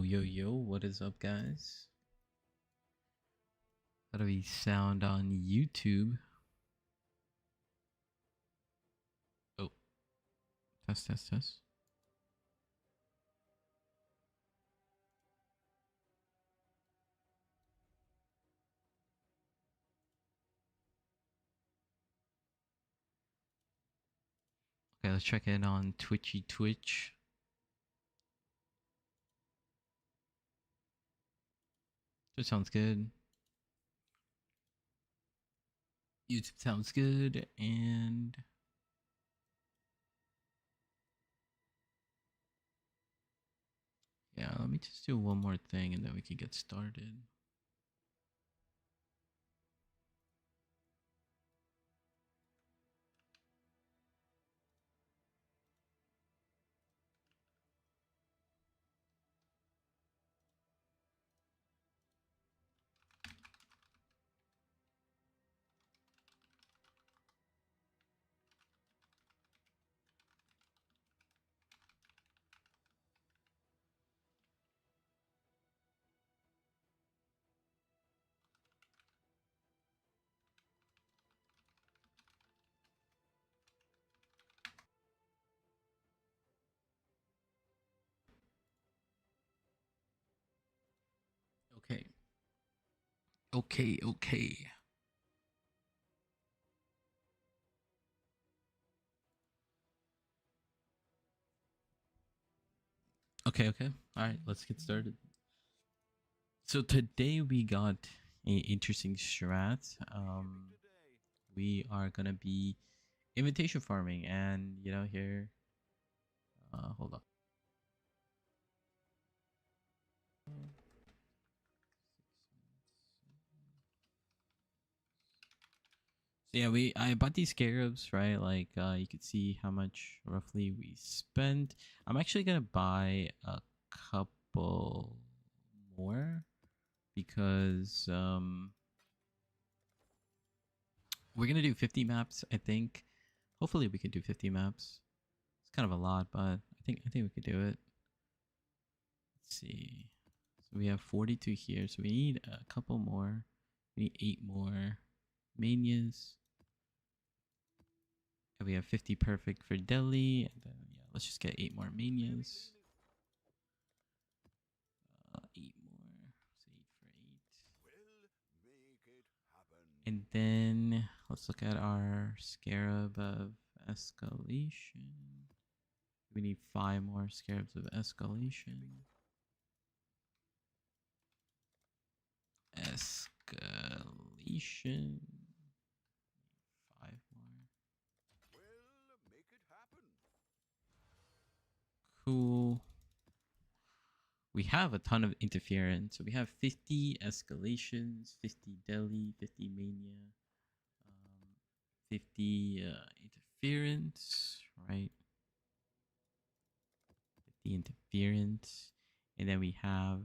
Yo, what is up, guys? How do we sound on YouTube? Oh, test. Okay, let's check in on Twitch. That sounds good. YouTube sounds good, and yeah, let me just do one more thing and then we can get started. Okay. Okay. All right, let's get started. So today we got a interesting strat. We are gonna be invitation farming, and here. Hold on. So yeah, I bought these scarabs, right? Like you could see how much roughly we spent. I'm actually gonna buy a couple more because we're gonna do 50 maps, I think. Hopefully we can do 50 maps. It's kind of a lot, but I think we could do it. Let's see. So we have 42 here, so we need a couple more. We need 8 more manias. And we have 50 perfect for Delhi. And then, yeah, let's just get 8 more manias. 8 more. So 8 for 8. And then let's look at our scarab of escalation. We need 5 more scarabs of escalation. Escalation. 5 more. Cool. We have a ton of interference. So we have 50 escalations, 50 Delhi, 50 mania, 50 interference, right? 50 interference. And then we have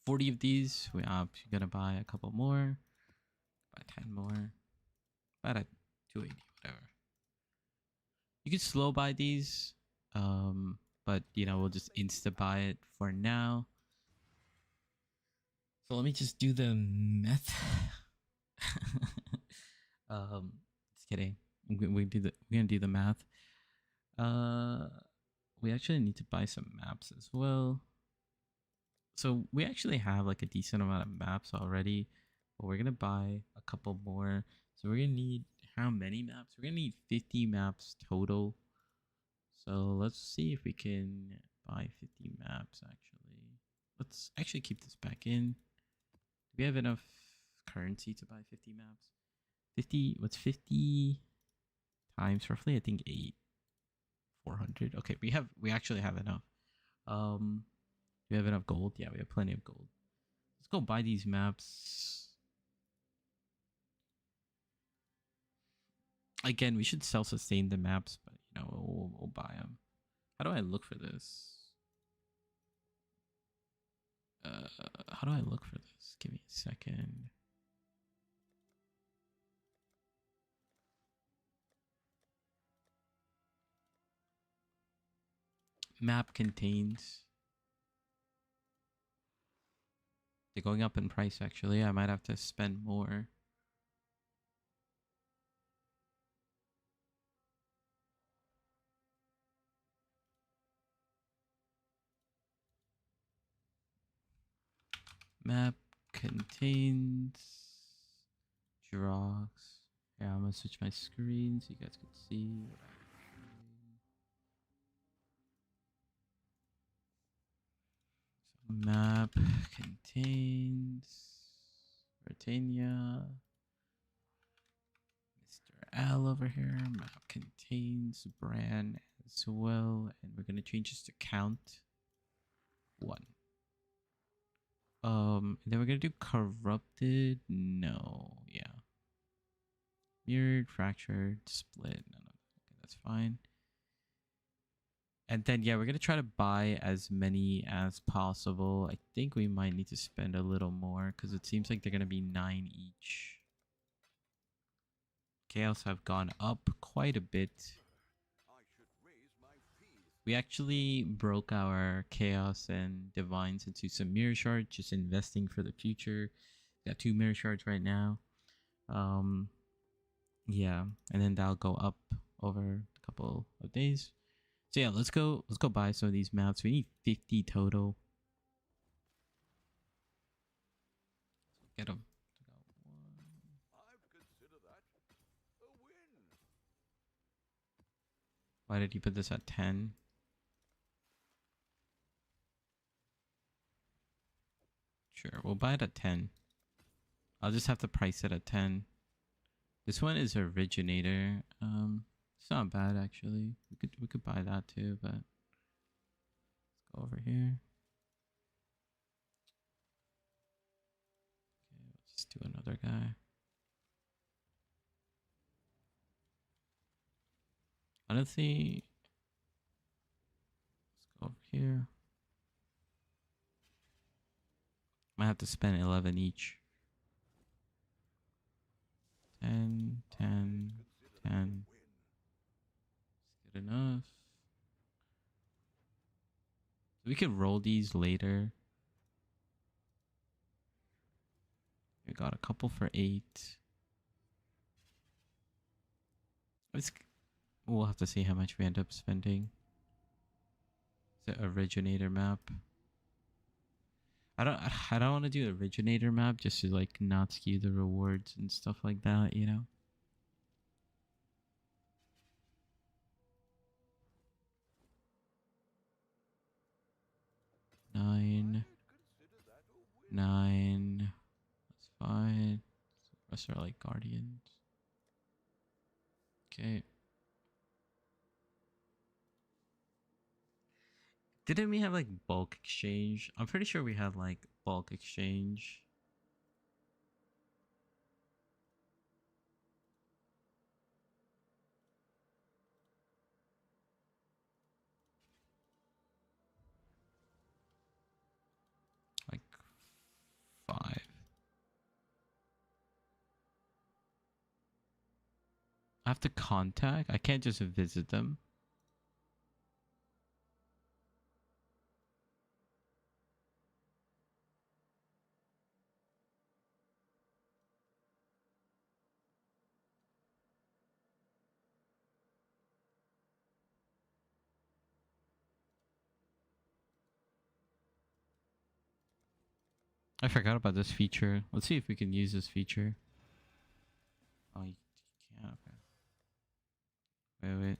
40 of these. We're gonna buy a couple more. Buy 10 more. About at 280, whatever. You could slow buy these. But we'll just insta buy it for now. So let me just do the math. Just kidding. We're gonna do the math. We actually need to buy some maps as well. So we actually have like a decent amount of maps already, but we're gonna buy a couple more. So we're gonna need how many maps? We're gonna need 50 maps total. So let's see if we can buy 50 maps actually. Let's actually keep this back in. Do we have enough currency to buy 50 maps? 50, what's 50 times roughly? I think 400. Okay, we actually have enough. Do we have enough gold? Yeah, we have plenty of gold. Let's go buy these maps. Again, we should self-sustain the maps, but we'll buy them. How do I look for this? How do I look for this? Give me a second. map contains. They're going up in price actually. I might have to spend more. Map contains Drox. Yeah, I'm gonna switch my screen so you guys can see what I'm doing. So map contains Britannia. Mr. L over here. Map contains Bran as well. And we're gonna change this to count 1. Then we're gonna do corrupted. No, yeah. Mirrored, fractured, split. No, no. Okay, that's fine. And then yeah, we're gonna try to buy as many as possible. I think we might need to spend a little more because it seems like they're gonna be 9 each. Chaos have gone up quite a bit. We actually broke our chaos and divines into some mirror shards, just investing for the future. Got 2 mirror shards right now. Yeah, and then that'll go up over a couple of days. So yeah, let's go buy some of these maps. We need 50 total. Get them. Why did you put this at 10? Sure, we'll buy it at 10. I'll just have to price it at 10. This one is originator. It's not bad actually. We could buy that too, but let's go over here. Okay, let's just do another guy. Honestly, let's go over here. Might have to spend 11 each. 10, 10, 10. It's good enough. We could roll these later. We got a couple for 8. We'll have to see how much we end up spending. The originator map. I don't want to do originator map just to like not skew the rewards and stuff like that, you know. Nine. That's fine. So the rest are like guardians. Okay. Didn't we have like bulk exchange? I'm pretty sure we had like bulk exchange. Like 5. I have to contact? I can't just visit them. I forgot about this feature. Let's see if we can use this feature. Oh, you can't. Okay. Wait.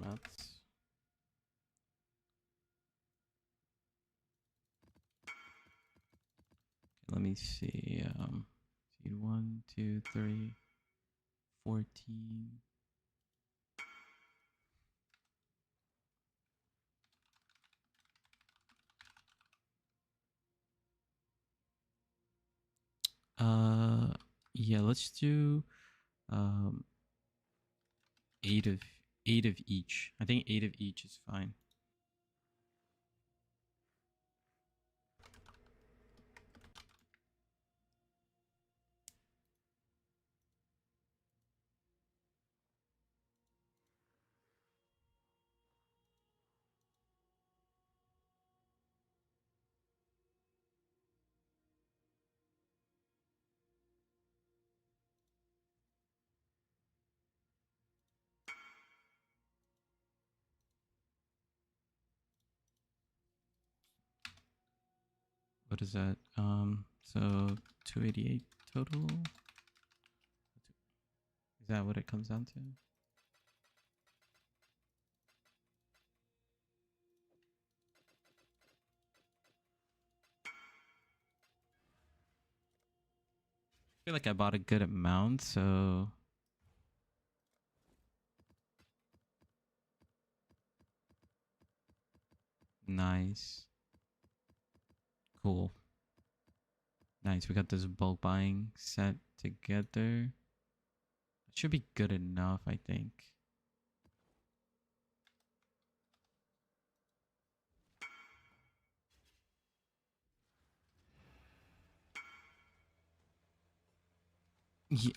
Maps. Let me see. Seed 1, 2, 3, 14. Yeah, let's do 8 of each. I think 8 of each is fine. What is that? So 288 total. Is that what it comes down to? I feel like I bought a good amount, so nice. Cool. Nice. We got this bulk buying set together. It should be good enough, I think. Yeah.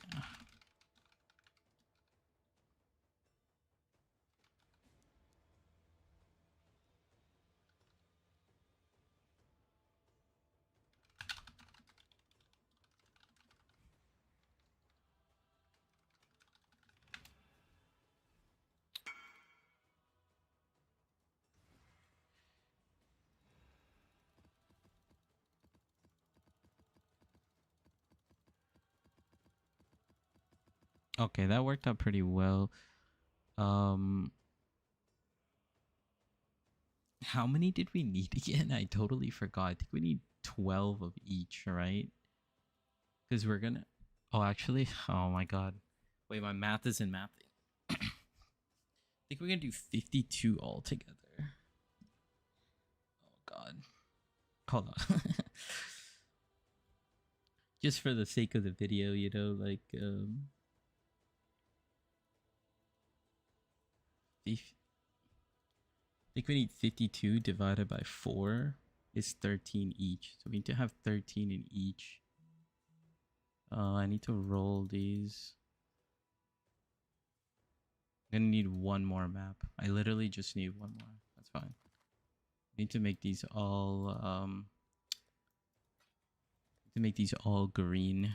Okay, that worked out pretty well. Um, how many did we need again? I totally forgot. I think we need 12 of each, right? Because we're gonna. Oh, actually, oh my god. Wait, my math isn't mathing. I think we're gonna do 52 altogether. Oh god. Hold on. Just for the sake of the video, you know, like I think we need 52 divided by 4 is 13 each. So we need to have 13 in each. I need to roll these. I'm gonna need one more map. I literally just need one more. That's fine. Need to make these all green.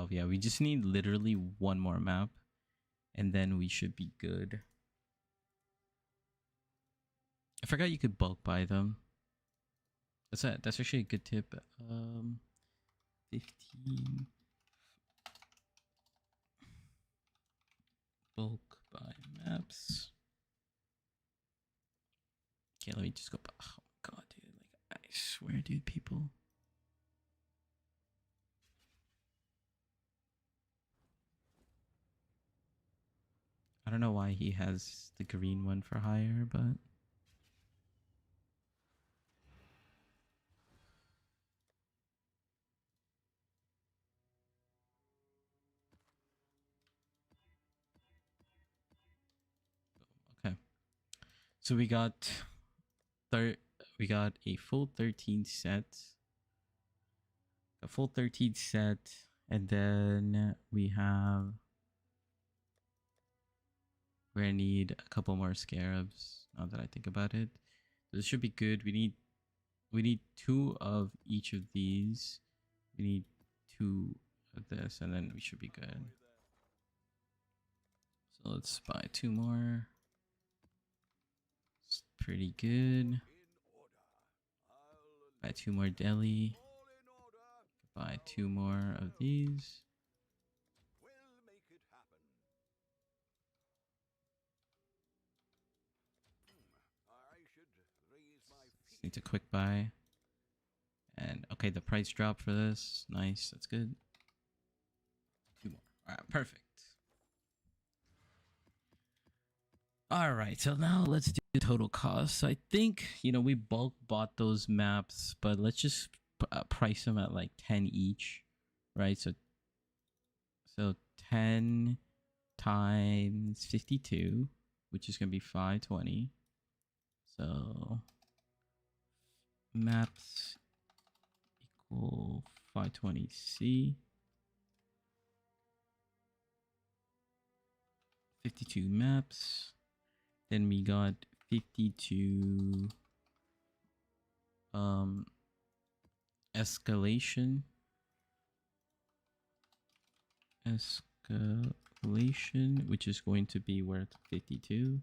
Yeah, we just need literally one more map and then we should be good. I forgot you could bulk buy them. That's actually a good tip. 15 bulk buy maps. Okay, let me just go back. Oh god, dude, like I swear, dude, people. I don't know why he has the green one for hire, but okay. So we got a full 13 set. A full 13 set, and then we're gonna need a couple more scarabs now that I think about it. This should be good. We need 2 of each of these. We need 2 of this, and then we should be good. So let's buy 2 more. It's pretty good. Buy 2 more deli. Buy 2 more of these. Just need to quick buy. And okay, the price dropped for this. Nice, that's good. 2 more. Alright, perfect. Alright, so now let's do the total cost. So I think, you know, we bulk bought those maps, but let's just price them at like 10 each, right? So 10 times 52, which is going to be 520. So maps equal 520C. 52 maps. Then we got 52 escalation. population, which is going to be worth 52.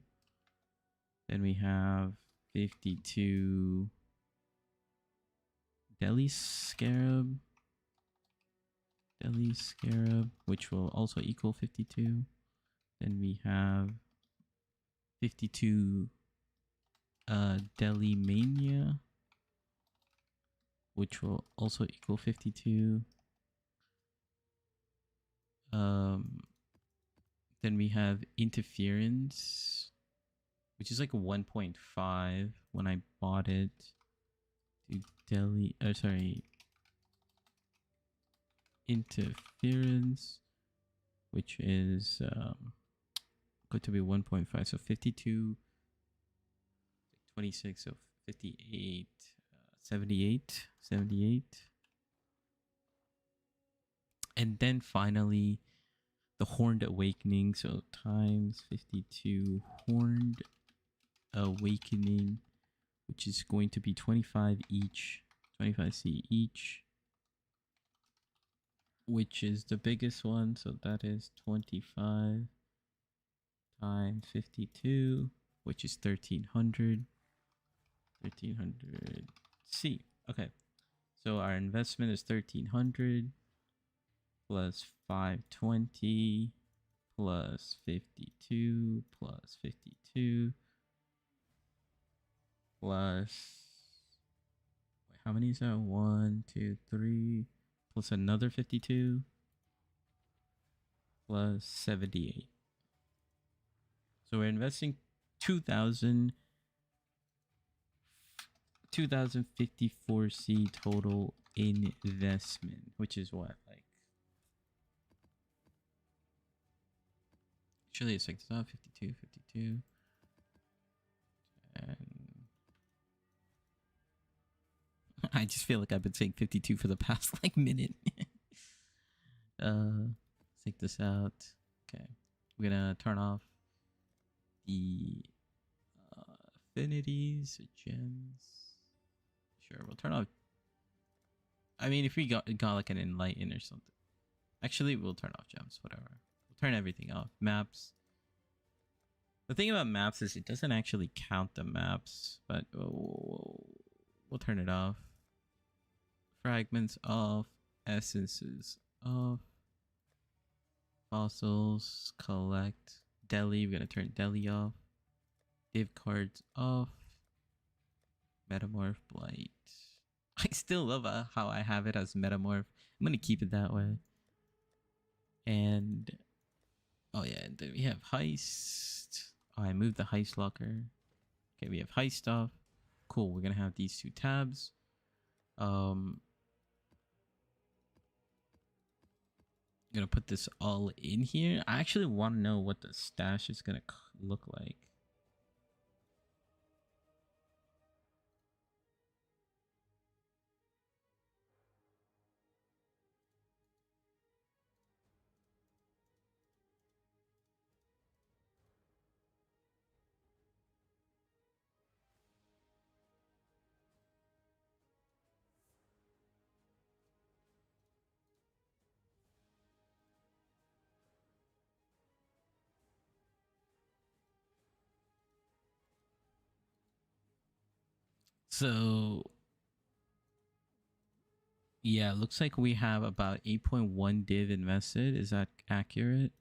Then we have 52 Delhi Scarab, which will also equal 52. Then we have 52 Delhi Mania, which will also equal 52. Then we have Interference, which is like a 1.5 when I bought it. To Delhi, sorry, Interference, which is going to be 1.5, so 52, 26, so 58, 78. And then finally, the Horned Awakening, so times 52 Horned Awakening, which is going to be 25 each, 25C each, which is the biggest one, so that is 25 times 52, which is 1300. 1300C. Okay, so our investment is 1300 plus 520 plus 52 plus 52 plus, wait, how many is that? 1, 2, 3 plus another 52 plus 78. So we're investing 2054C total investment, which is what, like, actually it's like 52, 52, and I just feel like I've been saying 52 for the past like minute. Let's take this out. Okay, we're gonna turn off the affinities, gems. Sure, we'll turn off. I mean, if we got like an enlighten or something. Actually, we'll turn off gems, whatever. We'll turn everything off. Maps. The thing about maps is it doesn't actually count the maps, but we'll turn it off. Fragments off. Essences off. Fossils, collect. Delhi, we're gonna turn Delhi off. Div cards off. Metamorph Blight. I still love how I have it as Metamorph. I'm gonna keep it that way. And oh yeah, and then we have Heist. Oh, I moved the Heist locker. Okay, we have Heist off. Cool, we're gonna have these two tabs. I'm gonna put this all in here. I actually want to know what the stash is gonna look like. So yeah, looks like we have about 8.1 div invested. Is that accurate?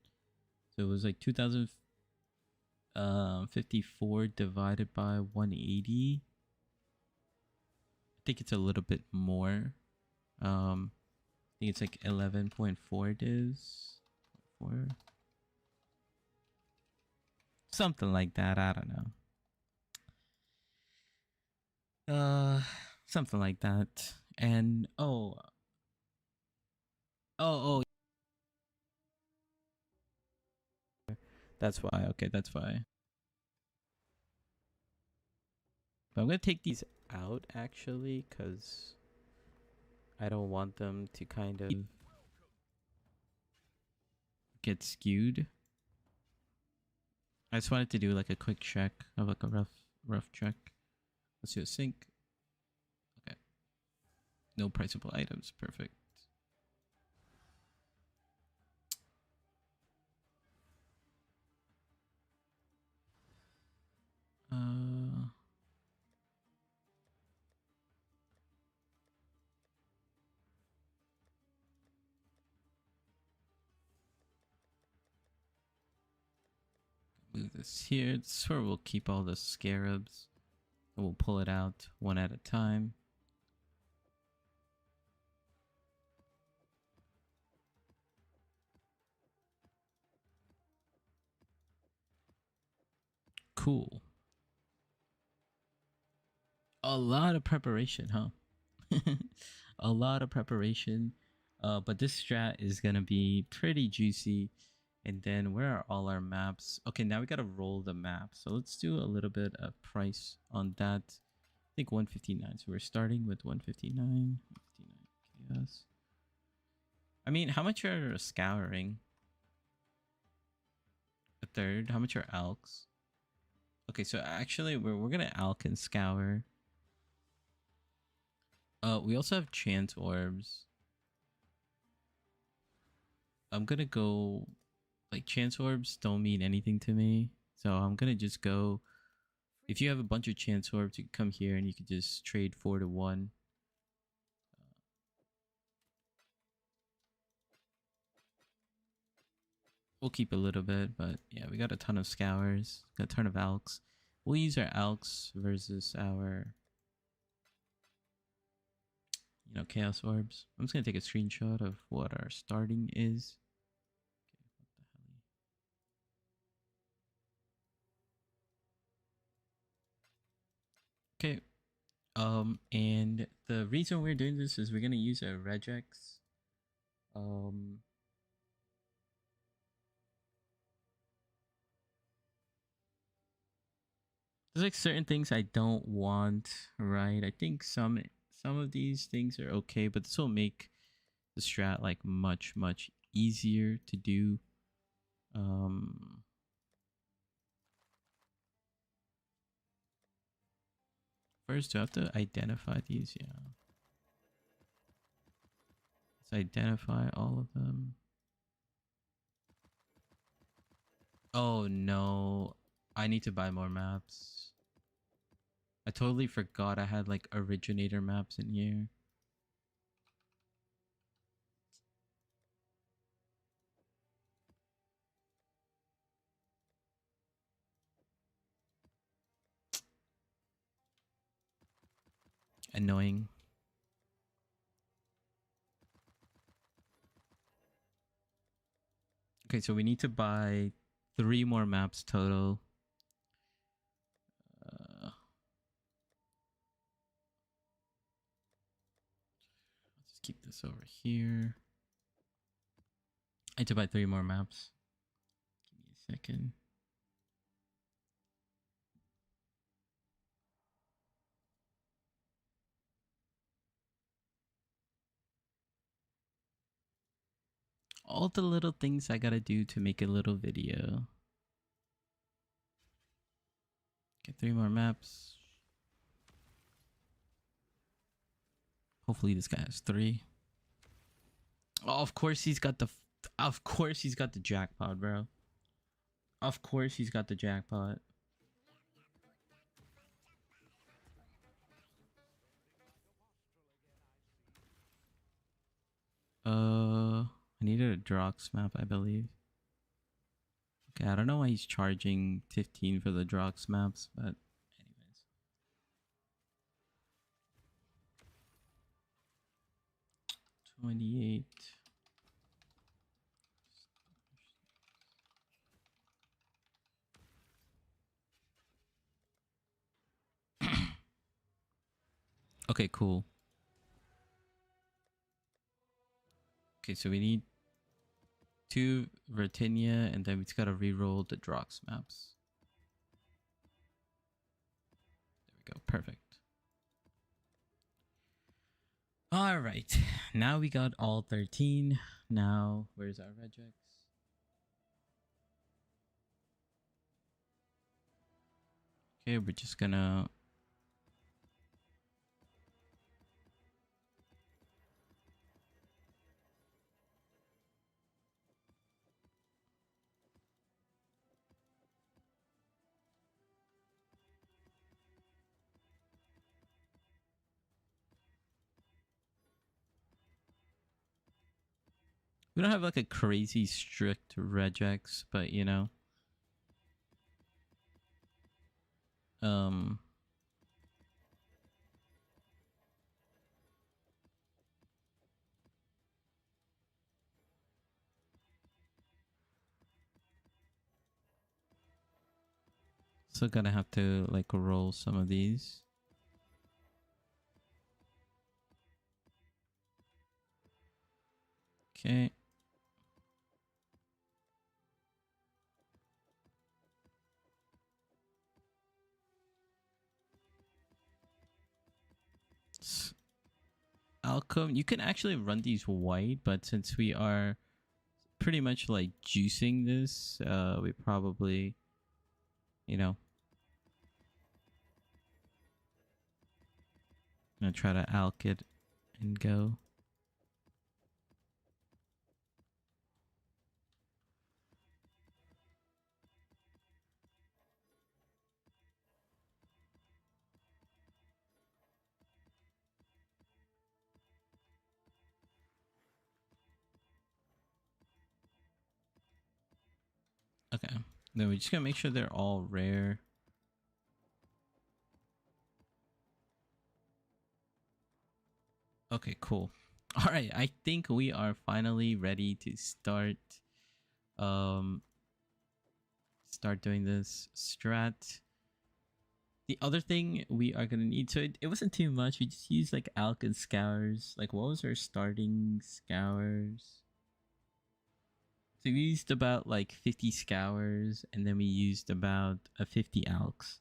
So it was like 2054 divided by 180. I think it's a little bit more. I think it's like 11.4 divs. 4. Something like that. I don't know. Something like that. And oh, that's why. Okay, that's why. But I'm gonna take these out actually, cause I don't want them to kind of get skewed. I just wanted to do like a quick check of like a rough check. Let's do a sync. Okay. No priceable items. Perfect. do this here. This is where we'll keep all the scarabs. And we'll pull it out one at a time. Cool. A lot of preparation, huh? A lot of preparation. But this strat is gonna be pretty juicy. And then where are all our maps? Okay, now we gotta roll the map. So let's do a little bit of price on that. I think 159. So we're starting with 159. 159 chaos. I mean, how much are scouring? A third. How much are alks? Okay, so actually we're gonna alk and scour. We also have chance orbs. I'm gonna go, like, chance orbs don't mean anything to me, so I'm gonna just go. If you have a bunch of chance orbs, you can come here and you can just trade 4 to 1. We'll keep a little bit, but yeah, we got a ton of scours, got a ton of alks. We'll use our alks versus our, chaos orbs. I'm just gonna take a screenshot of what our starting is. Okay, and the reason we're doing this is we're gonna use a regex. There's like certain things I don't want, right? I think some of these things are okay, but this will make the strat like much easier to do. First, do I have to identify these? Yeah. Let's identify all of them. Oh no, I need to buy more maps. I totally forgot I had like originator maps in here. Annoying. Okay, so we need to buy 3 more maps total. Let's keep this over here. I need to buy 3 more maps. Give me a second. All the little things I gotta do to make a little video. Get 3 more maps. Hopefully this guy has 3. Oh, of course he's got the jackpot, bro. Of course he's got the jackpot. I needed a Drox map, I believe. Okay, I don't know why he's charging 15 for the Drox maps, but anyways. $28. Okay, cool. Okay, so we need 2 Vertinia, and then we just gotta re-roll the Drox maps. There we go, perfect. Alright, now we got all 13. Now, where's our regex? Okay, we're just gonna... We don't have like a crazy strict regex, but you know. Um, Still gonna have to like roll some of these. Okay. Alchem, you can actually run these white, but since we are pretty much like juicing this, we probably, you know, gonna try to alk it and go. Okay. Then we just gotta make sure they're all rare. Okay, cool. All right, I think we are finally ready to um start doing this strat. The other thing we are gonna need, so it wasn't too much. We just used like alk and scours. Like, what was our starting scours? So we used about like 50 scours, and then we used about 50 alks.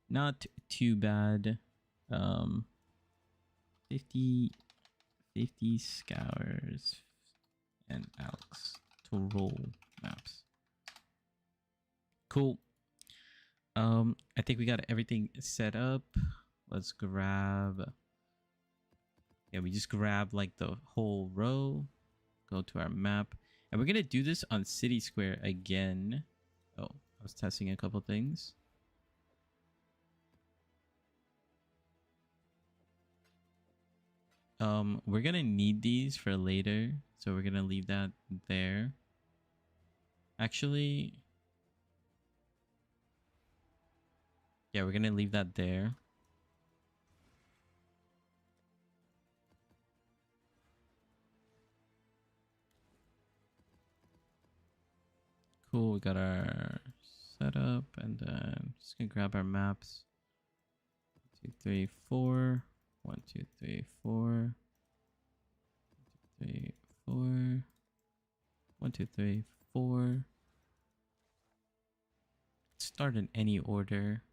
Not too bad. 50 scours and alks to roll maps. Cool. I think we got everything set up. Let's grab. Yeah, we just grab like the whole row. Go to our map, and we're gonna do this on City Square again. Oh, I was testing a couple things. We're gonna need these for later, so we're gonna leave that there. Actually, yeah, we're gonna leave that there. Cool, we got our setup, and then just gonna grab our maps. 2, 3, 4. 1, 2, 3, 4. 3, 4. 1, 2, 3, 4. Start in any order.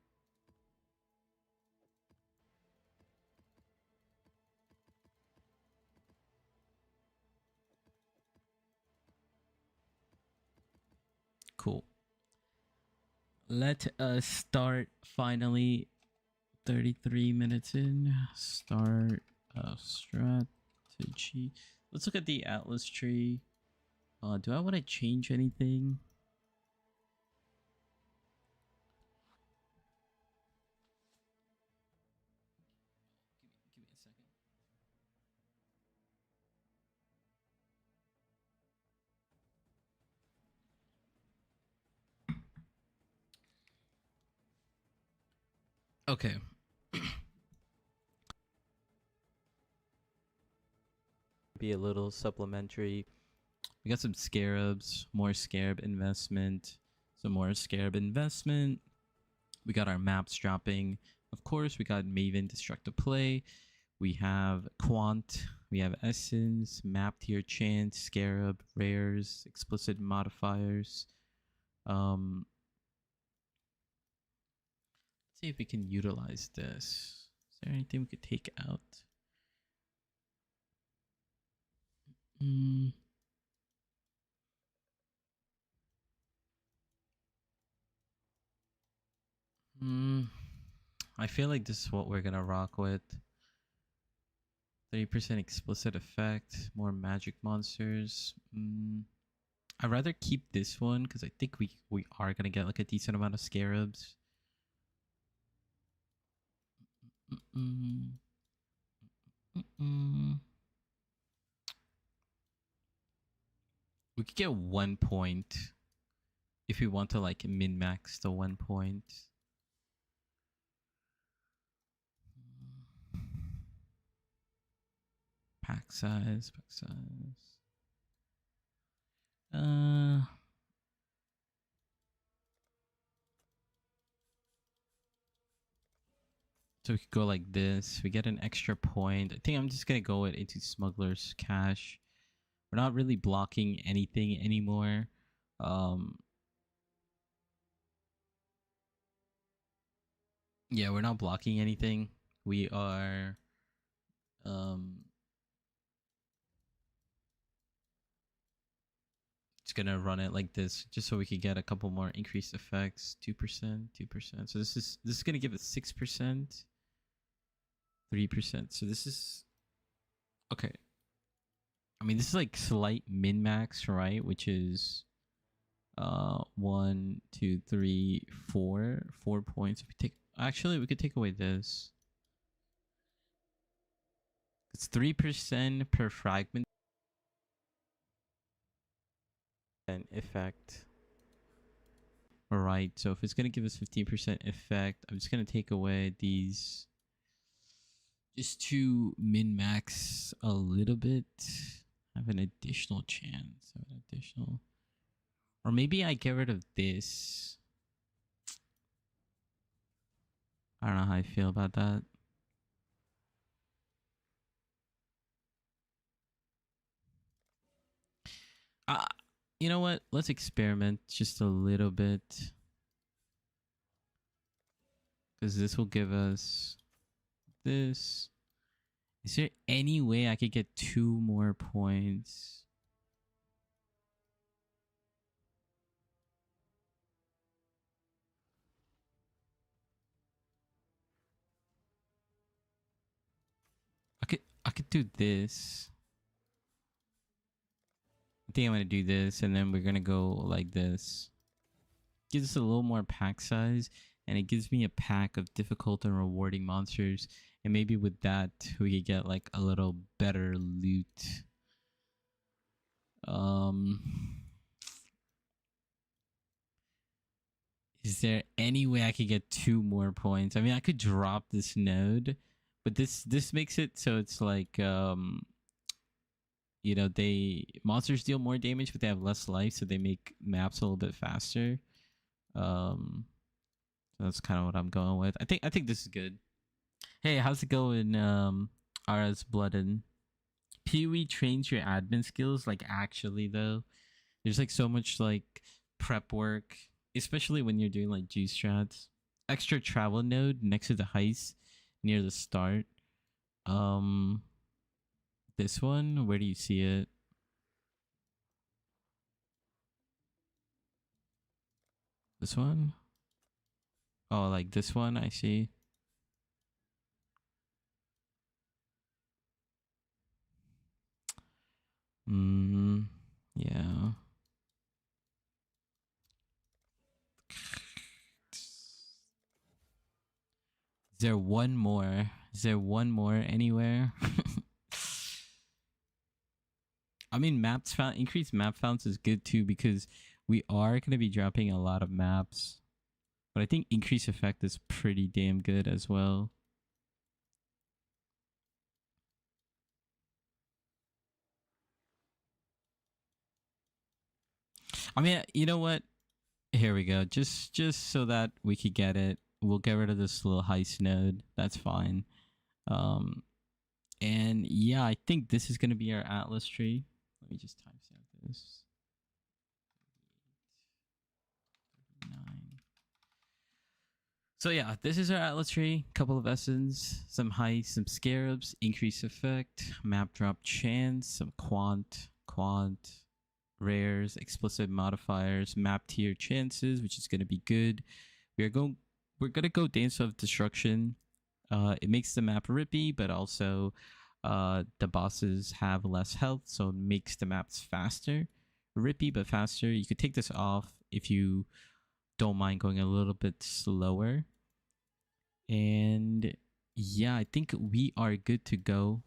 Cool. Let us start finally. 33 minutes in. Start strategy. Let's look at the Atlas tree. Do I want to change anything? Give me a second. Okay. Be a little supplementary. We got some scarabs, more scarab investment, some more scarab investment. We got our maps dropping. Of course, we got Maven Destructive Play. We have Quant. We have Essence, Map Tier Chance, Scarab, Rares, Explicit Modifiers. Let's see if we can utilize this. Is there anything we could take out? I feel like this is what we're gonna rock with. 30% explicit effect, more magic monsters. I'd rather keep this one because I think we are gonna get like a decent amount of scarabs. We could get 1 point if we want to like min max the 1 point. Pack size. So we could go like this. We get an extra point. I think I'm just gonna go into Smuggler's Cache. We're not really blocking anything anymore. Yeah, we're not blocking anything. We are just gonna run it like this just so we could get a couple more increased effects. 2%. So this is gonna give us 6%, 3%. So this is okay. I mean, this is like slight min max, right? Which is 1, 2, 3, 4 points. If we take, actually we could take away this. It's 3% per fragment effect. Alright, so if it's gonna give us 15% effect, I'm just gonna take away these just to min max a little bit. Have an additional chance. Have an additional. Or maybe I get rid of this. I don't know how I feel about that. You know what? Let's experiment just a little bit. Because this will give us this. Is there any way I could get 2 more points? I could do this. I think I'm gonna do this, and then we're gonna go like this. Gives us a little more pack size, and it gives me a pack of difficult and rewarding monsters. And maybe with that, we could get like a little better loot. Is there any way I could get 2 more points? I mean, I could drop this node, but this makes it so it's like you know, monsters deal more damage, but they have less life, so they make maps a little bit faster. So that's kind of what I'm going with. I think this is good. Hey, how's it going, RS Blooded? PoE trains your admin skills. Like, actually, though, there's like so much like prep work, especially when you're doing like juice strats. Extra travel node next to the heist near the start. This one, where do you see it? This one? Oh, like this one, I see. Yeah. Is there one more? Is there one more anywhere? I mean, maps found, increased map founds is good too, because we are going to be dropping a lot of maps. But I think increase effect is pretty damn good as well. I mean, you know what? Here we go. Just so that we could get it, we'll get rid of this little heist node. That's fine. And yeah, I think this is going to be our atlas tree. Let me just timestamp this. 39. So yeah, this is our atlas tree. Couple of essence, some heists, some scarabs, increase effect, map drop chance, some quant, rares, explicit modifiers, map tier chances, which is going to be good. We're going to go Dance of Destruction. It makes the map rippy, but also the bosses have less health, so it makes the maps faster. Rippy but faster. You could take this off if you don't mind going a little bit slower. And yeah, I think we are good to go.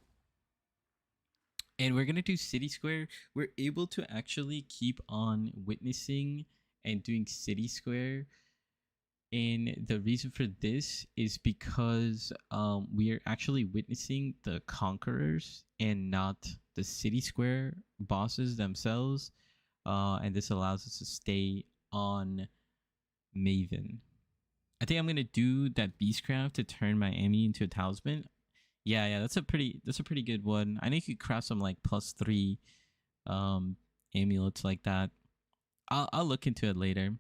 And we're going to do City Square. We're able to actually keep on witnessing and doing City Square And the reason for this is because we are actually witnessing the conquerors and not the city square bosses themselves. And this allows us to stay on Maven. I think I'm gonna do that Beastcraft to turn my Emmy into a talisman. Yeah, that's a pretty good one. I know you could craft some like +3 amulets like that. I'll look into it later.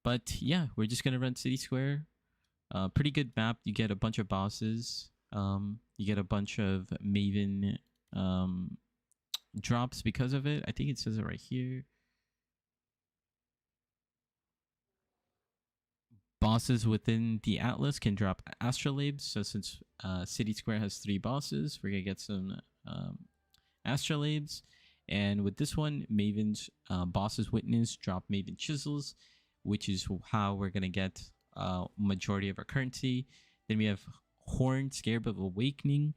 But yeah, we're just gonna run City Square. Pretty good map. You get a bunch of bosses. You get a bunch of Maven drops because of it. I think it says it right here. Bosses within the Atlas can drop astrolabes. So since City Square has 3 bosses, we're gonna get some astrolabes. And with this one, Maven's bosses witness drop Maven chisels, which is how we're gonna get majority of our currency. Then we have Horn Scarab of Awakening.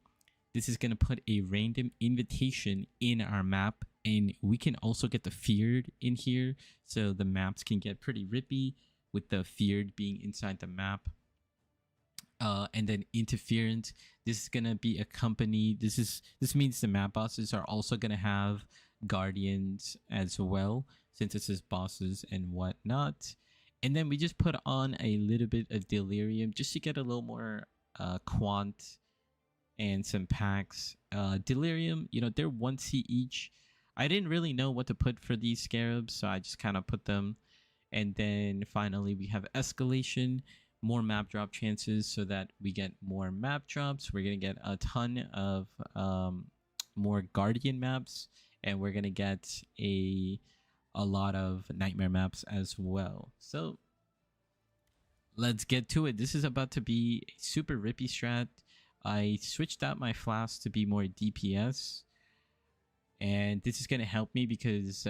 This is gonna put a random invitation in our map, and we can also get the feared in here, so the maps can get pretty rippy with the feared being inside the map. And then interference. This is gonna be accompanied. This means the map bosses are also gonna have guardians as well, since this is bosses and whatnot. And then we just put on a little bit of delirium just to get a little more quant and some packs. Delirium, they're 1C each. I didn't really know what to put for these scarabs, so I just kind of put them. And then finally we have escalation, more map drop chances so that we get more map drops. We're going to get a ton of more guardian maps, and we're going to get a lot of nightmare maps as well. So let's get to it. This is about to be a super rippy strat. I switched out my flask to be more DPS, and this is going to help me because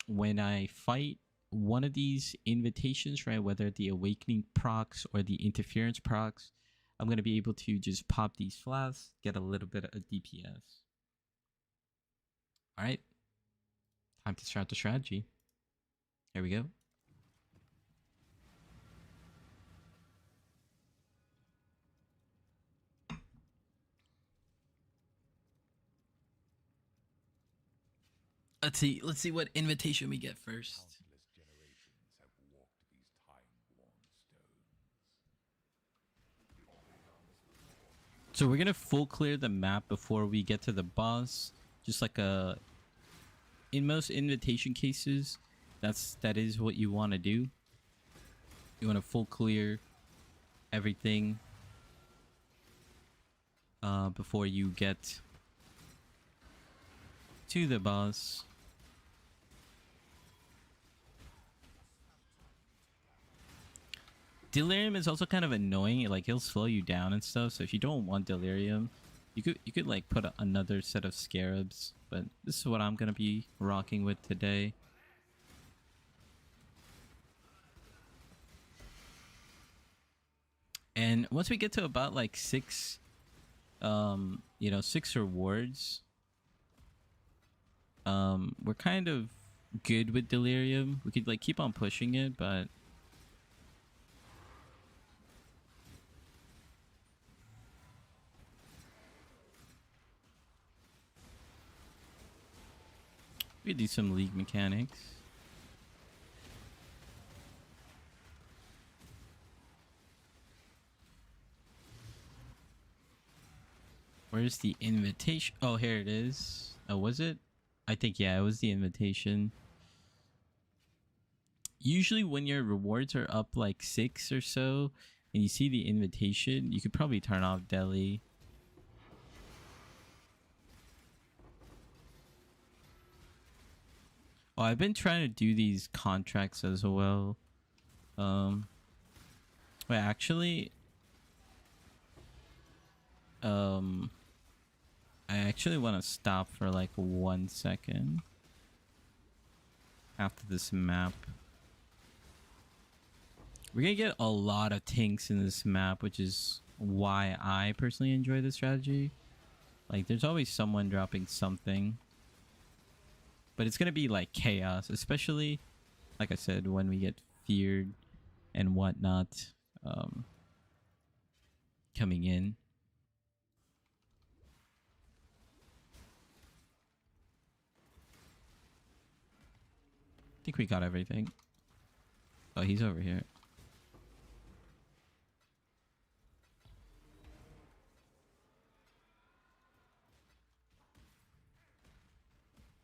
when I fight one of these invitations, right, whether the awakening procs or the interference procs, I'm going to be able to just pop these flasks, get a little bit of DPS. All right, time to start the strategy. Here we go. Let's see what invitation we get first. So we're gonna full clear the map before we get to the boss, just like in most invitation cases, that is what you want to do. You want to full clear everything before you get to the boss. Delirium is also kind of annoying. Like, he'll slow you down and stuff. So if you don't want Delirium, you could like put another set of scarabs. But this is what I'm gonna be rocking with today. And once we get to about like 6, 6 rewards, we're kind of good with Delirium. We could like keep on pushing it, but we could do some league mechanics. Where's the invitation? Oh, here it is. Oh, was it? I think, yeah, it was the invitation. Usually when your rewards are up like 6 or so and you see the invitation, you could probably turn off Deli. Oh, I've been trying to do these contracts as well. Wait, actually, I actually want to stop for like 1 second after this map. We're gonna get a lot of tanks in this map, which is why I personally enjoy this strategy. Like, there's always someone dropping something, but it's gonna be like chaos, especially like I said, when we get feared. and whatnot coming in. I think we got everything. Oh, he's over here.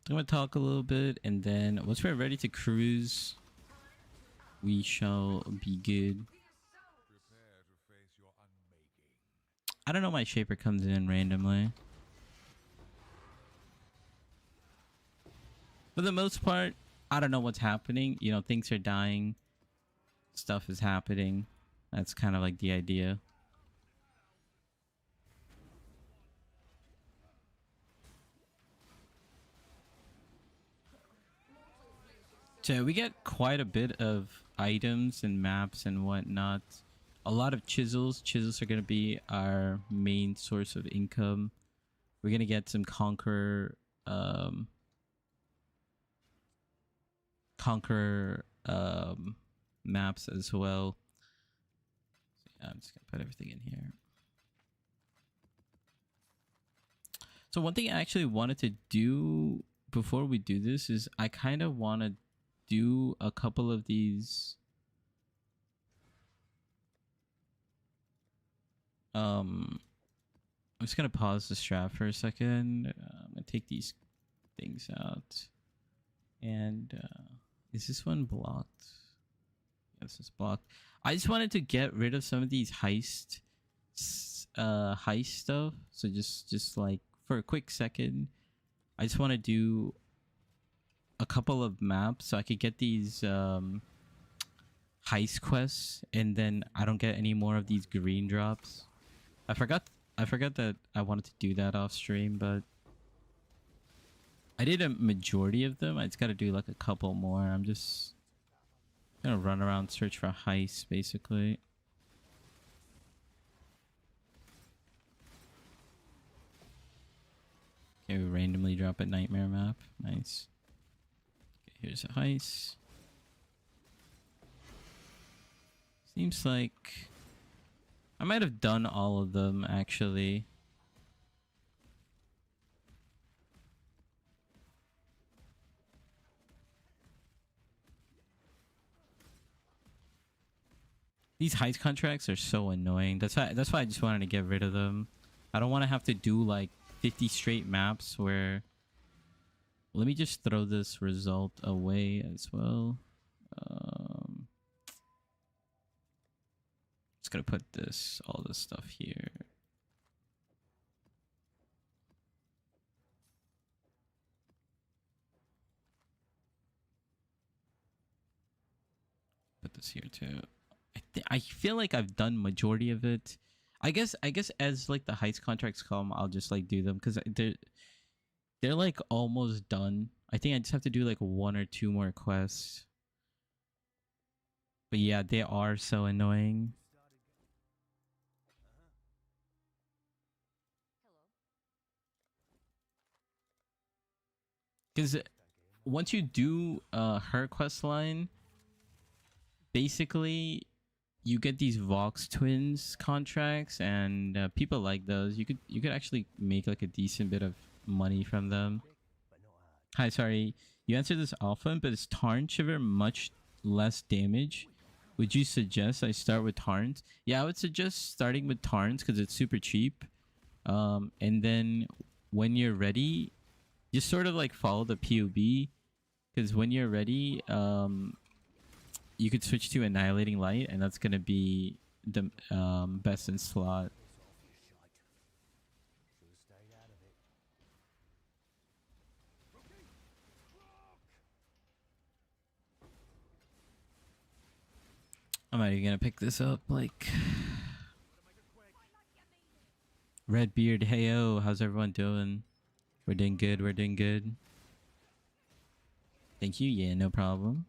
I'm gonna talk a little bit, and then once we're ready to cruise, we shall be good. I don't know, my shaper comes in randomly. For the most part, I don't know what's happening. You know, things are dying. Stuff is happening. That's kind of like the idea. So we get quite a bit of items and maps and whatnot. A lot of chisels. Chisels are going to be our main source of income. We're going to get some Conqueror maps as well. So yeah, I'm just going to put everything in here. So one thing I actually wanted to do before we do this is I kind of want to do a couple of these I'm just gonna pause the strat for a second. I'm gonna take these things out, and is this one blocked? Yes, it's blocked. I just wanted to get rid of some of these heist stuff. So just like for a quick second, I just want to do a couple of maps so I could get these heist quests, and then I don't get any more of these green drops. I forgot that I wanted to do that off stream, but I did a majority of them. I just got to do like a couple more. I'm just gonna run around, search for heists, basically. Okay, we randomly drop a nightmare map. Nice. Okay, here's a heist. Seems like I might have done all of them, actually. These heist contracts are so annoying. That's why I just wanted to get rid of them. I don't want to have to do like 50 straight maps where... Let me just throw this result away as well. Just gonna put all this stuff here. Put this here too. I feel like I've done majority of it. I guess as like the heist contracts come, I'll just like do them because they're like almost done. I think I just have to do like 1 or 2 more quests. But yeah, they are so annoying. Because once you do her quest line, basically you get these Vox Twins contracts, and people like those. You could actually make like a decent bit of money from them. Hi, sorry. You answered this often, but is Tarn Shiver much less damage? Would you suggest I start with Tarns? Yeah, I would suggest starting with Tarns because it's super cheap. And then when you're ready, just sort of like follow the POB, because when you're ready, you could switch to Annihilating Light, and that's gonna be the best in slot. I'm not even gonna pick this up. Like, Redbeard, heyo, how's everyone doing? We're doing good. We're doing good. Thank you. Yeah, no problem.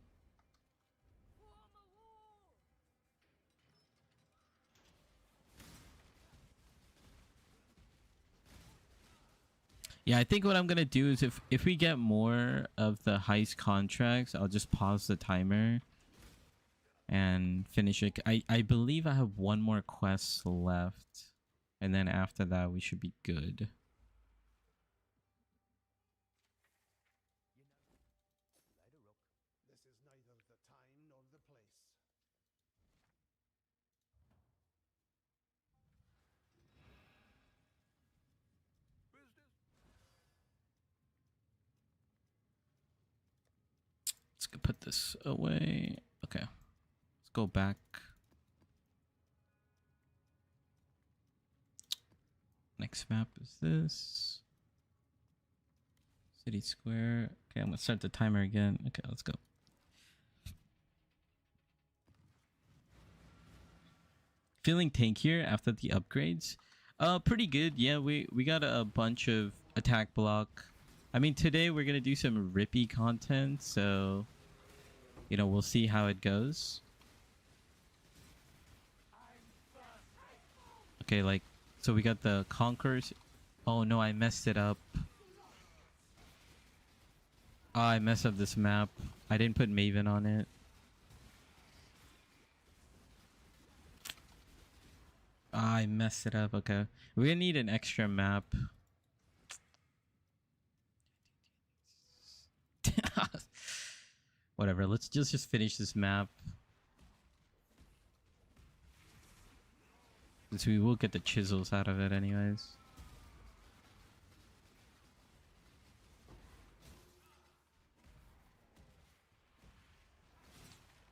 Yeah, I think what I'm gonna do is if we get more of the heist contracts, I'll just pause the timer and finish it. I believe I have one more quest left, and then after that we should be good. Let's go put this away. Okay, let's go back. Next map is this. City Square. Okay, I'm gonna start the timer again. Okay, let's go. Feeling tankier after the upgrades? Pretty good. Yeah, we got a bunch of attack block. I mean, today we're gonna do some rippy content, so you know, we'll see how it goes. Okay, like, so we got the Conquerors. Oh no, I messed it up. Oh, I messed up this map. I didn't put Maven on it. Ah, I messed it up. Okay, we're gonna need an extra map. Whatever. Let's just finish this map. Since we will get the chisels out of it anyways.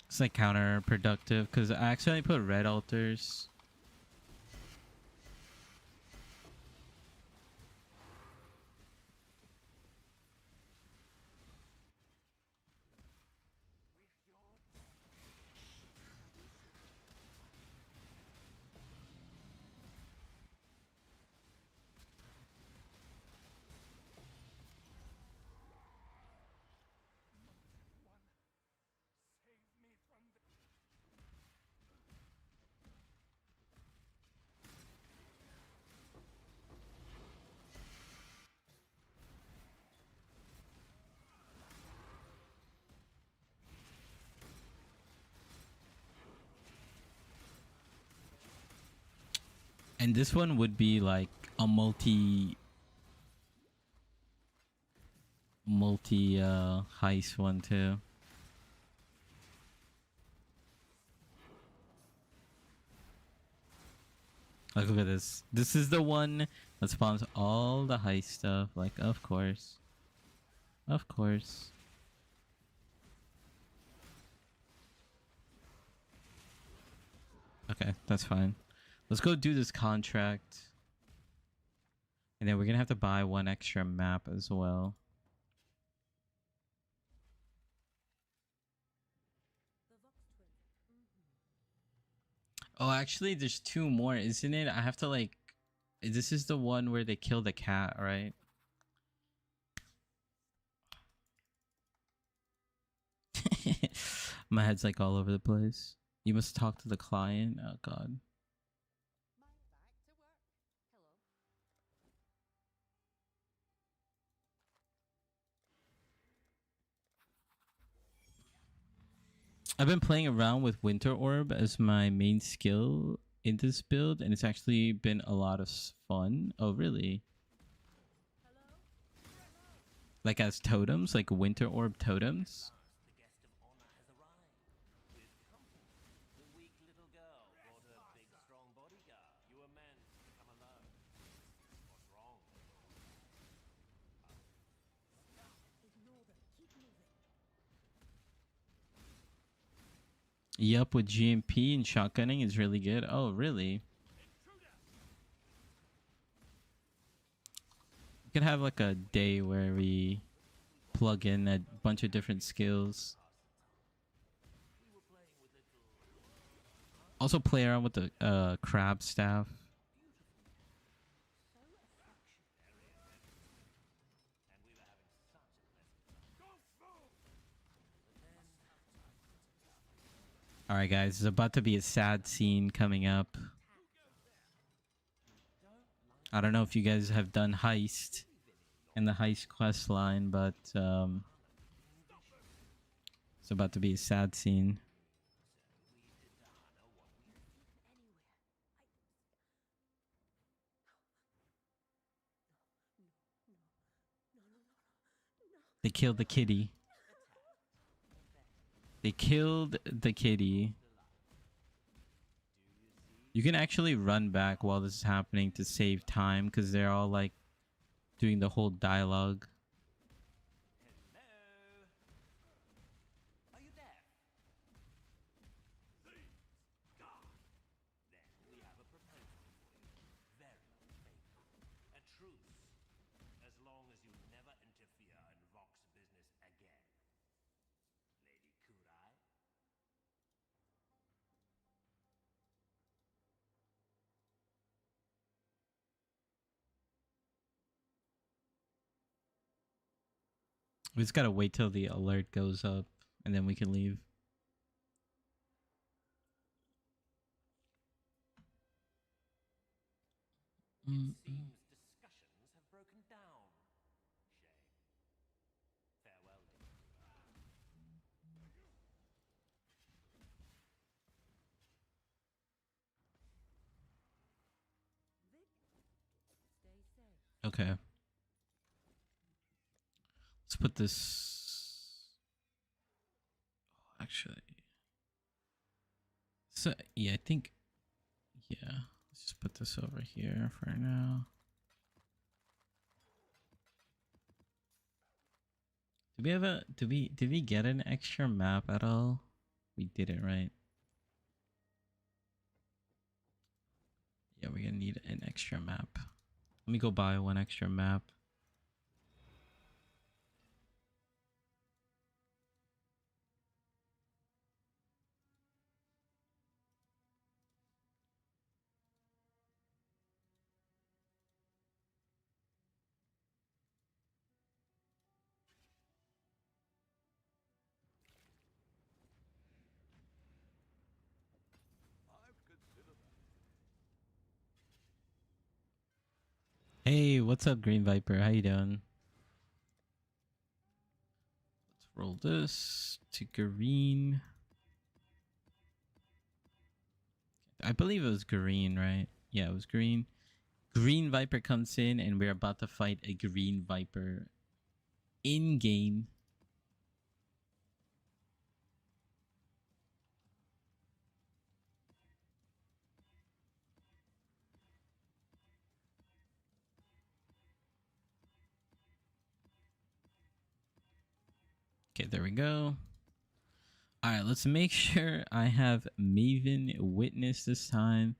It's like counterproductive because I accidentally put red altars. And this one would be like a multi heist one too. Like, look at this. This is the one that spawns all the heist stuff. Like, of course. Of course. Okay, that's fine. Let's go do this contract. And then we're gonna have to buy one extra map as well. Oh, actually, there's two more, isn't it? I have to like... This is the one where they kill the cat, right? My head's like all over the place. You must talk to the client. Oh, God. I've been playing around with Winter Orb as my main skill in this build, and it's actually been a lot of fun. Oh, really? Like as totems, like Winter Orb totems? Yup, with GMP and shotgunning is really good. Oh, really? We could have like a day where we plug in a bunch of different skills. Also play around with the crab staff. Alright guys, there's about to be a sad scene coming up. I don't know if you guys have done Heist in the Heist quest line, but it's about to be a sad scene. They killed the kitty. They killed the kitty. You can actually run back while this is happening to save time because they're all like doing the whole dialogue. Hello? Are you there? God. Then we have a proposal for you. Very faithful. A truce. As long as you never interfere in Vox business again. Lady Kurai? We just gotta wait till the alert goes up and then we can leave. It seems discussions have broken down. Shame. Farewell, Lady Kurai. Okay. Let's put this. Actually. So, yeah, I think. Yeah. Let's just put this over here for now. Do we have a. Did we get an extra map at all? We didn't, right? Yeah, we're gonna need an extra map. Let me go buy one extra map. Hey, what's up, Green Viper? How you doing? Let's roll this to green. I believe it was green, right? Yeah, it was green. Green Viper comes in and we're about to fight a Green Viper in game. Okay, there we go. All right, let's make sure I have Maven Witness this time.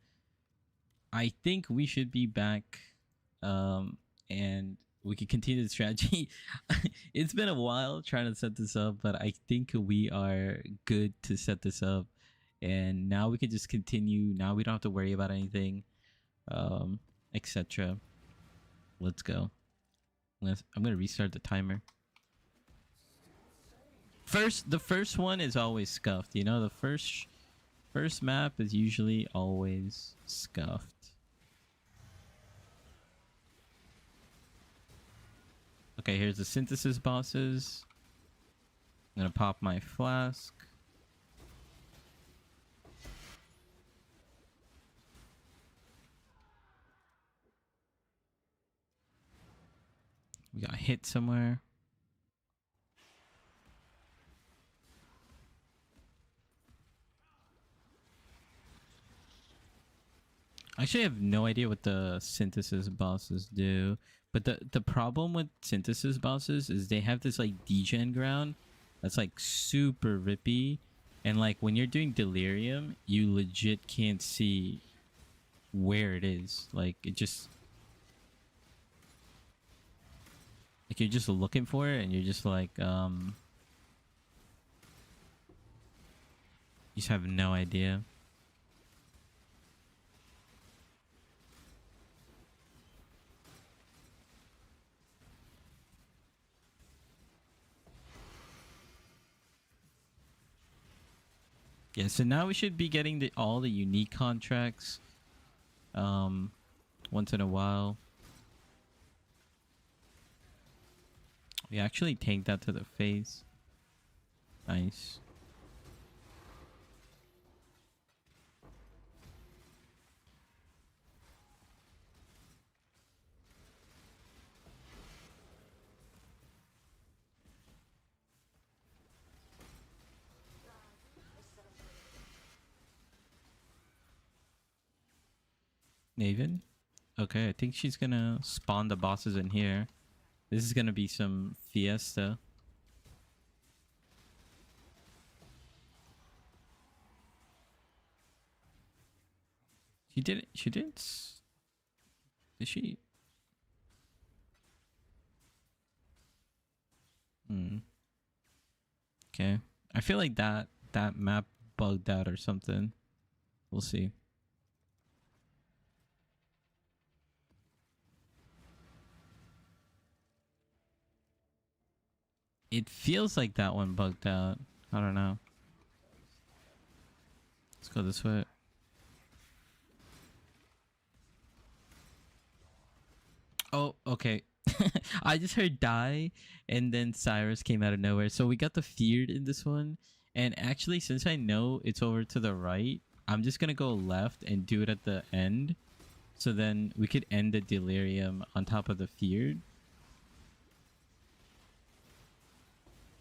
I think we should be back, and we can continue the strategy. It's been a while trying to set this up, but I think we are good to set this up. And now we can just continue. Now we don't have to worry about anything, etc. Let's go. I'm gonna restart the timer. The first one is always scuffed. You know, the first map is usually always scuffed. Okay, here's the synthesis bosses. I'm gonna pop my flask. We got hit somewhere. I actually have no idea what the synthesis bosses do. But the problem with synthesis bosses is they have this like degen ground that's like super rippy. And like when you're doing delirium, you legit can't see where it is. Like it just like you're just looking for it and you're just like you just have no idea. Yeah, so now we should be getting all the unique contracts once in a while. We actually tanked that to the face. Nice. Maven? Okay, I think she's gonna spawn the bosses in here. This is gonna be some fiesta. She didn't. She didn't. Did she? Hmm. Okay. I feel like that map bugged out or something. We'll see. It feels like that one bugged out. I don't know. Let's go this way. Oh, okay. I just heard die, and then Cyrus came out of nowhere. So we got the feared in this one. And actually, since I know it's over to the right, I'm just gonna go left and do it at the end. So then we could end the delirium on top of the feared.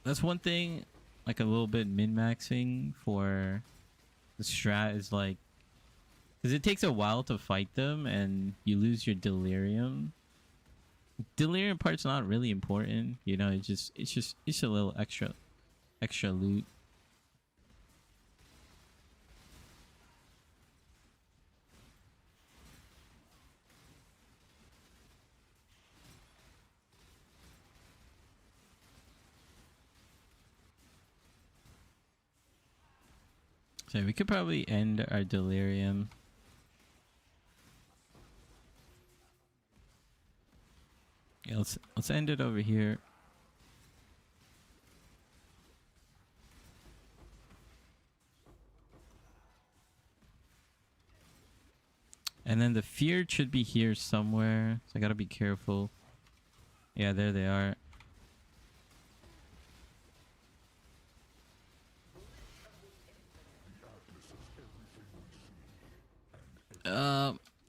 That's one thing, like a little bit min-maxing for the strat is like, because it takes a while to fight them and you lose your delirium. Delirium part's not really important, you know. It's a little extra loot. So we could probably end our delirium. Yeah, let's end it over here. And then the feared should be here somewhere. So I gotta be careful. Yeah, there they are.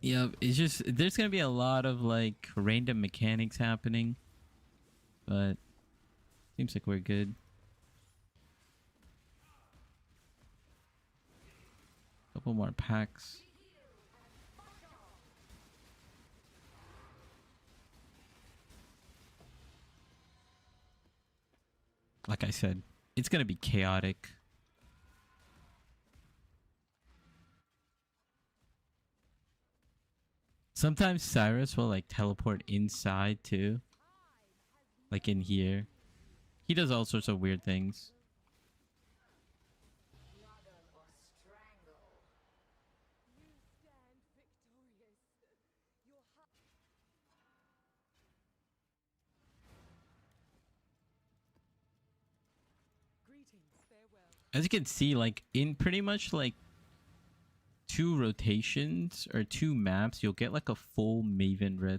Yeah, it's just there's gonna be a lot of like random mechanics happening, but seems like we're good. Couple more packs. Like I said, it's gonna be chaotic. Sometimes Cyrus will like teleport inside too. Like in here. He does all sorts of weird things. As you can see, like in pretty much like 2 rotations or 2 maps, you'll get like a full Maven Rith.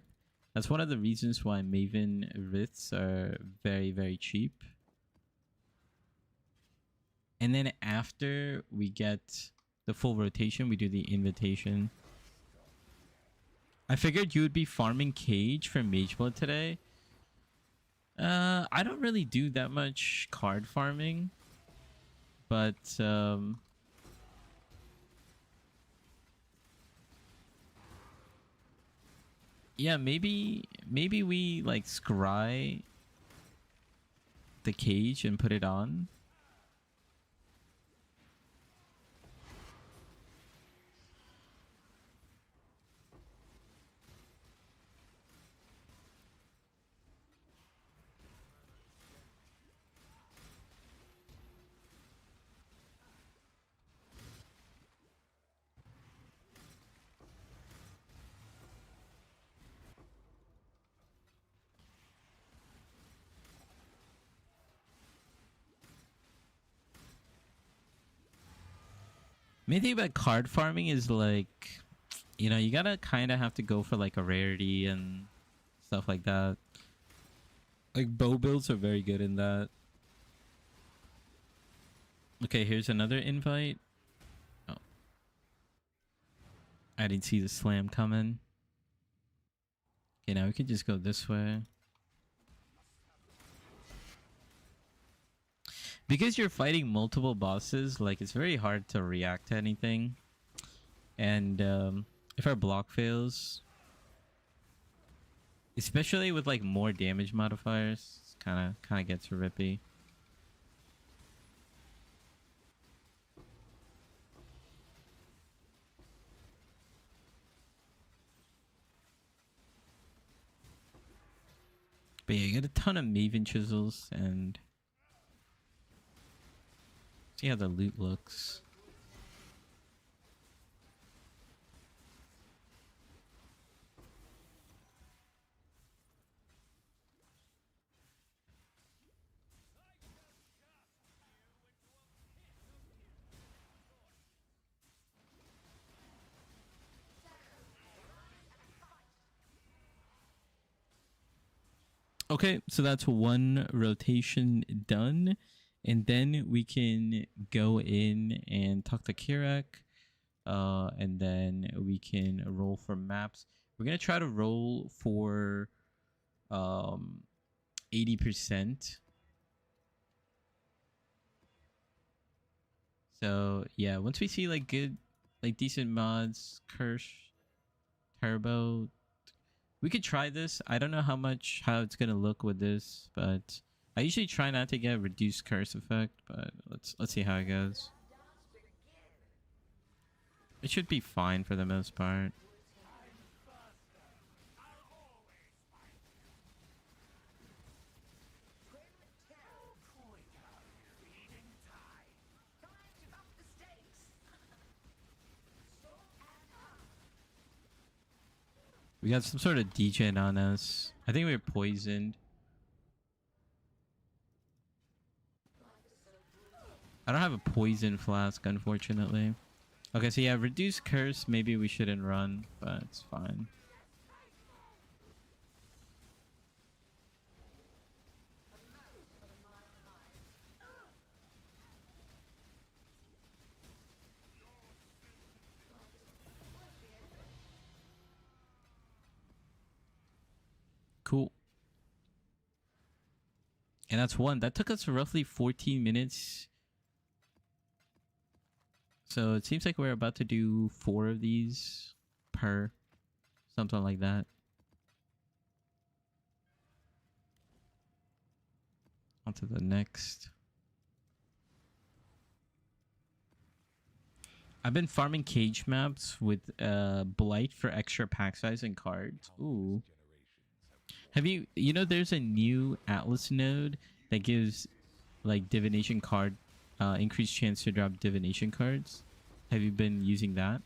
That's one of the reasons why Maven Riths are very, very cheap. And then after we get the full rotation, we do the invitation. I figured you would be farming Cage for Mage Mode today. I don't really do that much card farming. But, yeah, maybe we like scry the Cage and put it on. Main thing about card farming is like, you know, you gotta kind of have to go for like a rarity and stuff like that. Like bow builds are very good in that. Okay, here's another invite. Oh, I didn't see the slam coming. Okay, now we could just go this way. Because you're fighting multiple bosses, like it's very hard to react to anything. And If our block fails, especially with like more damage modifiers, it's kind of gets rippy. But yeah, you get a ton of Maven chisels and see how the loot looks. Okay, so that's one rotation done. And then we can go in and talk to Kirak. And then we can roll for maps. We're going to try to roll for 80%. So yeah, once we see like good, like decent mods, Curse, Turbo, we could try this. I don't know how it's gonna look with this, but I usually try not to get reduced curse effect, but let's see how it goes. It should be fine for the most part. We got some sort of degen on us. I think we were poisoned. I don't have a poison flask, unfortunately. Okay, so yeah, reduced curse. Maybe we shouldn't run, but it's fine. Cool. And that's one. That took us roughly 14 minutes. So it seems like we're about to do 4 of these per. Something like that. On to the next. I've been farming cage maps with Blight for extra pack size and cards. Ooh. Have you know there's a new Atlas node that gives like divination card increased chance to drop divination cards? Have you been using that?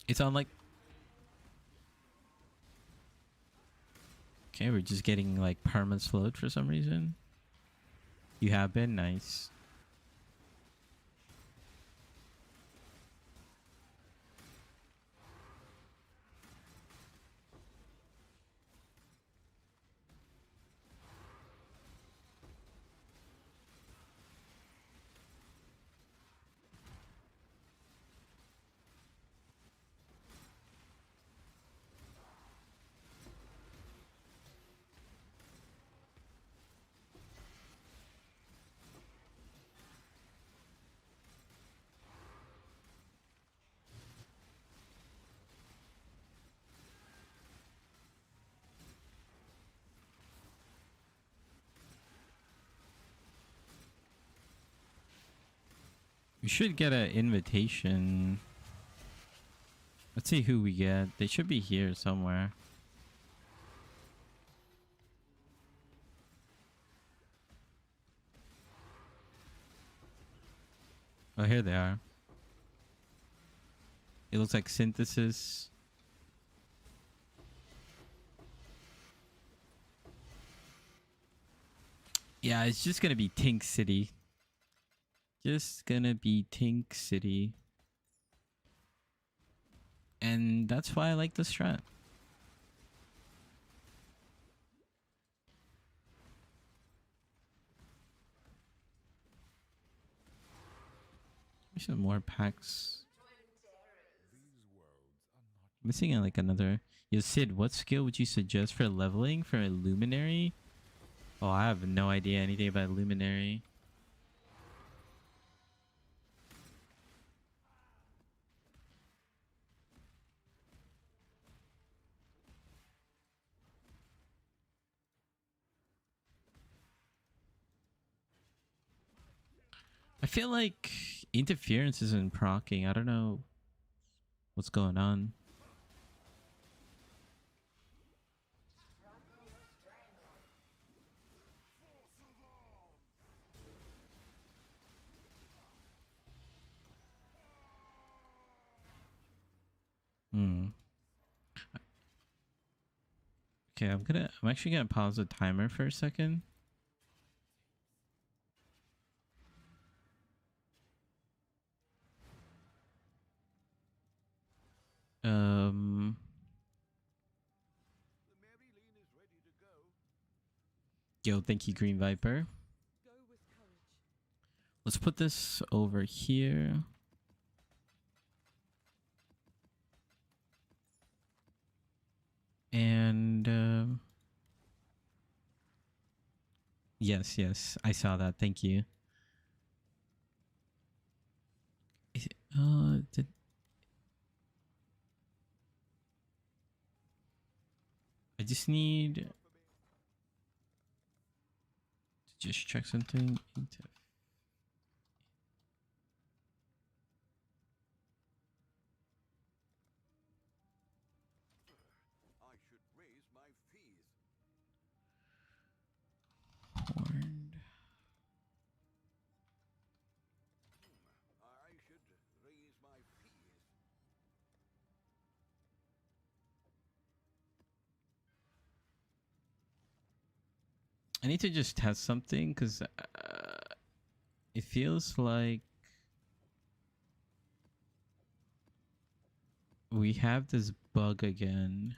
It's on like okay, we're just getting like perma slowed for some reason. You have been nice. We should get an invitation. Let's see who we get. They should be here somewhere. Oh, here they are. It looks like Synthesis. Yeah, it's just gonna be Tink City. Just gonna be Tink City. And that's why I like the strat. Some more packs. Missing like another. Yo, Sid, what skill would you suggest for leveling for a Luminary? Oh, I have no idea anything about Luminary. I feel like interference isn't proccing. I don't know what's going on. Hmm. Okay, I'm actually gonna pause the timer for a second. Um, yo, thank you, Green Viper. Let's put this over here. And yes, yes, I saw that. Thank you. Did I just need to just check something? I should raise my fees. Horned. I should raise my fees. I need to just test something because it feels like we have this bug again.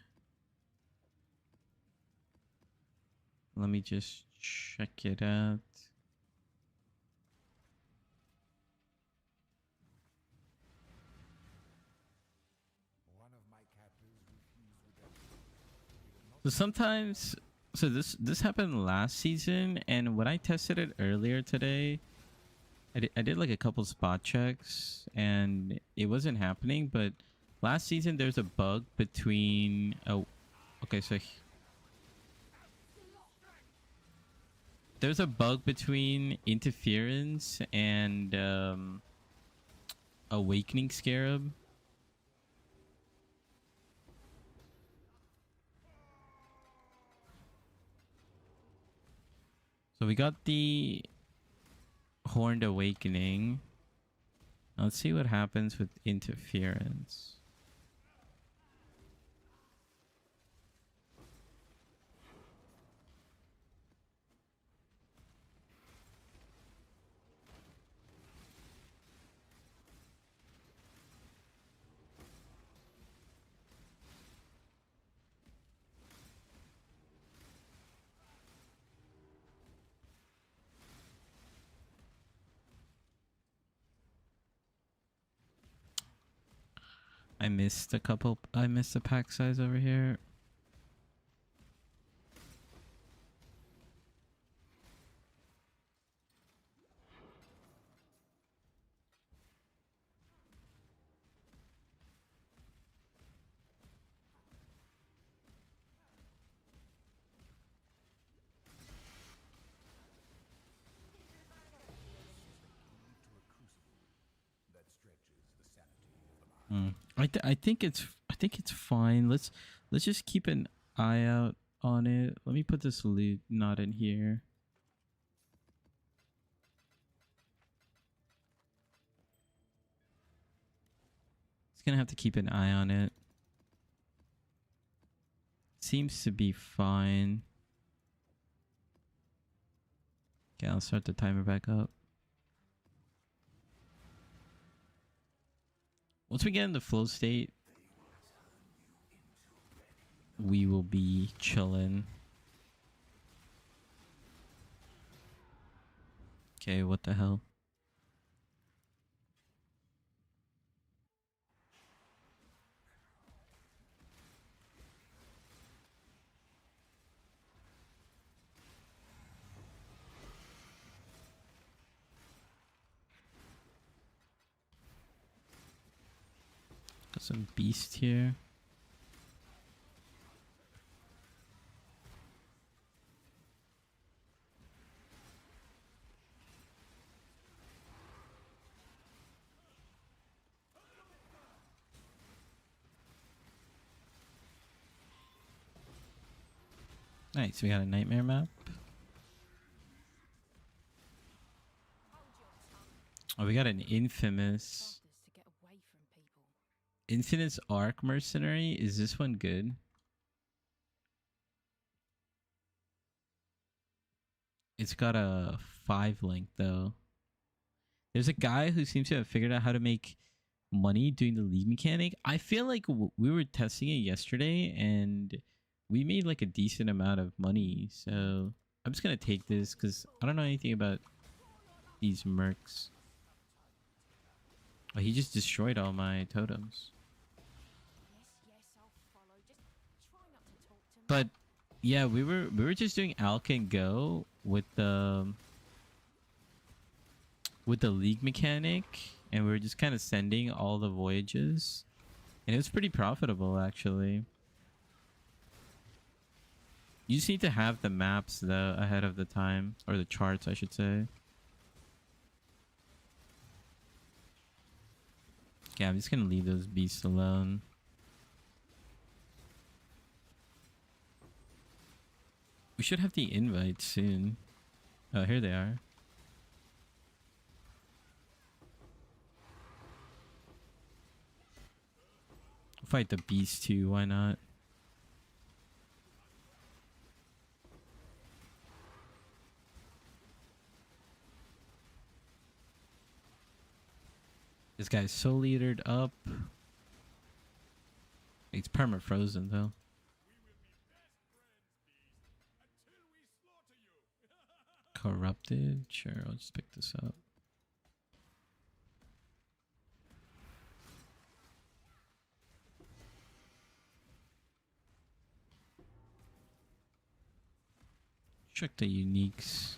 Let me just check it out. So sometimes, so this happened last season, and when I tested it earlier today, I did like a couple spot checks, and it wasn't happening. But last season, there's a bug between. Oh, okay, so there's a bug between interference and awakening scarab. So we got the horned awakening. Let's see what happens with interference. I missed a couple. I missed the pack size over here. I think it's fine. Let's just keep an eye out on it. Let me put this loot not in here. It's gonna have to keep an eye on it. Seems to be fine. Okay, I'll start the timer back up. Once we get in the flow state, we will be chilling. Okay, what the hell? Got some beast here. Nice, we got a nightmare map. Oh, we got an infamous Infinite's Arc Mercenary. Is this one good? It's got a 5 link though. There's a guy who seems to have figured out how to make money doing the league mechanic. I feel like we were testing it yesterday and we made like a decent amount of money. So I'm just gonna take this because I don't know anything about these mercs. Oh, he just destroyed all my totems. But yeah, we were just doing Alk and Go with the league mechanic, and we were just kind of sending all the voyages, and it was pretty profitable actually. You just need to have the maps though ahead of the time, or the charts I should say. Yeah, I'm just gonna leave those beasts alone. We should have the invite soon. Oh, here they are. Fight the beast too, why not? This guy's soul leadered up. It's perma frozen though. Corrupted? Sure, I'll just pick this up. Check the uniques.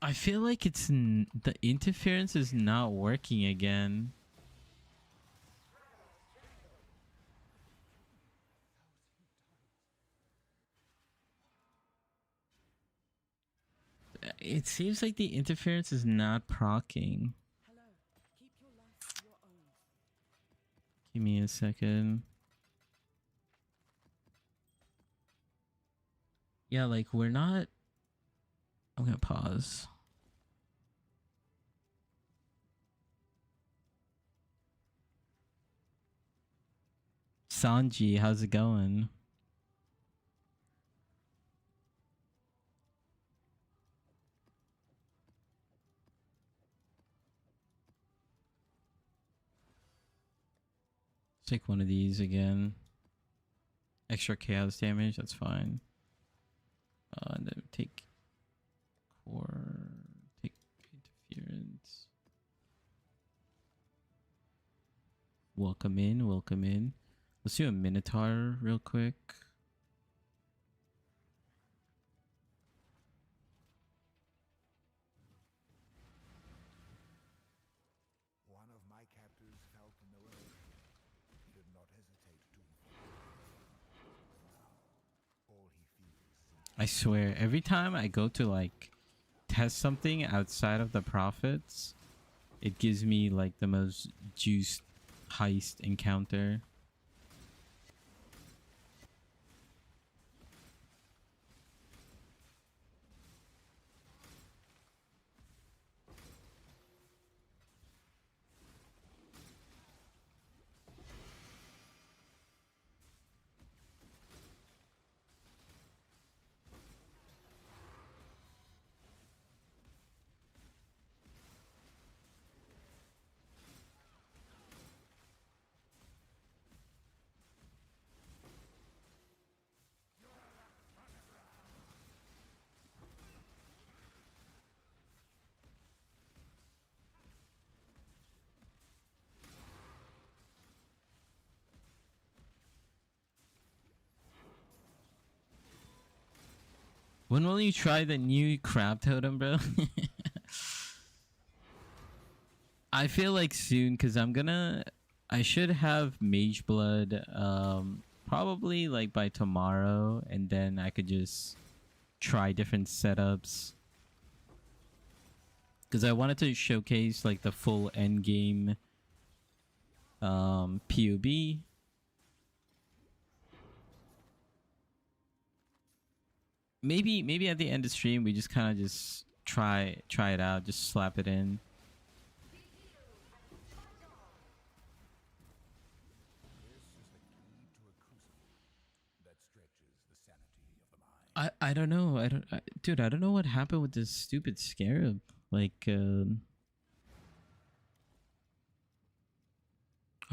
I feel like it's the interference is not working again. It seems like the interference is not proccing. Give me a second. Yeah, like we're not. I'm gonna pause. Sanji, how's it going? Take one of these again. Extra chaos damage, that's fine. And then take core, take interference. Welcome in, welcome in. Let's do a Minotaur real quick. One of my captors felt no emotion. He did not hesitate to now, all he feels. I swear, every time I go to like test something outside of the profits, it gives me like the most juiced heist encounter. When will you try the new crab totem, bro? I feel like soon, because I should have mage blood probably like by tomorrow, and then I could just try different setups. Because I wanted to showcase like the full end game PoB. Maybe at the end of stream we just kind of just try it out, just slap it in. This is the key to a crucible that stretches the sanity of the mind. I don't know. Dude, I don't know what happened with this stupid scarab. Like I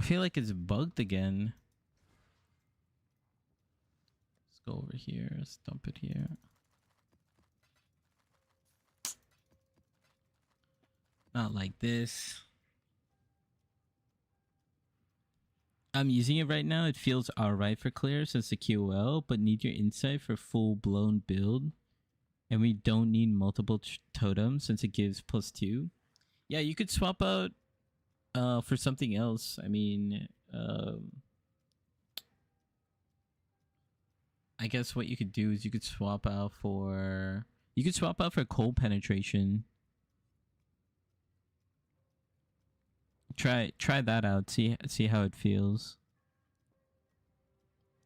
feel like it's bugged again. Let's go over here. Let's dump it here. Not like this. I'm using it right now. It feels alright for clear since the QL, but need your insight for full-blown build. And we don't need multiple totems since it gives +2. Yeah, you could swap out for something else. I mean, I guess what you could do is you could swap out for cold penetration. Try that out. See how it feels.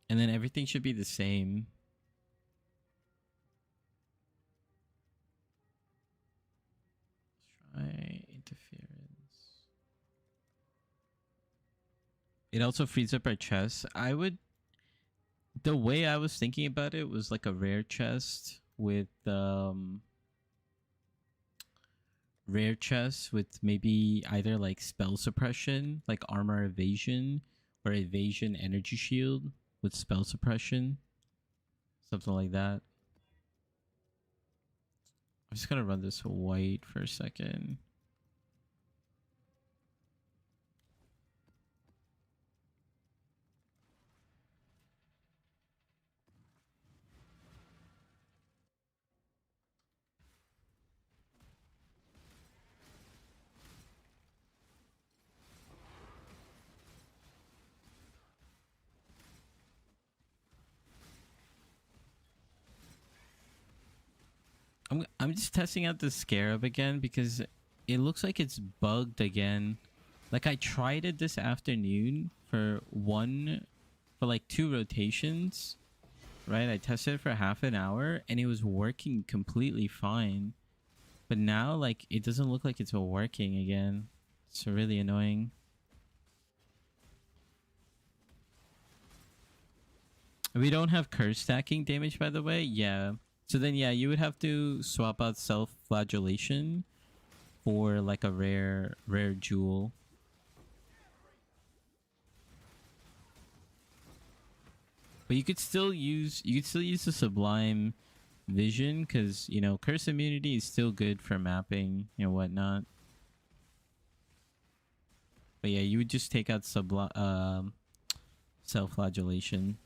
And then everything should be the same. Let's try interference. It also frees up our chest. The way I was thinking about it was like a rare chest with maybe either like spell suppression, like armor evasion, or evasion energy shield with spell suppression. Something like that. I'm just gonna run this white for a second. I'm just testing out the scarab again because it looks like it's bugged again. Like I tried it this afternoon for like 2 rotations, right? I tested it for half an hour and it was working completely fine. But now like it doesn't look like it's working again. It's really annoying. We don't have curse stacking damage, by the way. Yeah. So then, yeah, you would have to swap out self-flagellation for like a rare jewel. But you could still use the sublime vision because you know curse immunity is still good for mapping and whatnot. But yeah, you would just take out self-flagellation.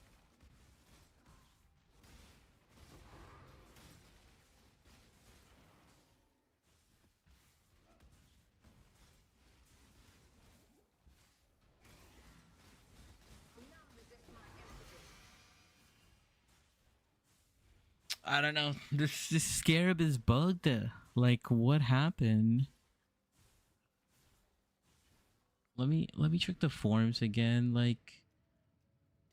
I don't know. This scarab is bugged. Like, what happened? Let me check the forms again. Like,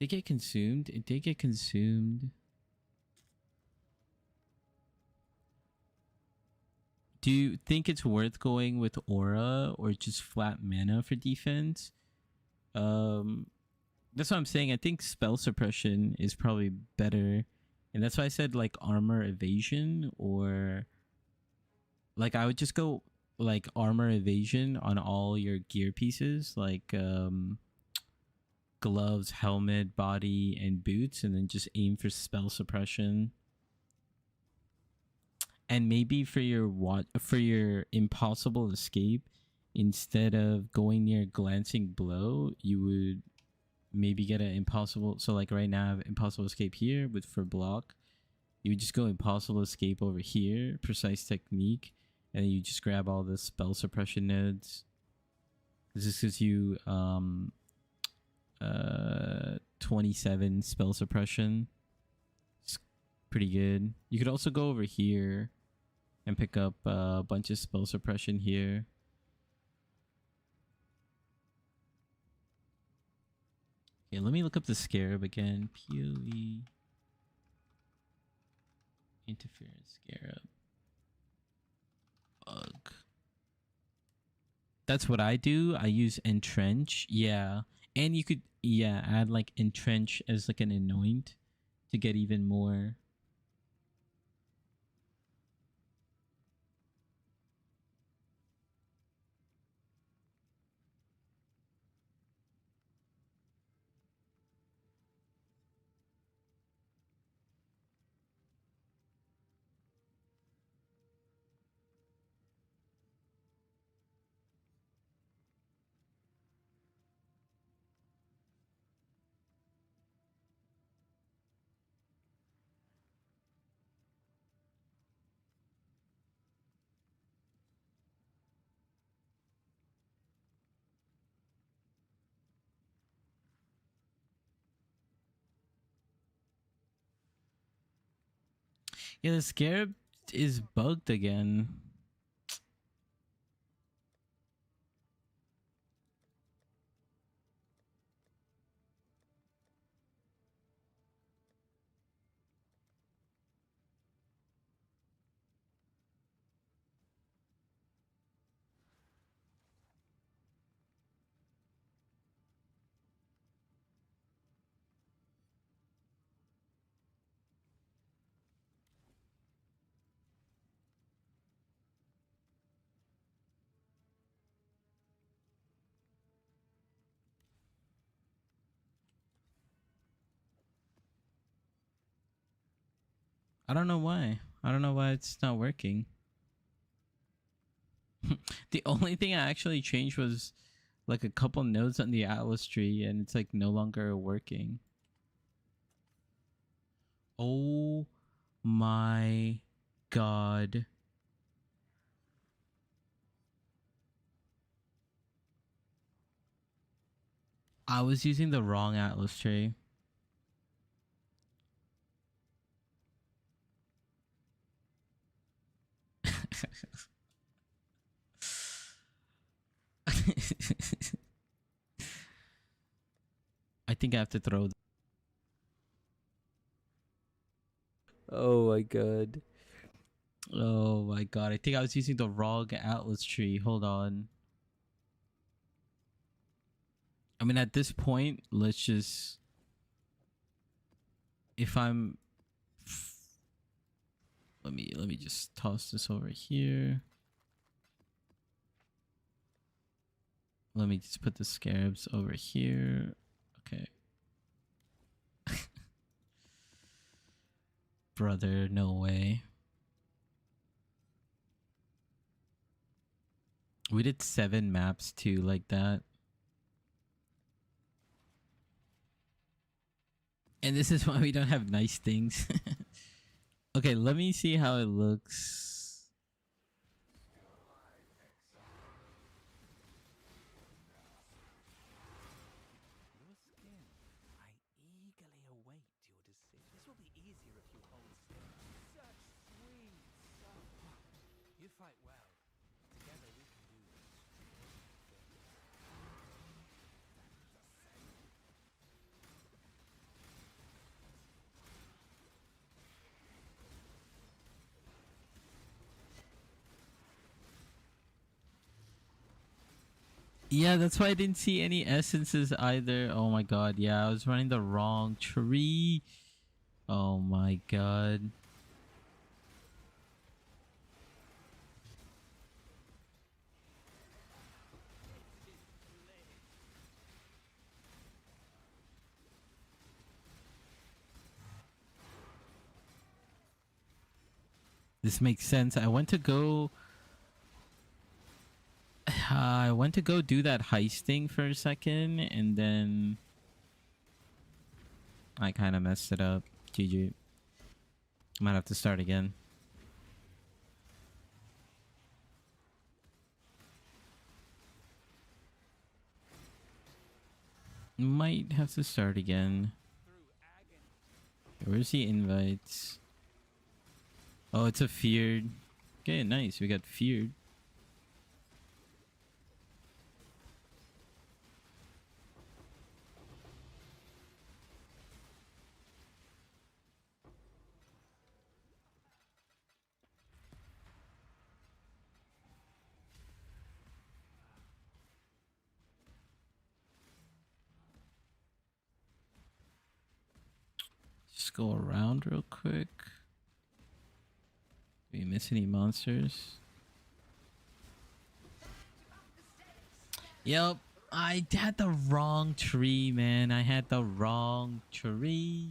they get consumed. It did get consumed. Do you think it's worth going with aura or just flat mana for defense? That's what I'm saying. I think spell suppression is probably better. And that's why I said like armor evasion, or like I would just go like armor evasion on all your gear pieces, like gloves, helmet, body, and boots, and then just aim for spell suppression. And maybe for your impossible escape, instead of going near glancing blow, you would maybe get an impossible. So like right now I have impossible escape here with for block. You would just go impossible escape over here, precise technique, and then you just grab all the spell suppression nodes. This gives you 27 spell suppression. pretty good. You could also go over here and pick up a bunch of spell suppression here. Okay, let me look up the scarab again. PoE interference scarab bug. That's what I do. I use entrench. Yeah. And you could add like entrench as like an anoint to get even more. Yeah, the scarab is bugged again. I don't know why. I don't know why it's not working. The only thing I actually changed was like a couple nodes on the Atlas tree, and it's like no longer working. Oh my god. I was using the wrong Atlas tree. I think I have to throw. Oh my god. Oh my god. I think I was using the wrong Atlas tree. Hold on. I mean, at this point, let's just. If I'm. Let me just toss this over here. Let me just put the scarabs over here. Okay. Brother, no way. We did 7 maps too, like that. And this is why we don't have nice things. Okay, let me see how it looks. Your skin. I eagerly await your decision. This will be easier if you hold still. Such sweet stuff. You fight well. Together we can do this. Yeah, that's why I didn't see any essences either. Oh my god, yeah, I was running the wrong tree. Oh my god. This makes sense. I went to go do that heist thing for a second, and then I kind of messed it up. GG. Might have to start again. Might have to start again. Where's the invites? Oh, it's a feared. Okay, nice. We got feared. Just go around real quick. Do we miss any monsters? Yep. I had the wrong tree, man. I had the wrong tree.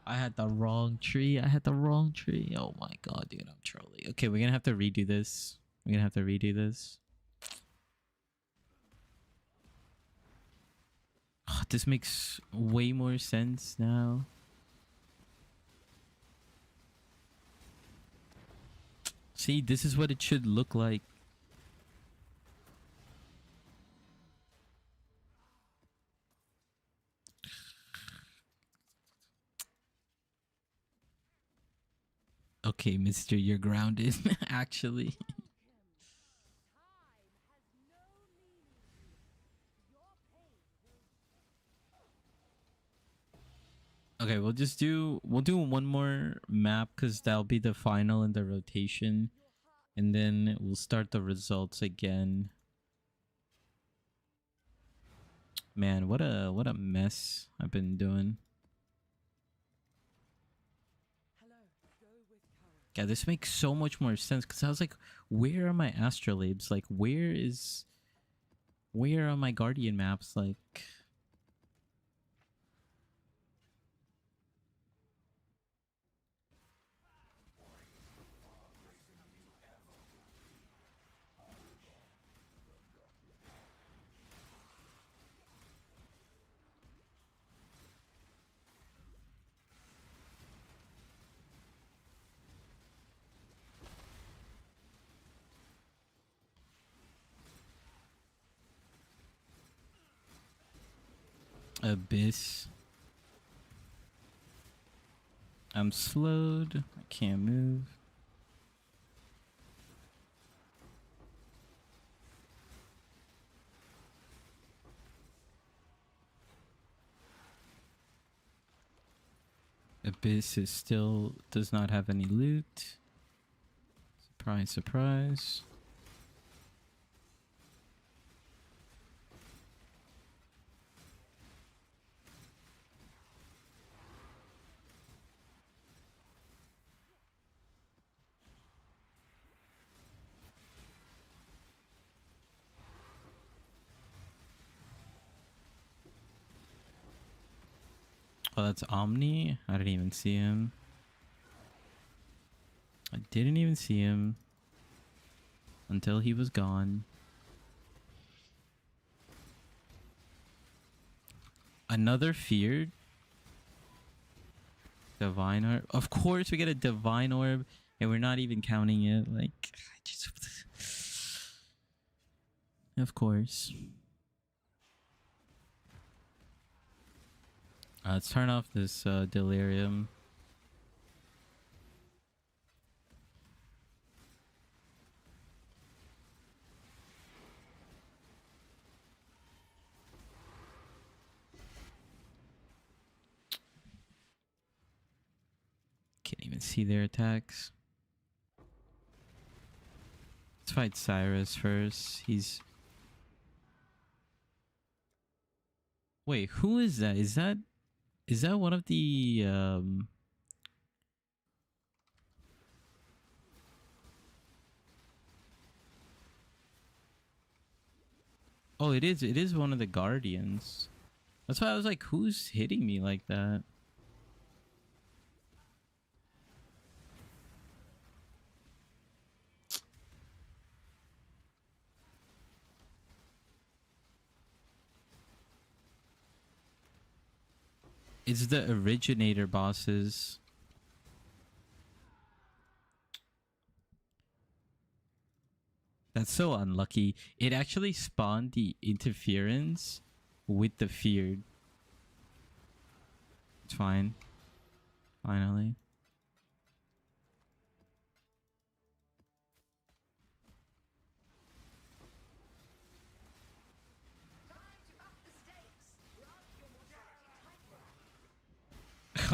I had the wrong tree. I had the wrong tree. Oh my god, dude. I'm trolling. Okay, we're gonna have to redo this. We're gonna have to redo this. Oh, this makes way more sense now. See, this is what it should look like. Okay, mister, you're grounded, actually. Okay, we'll do one more map because that'll be the final in the rotation. And then we'll start the results again. Man, what a mess I've been doing. Yeah, this makes so much more sense because I was like, where are my astrolabes? Like, where are my guardian maps? Like, Abyss. I'm slowed. I can't move. Abyss is still does not have any loot. Surprise, surprise. Oh, that's Omni? I didn't even see him. I didn't even see him until he was gone. Another feared? Divine Orb? Of course we get a Divine Orb and we're not even counting it. Like, I just... Of course. Let's turn off this delirium. Can't even see their attacks. Let's fight Cyrus first. He's... Wait, who is that? Is that one of the Oh, it is one of the guardians. That's why I was like, who's hitting me like that? It's the originator bosses. That's so unlucky. It actually spawned the interference with the feared. It's fine. Finally.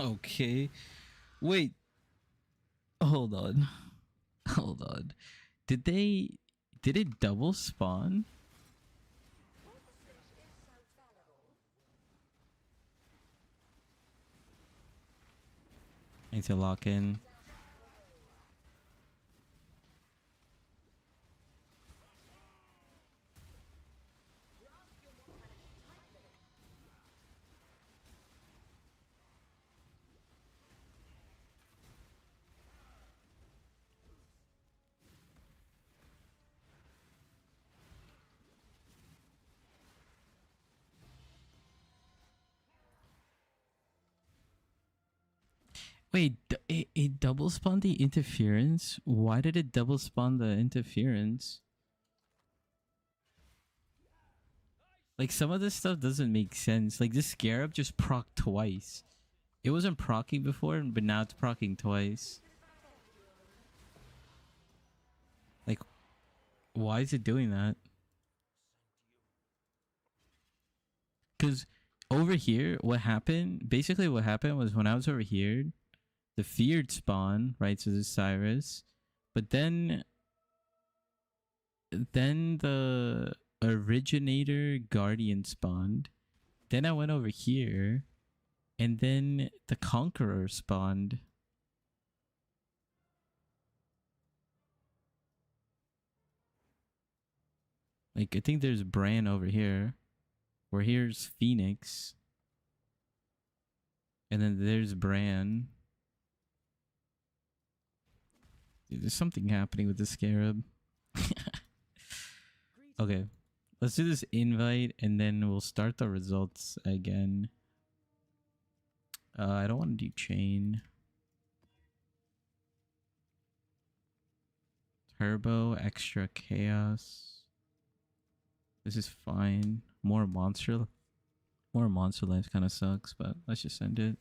Okay. Wait. Hold on. Hold on. Did they? Did it double spawn? I need to lock in. Wait, it double spawned the interference? Why did it double spawn the interference? Like, some of this stuff doesn't make sense. Like, this scarab just procced twice. It wasn't proccing before, but now it's proccing twice. Like, why is it doing that? Because over here, what happened? Basically, what happened was when I was over here, the feared spawn, right? So this Cyrus, but then the originator guardian spawned. Then I went over here, and then the conqueror spawned. Like, I think there's Bran over here. Where here's Phoenix. And then there's Bran. Dude, there's something happening with the scarab. Okay. Let's do this invite and then we'll start the results again. I don't want to do chain. Turbo, extra chaos. This is fine. More monster life kind of sucks, but let's just end it.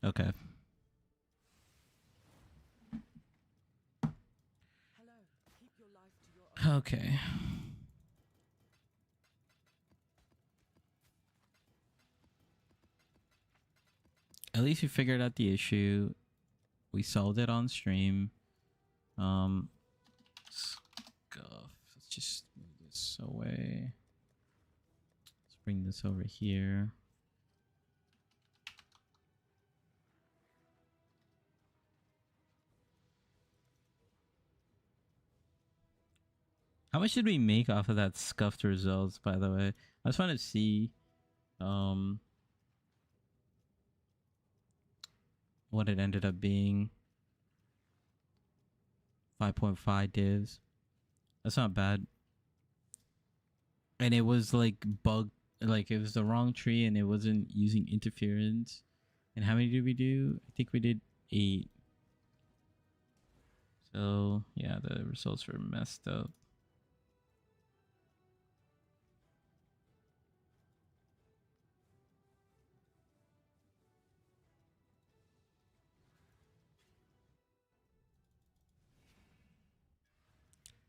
Okay. Okay. At least we figured out the issue. We solved it on stream. Scuff. Let's just move this away. Let's bring this over here. How much did we make off of that scuffed results, by the way? I just want to see what it ended up being. 5.5 divs. That's not bad. And it was like bugged, like it was the wrong tree and it wasn't using interference. And how many did we do? I think we did 8. So yeah, the results were messed up.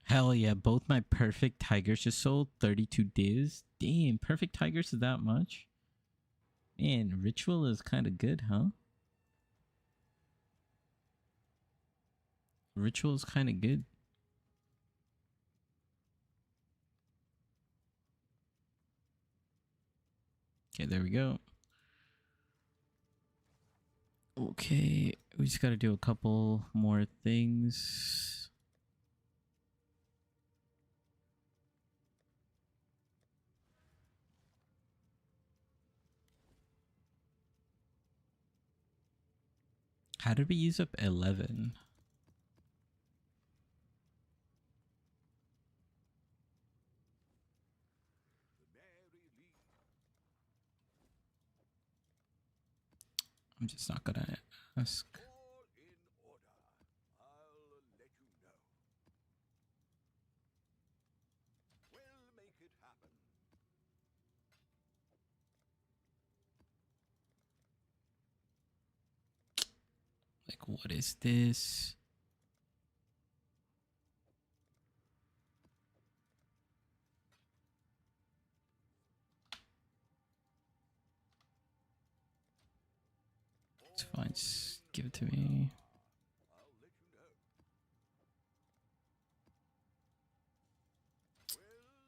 Hell yeah, both my perfect tigers just sold 32 divs. Damn, perfect tigers is that much? Man, ritual is kind of good, huh? Ritual is kind of good. Okay, there we go. Okay, we just got to do a couple more things. How did we use up 11? I'm just not gonna ask. All in order. I'll let you know. We'll make it happen. Like, what is this? It's fine, just give it to me. I'll let you know.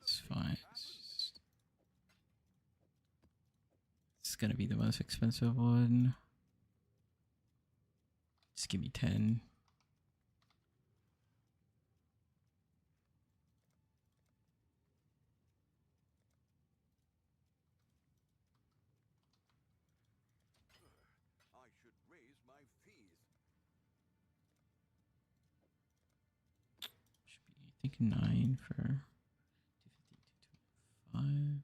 It's fine. It's gonna be the most expensive one. Just give me 10. I should raise my fees. Should be, I think, 9 for 250, 225.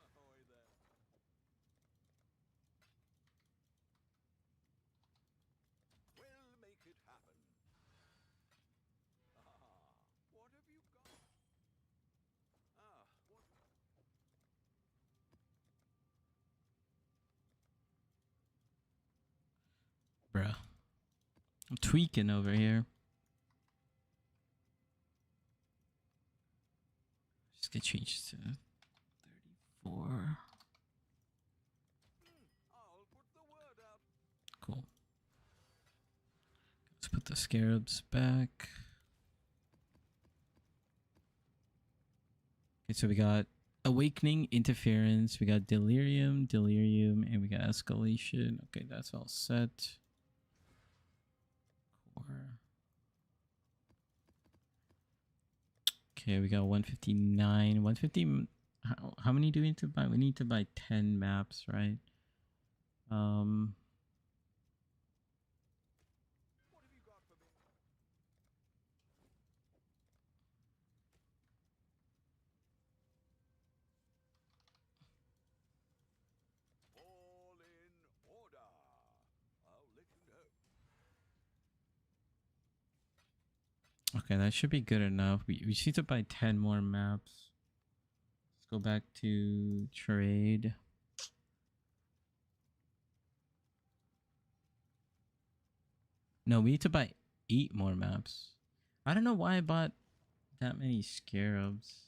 Ahoy there. We'll make it happen. Ah, what have you got? Ah, what? Bruh. I'm tweaking over here. Just get changed to 34. I'll put the word out. Cool. Let's put the scarabs back. Okay, so we got awakening, interference, we got delirium, and we got escalation. Okay, that's all set. Core. Okay, we got 159. 150. How many do we need to buy? We need to buy 10 maps, right? What have you got for me? All in order. I'll let you know. Okay, that should be good enough. We just need to buy 10 more maps. Let's go back to trade. No, we need to buy 8 more maps. I don't know why I bought that many scarabs.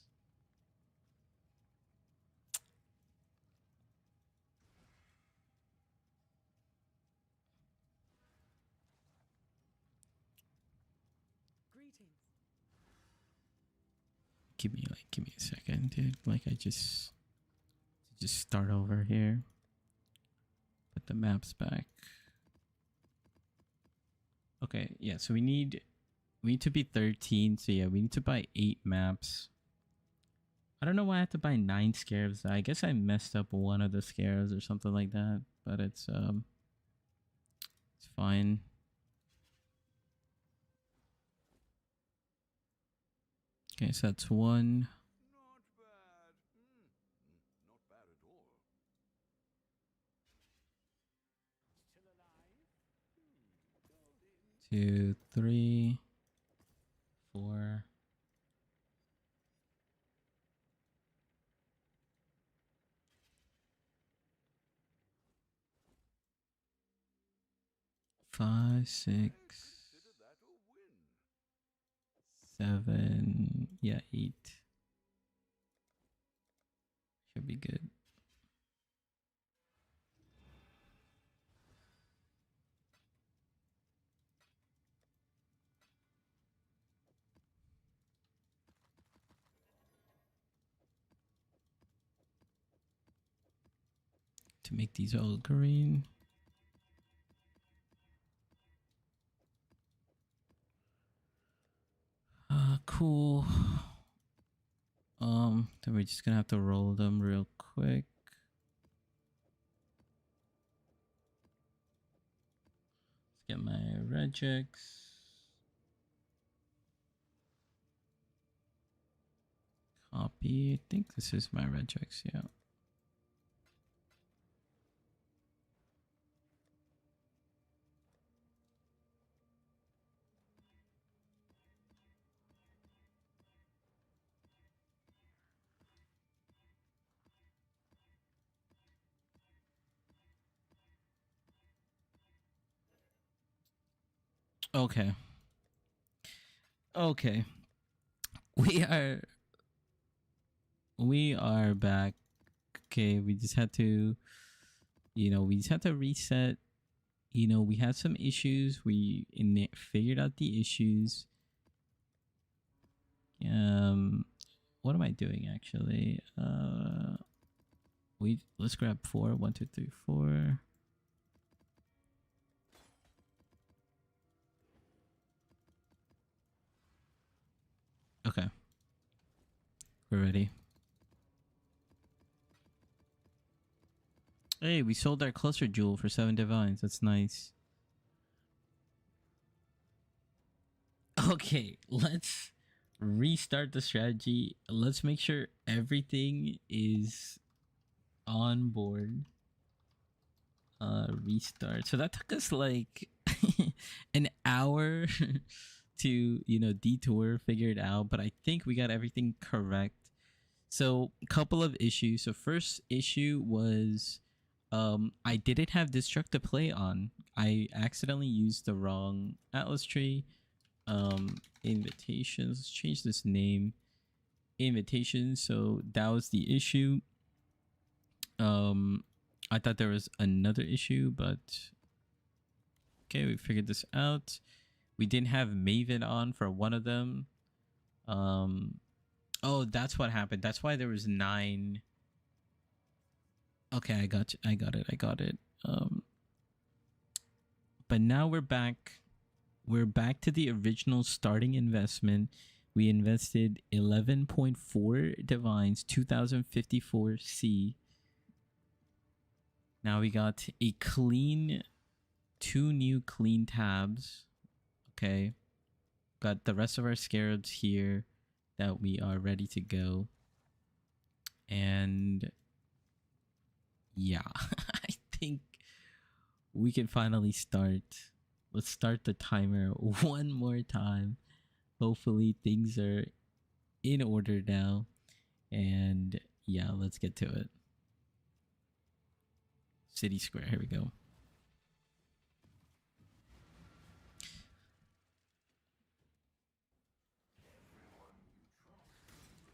Greetings. Give me a second, dude. Like, I just start over here. Put the maps back. Okay, yeah, so we need to be 13. So yeah, we need to buy 8 maps. I don't know why I had to buy 9 scarabs. I guess I messed up one of the scarabs or something like that, but it's fine. Okay, so that's 1. Not bad. Not bad at all. 2, 3, 4. 5, 6, Consider that a win. 7. Yeah, 8. Should be good. To make these all green. Cool. Then we're just gonna have to roll them real quick. Let's get my regex. Copy. I think this is my regex, yeah. Okay. Okay. We are back. Okay, we just had to, we just had to reset. We had some issues. We figured out the issues. What am I doing actually? Let's grab 4. 1, 2, 3, 4. Okay, we're ready. Hey, we sold our cluster jewel for 7 divines. That's nice. Okay, let's restart the strategy. Let's make sure everything is on board. Restart. So that took us like an hour to, detour, figure it out, but I think we got everything correct. So, couple of issues. So, first issue was I didn't have Destruct to play on. I accidentally used the wrong Atlas tree. Invitations. Let's change this name. Invitations. So that was the issue. I thought there was another issue, but okay, we figured this out. We didn't have Maven on for one of them. Oh, that's what happened. That's why there was 9. Okay, I got it. But now we're back. We're back to the original starting investment. We invested 11.4 divines, 2054 C. Now we got a clean, 2 new clean tabs. Okay. Got the rest of our scarabs here that we are ready to go. And yeah, I think we can finally start. Let's start the timer one more time. Hopefully things are in order now. And yeah, let's get to it. City Square, here we go.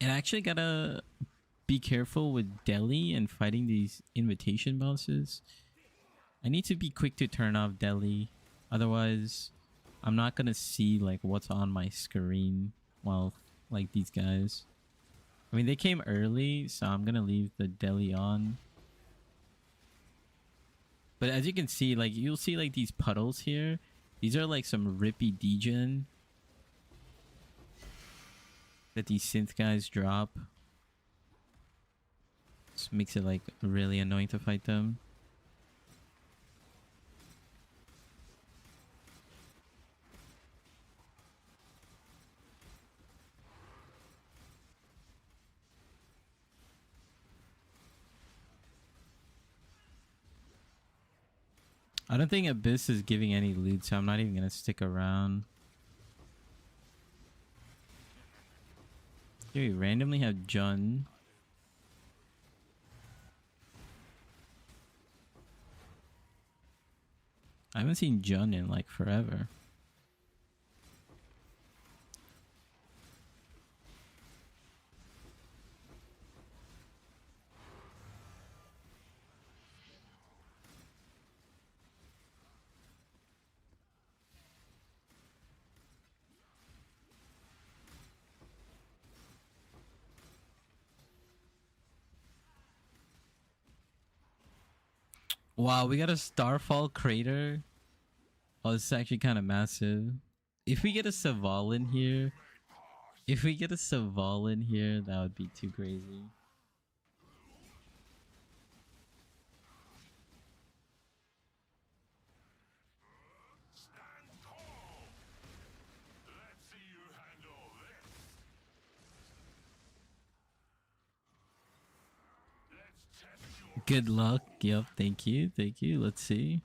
And I actually gotta be careful with Delhi and fighting these invitation bosses. I need to be quick to turn off Delhi. Otherwise, I'm not gonna see like what's on my screen while like these guys. I mean, they came early, so I'm gonna leave the Delhi on. But as you can see, like you'll see like these puddles here. These are like some rippy degen that these synth guys drop. This makes it like really annoying to fight them. I don't think Abyss is giving any loot, so I'm not even gonna stick around. Here we randomly have Jun. I haven't seen Jun in like forever. Wow, we got a Starfall crater. Oh, this is actually kind of massive. If we get a Saval in here, If we get a Saval in here, that would be too crazy. Stand tall. Let's see you handle this. Let's test your Good luck. Yep, thank you. Thank you. Let's see.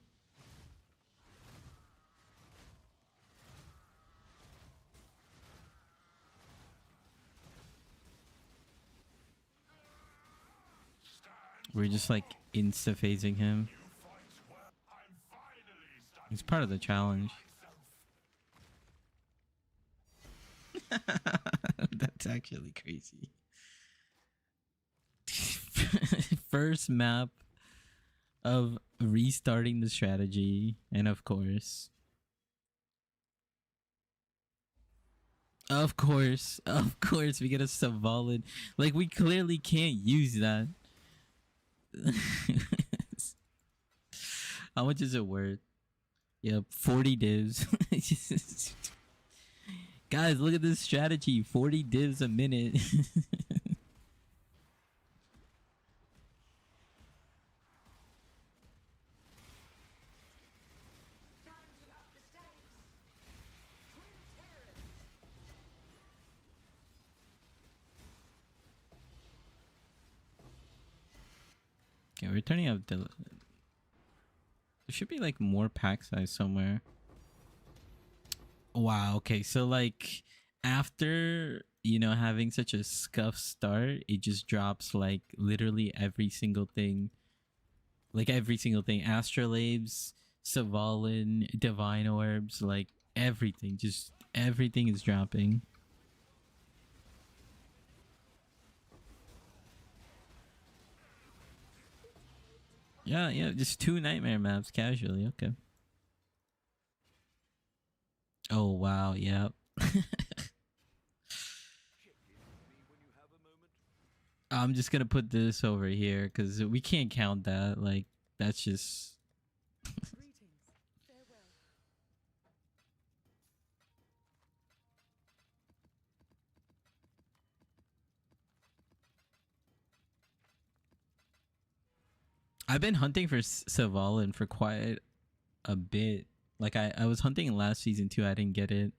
We're just like insta-phasing him. fights well. I'm finally starting He's part of the challenge. That's actually crazy. First map of restarting the strategy, and of course, we get a Savalid. Like, we clearly can't use that. How much is it worth? Yep, 40 divs. Guys, look at this strategy. 40 divs a minute. Okay, we're turning up the... There should be like more pack size somewhere. Wow, okay, so like after, you know, having such a scuff start, it just drops like literally every single thing. Like every single thing. Astrolabes, Savalin, Divine Orbs, like everything. Just everything is dropping. Yeah, yeah, just 2 nightmare maps casually. Okay. Oh wow, yep. I'm just gonna put this over here because we can't count that. Like, that's just... I've been hunting for Savalin for quite a bit. Like, I was hunting last season too. I didn't get it,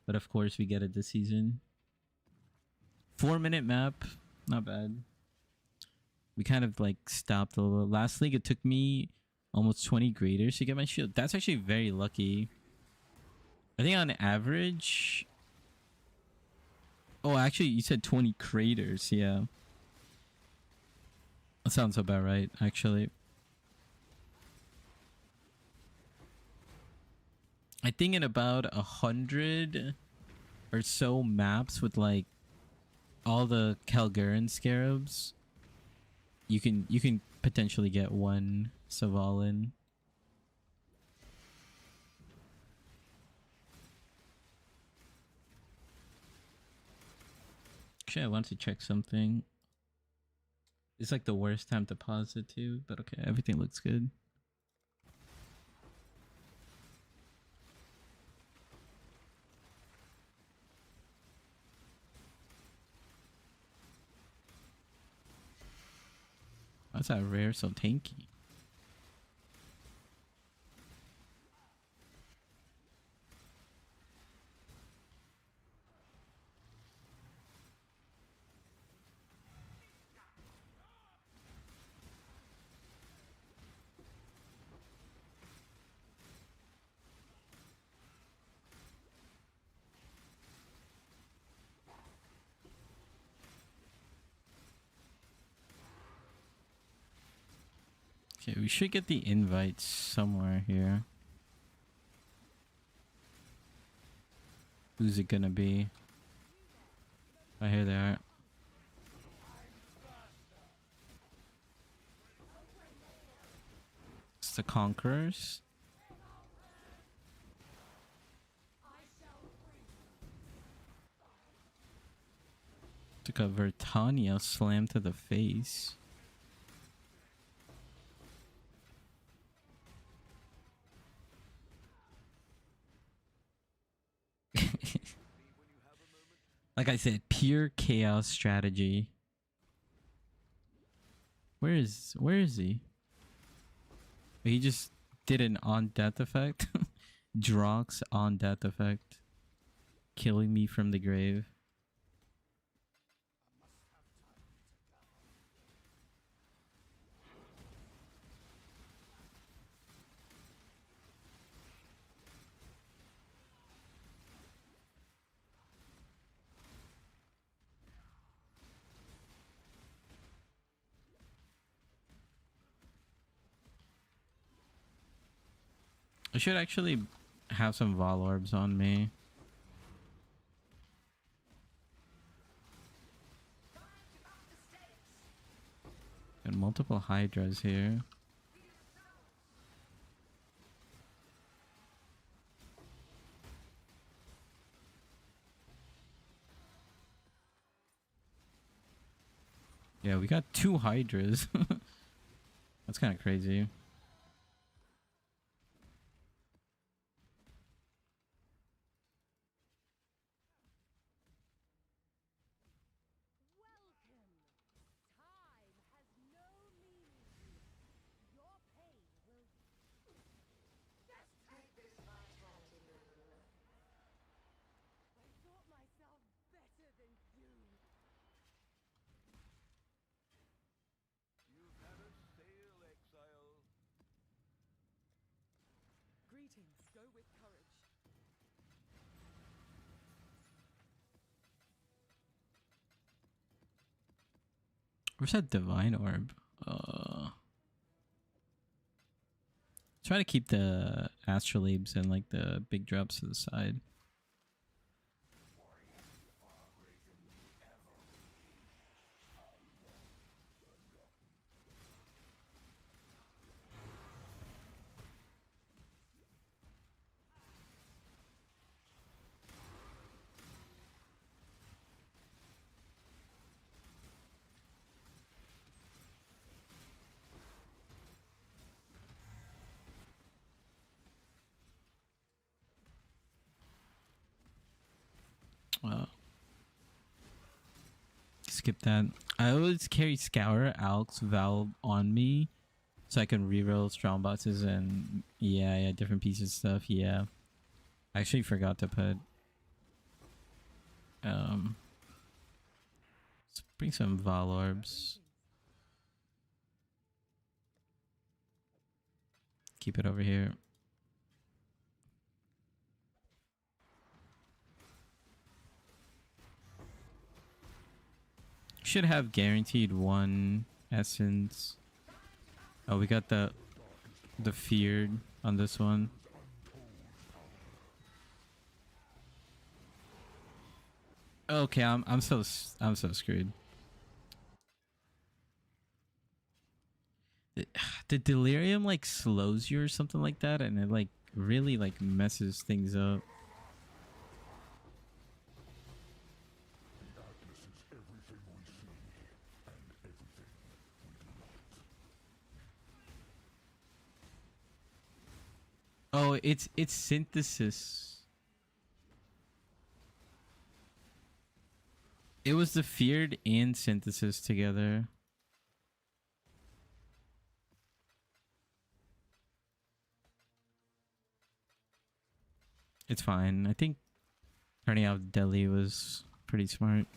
but of course we get it this season. 4-minute map, not bad. We kind of like stopped a little. Last league it took me almost 20 graders to get my shield. That's actually very lucky. I think on average... Oh, actually you said 20 craters. Yeah, that sounds about right actually. I think in about 100 or so maps with like all the Calguran scarabs, you can potentially get one Savalin. Actually, I want to check something. It's like the worst time to pause it too, but okay, everything looks good. Why's that rare so tanky? Okay, we should get the invites somewhere here. Who's it gonna be? Oh, here they are. It's the Conquerors. Took a Vertania slam to the face. Like I said, pure chaos strategy. Where is he? He just did an on death effect. Drox on death effect. Killing me from the grave. I should actually have some Vol Orbs on me. And multiple Hydras here. Yeah, we got 2 Hydras. That's kind of crazy. You've had a sail, exile. Greetings, go with courage. Where's that Divine Orb? Try to keep the Astrolabes and like the big drops to the side. Skip that. I always carry Scour, Alex, Valve on me so I can reroll strong boxes and yeah, different pieces of stuff. Yeah. I actually forgot to put let's bring some Vol Orbs. Keep it over here. Should have guaranteed 1 essence. Oh, we got the feared on this one. Okay, I'm so screwed. The delirium like slows you or something like that, and it like really like messes things up. Oh, it's synthesis. It was the feared and synthesis together. It's fine. I think turning out Delhi was pretty smart.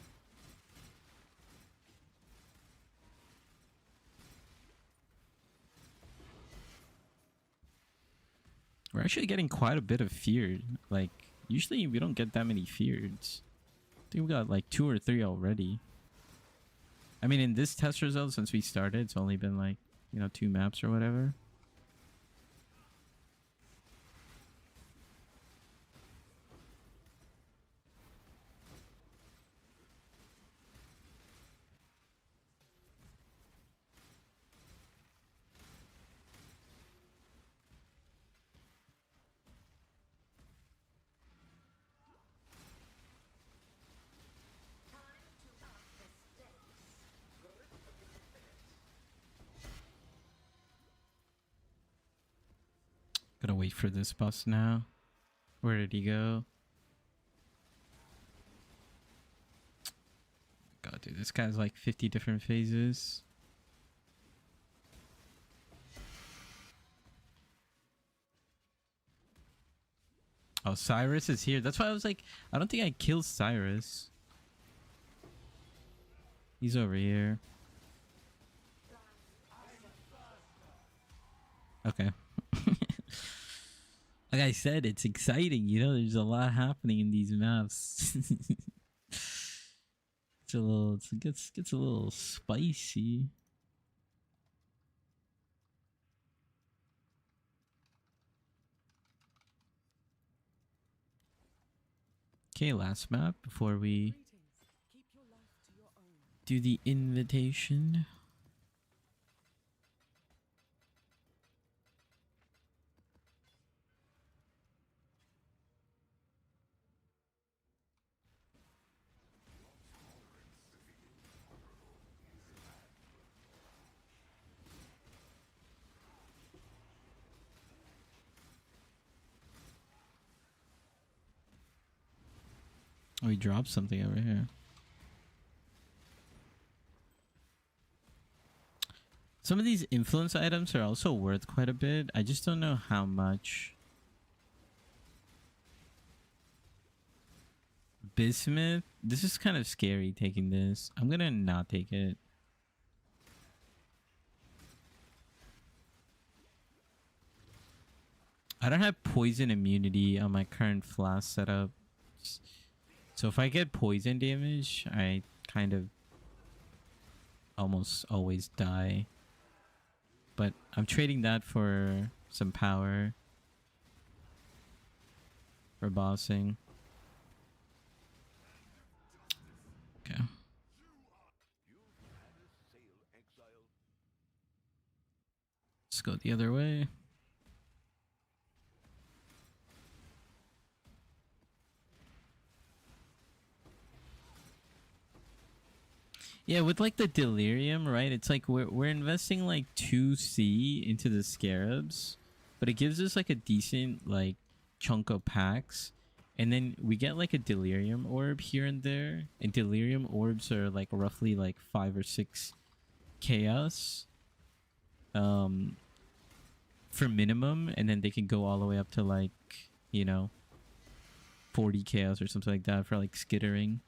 We're actually getting quite a bit of feared. Like, usually we don't get that many feareds. I think we got like 2 or 3 already. I mean, in this test result, since we started, it's only been like, 2 maps or whatever. Gotta wait for this boss now. Where did he go? Dude, this guy's like 50 different phases. Oh, Cyrus is here. That's why I was like, I don't think I killed Cyrus. He's over here. Okay. Like I said, it's exciting. You know, there's a lot happening in these maps. It's a little, gets a little spicy. Okay, last map before we Greetings. Keep your life to your own. do the invitation. Oh, we dropped something over here. Some of these influence items are also worth quite a bit. I just don't know how much. Bismuth. This is kind of scary taking this. I'm gonna not take it. I don't have poison immunity on my current flask setup. So if I get poison damage, I kind of almost always die. But I'm trading that for some power for bossing. Okay. Let's go the other way. Yeah, with like the delirium, right? It's like we're investing like 2C into the scarabs, but it gives us like a decent like chunk of packs. And then we get like a delirium orb here and there. And delirium orbs are like roughly like 5 or 6 chaos. For minimum, and then they can go all the way up to like, you know, 40 chaos or something like that for like skittering.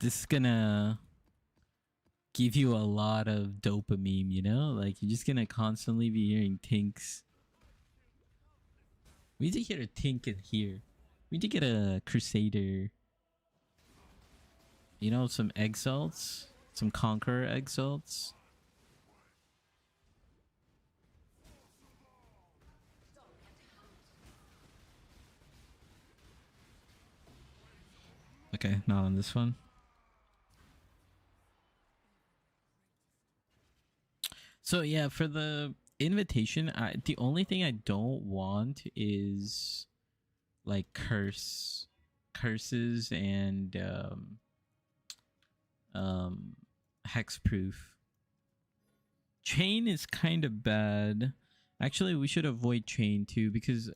This is gonna give you a lot of dopamine, you know? Like, you're just gonna constantly be hearing tinks. We need to hear a tink in here. We need to get a Crusader. You know, some exalts? Some Conqueror exalts? Okay, not on this one. So yeah, for the invitation, the only thing I don't want is like curses and hexproof. Chain is kind of bad. Actually, we should avoid chain too because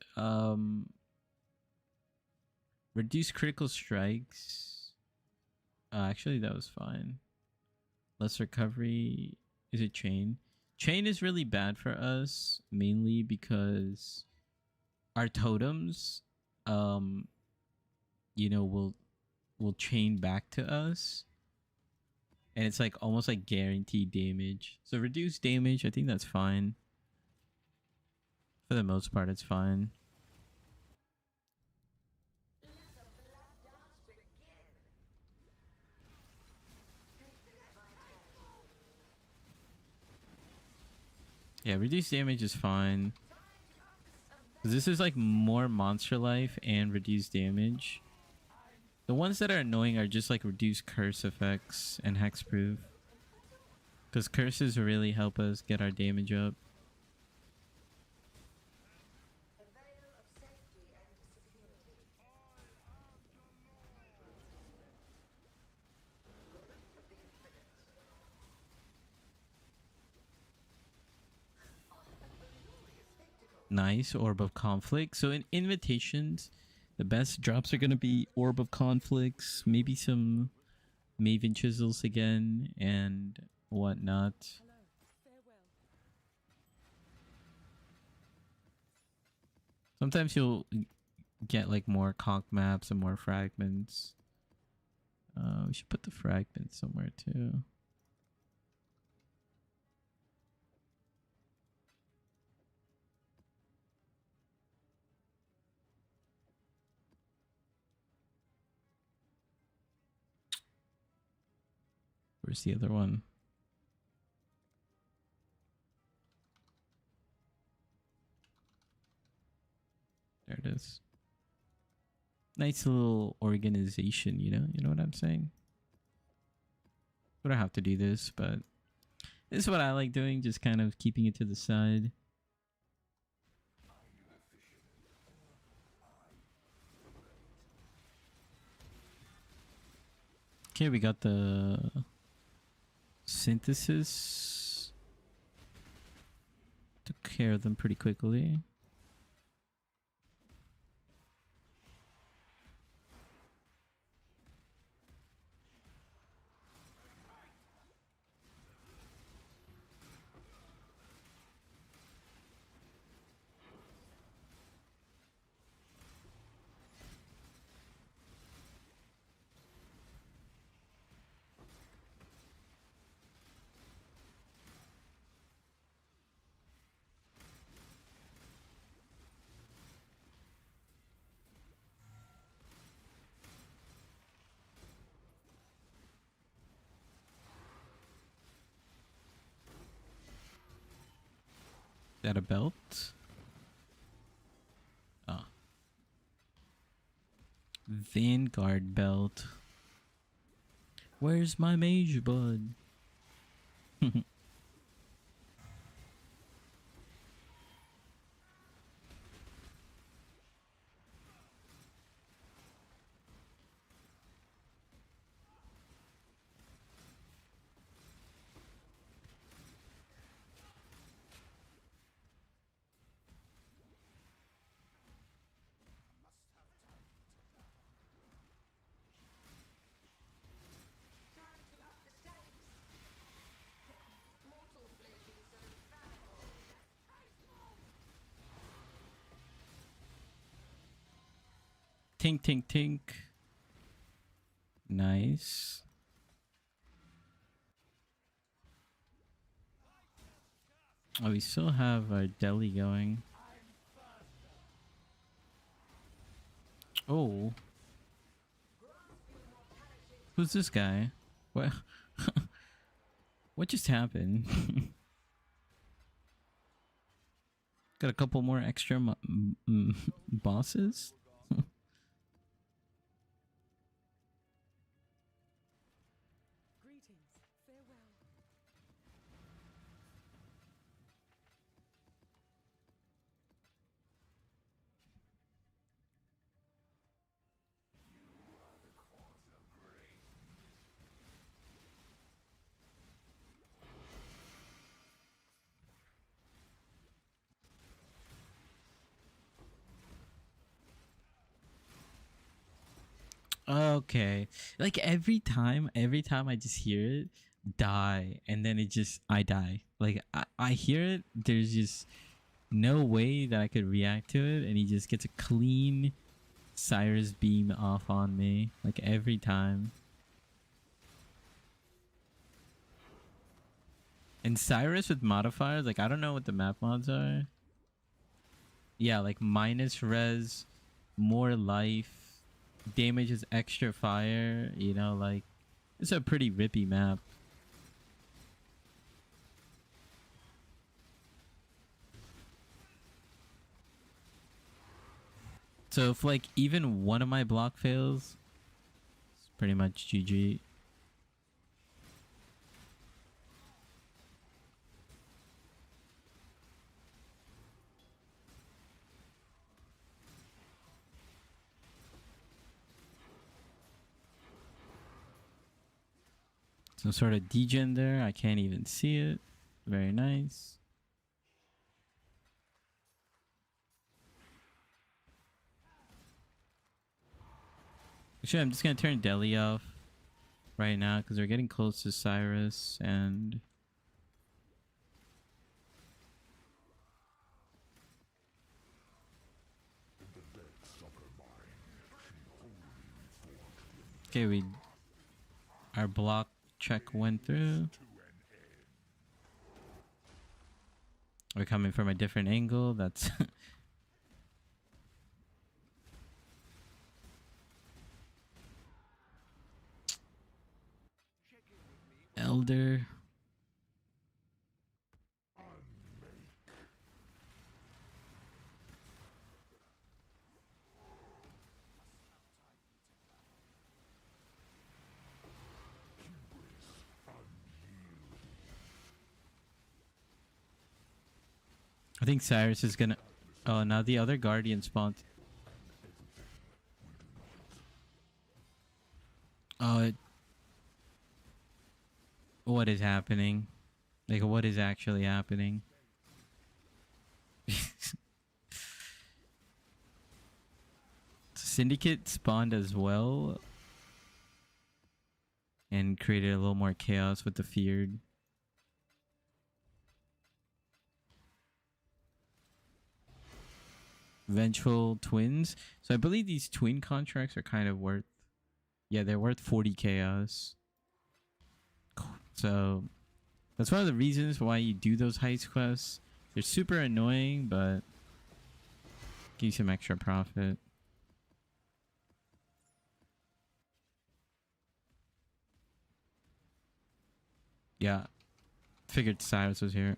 reduce critical strikes. Actually, that was fine. Less recovery. Is it chain? Chain is really bad for us, mainly because our totems, you know, will chain back to us, and it's like almost like guaranteed damage. So reduced damage, I think that's fine. For the most part, it's fine. Yeah, reduced damage is fine. 'Cause this is like more monster life and reduced damage. The ones that are annoying are just like reduced curse effects and hexproof. Because curses really help us get our damage up. Nice. Orb of Conflict. So in invitations, the best drops are going to be Orb of Conflicts, maybe some Maven Chisels again, and whatnot. Hello. Farewell. Sometimes you'll get like more conch maps and more fragments. We should put the fragments somewhere too. Where's the other one? There it is. Nice little organization, you know? You know what I'm saying? We don't have to do this, but this is what I like doing, just kind of keeping it to the side. Okay, we got the synthesis. Took care of them pretty quickly. Is that a belt? Oh. Vanguard belt. Where's my mage bud? Tink, tink, tink. Nice. Oh, we still have our deli going. Oh. Who's this guy? What? What just happened? Got a couple more extra bosses? Greetings. Farewell. Okay. Like every time I just hear it, die, and then it just, I die. Like I hear it, there's just no way that I could react to it, and he just gets a clean Cyrus beam off on me. Like every time. And Cyrus with modifiers, like I don't know what the map mods are. Yeah, like minus res, more life, damage is extra fire, you know, like it's a pretty rippy map. So if like even one of my block fails, it's pretty much GG. Some sort of degen there. I can't even see it. Very nice. Actually, I'm just going to turn Deli off right now because we're getting close to Cyrus and... Okay, our block check went through. We're coming from a different angle. That's Elder. I think Cyrus is gonna... Oh, now the other Guardian spawned. Oh, what is happening? Like, what is actually happening? Syndicate spawned as well. And created a little more chaos with the feared. Vengeful twins. So I believe these twin contracts are kind of worth... Yeah, they're worth 40 chaos. So that's one of the reasons why you do those heist quests. They're super annoying, but give you some extra profit. Yeah. Figured Cyrus was here.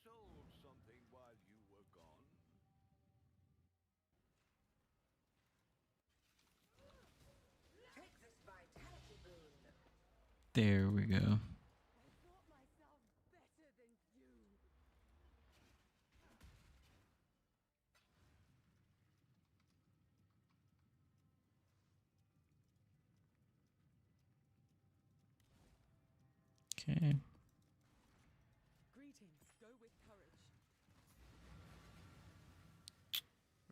Sold something while you were gone. Take this vitality boon. There we go. I thought myself better than you. Okay. Greetings. Go with courage.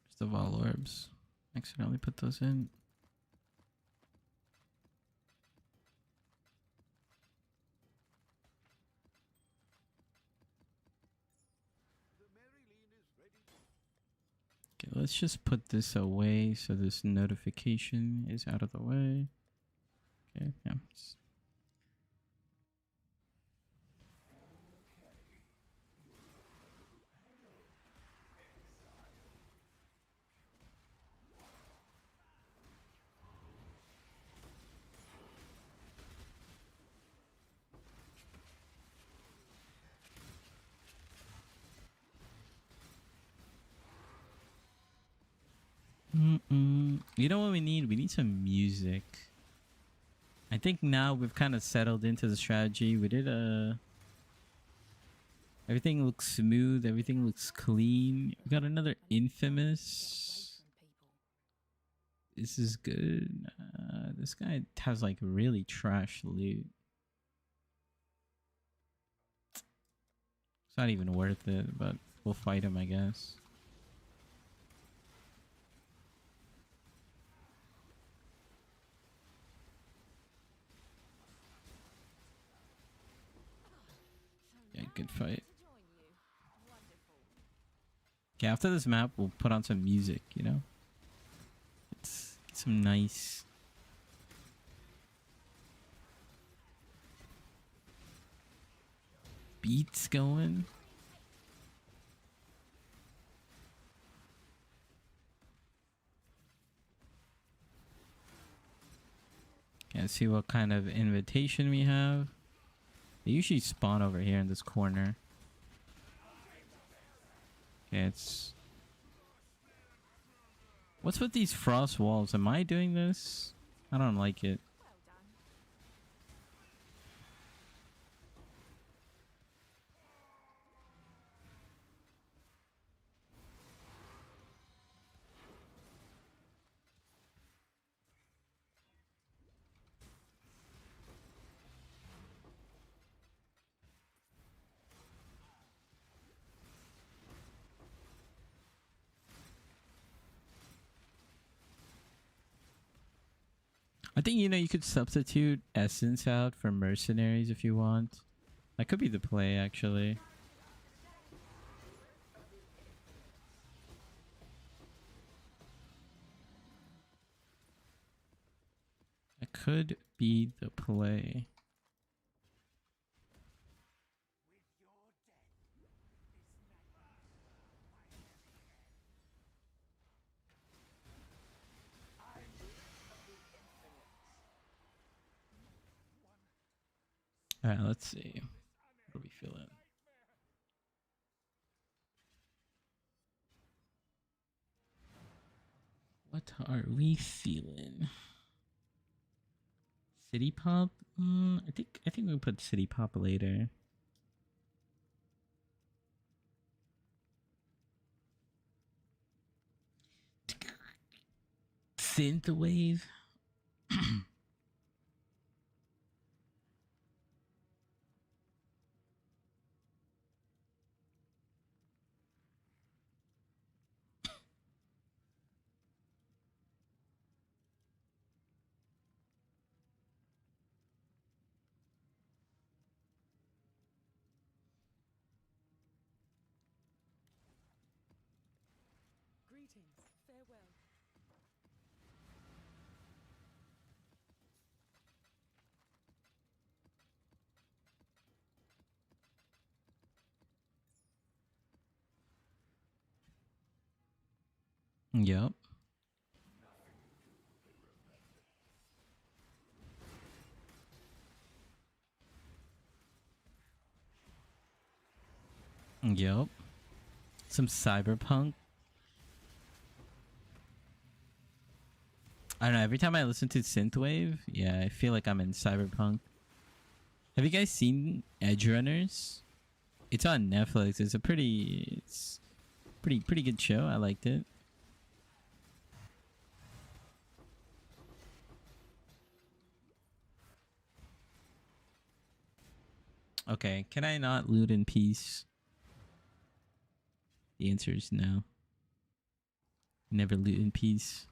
Where's the Vol Orbs? Accidentally put those in. The Maryline is ready. Okay, let's just put this away so this notification is out of the way. Okay, yeah. You know what we need? We need some music. I think now we've kind of settled into the strategy. We did everything looks smooth. Everything looks clean. We got another infamous. This is good. This guy has like really trash loot. It's not even worth it, but we'll fight him, I guess. Yeah, good fight. Okay, after this map, we'll put on some music, you know? It's some nice... beats going. Yeah, see what kind of invitation we have. They usually spawn over here in this corner. Okay, it's... What's with these frost walls? Am I doing this? I don't like it. Well done. I think, you know, you could substitute Essence out for Mercenaries if you want. That could be the play, actually. That could be the play. Alright, let's see. What are we feeling? What are we feeling? City Pop? I think we'll put City Pop later. Synthwave? Greetings. Farewell. Yep. Yep. Some cyberpunk. I don't know, every time I listen to Synthwave, yeah, I feel like I'm in cyberpunk. Have you guys seen Edge Runners? It's on Netflix. It's pretty good show. I liked it. Okay, can I not loot in peace? The answer is no. Never loot in peace.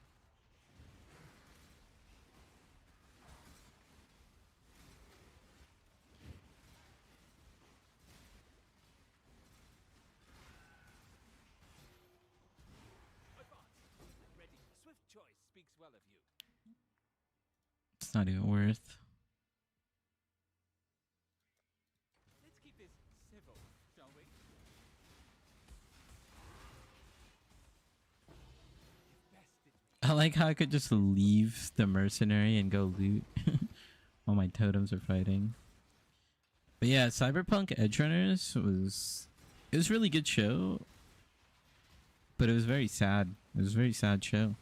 Ready. A swift choice speaks well of you. It's not even worth. Let's keep this civil, shall we? You've bested me. I like how I could just leave the mercenary and go loot while my totems are fighting. But yeah, Cyberpunk Edge Runners was... It was a really good show. But it was very sad. It was a very sad show.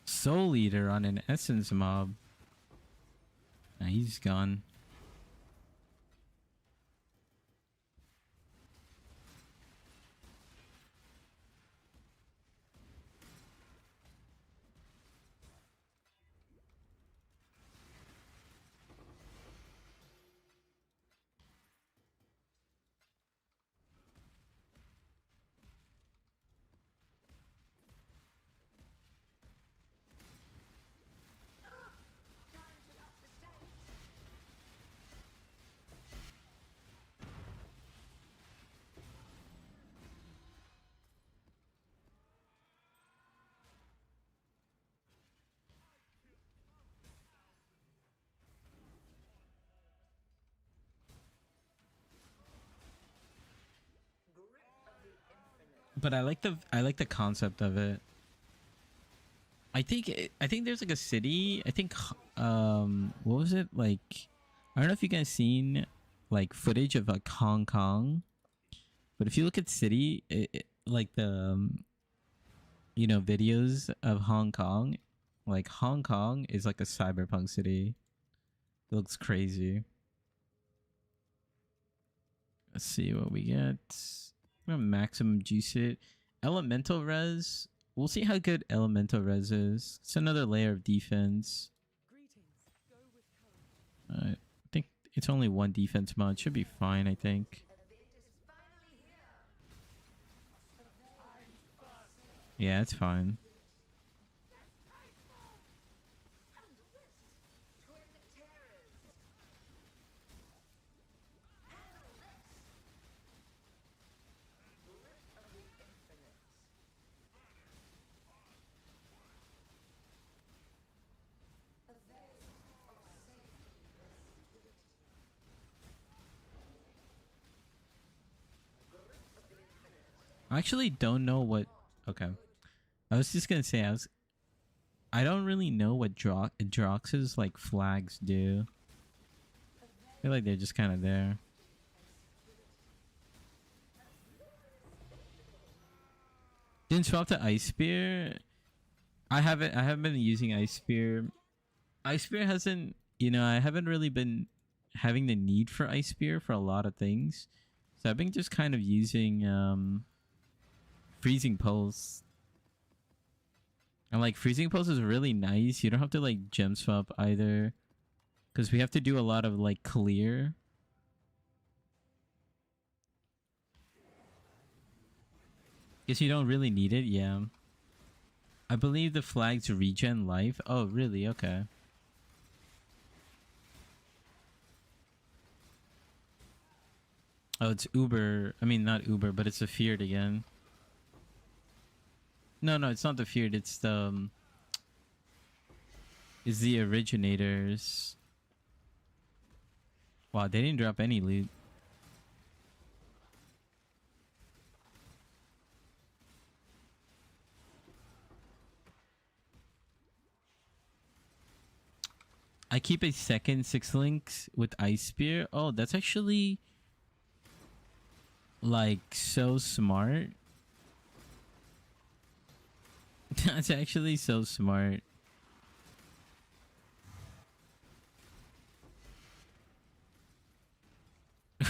Soul Eater on an Essence mob. Nah, he's gone. but I like the concept of it. I think there's like a city. I think what was it like? I don't know if you guys seen like footage of like Hong Kong, but if you look at city, like the you know videos of Hong Kong, like Hong Kong is like a cyberpunk city. It looks crazy. Let's see what we get. I'm gonna maximum juice it. Elemental res. We'll see how good elemental res is. It's another layer of defense. I think it's only one defense mod. Should be fine, I think. Yeah, it's fine. I actually don't know what. Okay, I was just gonna say I don't really know what Drox's like flags do. I feel like they're just kind of there. Didn't swap to Ice Spear. I haven't been using Ice Spear. Ice Spear hasn't. You know, I haven't really been having the need for Ice Spear for a lot of things. So I've been just kind of using Freezing Pulse. And like Freezing Pulse is really nice. You don't have to like gem swap either. Because we have to do a lot of like clear. Guess you don't really need it, yeah. I believe the flags regen life. Oh, really? Okay. Oh, it's Uber. I mean, not Uber, but it's the Feared again. No, it's not the Feared. It's the... It's the Originators. Wow, they didn't drop any loot. I keep a second 6 links with Ice Spear. Oh, that's actually... like, so smart. That's actually so smart.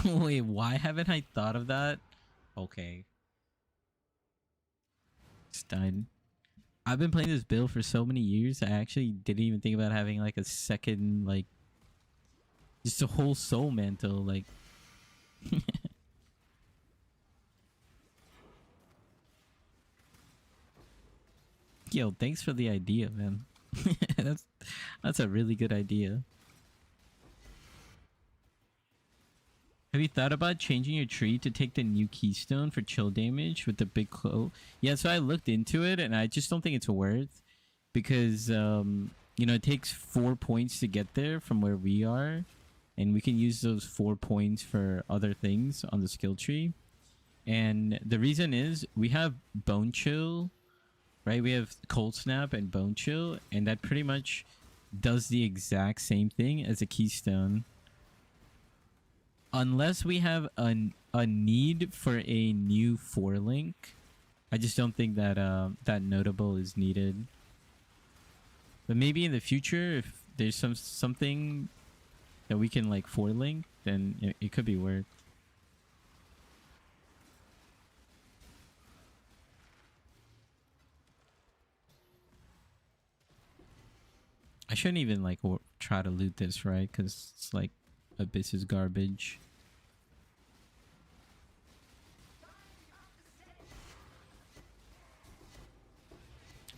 Wait, why haven't I thought of that? Okay. It's done. I've been playing this build for so many years, I actually didn't even think about having like a second, like, just a whole soul mantle, like. Yo, thanks for the idea, man. that's a really good idea. Have you thought about changing your tree to take the new keystone for chill damage with the big claw? Yeah, so I looked into it and I just don't think it's worth, because you know, it takes 4 points to get there from where we are, and we can use those 4 points for other things on the skill tree. And the reason is we have Bone Chill, right? We have Cold Snap and Bone Chill, and that pretty much does the exact same thing as a keystone. Unless we have a need for a new 4 link, I just don't think that that notable is needed. But maybe in the future, if there's something that we can like 4 link, then it could be worth. I shouldn't even like try to loot this, right? Because it's like Abyss is garbage.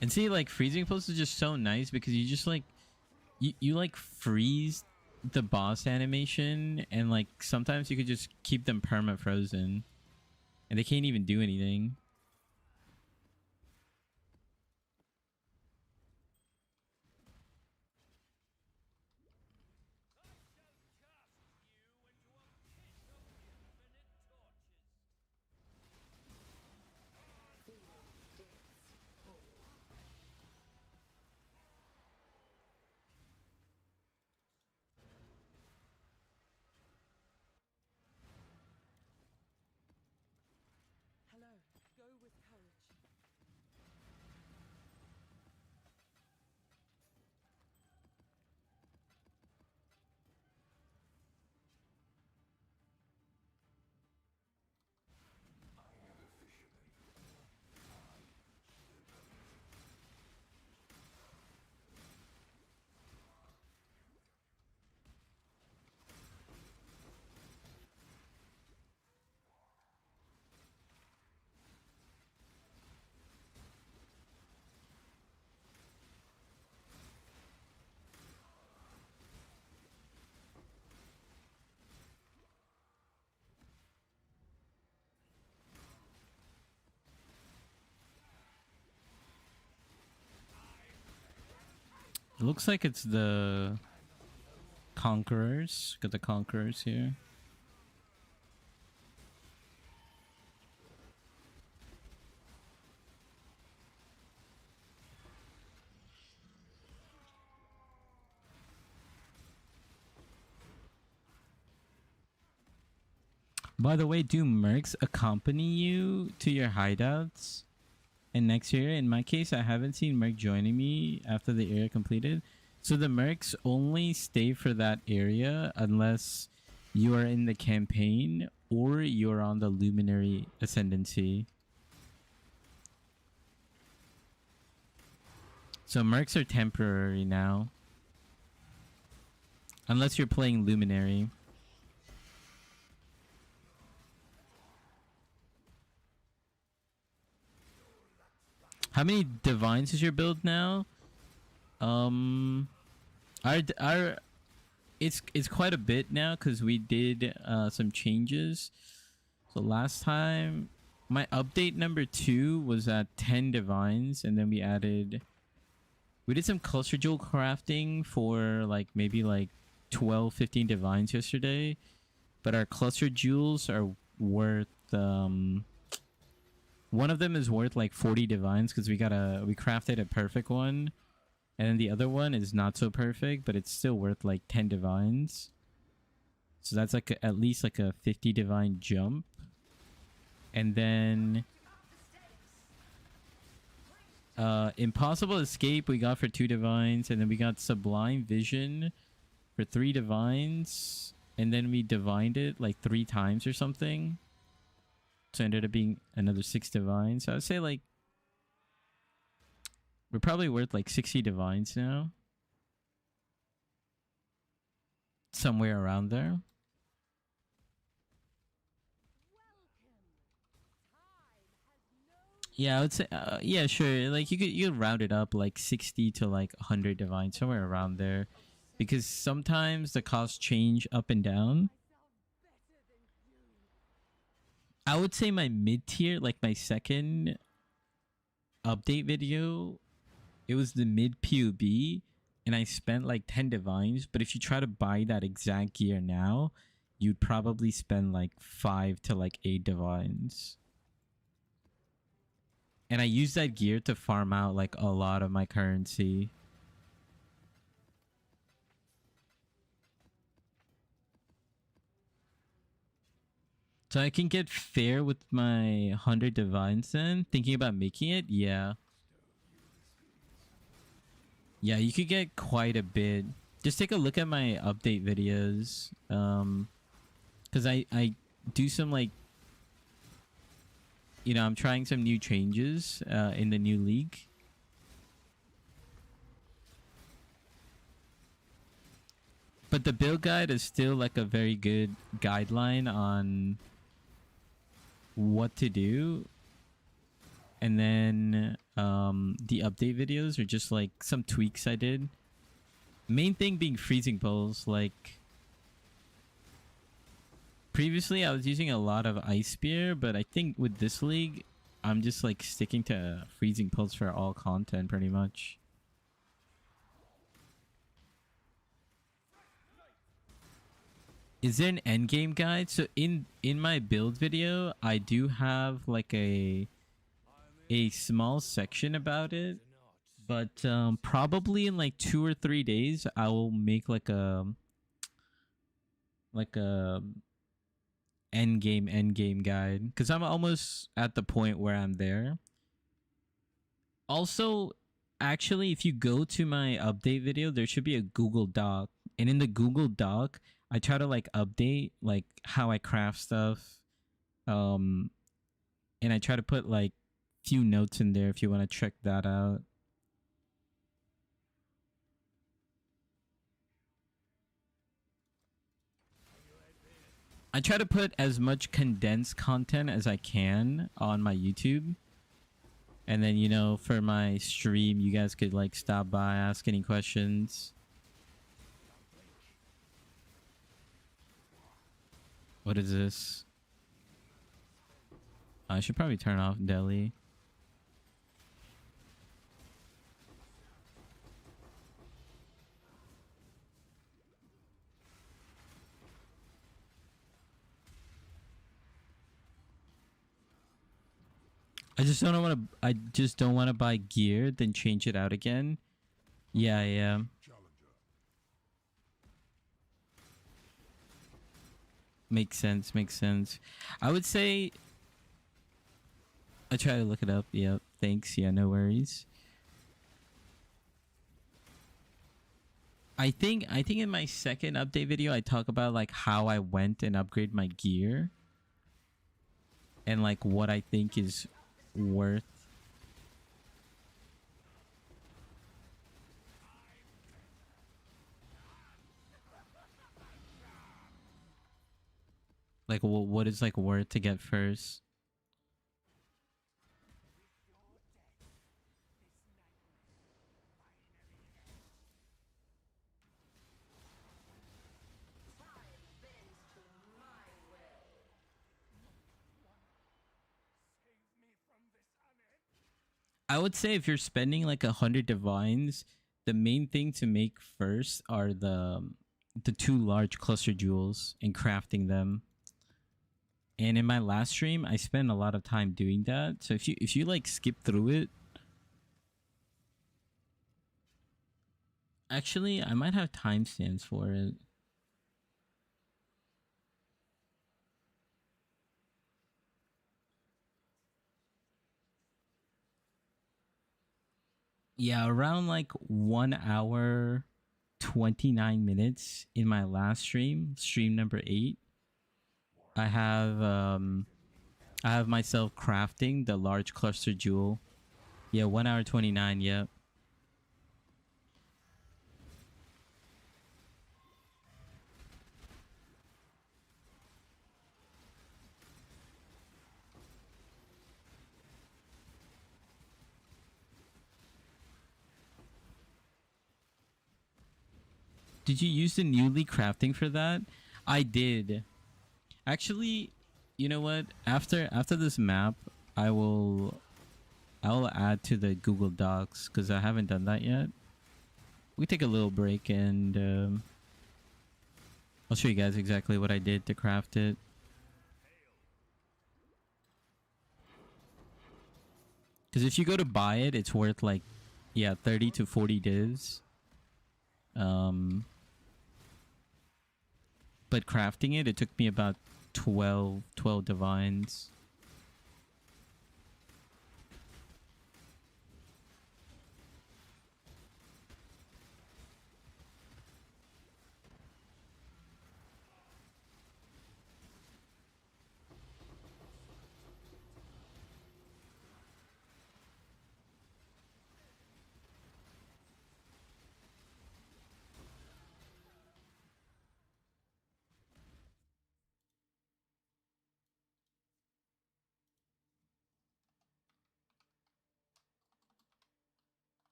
And see, like, Freezing Pulse is just so nice because you just like you like freeze the boss animation, and like sometimes you could just keep them perma frozen and they can't even do anything. It looks like it's the Conquerors. Got the Conquerors here. By the way, do mercs accompany you to your hideouts? And next year, in my case, I haven't seen merc joining me after the area completed. So the mercs only stay for that area unless you are in the campaign or you're on the Luminary Ascendancy. So mercs are temporary now. Unless you're playing Luminary. How many divines is your build now? Our it's quite a bit now because we did some changes. So last time, my update number 2 was at 10 divines, and then we did some cluster jewel crafting for like maybe like 12, 15 divines yesterday. But our cluster jewels are worth one of them is worth like 40 divines because we crafted a perfect one, and then the other one is not so perfect, but it's still worth like 10 divines. So that's like at least like a 50 divine jump. And then Impossible Escape we got for 2 divines, and then we got Sublime Vision for 3 divines, and then we divined it like 3 times or something. So it ended up being another 6 divines. So I would say like we're probably worth like 60 divines now. Somewhere around there. Yeah, I would say yeah, sure. Like you could round it up like 60 to like 100 divines, somewhere around there. Because sometimes the costs change up and down. I would say my mid-tier, like my second update video, it was the mid PUB, and I spent like 10 divines. But if you try to buy that exact gear now, you'd probably spend like 5 to like 8 divines. And I use that gear to farm out like a lot of my currency. So I can get fair with my 100 divines then. Thinking about making it? Yeah. Yeah, you could get quite a bit. Just take a look at my update videos. Because I do some like... You know, I'm trying some new changes in the new league. But the build guide is still like a very good guideline on what to do. And then the update videos are just like some tweaks I did. Main thing being freezing pulse. Like previously I was using a lot of ice spear, but I think with this league I'm just like sticking to freezing pulse for all content pretty much. Is there an end game guide? So in my build video, I do have like a small section about it, but probably in like 2 or 3 days, I will make like a end game guide because I'm almost at the point where I'm there. Also, actually, if you go to my update video, there should be a Google Doc, and in the Google Doc, I try to like update like how I craft stuff, and I try to put like few notes in there if you want to check that out. I try to put as much condensed content as I can on my YouTube. And then, you know, for my stream, you guys could like stop by, ask any questions. What is this? I should probably turn off Delhi. I just don't want to. I just don't want to buy gear, then change it out again. Yeah, yeah. Makes sense. Makes sense. I would say I try to look it up. Yep. Thanks. Yeah. No worries. I think in my second update video I talk about like how I went and upgrade my gear and like what I think is worth. Like what is like worth to get first. Time bends to my will. I would say if you're spending like 100 divines, the main thing to make first are the two large cluster jewels and crafting them. And in my last stream, I spent a lot of time doing that. So if you like skip through it, actually I might have timestamps for it. Yeah, around like 1 hour 29 minutes in my last stream, stream number 8. I have myself crafting the large cluster jewel. Yeah, 1 hour 29, yeah. Did you use the newly crafting for that? I did. Actually, you know what? After this map, I will add to the Google Docs because I haven't done that yet. We take a little break and I'll show you guys exactly what I did to craft it. Because if you go to buy it, it's worth like, yeah, 30 to 40 divs. But crafting it took me about 12 divines.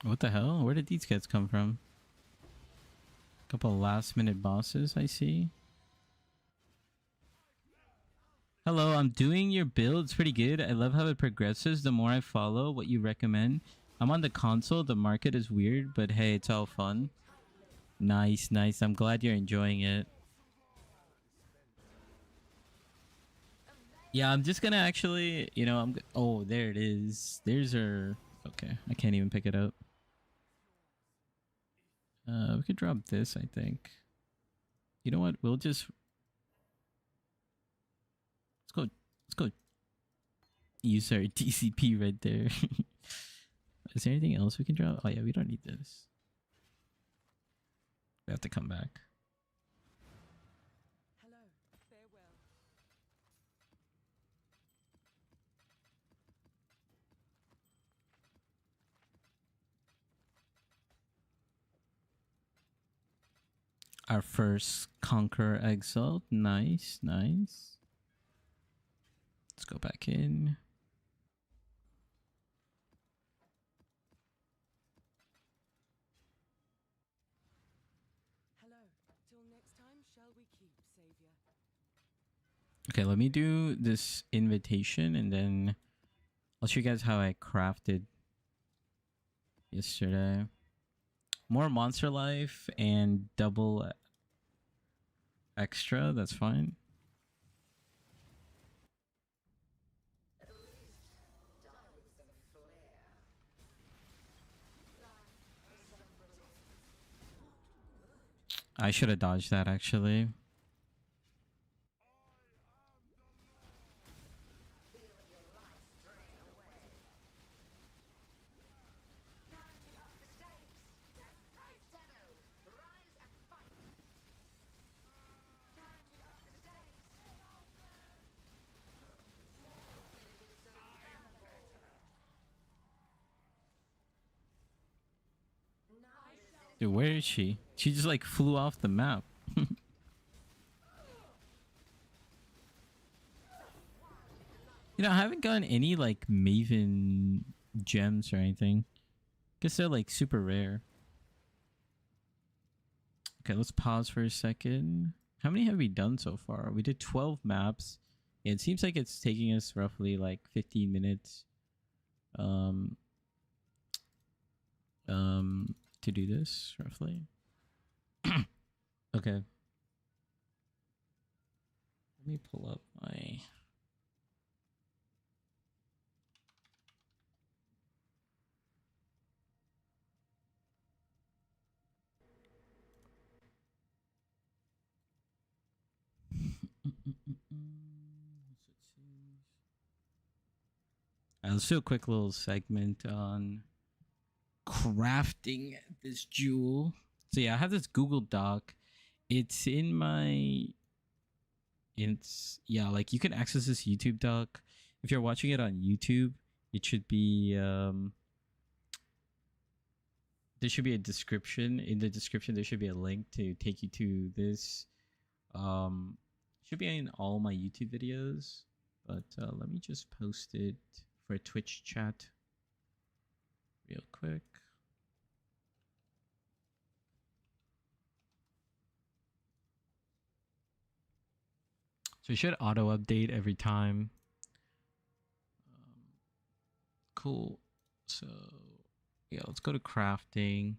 What the hell? Where did these guys come from? Couple last minute bosses, I see. Hello, I'm doing your build. It's pretty good. I love how it progresses the more I follow what you recommend. I'm on the console. The market is weird, but hey, it's all fun. Nice, nice. I'm glad you're enjoying it. Yeah, I'm just gonna actually, you know, oh, there it is. There's our... Okay, I can't even pick it up. We could drop this, I think. You know what? We'll just... Let's go use our TCP right there. Is there anything else we can drop? Oh yeah, we don't need this. We have to come back. Our first Conqueror Exalt. Nice, nice. Let's go back in. Hello. Till next time, shall we keep, Savior? Okay, let me do this invitation and then I'll show you guys how I crafted yesterday. More monster life and double extra, that's fine. I should have dodged that actually. Dude, where is she? She just like flew off the map. You know, I haven't gotten any like Maven gems or anything. Guess they're like super rare. Okay, let's pause for a second. How many have we done so far? We did 12 maps. Yeah, it seems like it's taking us roughly like 15 minutes to do this roughly. Okay. Let me pull up my let's do a quick little segment on crafting this jewel. So yeah, I have this Google Doc. It's in my yeah, like you can access this YouTube doc. If you're watching it on YouTube, it should be there should be a description. In the description there should be a link to take you to this. Should be in all my YouTube videos, but let me just post it for Twitch chat real quick. So it should auto update every time. Cool. So yeah, let's go to crafting.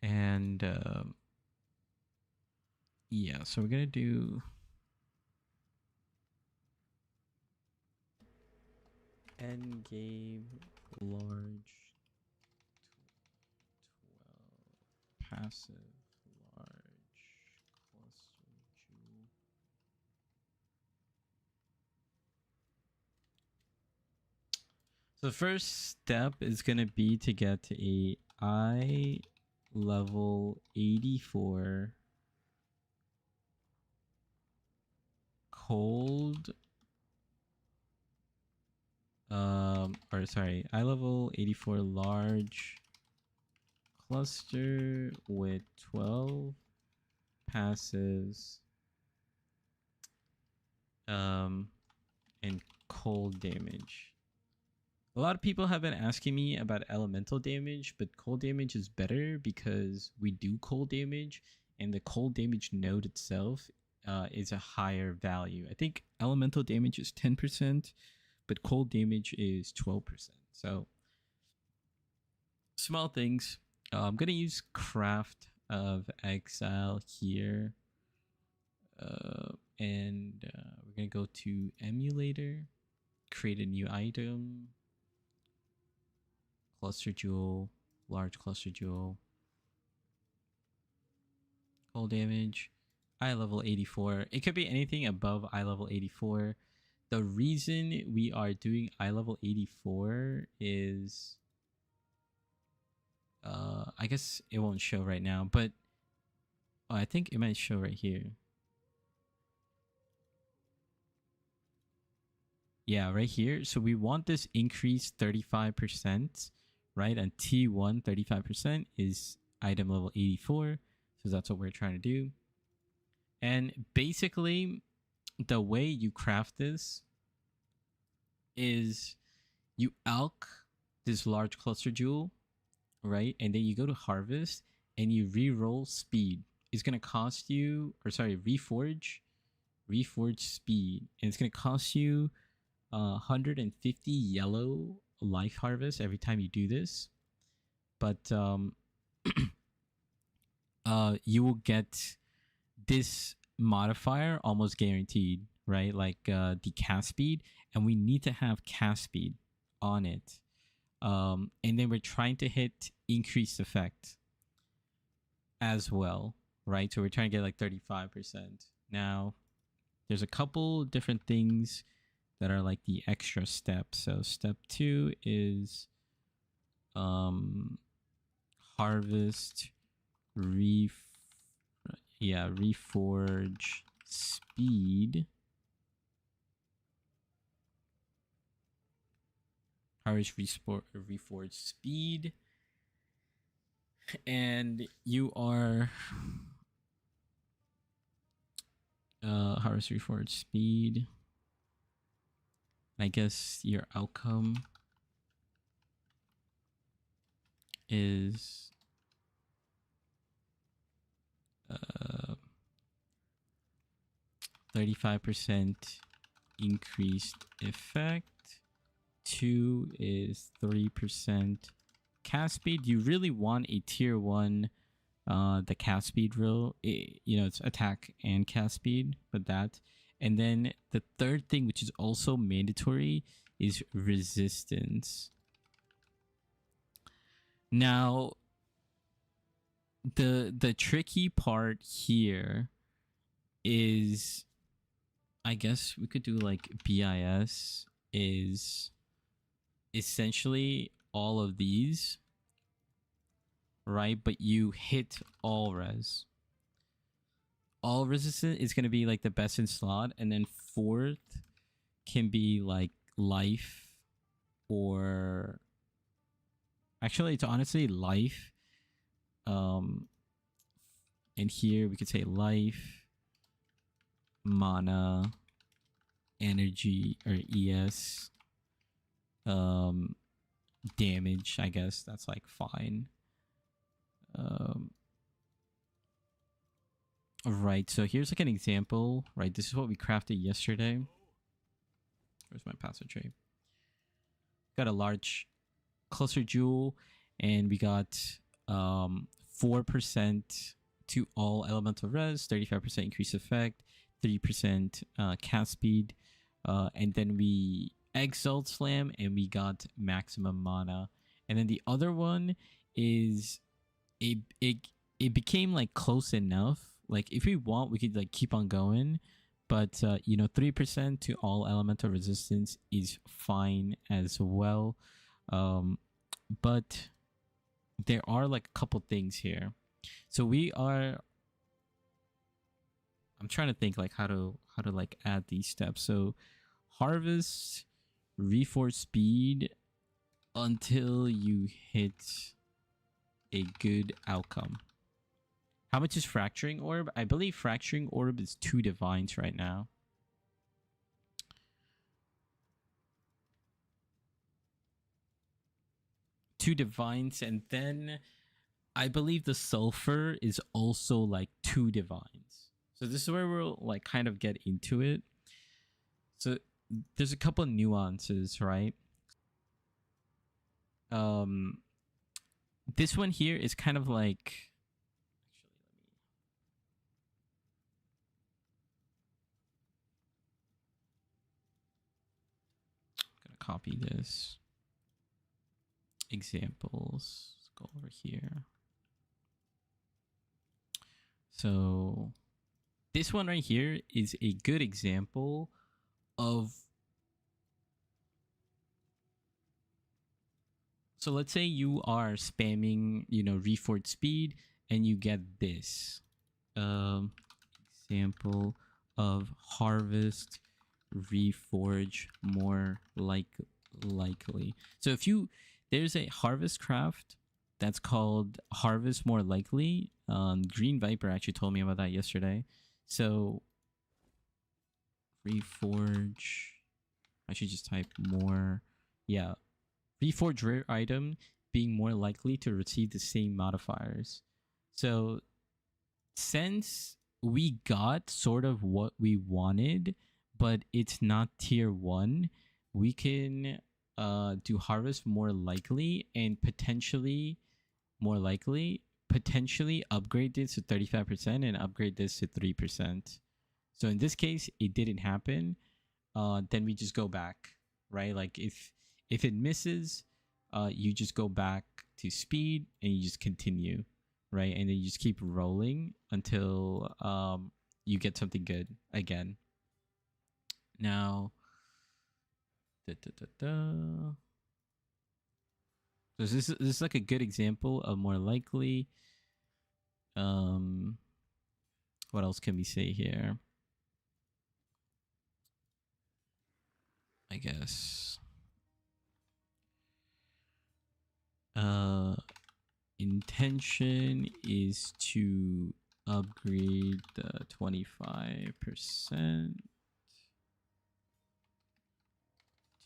And yeah, so we're gonna do end game large 12 passive large cluster jewel. So the first step is gonna be to get a I level 84 cold or sorry, I level 84 large cluster with 12 passives and cold damage. A lot of people have been asking me about elemental damage, but cold damage is better because we do cold damage and the cold damage node itself is a higher value. I think elemental damage is 10%, but cold damage is 12%. So small things. I'm gonna use Craft of Exile here, and we're gonna go to Emulator, create a new item, cluster jewel, large cluster jewel, cold damage, eye level 84. It could be anything above eye level 84. The reason we are doing eye level 84 is I guess it won't show right now, but I think it might show right here. Yeah, right here. So we want this increase 35%, right? And T1 35% is item level 84. So that's what we're trying to do. And basically, the way you craft this is you alch this large cluster jewel, right? And then you go to harvest and you re-roll speed. It's gonna cost you, or sorry, reforge speed, and it's gonna cost you 150 yellow life harvest every time you do this. But you will get this modifier almost guaranteed, right? Like the cast speed, and we need to have cast speed on it. And then we're trying to hit increased effect as well, right? So we're trying to get like 35%. Now, there's a couple different things that are like the extra steps. So step 2 is harvest reforge speed. Harvest reforge speed. And you are harvest reforge speed. I guess your outcome is 35% increased effect. 2 is 3% cast speed. You really want a tier 1 the cast speed rule. It's attack and cast speed, but that. And then the third thing, which is also mandatory, is resistance. Now, the tricky part here is, I guess we could do like BIS is essentially all of these, right? But you hit all res. All resistant is going to be like the best in slot, and then fourth can be like life, or actually it's honestly life. And here we could say life, mana, energy, or ES, damage. I guess that's like fine. Right, so here's like an example, right? This is what we crafted yesterday. Where's my passive tree? Got a large cluster jewel, and we got 4% to all elemental res, 35% increase effect, 3% cast speed, and then we exalt slam, and we got maximum mana. And then the other one is it became like close enough. Like if we want, we could like keep on going, but 3% to all elemental resistance is fine as well. But there are like a couple things here. So I'm trying to think like how to like add these steps. So harvest reforge speed until you hit a good outcome. How much is fracturing orb? I believe fracturing orb is 2 divines right now. Two divines, and then I believe the sulfur is also like 2 divines. So this is where we'll like kind of get into it. So there's a couple of nuances, right? This one here is kind of like, I'm gonna copy this. Examples. Let's go over here. So this one right here is a good example of, so let's say you are spamming, reforge speed, and you get this example of harvest reforge more likely. So if there's a harvest craft that's called Harvest More Likely. Green Viper actually told me about that yesterday. So Reforge. I should just type more. Yeah. Reforge rare item being more likely to receive the same modifiers. So since we got sort of what we wanted, but it's not tier 1, we can do harvest more likely and potentially upgrade this to 35% and upgrade this to 3%. So in this case, it didn't happen. Then we just go back, right? Like if it misses, you just go back to speed and you just continue, right? And then you just keep rolling until you get something good again. Now, so this is like a good example of more likely. What else can we say here? I guess. Intention is to upgrade the 25%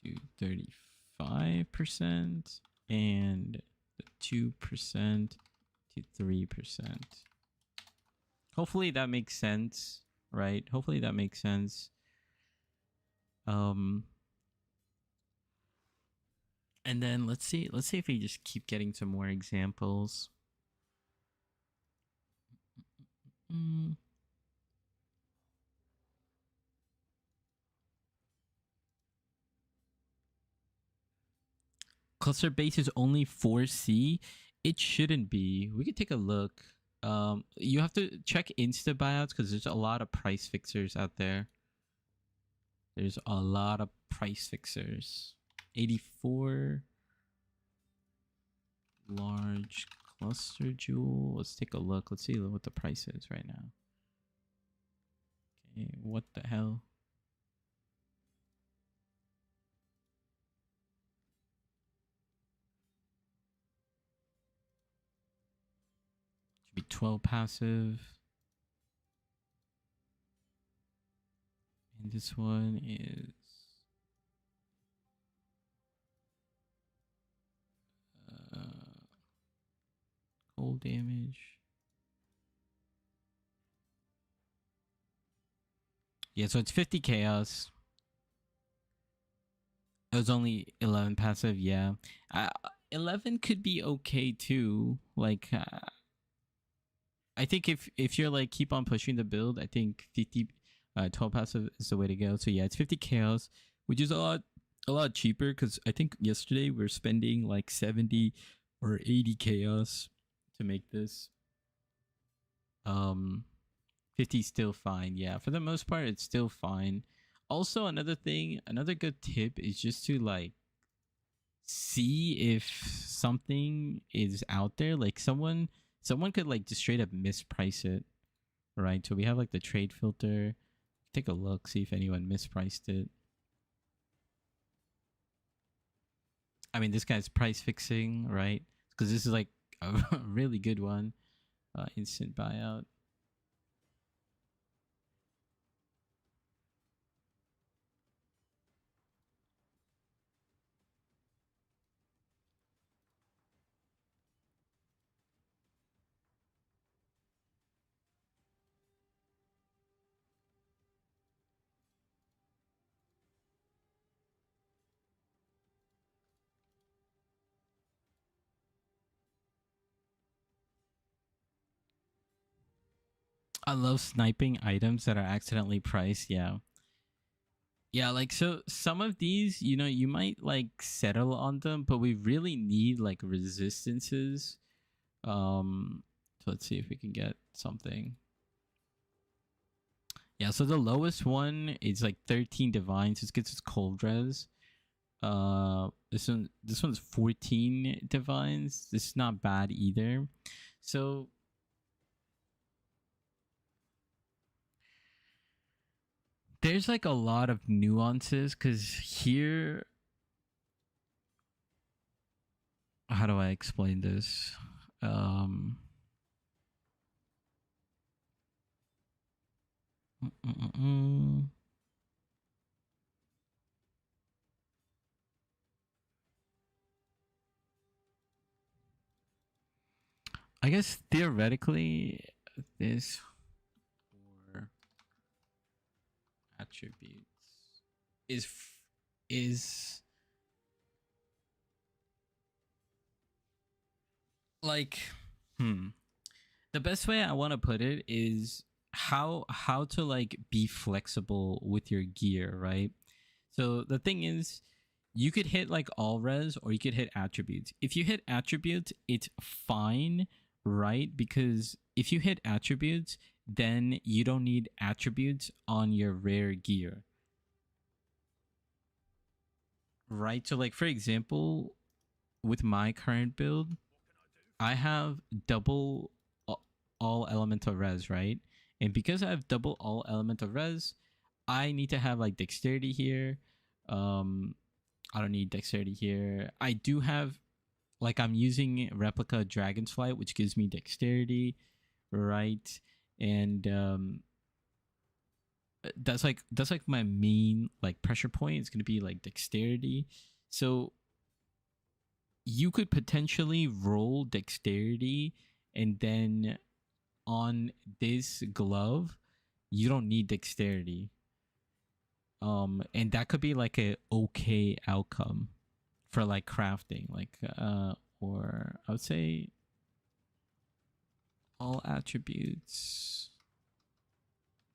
to 35% and the 2% to 3%. Hopefully that makes sense, right? Hopefully that makes sense. And then let's see if we just keep getting some more examples. Cluster base is only 4C. It shouldn't be. We could take a look. You have to check insta buyouts because there's a lot of price fixers out there. There's a lot of price fixers. 84 large cluster jewel. Let's take a look. Let's see what the price is right now. Okay, what the hell? Should be 12 passive. And this one is cold damage. Yeah, so it's 50 chaos. It was only 11 passive, yeah. 11 could be okay too. Like, I think if you're like keep on pushing the build, I think 50, 12 passive is the way to go. So yeah, it's 50 chaos, which is a lot cheaper because I think yesterday we are spending like 70 or 80 chaos to make this. 50 is still fine. Yeah, for the most part, it's still fine. Also, another good tip is just to like see if something is out there. Like someone could like just straight up misprice it, right? So we have like the trade filter. Take a look, see if anyone mispriced it. I mean, this guy's price fixing, right? Because this is like a really good one. Instant buyout. I love sniping items that are accidentally priced. Yeah. Yeah, like so some of these, you might like settle on them, but we really need like resistances. So let's see if we can get something. Yeah, so the lowest one is like 13 divines. This gets us cold res. This one's 14 divines. This is not bad either. So there's like a lot of nuances because here how do I explain this? Um, mm, mm, mm, mm. I guess theoretically, this for attributes is like the best way I want to put it is how to like be flexible with your gear, right? So the thing is, you could hit like all res or you could hit attributes. If you hit attributes, it's fine, right? Because if you hit attributes, then you don't need attributes on your rare gear, right? So like for example, with my current build, I have double all elemental res, right? And because I have double all elemental res, I need to have like dexterity here. Um, I don't need dexterity here. I do have like I'm using replica Dragon's Flight, which gives me dexterity, right? And that's like my main like pressure point. It's gonna be like dexterity. So you could potentially roll dexterity and then on this glove you don't need dexterity, and that could be like a okay outcome for like crafting, like or I would say all attributes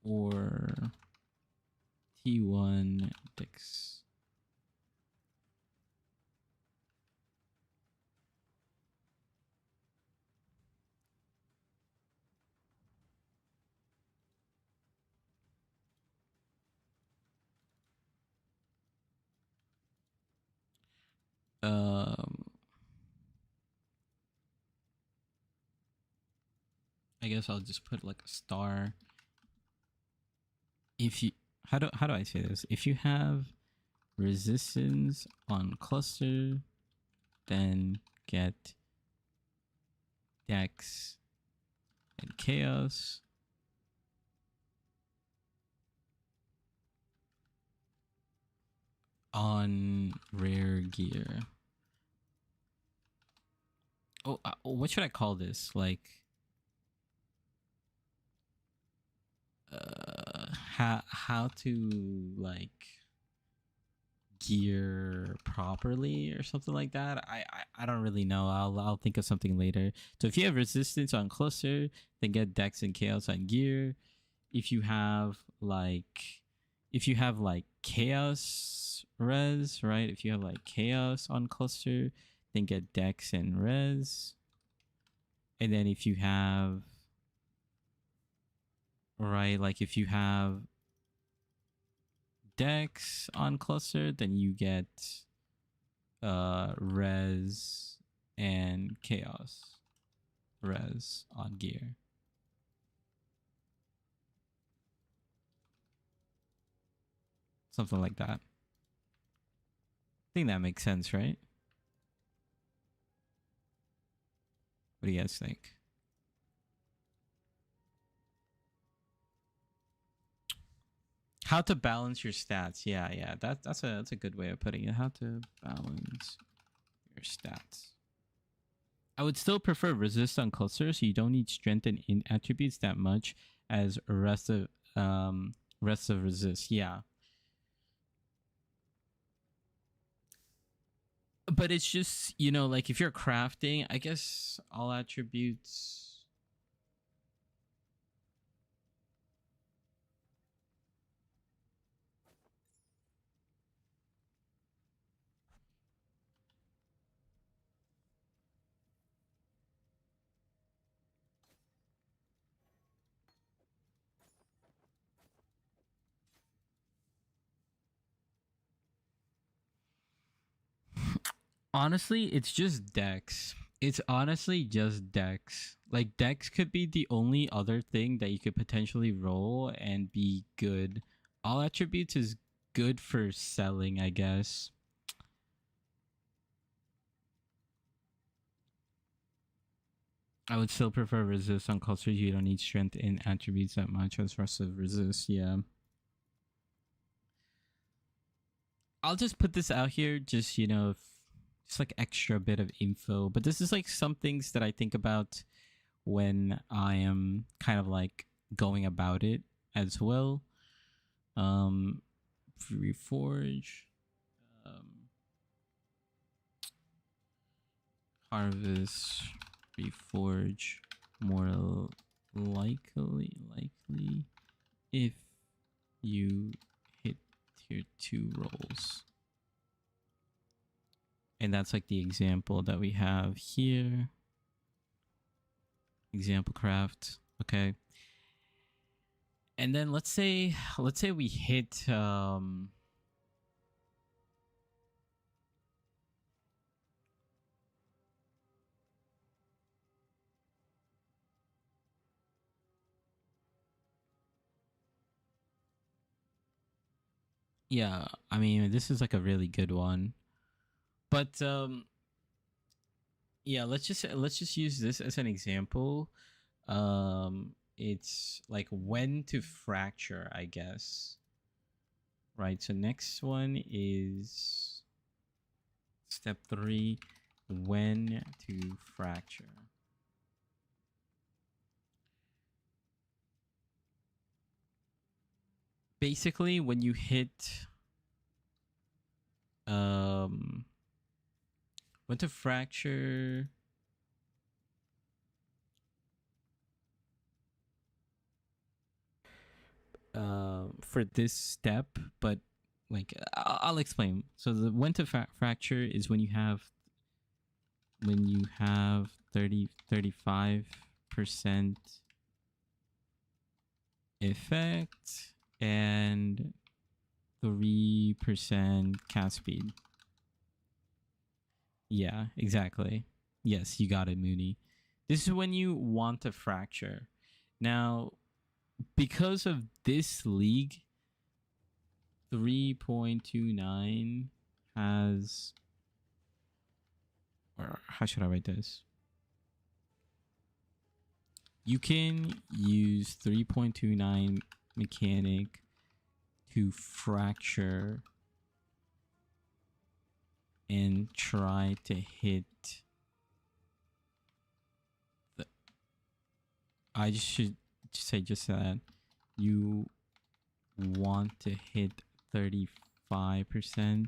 or T1 dex. um I guess I'll just put like a star. If you how do I say this? If you have resistance on cluster, then get dex and chaos. On rare gear. Oh, what should I call this? Like, how to like gear properly or something like that. I don't really know. I'll think of something later. So if you have resistance on cluster, then get dex and chaos on gear. If you have like chaos res, right? If you have like chaos on cluster, then get dex and res. And then if you have right, like if you have dex on cluster, then you get res and chaos res on gear. Something like that. I think that makes sense, right? What do you guys think? How to balance your stats. Yeah. That's a good way of putting it. How to balance your stats. I would still prefer resist on cluster, so you don't need strength and in attributes that much as rest of resist. Yeah. But it's just, like if you're crafting, I guess all attributes. Honestly, it's just dex. It's honestly just dex. Like dex could be the only other thing that you could potentially roll and be good. All attributes is good for selling, I guess. I would still prefer resist on cultures. You don't need strength in attributes that much as rest of resist. Yeah. I'll just put this out here, just just like extra bit of info. But this is like some things that I think about when I am kind of like going about it as well. Reforge, harvest, reforge, more likely if you hit tier 2 rolls. And that's like the example that we have here. Example craft. Okay. And then let's say we hit yeah, I mean, this is like a really good one. But yeah, let's just use this as an example. It's like when to fracture, I guess. Right. So next one is step 3, when to fracture. Basically, when you hit when to fracture for this step, but like I'll explain. So the when to fracture is when you have 35% effect and 3% cast speed. Yeah, exactly. Yes, you got it, Mooney. This is when you want to fracture. Now, because of this league, 3.29 has, or how should I write this? You can use 3.29 mechanic to fracture and try to hit the, I should say just that you want to hit 35%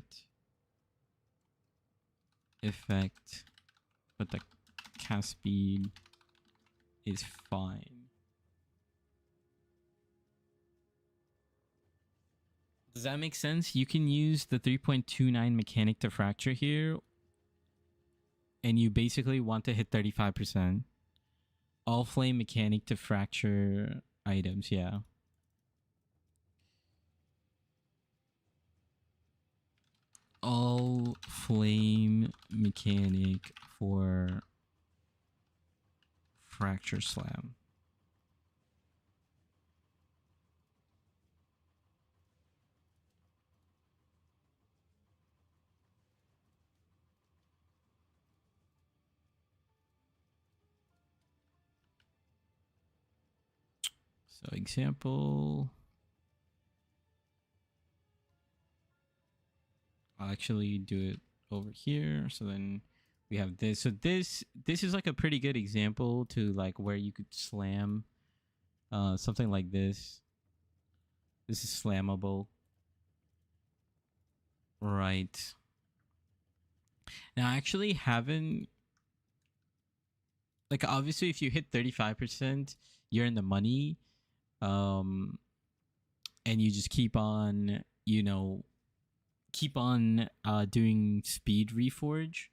effect, but the cast speed is fine. Does that make sense? You can use the 3.29 mechanic to fracture here, and you basically want to hit 35%. All flame mechanic to fracture items, yeah. All flame mechanic for fracture slam. So example, I'll actually do it over here. So then we have this. So this is like a pretty good example to like where you could slam something like this. This is slammable. Right. Now I actually haven't, like, obviously if you hit 35%, you're in the money. And you just keep on, doing speed reforge.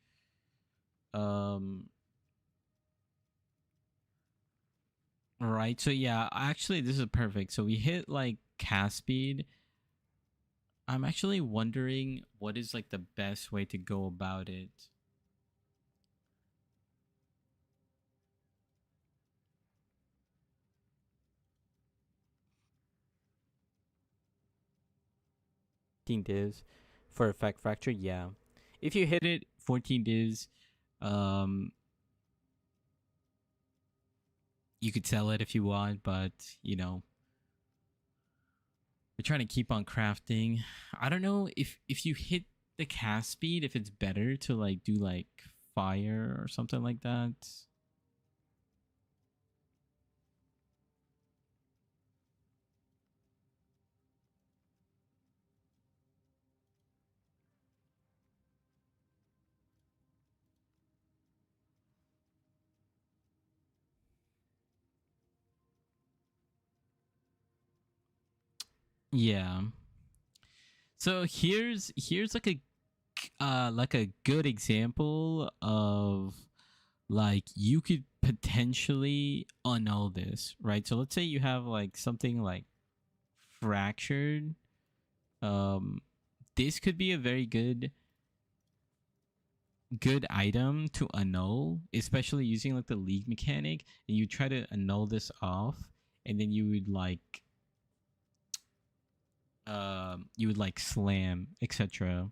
Right. So yeah, actually this is perfect. So we hit like cast speed. I'm actually wondering what is like the best way to go about it. Divs for effect fracture, yeah. If you hit it 14 divs, You could sell it if you want, but you know, we're trying to keep on crafting. I don't know if you hit the cast speed, if it's better to like do like fire or something like that. Yeah. So here's like a good example of like you could potentially annul this, right? So let's say you have like something like fractured. Um this could be a very good item to annul, especially using like the league mechanic, and you try to annul this off, and then you would like slam, etc.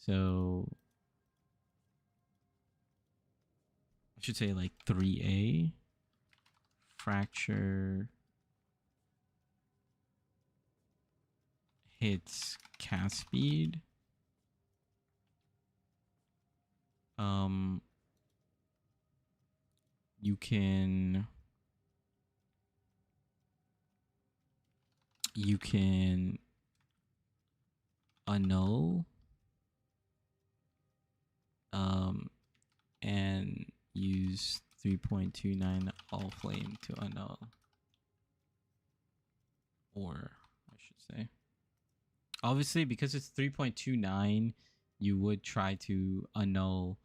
So I should say like 3A fracture hits cast speed. You can annul and use 3.29 all flame to annul, or I should say obviously because it's 3.29 you would try to annul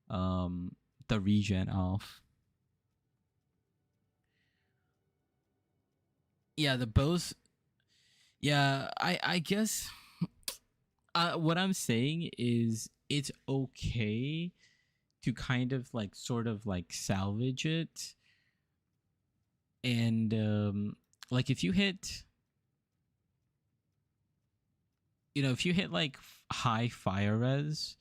the regen off. Yeah, the bows. Yeah, I guess what I'm saying is it's okay to kind of like sort of like salvage it, and like if you hit, you know, if you hit like high fire res,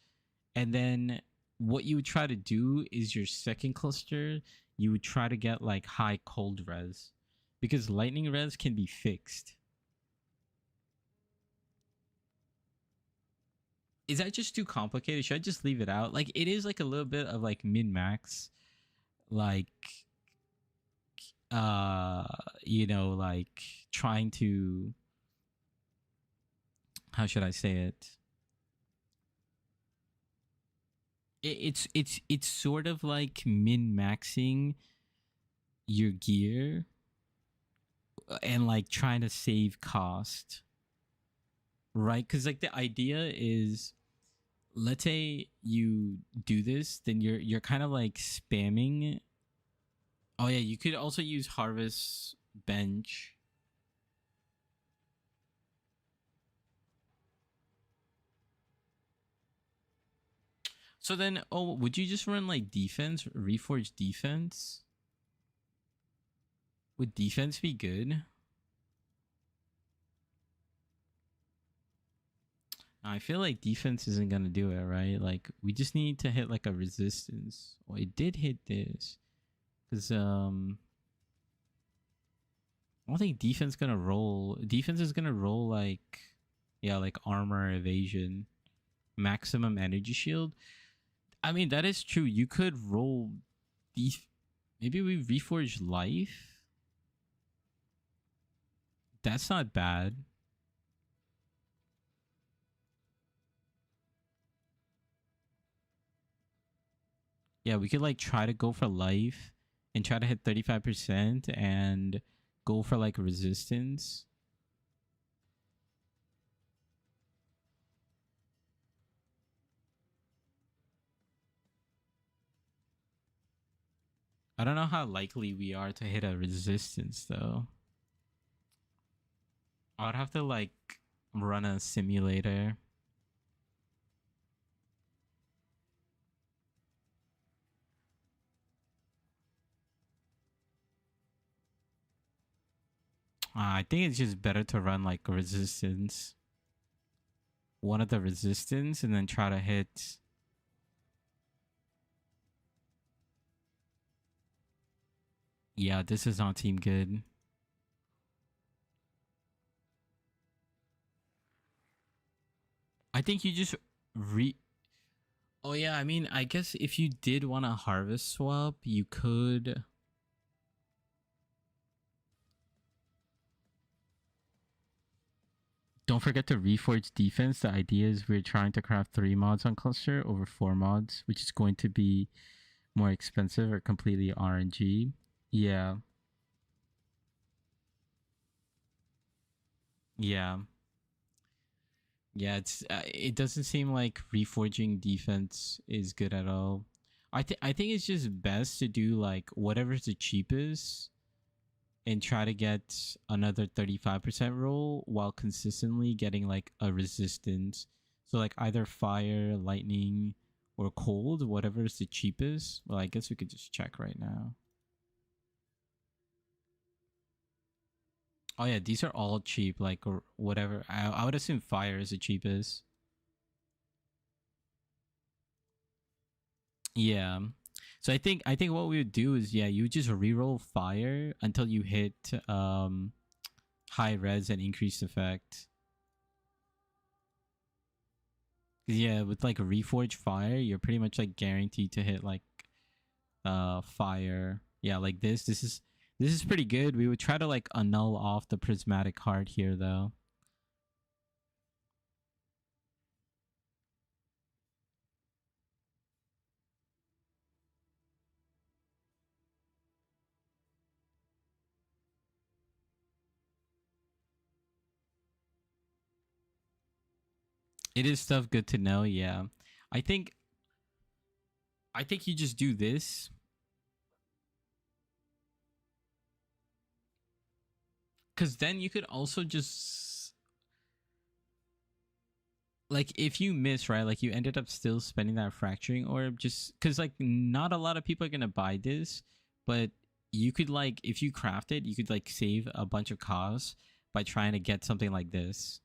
and then what you would try to do is your second cluster you would try to get like high cold res, because lightning res can be fixed. Is that just too complicated? Should I just leave it out? Like it is like a little bit of like min max, like uh you know, like trying to, how should I say it? It's sort of like min maxing your gear and like trying to save cost, right? Because like the idea is, let's say you do this, then you're kind of like spamming. Oh yeah, you could also use harvest bench. So then, oh, would you just run like defense, reforge defense? Would defense be good? I feel like defense isn't gonna do it, right? Like we just need to hit like a resistance. Oh, it did hit this, because I don't think defense gonna roll. Defense is gonna roll like, yeah, like armor, evasion, maximum energy shield. I mean that is true. You could roll maybe we reforge life. That's not bad. Yeah, we could like try to go for life and try to hit 35% and go for like resistance. I don't know how likely we are to hit a resistance though. I would have to like run a simulator. I think it's just better to run like resistance. One of the resistance and then try to hit. Yeah, this does not seem good. I think you just re. Oh yeah, I mean, I guess if you did want a harvest swap, you could. Don't forget to reforge defense. The idea is we're trying to craft 3 mods on cluster over 4 mods, which is going to be more expensive or completely RNG. Yeah. Yeah. Yeah, it doesn't seem like reforging defense is good at all. I think it's just best to do like whatever's the cheapest and try to get another 35% roll while consistently getting like a resistance. So like either fire, lightning, or cold, whatever is the cheapest. Well, I guess we could just check right now. Oh yeah, these are all cheap, like or whatever. I would assume fire is the cheapest. Yeah. So I think what we would do is yeah, you just reroll fire until you hit high res and increased effect. Yeah, with like reforge fire, you're pretty much like guaranteed to hit like fire. Yeah, like this is pretty good. We would try to like annul off the prismatic heart here though. It is stuff good to know, yeah. I think I think you just do this. Cause then you could also just like if you miss, right, like you ended up still spending that fracturing orb just because like not a lot of people are gonna buy this, but you could like if you craft it you could like save a bunch of costs by trying to get something like this.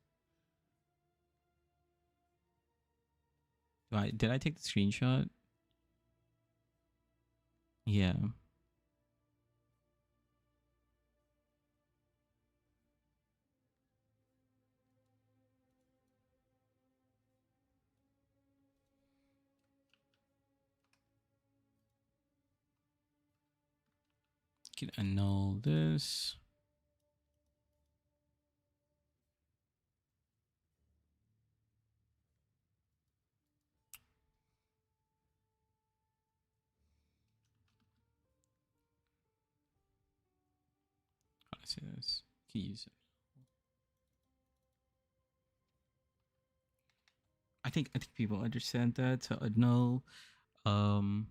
Did I take the screenshot? Yeah. Can annul this. How do I say this? Can use it. I think people understand that. So annul um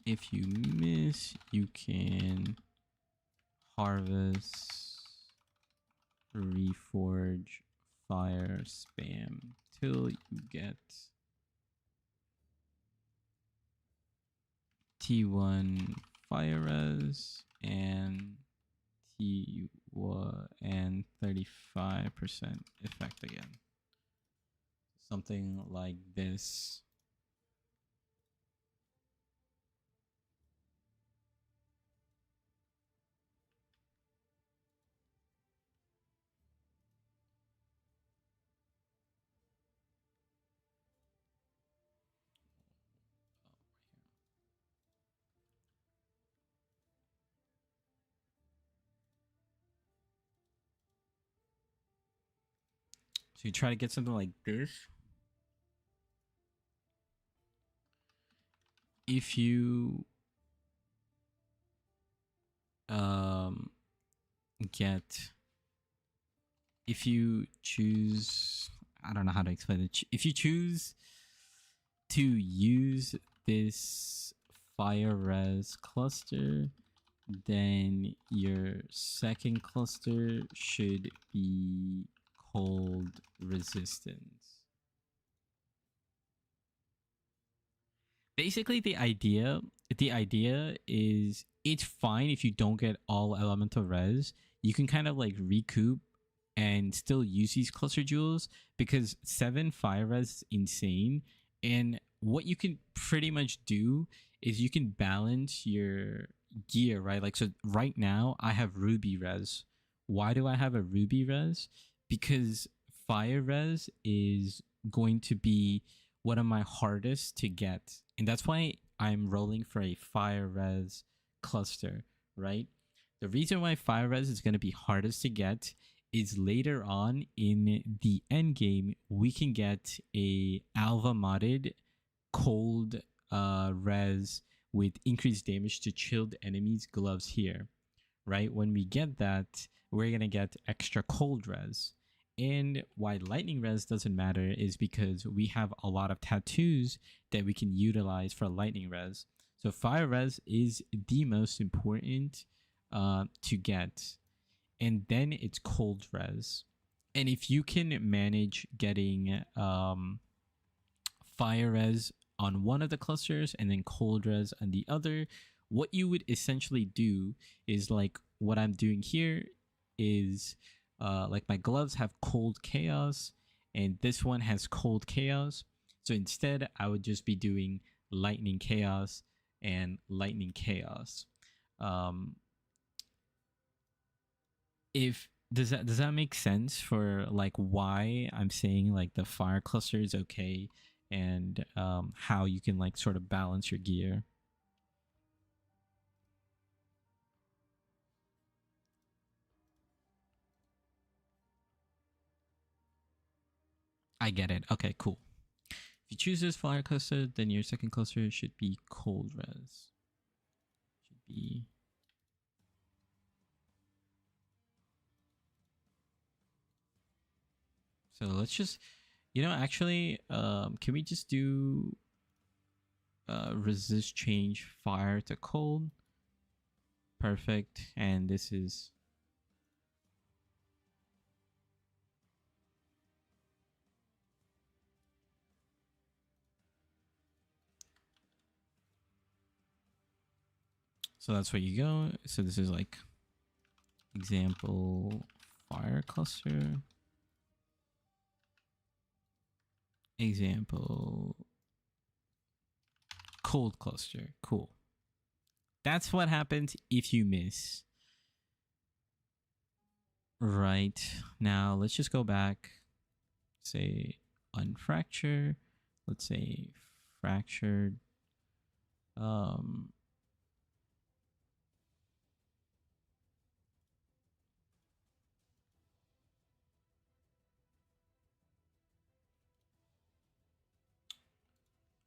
if you miss you can harvest, reforge, fire, spam till you get T1 fire res and T1 and 35% effect again. Something like this. So you try to get something like this. If you um get if you choose I don't know how to explain it. If you choose to use this fire res cluster, then your second cluster should be cold resistance. Basically the idea is it's fine if you don't get all elemental res. You can kind of like recoup and still use these cluster jewels, because 7 fire res is insane. And what you can pretty much do is you can balance your gear, right? Like, so right now I have ruby res. Why do I have a ruby res? Because fire res is going to be one of my hardest to get, and that's why I'm rolling for a fire res cluster, right? The reason why fire res is going to be hardest to get is later on in the end game we can get a alva modded cold res with increased damage to chilled enemies gloves here, right? When we get that, we're gonna get extra cold res. And why lightning res doesn't matter is because we have a lot of tattoos that we can utilize for lightning res. So fire res is the most important to get, and then it's cold res. And if you can manage getting fire res on one of the clusters and then cold res on the other, what you would essentially do is like what I'm doing here is like my gloves have cold chaos and this one has cold chaos. So instead I would just be doing lightning chaos and lightning chaos. If does that make sense for like why I'm saying like the fire cluster is okay, and how you can like sort of balance your gear? I get it. Okay, cool. If you choose this fire cluster, then your second cluster should be cold res. Should be. So let's just, actually, can we just do resist change fire to cold? Perfect. And this is. So that's where you go. So this is like example fire cluster. Example cold cluster. Cool. That's what happens if you miss. Right. Now let's just go back. Say unfracture. Let's say fractured.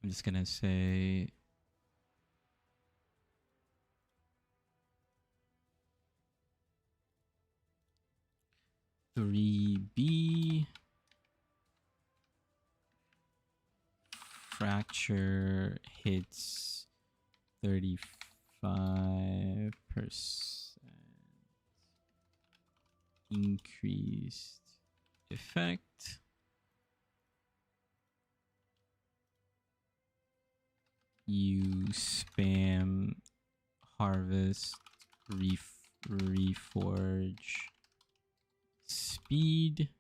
I'm just gonna say (3B) fracture hits 35% increased effect. You spam harvest reforge speed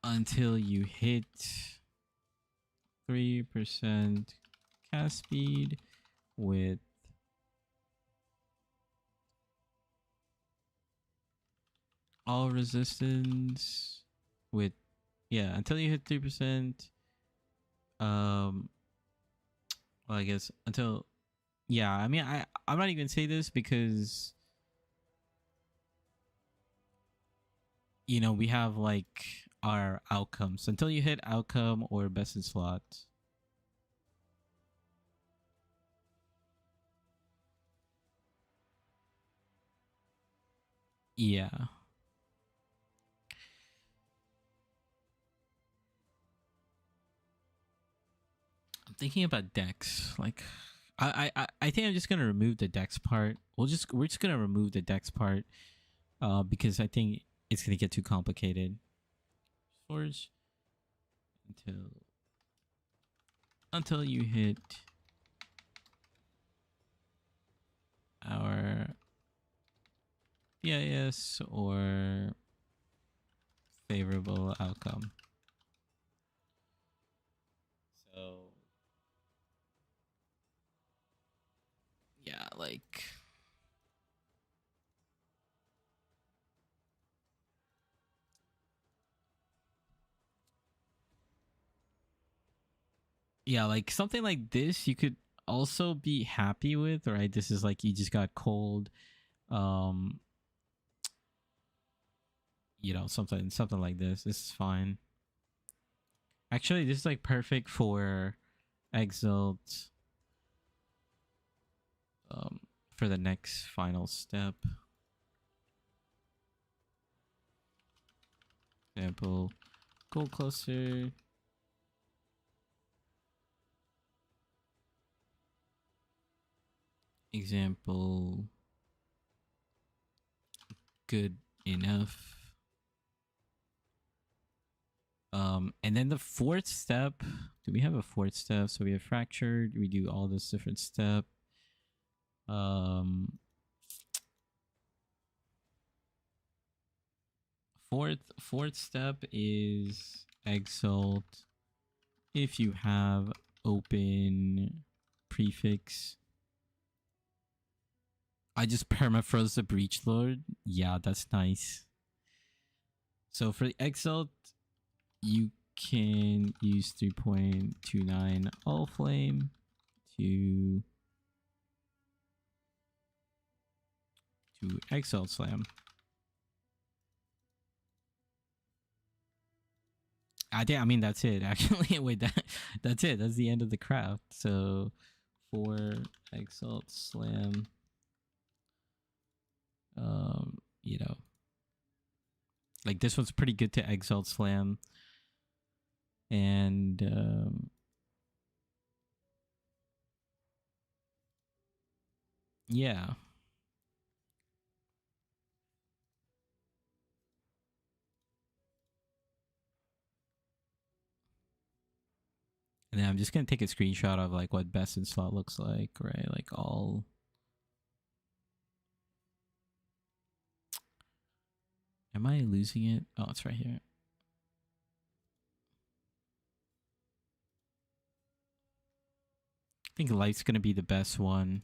until you hit 3% cast speed with all resistance with until you hit 3%. Well, I guess until I mean I'm not even say this because we have like our outcomes until you hit outcome or best in slot. Yeah. I'm thinking about Dex. Like I think I'm just gonna remove the Dex part. We're just gonna remove the Dex part. Because I think it's gonna get too complicated. Forge until you hit our PIS or favorable outcome. So yeah, like yeah, like something like this you could also be happy with, right? This is like you just got cold, um, you know, something like this. This is fine. Actually, this is like perfect for Exalt, um, for the next final step. Example, gold cluster. Example, good enough. And then the fourth step, do we have a fourth step? So we have fractured, we do all this different step. Fourth step is exalt if you have open prefix. I just permafroze the breach lord. Yeah, that's nice. So for the exalt, you can use 3.29 all flame to exalt slam. I mean that's it actually. Wait, that's it. That's the end of the craft. So for exalt slam, you know, like this one's pretty good to exalt slam, and yeah. And then I'm just gonna take a screenshot of like what best in slot looks like, right? Like all. Am I losing it? Oh, it's right here. I think light's gonna be the best one.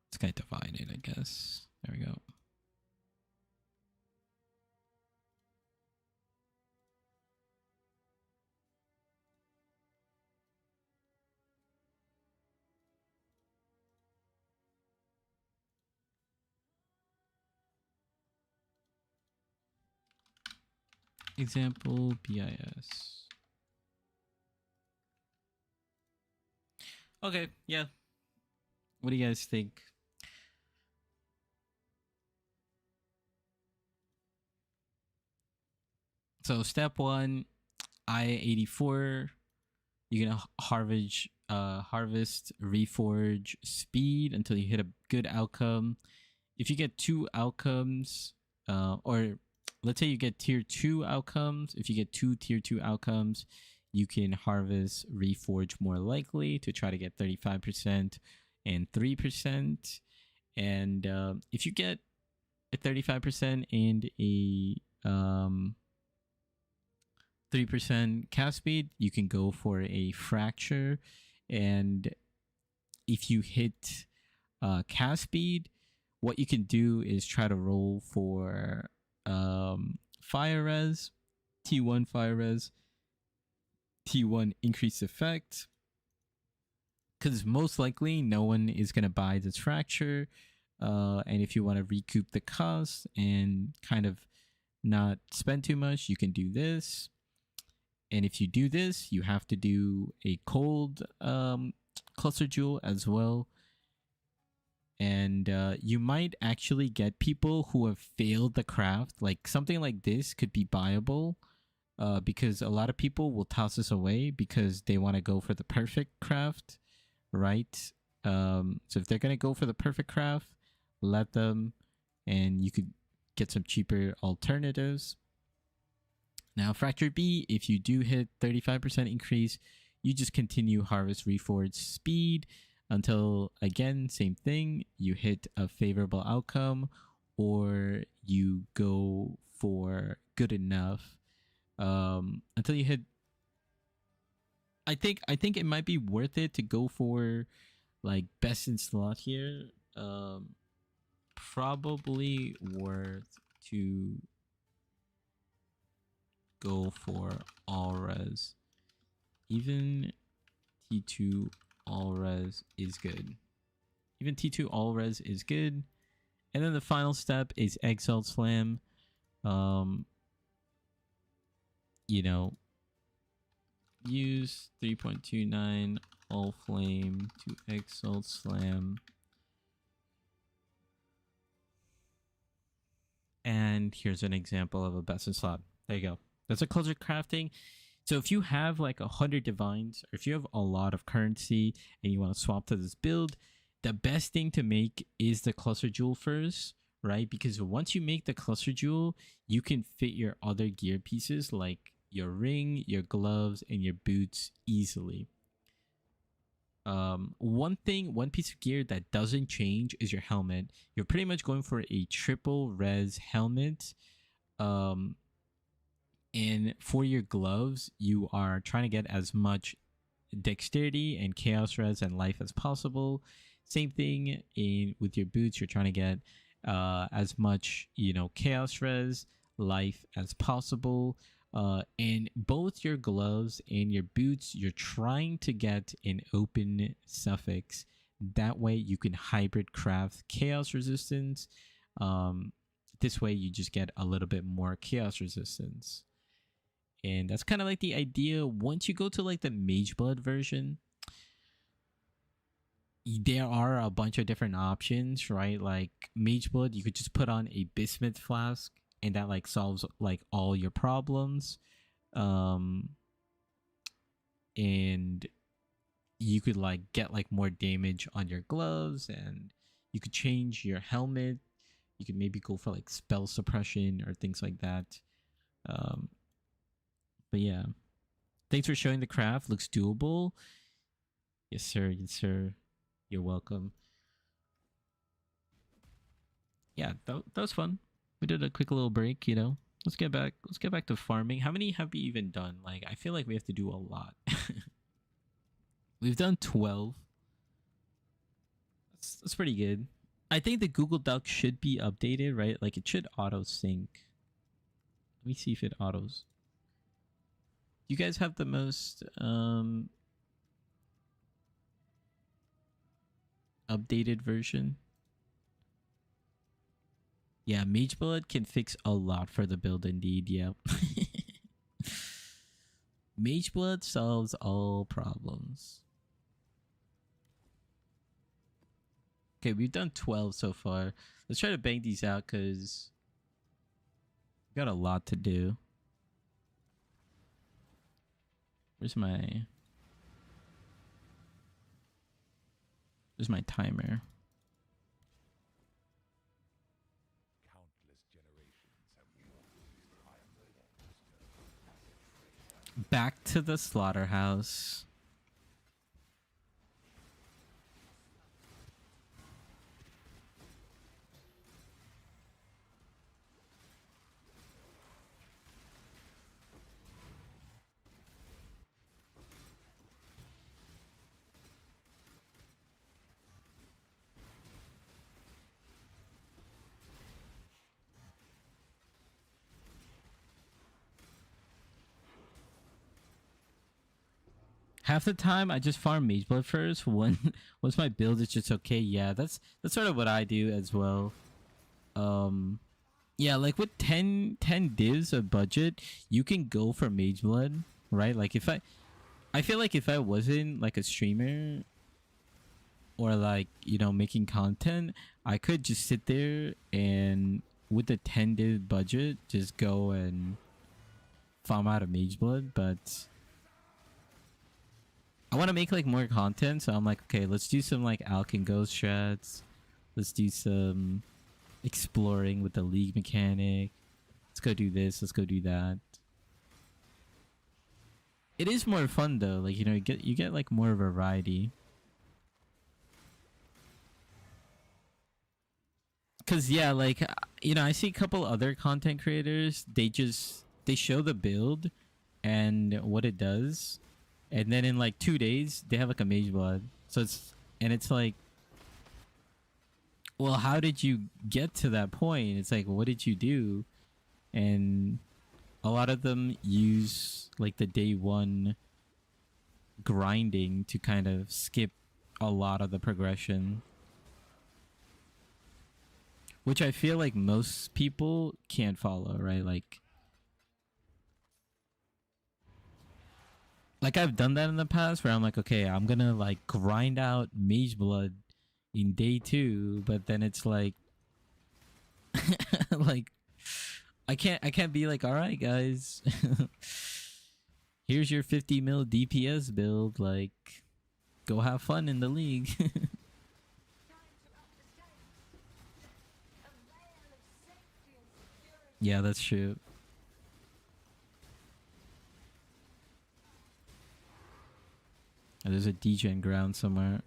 It's gonna divide it, I guess. There we go. Example BIS. Okay, yeah. What do you guys think? So step one, I-84. You're gonna harvest reforge speed until you hit a good outcome. If you get 2 outcomes, or let's say you get tier 2 outcomes, if you get 2 tier 2 outcomes, you can harvest reforge more likely to try to get 35% and 3%. And if you get a 35% and a 3% cast speed, you can go for a fracture. And if you hit cast speed, what you can do is try to roll for fire res, T1 fire res, T1 increased effect, because most likely no one is going to buy this fracture. And if you want to recoup the cost and kind of not spend too much, you can do this. And if you do this, you have to do a cold cluster jewel as well. And you might actually get people who have failed the craft. Like something like this could be buyable, because a lot of people will toss this away because they want to go for the perfect craft, right? So if they're going to go for the perfect craft, let them, and you could get some cheaper alternatives. Now, Fractured B, if you do hit 35% increase, you just continue harvest reforge speed until, again, same thing, you hit a favorable outcome or you go for good enough, until you hit. I think it might be worth it to go for like best in slot here. Probably worth to go for all res. Even T2 all res is good. Even T2 all res is good. And then the final step is Exalt Slam. You know, use 3.29 all flame to Exalt Slam. And here's an example of a best in slot. There you go. That's a cluster crafting. So if you have like 100 divines, or if you have a lot of currency and you want to swap to this build, the best thing to make is the cluster jewel first, right? Because once you make the cluster jewel, you can fit your other gear pieces like your ring, your gloves, and your boots easily. One piece of gear that doesn't change is your helmet. You're pretty much going for a triple res helmet. And for your gloves, you are trying to get as much dexterity and chaos res and life as possible. Same thing with your boots. You're trying to get as much, chaos res, life as possible. And both your gloves and your boots, you're trying to get an open suffix. That way you can hybrid craft chaos resistance. This way you just get a little bit more chaos resistance. And that's kind of like the idea. Once you go to like the Mage Blood version, there are a bunch of different options, right? Like Mage Blood, you could just put on a Bismuth flask and that like solves like all your problems. And you could like get like more damage on your gloves, and you could change your helmet. You could maybe go for like spell suppression or things like that. But yeah, thanks for showing the craft. Looks doable. Yes, sir. Yes, sir. You're welcome. Yeah, that was fun. We did a quick little break, Let's get back to farming. How many have we even done? Like, I feel like we have to do a lot. We've done 12. That's pretty good. I think the Google Doc should be updated, right? Like, it should auto sync. Let me see if it autos. You guys have the most updated version? Yeah, Mage Blood can fix a lot for the build indeed, yeah. Mage Blood solves all problems. Okay, we've done 12 so far. Let's try to bang these out because we got a lot to do. Where's my timer? Back to the slaughterhouse. Half the time I just farm Mage Blood first. Once my build is just okay, yeah, that's sort of what I do as well. Yeah, like with 10 divs of budget, you can go for Mage Blood, right? Like if I feel like if I wasn't like a streamer or like, making content, I could just sit there and with the 10 div budget just go and farm out a Mage Blood, but I want to make like more content, so I'm like, okay, let's do some like Alk and Ghost strats. Let's do some exploring with the league mechanic. Let's go do this. Let's go do that. It is more fun though, like you get like more variety. Cause yeah, like I see a couple other content creators. They show the build and what it does, and then in like 2 days they have like a mage blood. So it's like, well, how did you get to that point? It's like, what did you do? And a lot of them use like the day one grinding to kind of skip a lot of the progression, which I feel like most people can't follow, right? Like I've done that in the past where I'm like, okay, I'm gonna like grind out mage blood in day 2, but then it's like like I can't be like, all right guys, here's your 50 mil DPS build, like go have fun in the league. Time to up the stakes. A veil of safety and security. Yeah, that's true. There's a degen ground somewhere.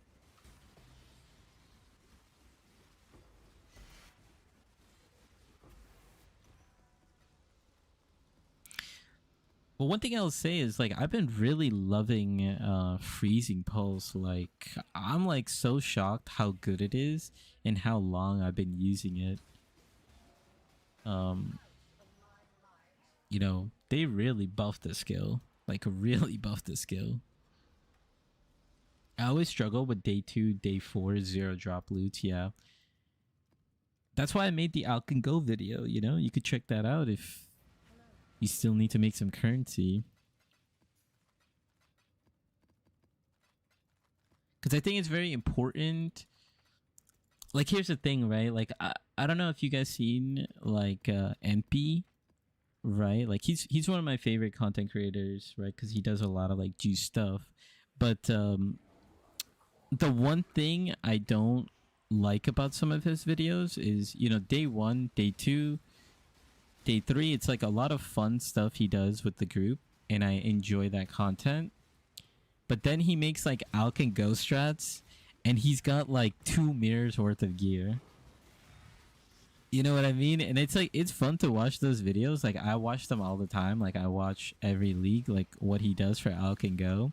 Well, one thing I'll say is like I've been really loving freezing pulse. Like I'm like so shocked how good it is and how long I've been using it. They really buffed the skill. Like really buffed the skill. I always struggle with day 2, day 4, 0 drop loots, yeah. That's why I made the Alk and Go video, You could check that out if you still need to make some currency. Because I think it's very important. Like, here's the thing, right? Like, I don't know if you guys seen, like, MP, right? Like, he's one of my favorite content creators, right? Because he does a lot of, like, juice stuff. But, the one thing I don't like about some of his videos is, day 1, day 2, day 3, it's like a lot of fun stuff he does with the group, and I enjoy that content. But then he makes like Alk and Go strats, and he's got like 2 mirrors worth of gear. You know what I mean? And it's like, it's fun to watch those videos. Like I watch them all the time. Like I watch every league, like what he does for Alk and Go.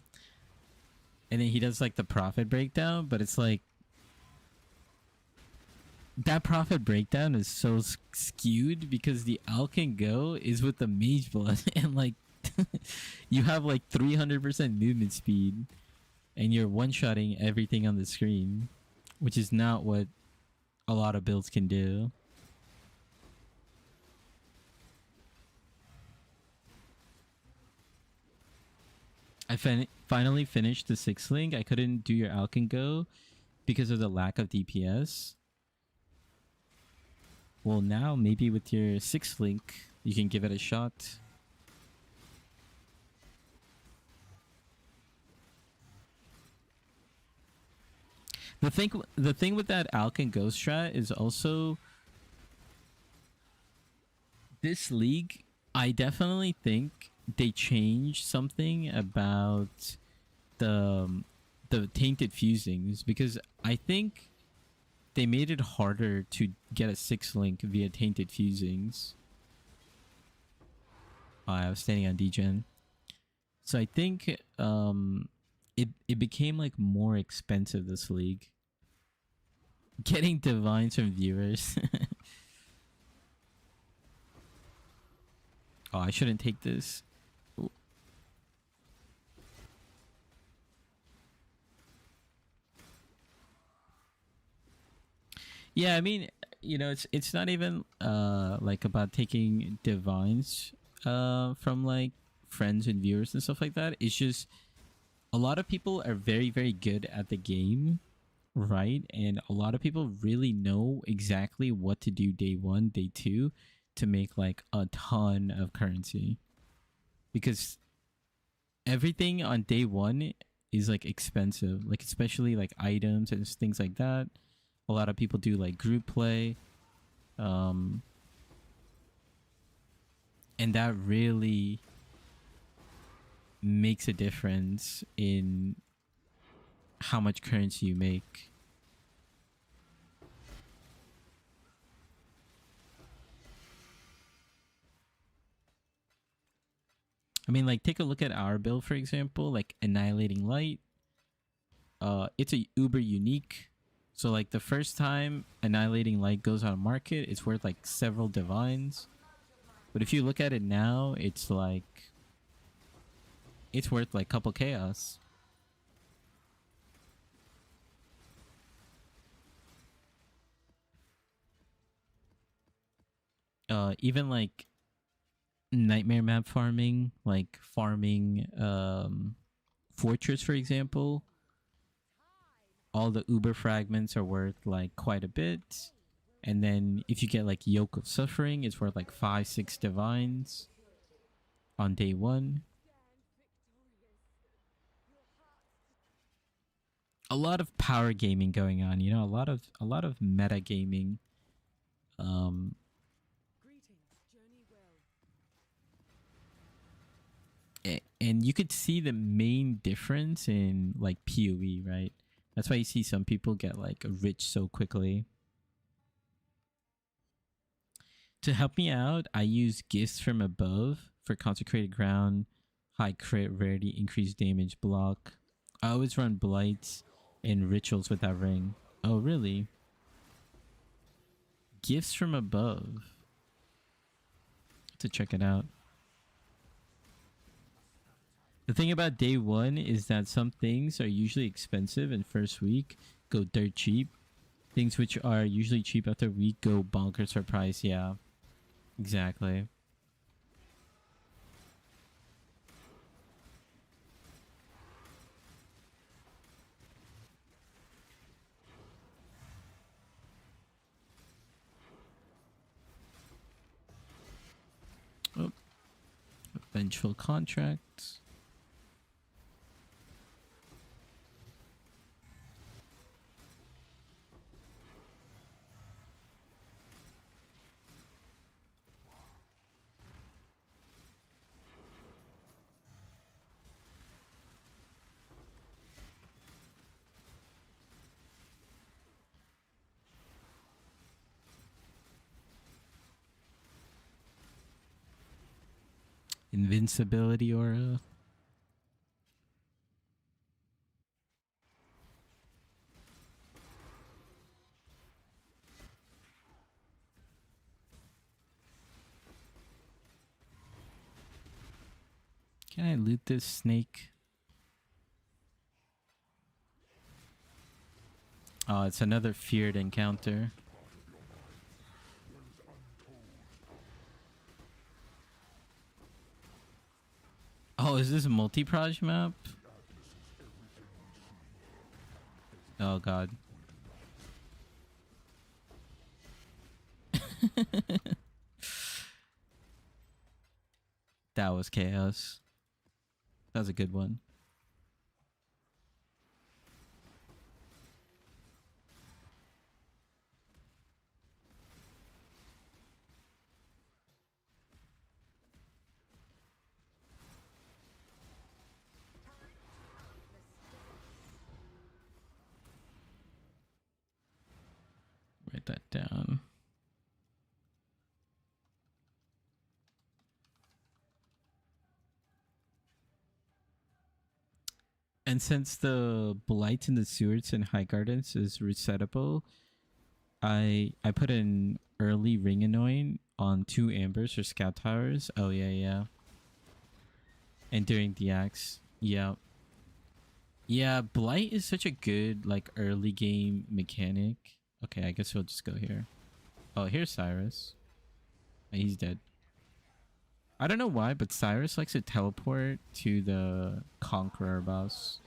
And then he does like the profit breakdown, but it's like that profit breakdown is so skewed because the Alk and Go is with the mage blood, and like you have like 300% movement speed and you're one-shotting everything on the screen, which is not what a lot of builds can do. I finally finished the 6th link. I couldn't do your Alk and Go because of the lack of DPS. Well, now maybe with your 6th link, you can give it a shot. The thing with that Alk and Go strat is also this league. I definitely think they changed something about the tainted fusings, because I think they made it harder to get a 6th link via tainted fusings. Oh, I was standing on degen. So I think it became like more expensive this league. Getting divines from viewers. Oh, I shouldn't take this. Ooh. Yeah, I mean, it's not even like about taking divines from like friends and viewers and stuff like that. It's just a lot of people are very, very good at the game, right? And a lot of people really know exactly what to do day 1, day 2 to make like a ton of currency, because everything on day 1 is like expensive, like especially like items and things like that. A lot of people do like group play, and that really makes a difference in how much currency you make. I mean, like, take a look at our build, for example, like Annihilating Light. It's a uber unique. So, like, the first time Annihilating Light goes on market, it's worth, like, several divines. But if you look at it now, it's, like, it's worth, like, couple chaos. Even, like, nightmare map farming, like farming fortress, for example, all the uber fragments are worth like quite a bit. And then if you get like Yoke of Suffering, it's worth like 5-6 divines on day one. A lot of power gaming going on, you know, a lot of meta gaming. And you could see the main difference in like PoE, right? That's why you see some people get like rich so quickly. To help me out, I use Gifts from Above for Consecrated Ground, high crit, rarity, increased damage, block. I always run Blights and Rituals with that ring. Oh, really? Gifts from Above. To check it out. The thing about day one is that some things are usually expensive in first week, go dirt cheap. Things which are usually cheap after a week go bonkers for price. Yeah, exactly. Oh, Vengeful Contract. Invincibility Aura. Can I loot this snake? Oh, it's another feared encounter. Oh, is this a multi-proj map? Oh god. That was chaos. That was a good one. Write that down. And since the Blight in the Sewers and High Gardens is resettable, I put an early Ring Annoying on 2 Ambers or Scout Towers. Oh yeah, yeah. And during the axe. Yeah. Yeah, Blight is such a good like early game mechanic. Okay, I guess we'll just go here. Oh, here's Cyrus. He's dead. I don't know why, but Cyrus likes to teleport to the Conqueror boss.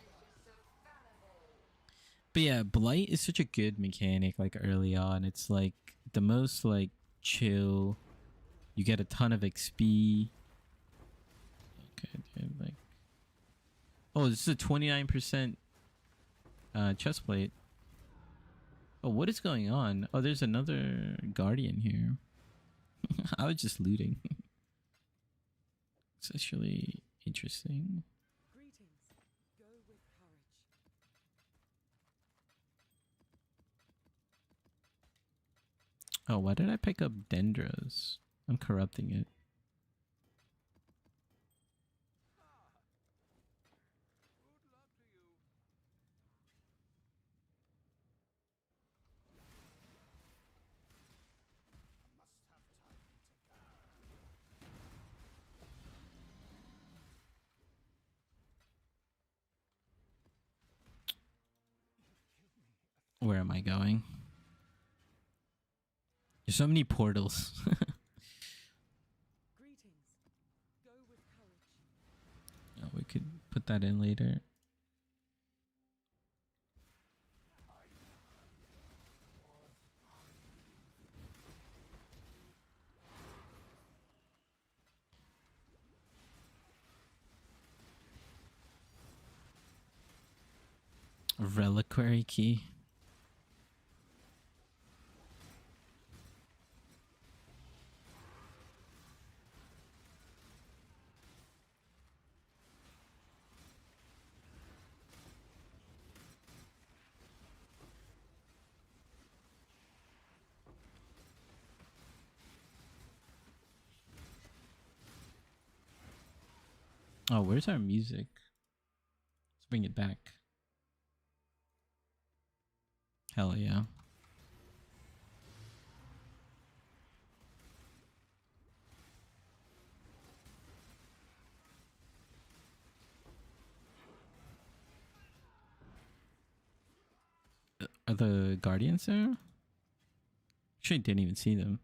But yeah, Blight is such a good mechanic like early on. It's like the most like chill. You get a ton of XP. Okay, dude, like, oh, this is a 29% chest plate. Oh, what is going on? Oh, there's another Guardian here. I was just looting. It's actually interesting. Oh, why did I pick up Dendros? I'm corrupting it. Where am I going? There's so many portals. Greetings. Go with courage. Oh, we could put that in later. Reliquary key. Oh, where's our music? Let's bring it back. Hell yeah. Are the guardians there? Actually, didn't even see them.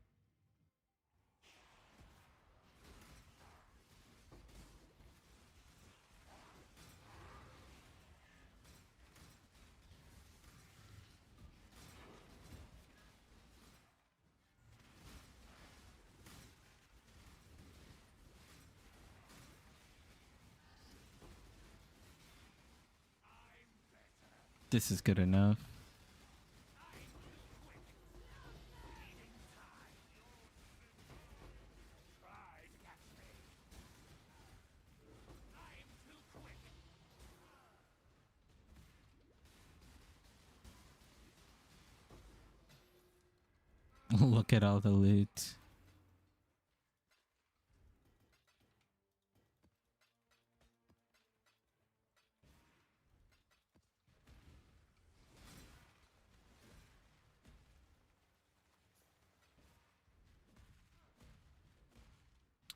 This is good enough. Look at all the loot.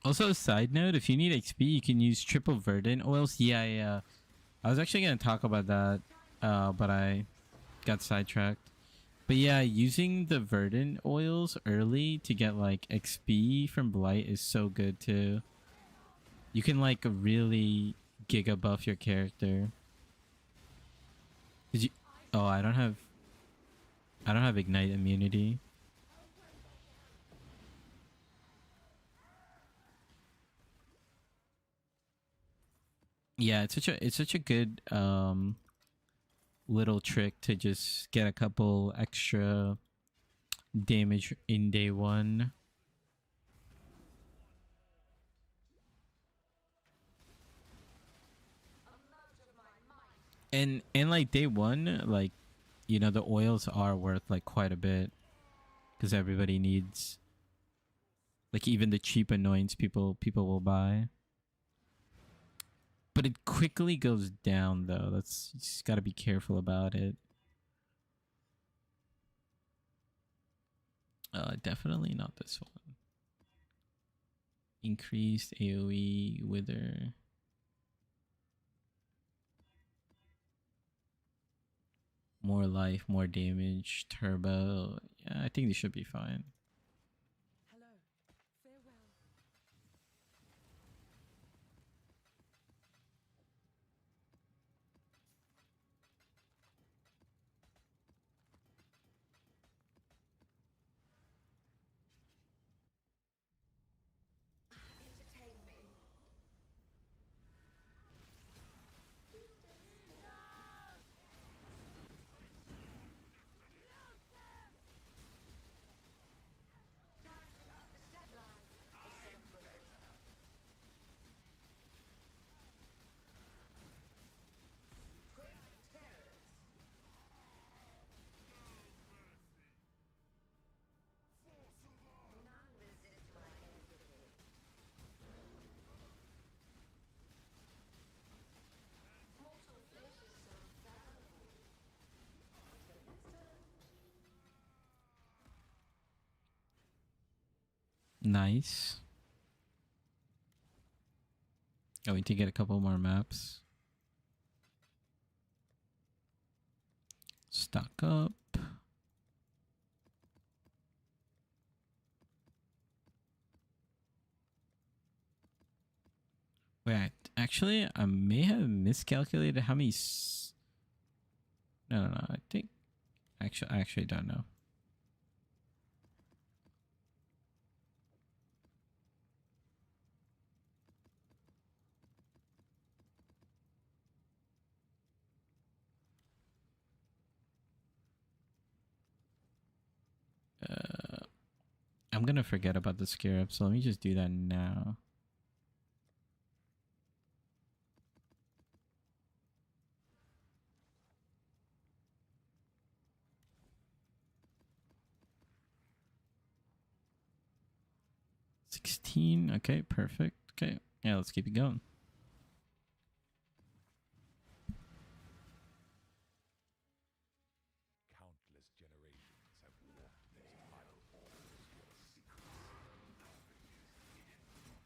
Also, a side note, if you need XP, you can use triple verdant oils. Yeah, yeah. I was actually going to talk about that, but I got sidetracked. But yeah, using the verdant oils early to get like XP from Blight is so good too. You can like really giga buff your character. Did you? Oh, I don't have ignite immunity. Yeah, it's such a good little trick to just get a couple extra damage in day one. And like day one, like, you know, the oils are worth like quite a bit because everybody needs, like, even the cheap annoyance people will buy. But it quickly goes down though. That's, you just got to be careful about it. Definitely not this one. Increased AoE wither. More life, more damage, turbo. Yeah, I think they should be fine. Hello. Farewell. Entertain me. Nice. Oh, we need to get a couple more maps. Stock up. Wait, actually, I may have miscalculated how many. No, no, no. I think I actually don't know. I'm gonna forget about the scarab, so let me just do that now. $16. Okay, perfect. Okay, yeah, let's keep it going. Countless generations have walked these idle halls, your secrets.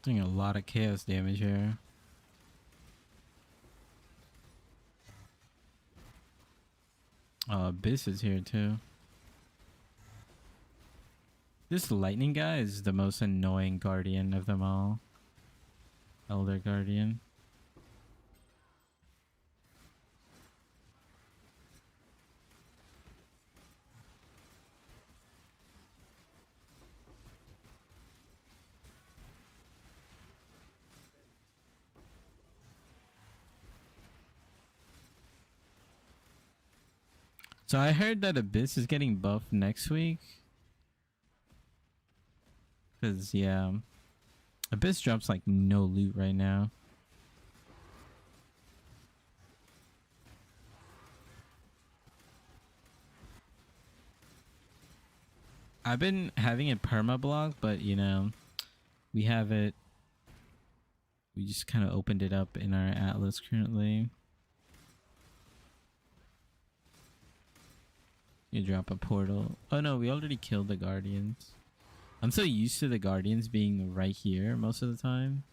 Doing a lot of chaos damage here. Abyss is here too. This lightning guy is the most annoying guardian of them all. Elder Guardian. So I heard that Abyss is getting buffed next week. Cause yeah, Abyss drops like no loot right now. I've been having it perma block, but you know, we have it. We just kind of opened it up in our atlas currently. You drop a portal. Oh no, we already killed the guardians. I'm so used to the guardians being right here most of the time.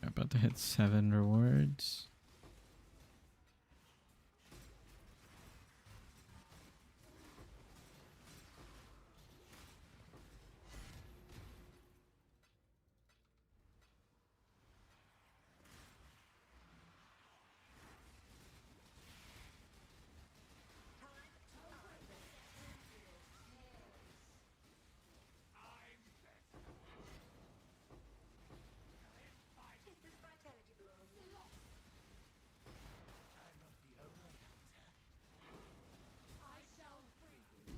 We're about to hit 7 rewards. Is this vitality blow? I shall free you.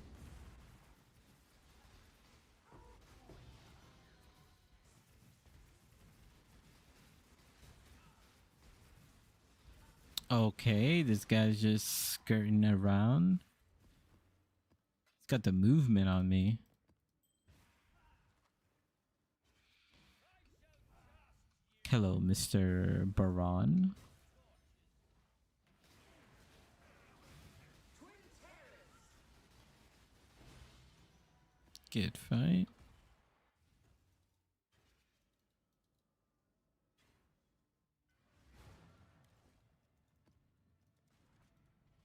Okay, this guy's just skirting around. He's got the movement on me. Hello, Mr. Baron. Good fight.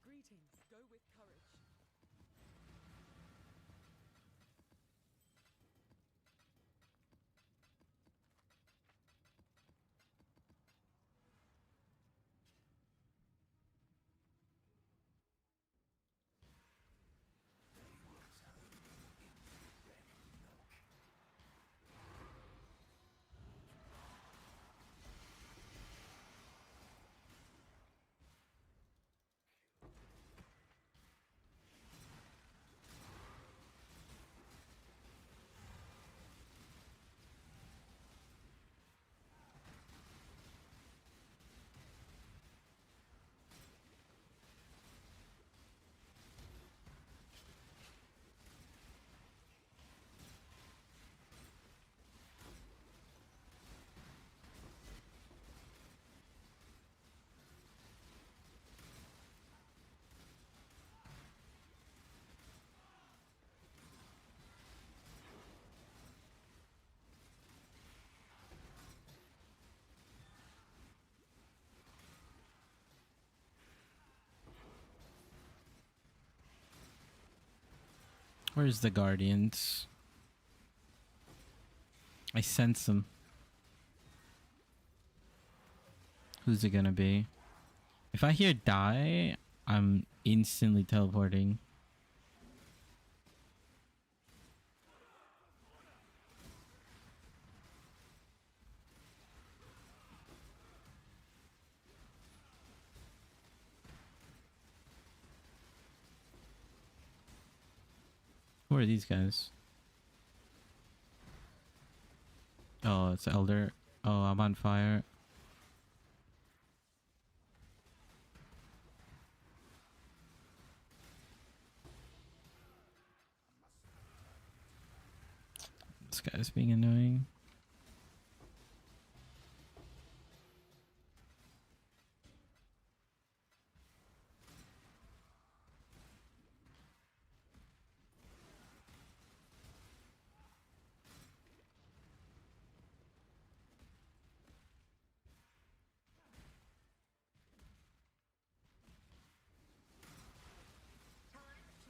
Greetings. Go with courage. Where's the Guardians? I sense them. Who's it gonna be? If I hear die, I'm instantly teleporting. Who are these guys? Oh, it's Elder. Oh, I'm on fire. This guy's being annoying. Time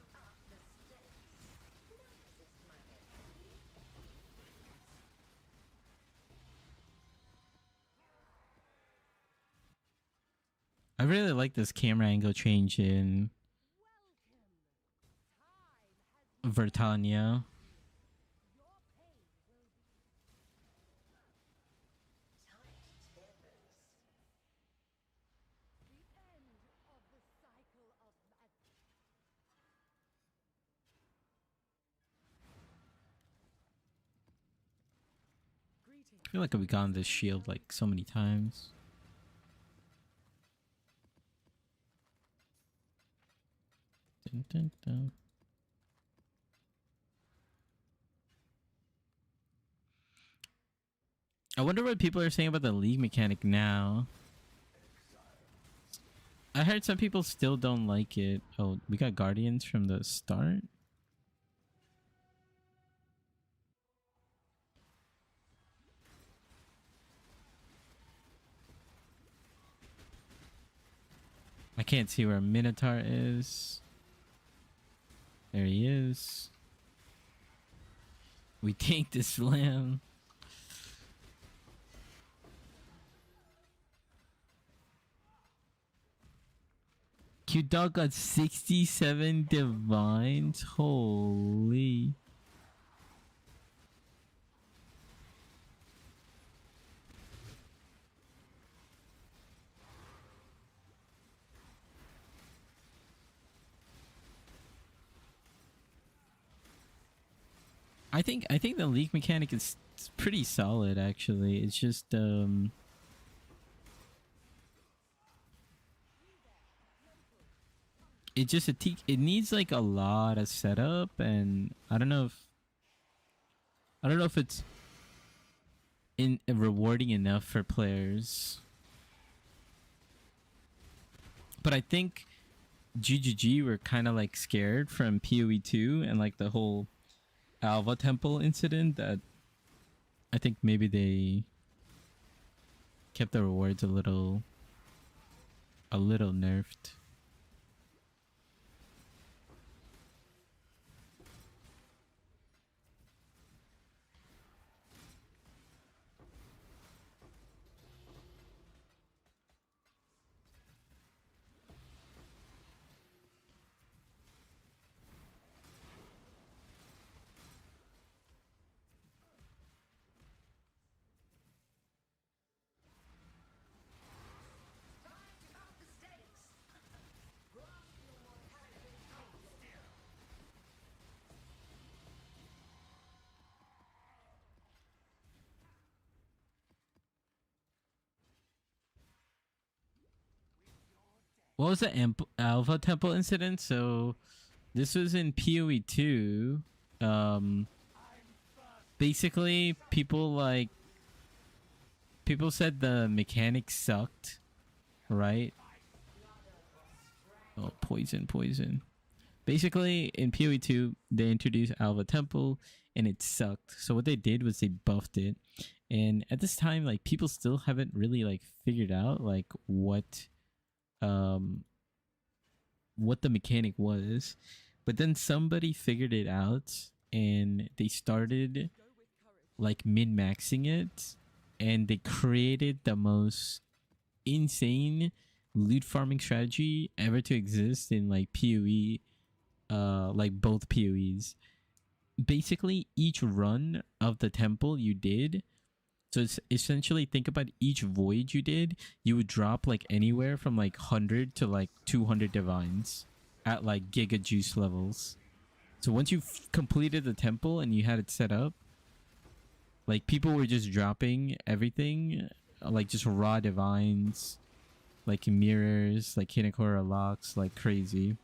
to up the stakes. Do not resist my energy. I really like this camera angle change in Vertania. Tight timbers. I feel like I've gotten this shield like so many times. Dun, dun, dun. I wonder what people are saying about the league mechanic now. I heard some people still don't like it. Oh, we got Guardians from the start? I can't see where Minotaur is. There he is. We take the slam. Q-Dog got 67 divines. Holy. I think the league mechanic is pretty solid actually. It's just it just it needs like a lot of setup, and I don't know if it's in rewarding enough for players. But I think GGG were kind of like scared from PoE 2 and like the whole Alva Temple incident, that I think maybe they kept the rewards a little nerfed. Time to up the stakes. Grasp your mortality still. What was the Alpha Temple incident? So this was in PoE 2. Basically people said the mechanics sucked, right? Oh, poison. Basically in PoE 2 they introduced Alpha Temple and it sucked. So what they did was they buffed it. And at this time, like, people still haven't really like figured out like what the mechanic was. But then somebody figured it out and they started like min-maxing it, and they created the most insane loot farming strategy ever to exist in like PoE, like both PoEs. Basically, each run of the temple you did, so it's essentially, think about each void you did, you would drop like anywhere from like 100 to like 200 divines at like giga juice levels. So once you completed the temple and you had it set up, like people were just dropping everything, like just raw divines, like mirrors, like Hinekora locks, like crazy.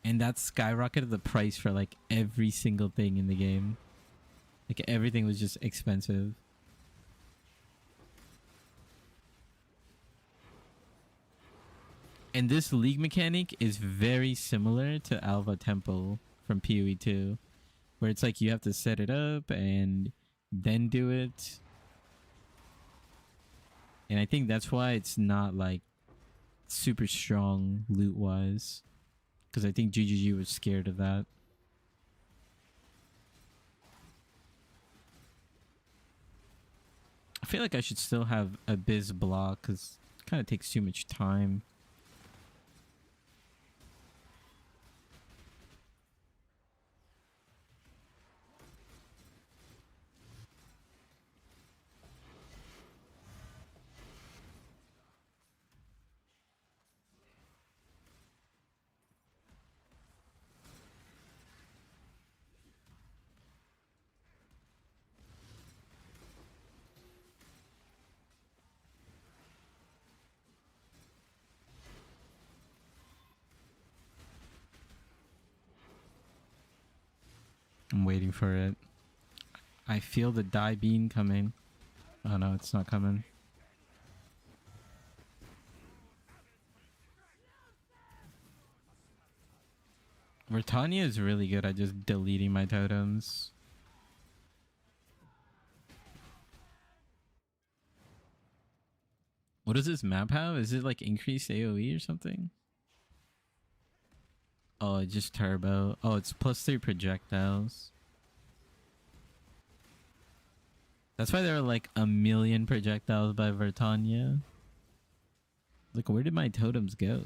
And that skyrocketed the price for like every single thing in the game. Like everything was just expensive. And this league mechanic is very similar to Alva Temple from PoE 2, where it's like you have to set it up and then do it. And I think that's why it's not like super strong loot wise, because I think GGG was scared of that. I feel like I should still have a biz block because it kind of takes too much time. I'm waiting for it. I feel the die bean coming. Oh no, it's not coming. Vertania is really good at just deleting my totems. What does this map have? Is it like increased AoE or something? Oh, it's just turbo. Oh, it's +3 projectiles. That's why there are like a million projectiles by Vertania. Like, where did my totems go?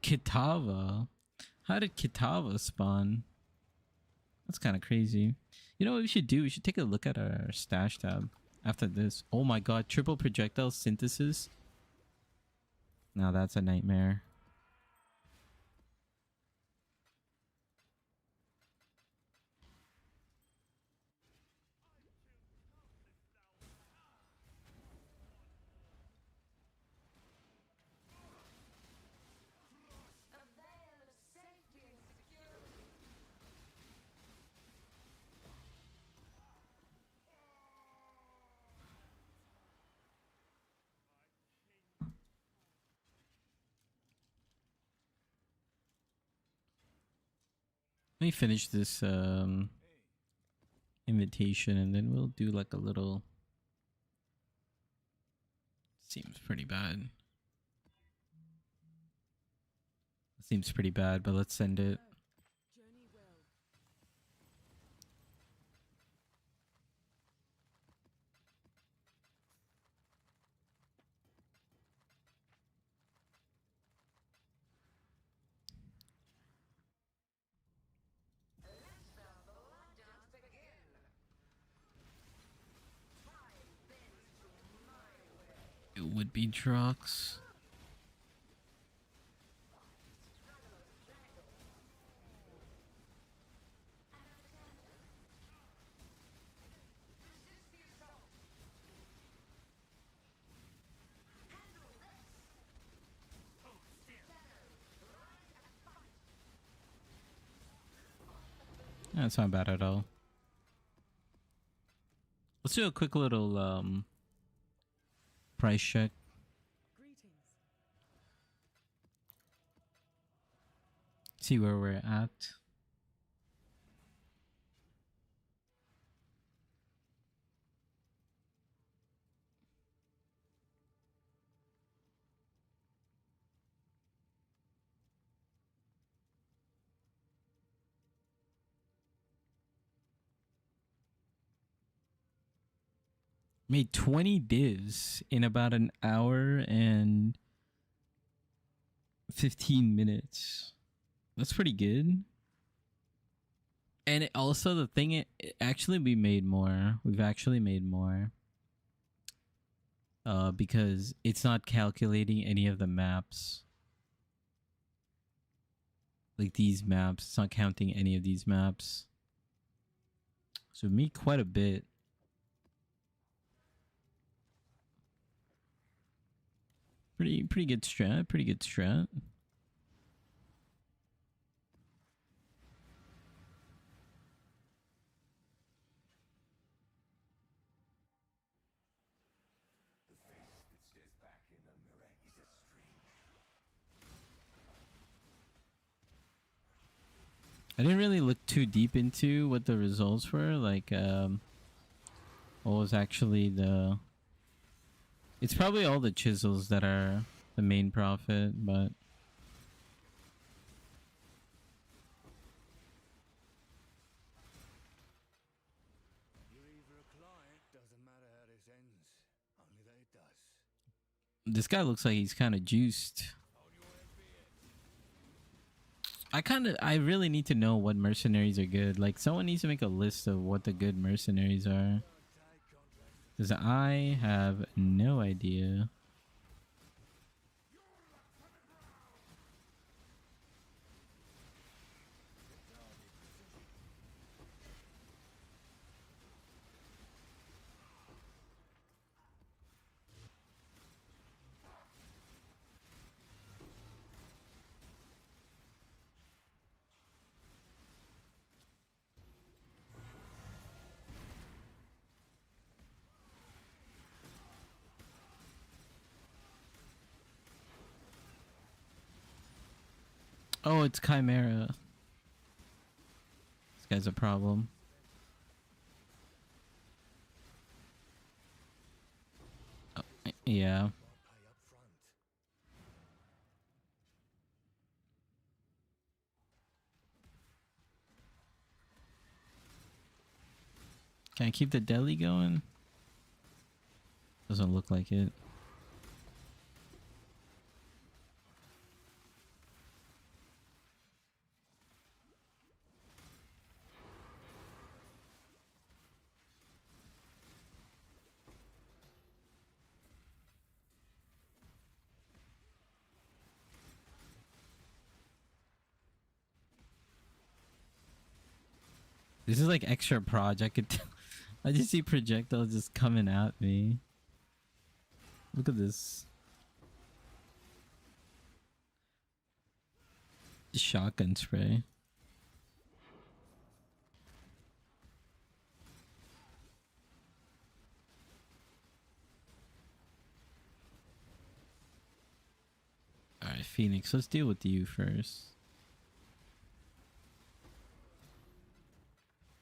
Kitava? How did Kitava spawn? That's kind of crazy. You know what we should do? We should take a look at our stash tab after this. Oh my god, triple projectile synthesis? Now that's a nightmare. A veil of safety and security. Let me finish this invitation and then we'll do like a little... Seems pretty bad. Seems pretty bad, but let's send it. Journey well. Let the blood dance begin. Time bends to my will. would be trucks. That's not bad at all. Let's do a quick little price check. Greetings. See where we're at. Made 20 divs in about an hour and 15 minutes. That's pretty good. And also the thing, actually we made more. We've actually made more. Because it's not calculating any of the maps. Like these maps, it's not counting any of these maps. So we made quite a bit. Pretty good strat, pretty good strat. I didn't really look too deep into what the results were, like what was actually the... It's probably all the chisels that are the main profit, but You're either a client, doesn't matter how this ends. Only that it does. this guy looks like he's kind of juiced. I really need to know what mercenaries are good. Like, someone needs to make a list of what the good mercenaries are. Because I have no idea. Oh, it's Chimera. This guy's a problem. Oh, yeah. Can I keep the deli going? Doesn't look like it. This is like extra project. I just see projectiles just coming at me. Look at this. Shotgun spray. Alright, Phoenix, let's deal with you first.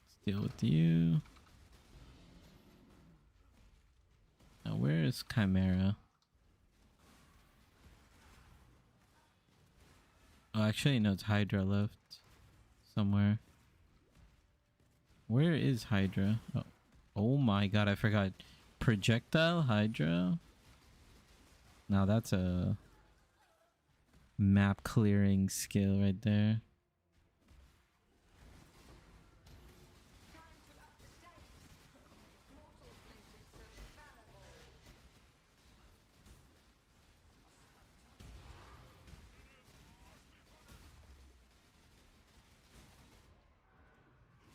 Let's deal with you. Now, where is Chimera? Oh, actually, no, it's Hydra left. Somewhere. Where is Hydra? Oh my god, I forgot. Projectile Hydra? Now that's a map clearing skill right there.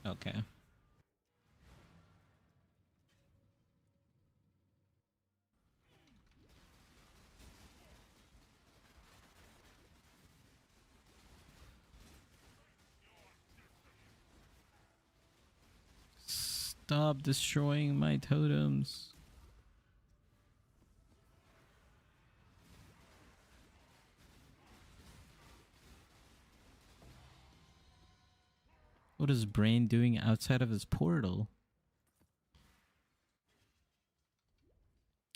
Okay. Stop destroying my totems. What is Brain doing outside of his portal?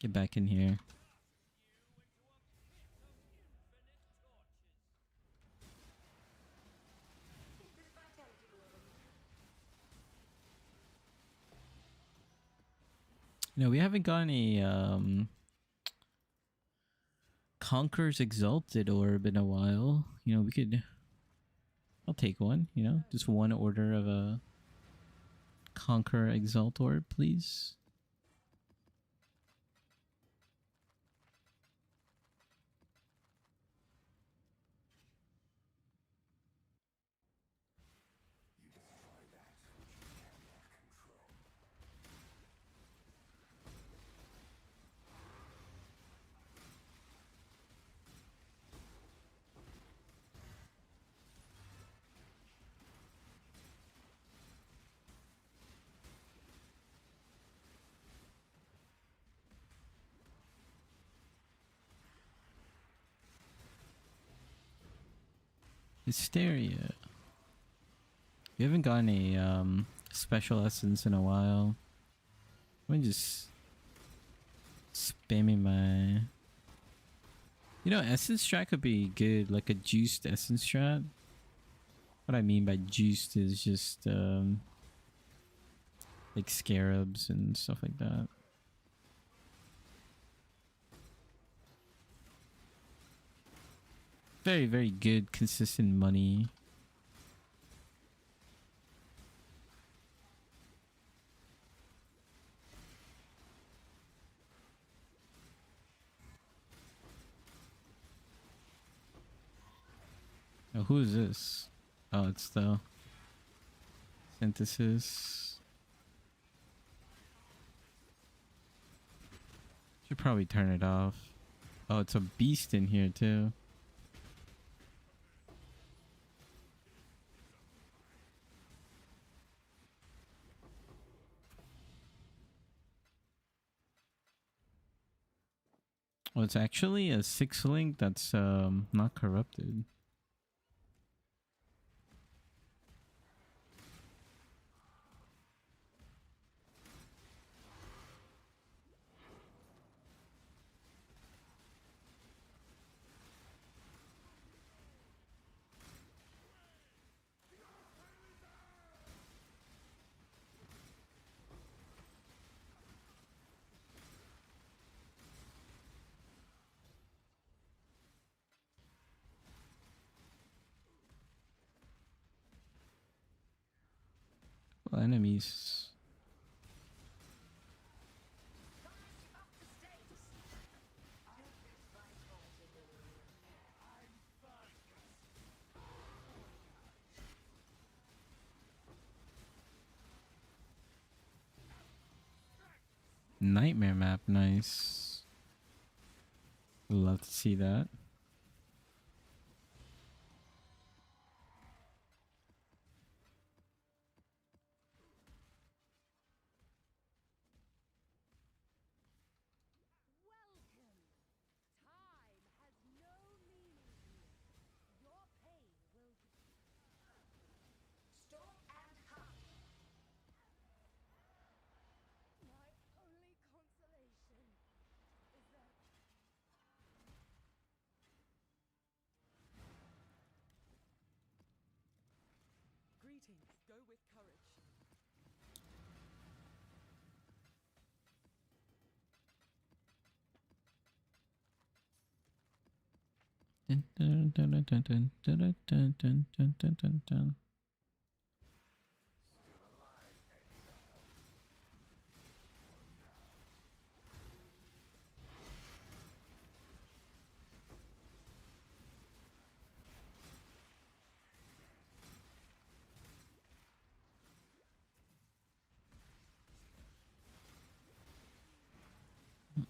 Get back in here. No, we haven't gotten a Conqueror's Exalted orb in a while. You know, we could... I'll take one, you know? Just one order of a Conqueror Exalt orb, please. Hysteria. We haven't gotten a special essence in a while. Let me just spamming my... You know, essence strat could be good, like a juiced essence strat. What I mean by juiced is just like scarabs and stuff like that. Very, very good, consistent money. Oh, who is this? Oh, it's the synthesis. Should probably turn it off. Oh, it's a beast in here too. Oh, it's actually a 6 link that's not corrupted. Well, enemies. Nightmare map, nice. Love to see that. Welcome. Time has no meaning here. Your pain will be... Stop and hunt. My only consolation is that... Greetings. Go with courage. Dun, dun, dun, dun, dun, dun, dun, dun, dun, dun, dun, dun, dun.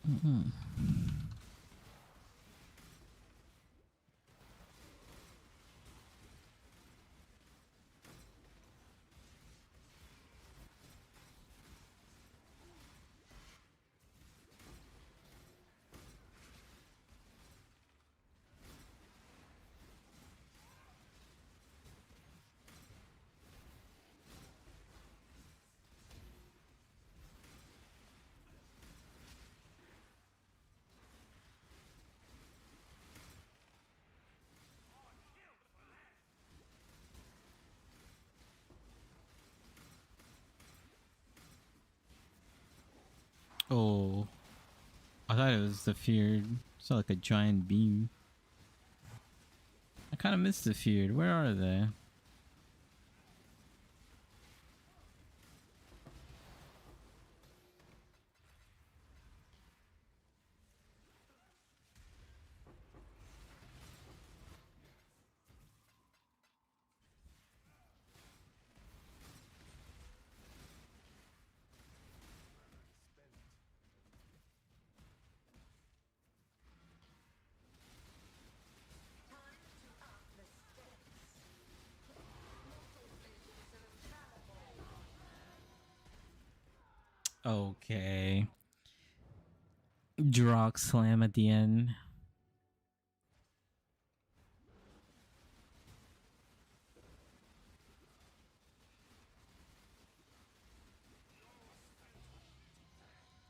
Mm-mm. Oh, I thought it was the feared. Saw like a giant beam. I kind of missed the feared. Where are they? Time to up the stakes. Mortal visions are infallible. Okay. Drock slam at the end.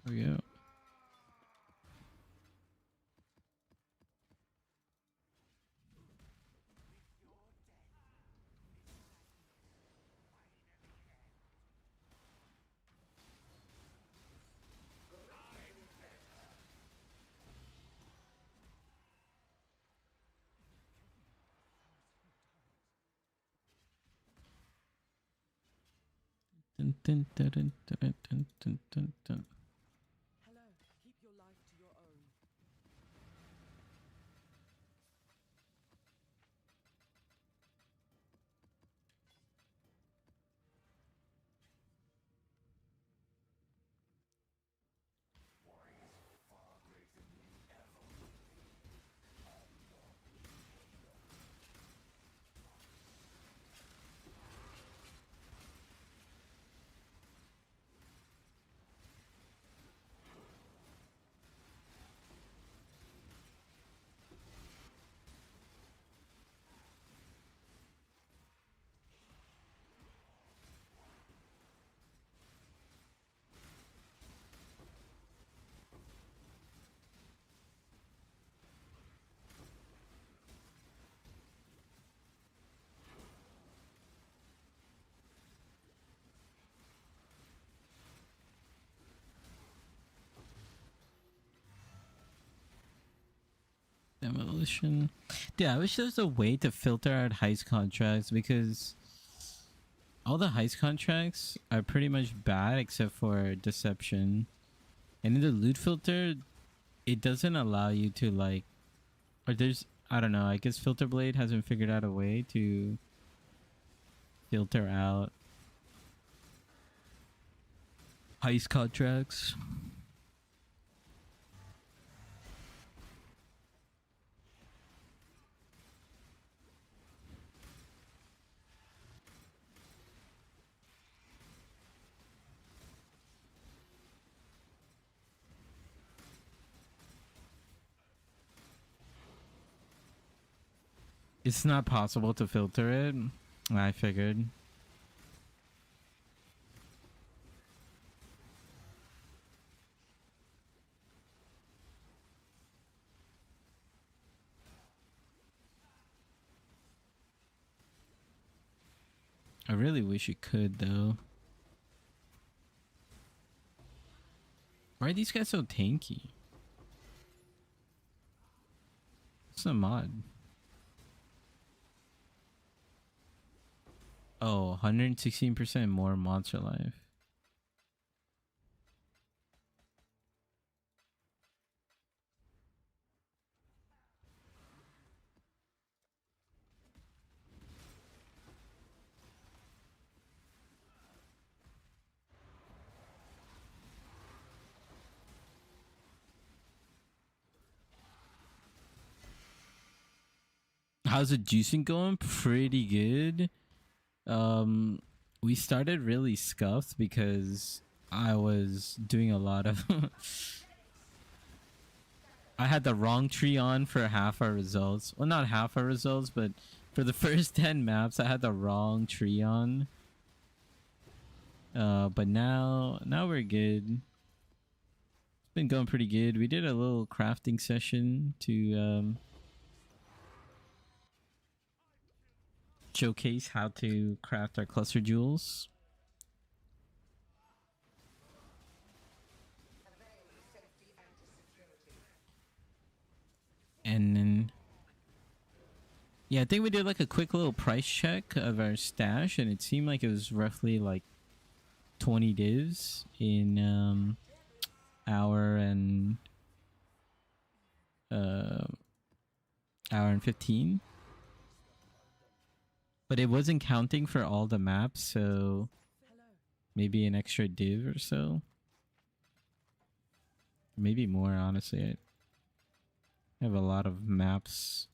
There we go. Dun, dun, dun, dun, dun, dun, dun, dun, dun. Hello, keep your life to your own. Demolition. Yeah, I wish there was a way to filter out heist contracts because all the heist contracts are pretty much bad except for deception. And in the loot filter, it doesn't allow you to like, or there's, I don't know, I guess Filter Blade hasn't figured out a way to filter out heist contracts. It's not possible to filter it. I figured. I really wish it could though. Why are these guys so tanky? It's a mod. Oh, 116% more monster life. How's the juicing going? Pretty good. We started really scuffed because I was doing a lot of I had the wrong tree on for half our results. Well, not half our results, but for the first 10 maps I had the wrong tree on. But now we're good. It's been going pretty good. We did a little crafting session to showcase how to craft our cluster jewels. And then, yeah, I think we did like a quick little price check of our stash, and it seemed like it was roughly like 20 divs in hour and 15. But it wasn't counting for all the maps, so maybe an extra div or so. Maybe more, honestly. I have a lot of maps.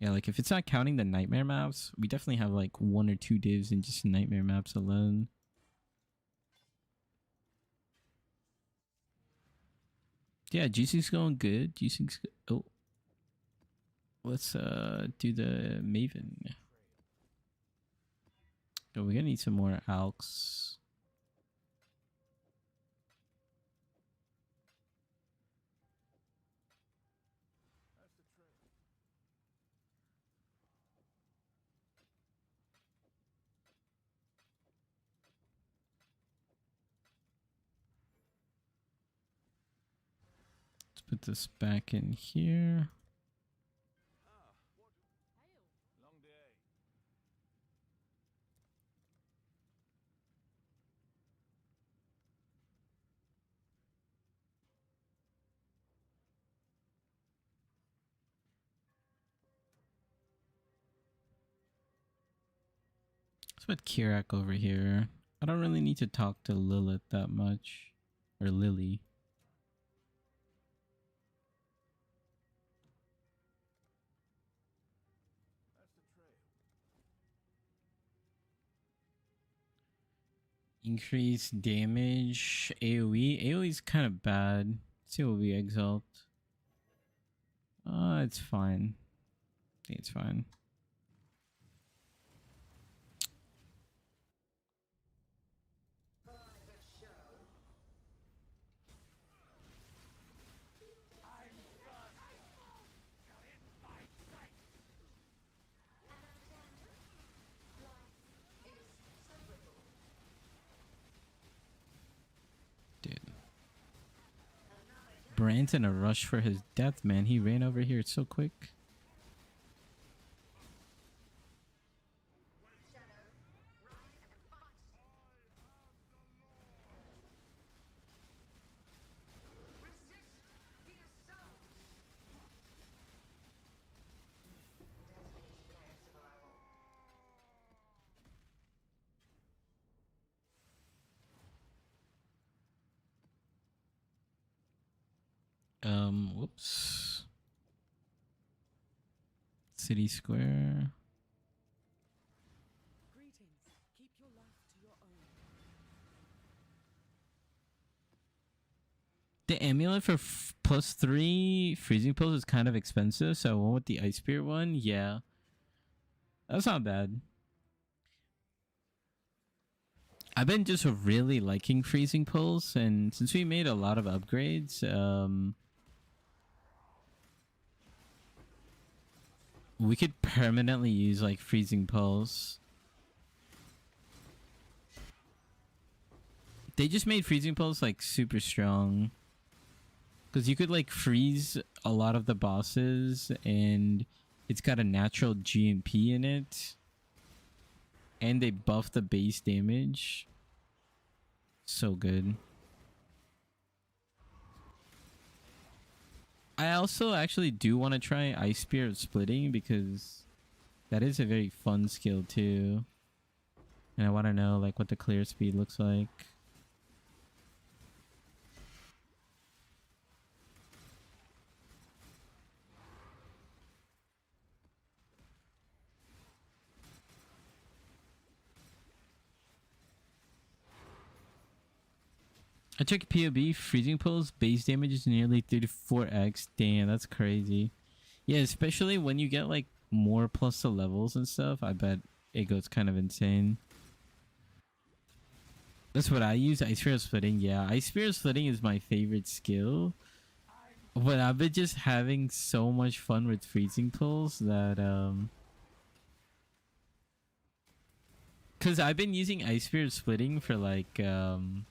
Yeah, like if it's not counting the nightmare maps, we definitely have like 1 or 2 divs in just nightmare maps alone. Yeah, juicing's going good. Juicing's good. Oh. Let's do the Maven. Oh, we're gonna need some more alks. Let's put this back in here. Let's put Kirak over here. I don't really need to talk to Lilith that much. Or Lily. Increase damage. AoE. AoE is kind of bad. Let's see what we exalt. It's fine. I think it's fine. Dude. Brand's in a rush for his death, man. He ran over here so quick. Whoops. City Square. Greetings. Keep your life to your own. The amulet for +3 freezing pulse is kind of expensive, so I went with the Ice Spirit one. Yeah. That's not bad. I've been just really liking freezing pulse, and since we made a lot of upgrades, we could permanently use like freezing pulse. They just made freezing pulse like super strong, because you could like freeze a lot of the bosses, and it's got a natural GMP in it, and they buff the base damage. So good. I also actually do want to try Ice Spirit splitting, because that is a very fun skill too. And I want to know like what the clear speed looks like. I took PoB freezing pulse. Base damage is nearly 34x. Damn, that's crazy. Yeah, especially when you get like more plus the levels and stuff. I bet it goes kind of insane. That's what I use. Ice Spear Splitting. Yeah, Ice Spear Splitting is my favorite skill. But I've been just having so much fun with freezing pulls that because I've been using Ice Spear Splitting for like the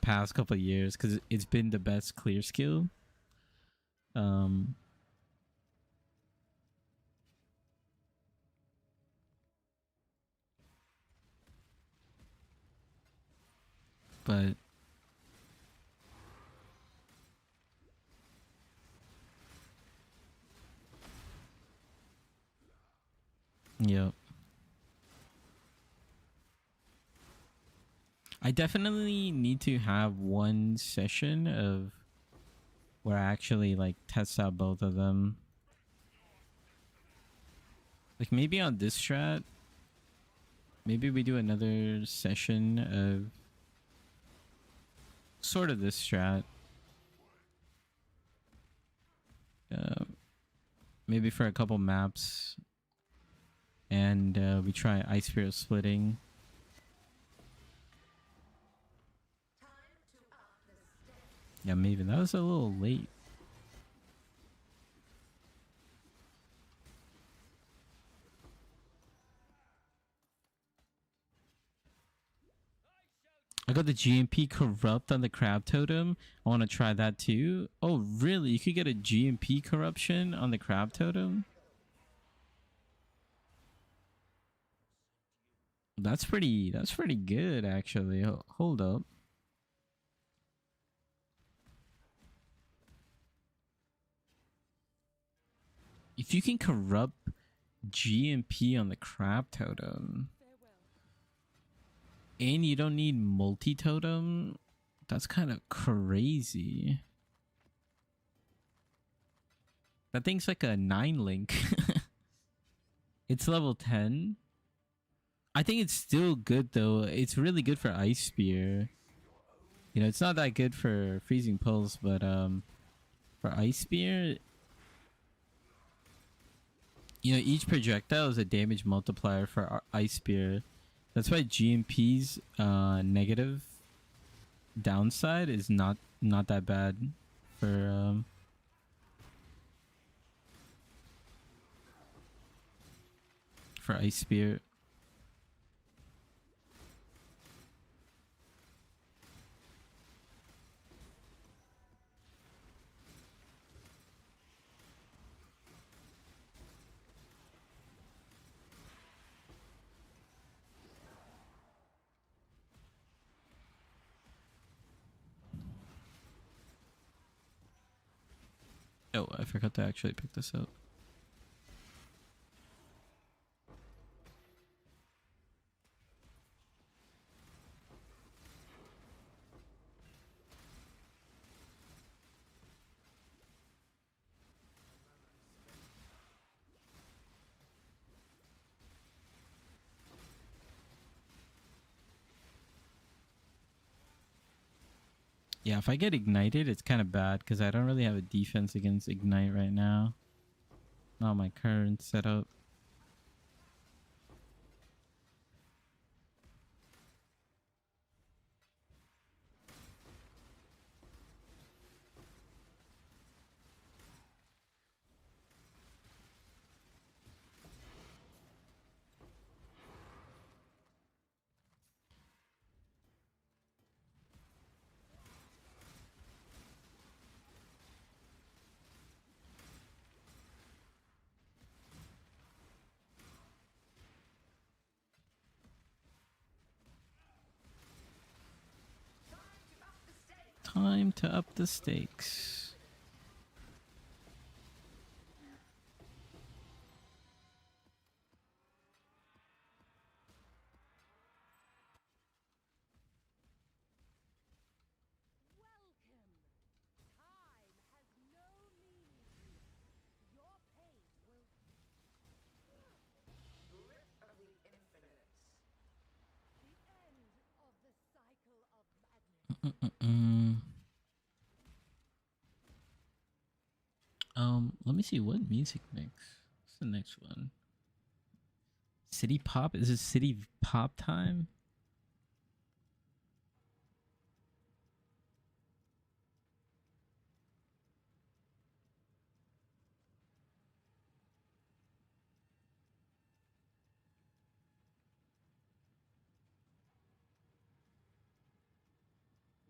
past couple of years because it's been the best clear skill. Um but yeah. I definitely need to have one session of where I actually like test out both of them. Like maybe on this strat, maybe we do another session of sort of this strat. Uh, maybe for a couple maps, and we try Ice Spear Splitting. Yeah, maybe that was a little late. I got the GMP corrupt on the crab totem. I want to try that too. Oh, really? You could get a GMP corruption on the crab totem? That's pretty good actually. Hold up. If you can corrupt GMP on the crab totem and you don't need multi-totem, that's kind of crazy. That thing's like a 9 link. It's level 10. I think it's still good though. It's really good for Ice Spear. You know, it's not that good for Freezing Pulse, but for Ice Spear, you know, each projectile is a damage multiplier for Ice Spear. That's why GMP's negative downside is not that bad for Ice Spear. Oh, I forgot to actually pick this up. Yeah, if I get ignited, it's kind of bad because I don't really have a defense against ignite right now. Not my current setup. Time to up the stakes. Welcome. Time has no meaning here. Your pain will. Grip of the infinite. The end of the cycle of madness. Let me see what music mix. What's the next one? City pop? Is it city pop time?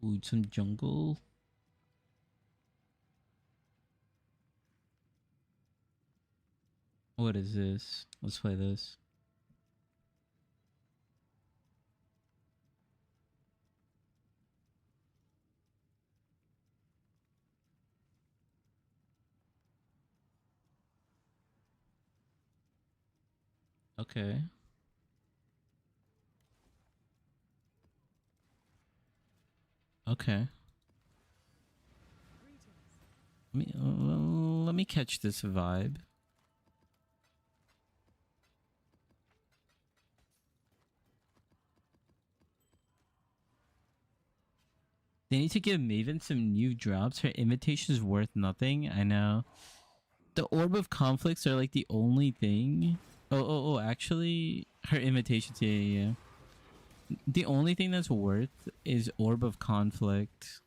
Ooh, some jungle. What is this? Let's play this. Okay. Okay. Let me catch this vibe. They need to give Maven some new drops. Her invitation is worth nothing. I know. The Orb of Conflicts are like the only thing. Oh, actually, her invitations, yeah. The only thing that's worth is Orb of Conflict.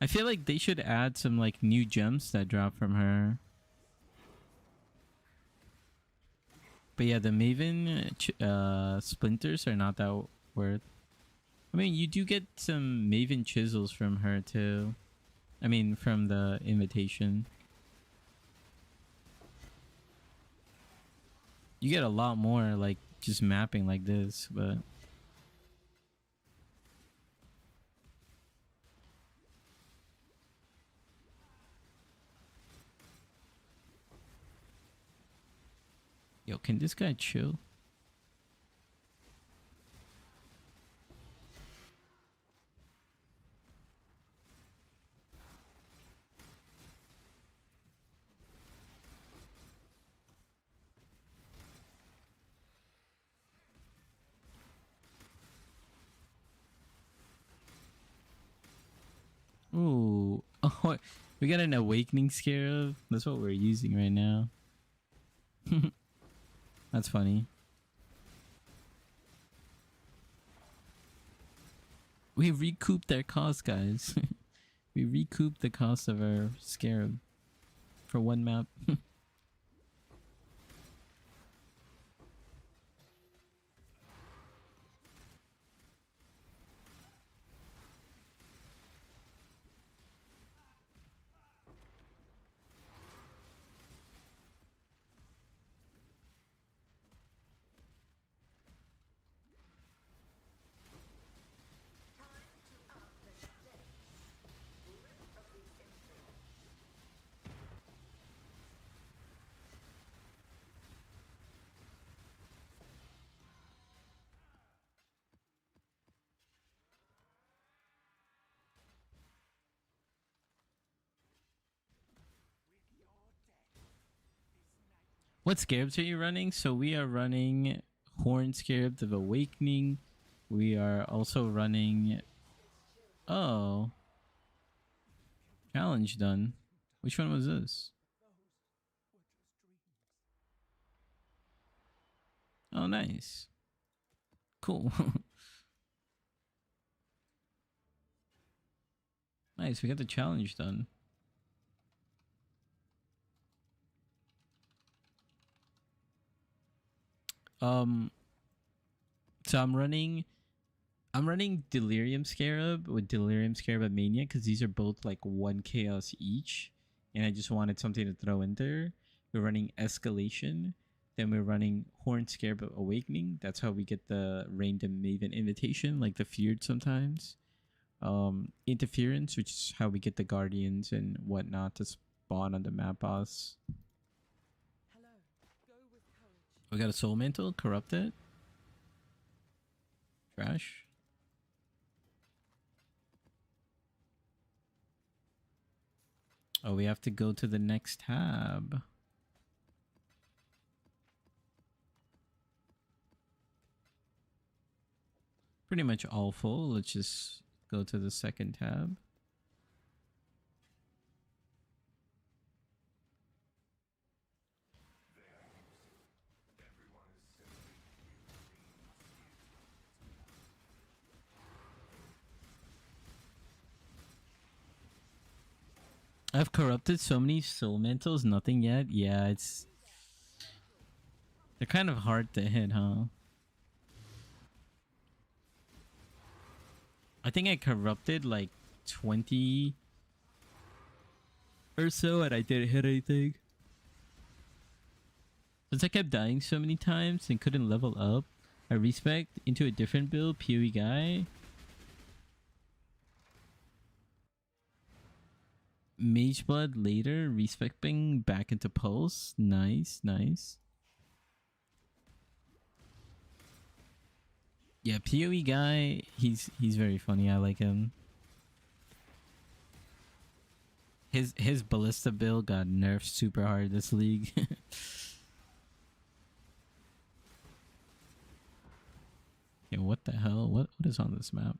I feel like they should add some like new gems that drop from her. But yeah, the Maven splinters are not that worth. I mean, you do get some Maven chisels from her too. I mean, from the invitation. You get a lot more like just mapping like this, but yo, can this guy chill? Ooh. Oh, we got an awakening scarab. That's what we're using right now. That's funny. We recouped our cost, guys. We recouped the cost of our scarab for one map. What scarabs are you running? So we are running Horn Scarab of Awakening. We are also running... Oh. Challenge done. Which one was this? Oh, nice. Cool. Nice, we got the challenge done. So I'm running Delirium Scarab with Delirium Scarab Mania because these are both like 1 chaos each, and I just wanted something to throw in there. We're running Escalation, then we're running Horn Scarab Awakening. That's how we get the random Maven invitation, like the feared sometimes. Interference, which is how we get the Guardians and whatnot to spawn on the map boss. Hello. Go with courage. We got a Soul Mantle, Corrupted. Trash. Oh, we have to go to the next tab. pretty much all full. Let's just go to the second tab. I've corrupted so many soul mantles, nothing yet. Yeah, they're kind of hard to hit, huh? I think I corrupted like 20 or so and I didn't hit anything. Since I kept dying so many times and couldn't level up, I respec into a different build, PoE guy. Mage Blood later, respecting back into Pulse. Nice, nice. Yeah, PoE guy, he's very funny. I like him. His ballista build got nerfed super hard this league. Yeah, what the hell? What is on this map?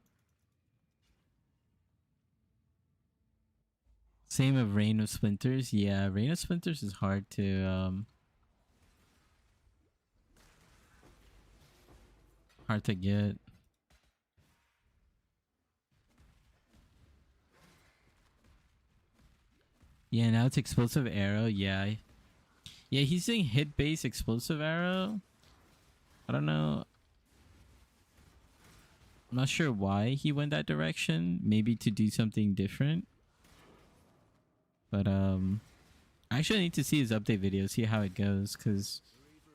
Same of Rain of Splinters. Yeah, Rain of Splinters is hard to get. Yeah, now it's explosive arrow. Yeah. Yeah, he's doing hit base explosive arrow. I don't know. I'm not sure why he went that direction. Maybe to do something different. But I actually need to see his update video, see how it goes, because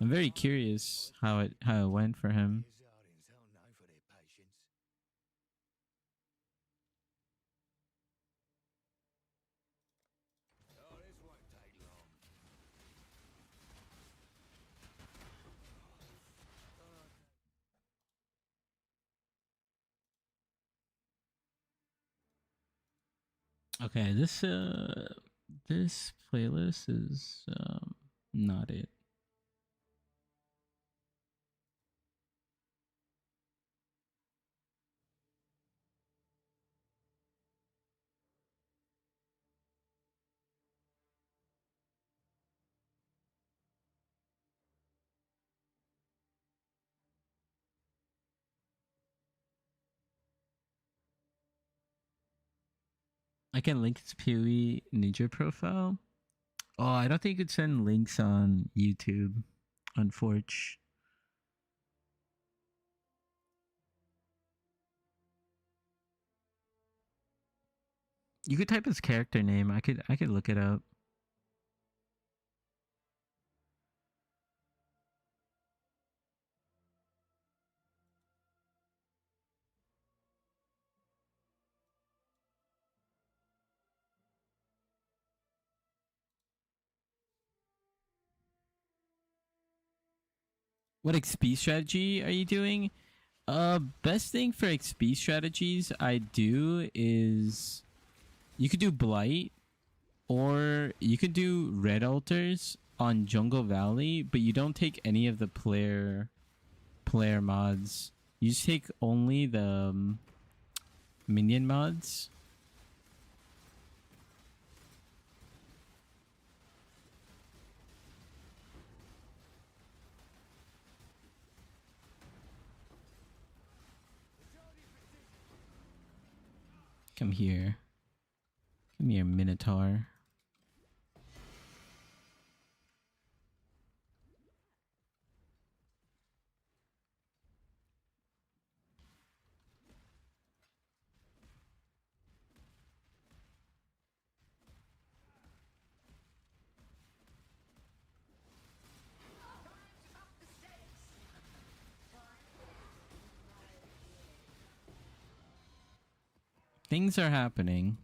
I'm very curious how it went for him. Azarians aren't known for their patience. Oh, this won't take long. Okay, this playlist is not it. I can link his PoE Ninja profile. Oh, I don't think you could send links on YouTube, unfortunately. You could type his character name. I could look it up. What XP strategy are you doing? Best thing for XP strategies I do is you could do Blight or you could do Red Altars on Jungle Valley, but you don't take any of the player mods. You just take only the minion mods. Come here. Come here, Minotaur. Things are happening.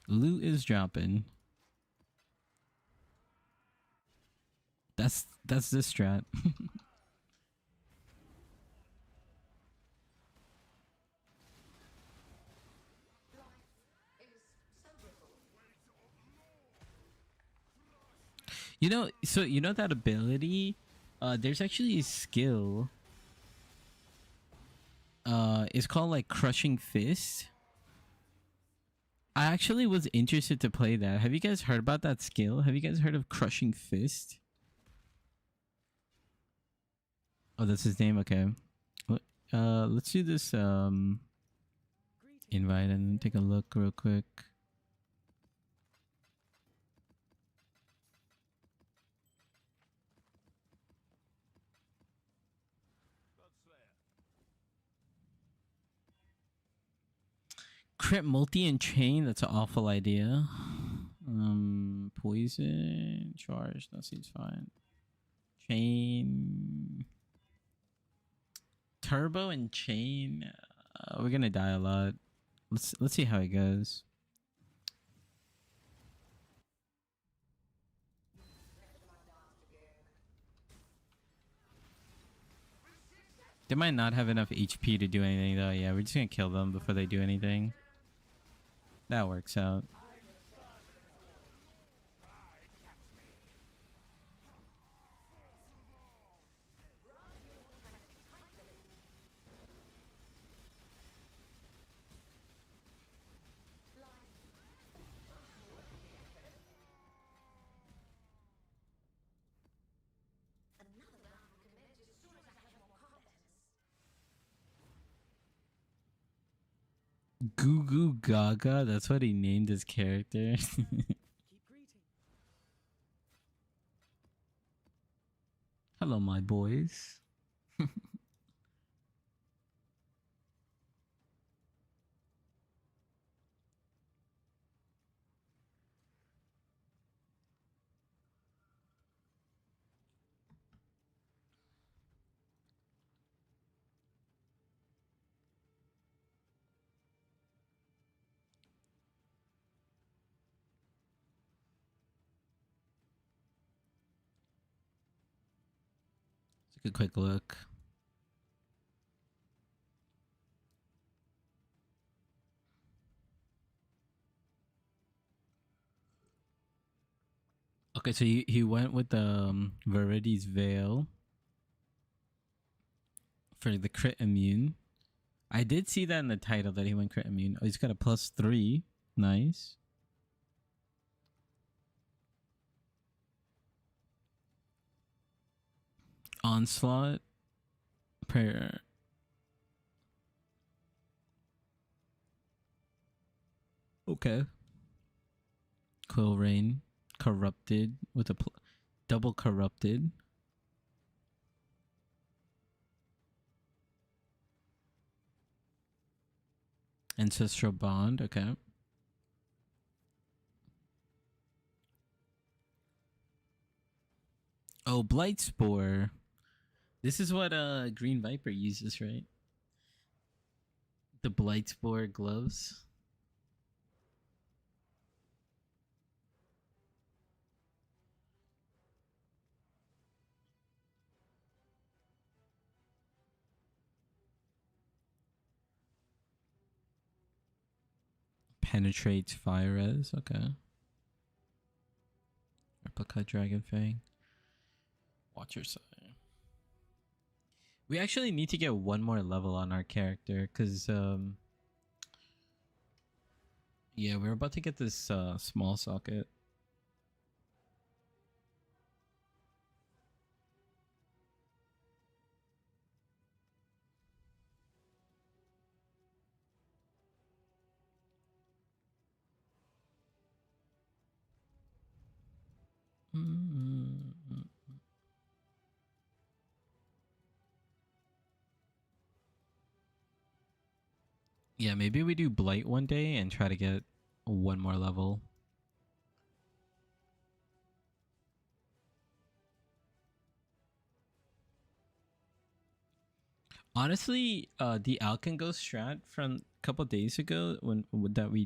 Loot is dropping. That's this strat. You know, so you know that ability? There's actually a skill. It's called like Crushing Fist. I actually was interested to play that. Have you guys heard about that skill? Have you guys heard of Crushing Fist? Oh, that's his name. Okay. Let's do this Greetings, invite and take a look real quick. Crit multi and chain. That's an awful idea. Poison charge. That seems fine. Chain. Turbo and chain. We're gonna die a lot. Let's see how it goes. They might not have enough HP to do anything though. Yeah, we're just gonna kill them before they do anything. That works out. Goo Goo Gaga. That's what he named his character. keep greeting. Hello, my boys. Take a quick look. Okay, so he went with Verity's Veil for the crit immune. I did see that in the title that he went crit immune. Oh, he's got a +3. Nice. Onslaught. Prayer. Okay. Quill Rain. Corrupted with a double corrupted. Ancestral Bond. Okay. Oh, Blight Spore. This is what Green Viper uses, right? The Blight Spore gloves. Penetrates fire res. Okay. Replica Dragon Fang. Watcher Side. We actually need to get one more level on our character because yeah, we're about to get this small socket. Yeah, maybe we do Blight one day and try to get one more level. Honestly, the Alkan Ghost strat from a couple days ago when that we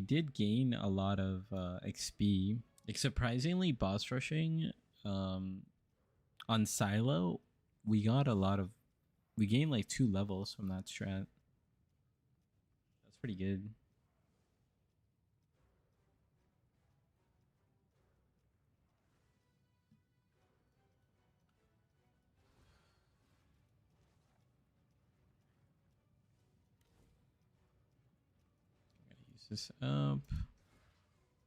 did gain a lot of XP. Like surprisingly, boss rushing on Silo, we got a lot of. We gained like 2 levels from that strat. That's pretty good. this up.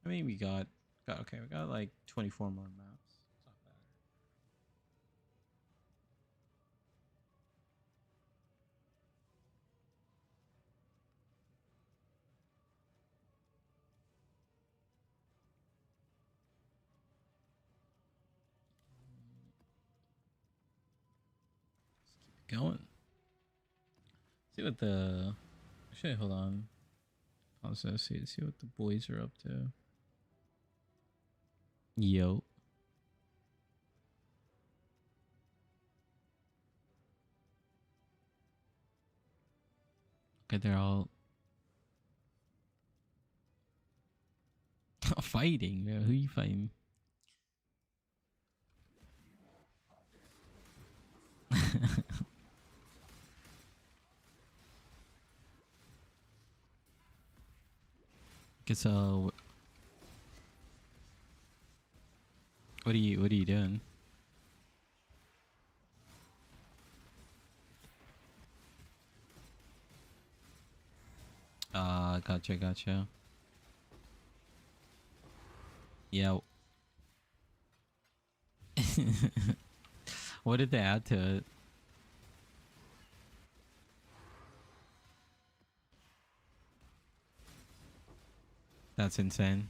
I mean, we got okay. We got like 24 more maps. It's not bad. Let's keep it going. See what the. Actually, hold on. Pause this. See what the boys are up to. Yo. Okay, they're all fighting. Bro. Who you fighting? Guess what are you doing? Gotcha. Yeah. What did they add to it? That's insane.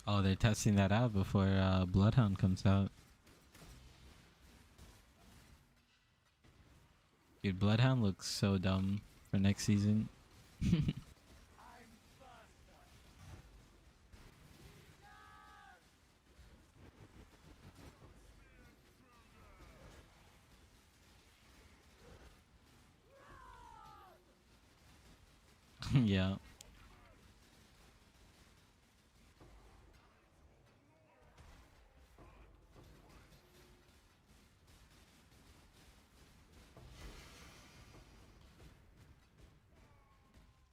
Oh, they're testing that out before Bloodhound comes out. Dude, Bloodhound looks so dumb for next season. Yeah.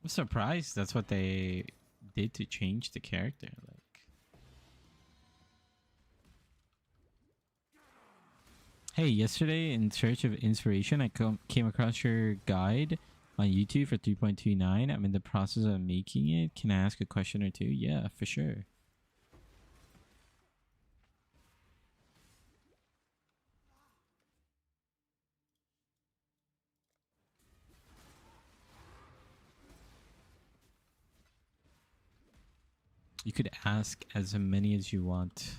I'm surprised that's what they did to change the character. Like, hey, yesterday in search of inspiration, I came across your guide on YouTube for 3.29. I'm in the process of making it. Can I ask a question or two? Yeah, for sure. You could ask as many as you want.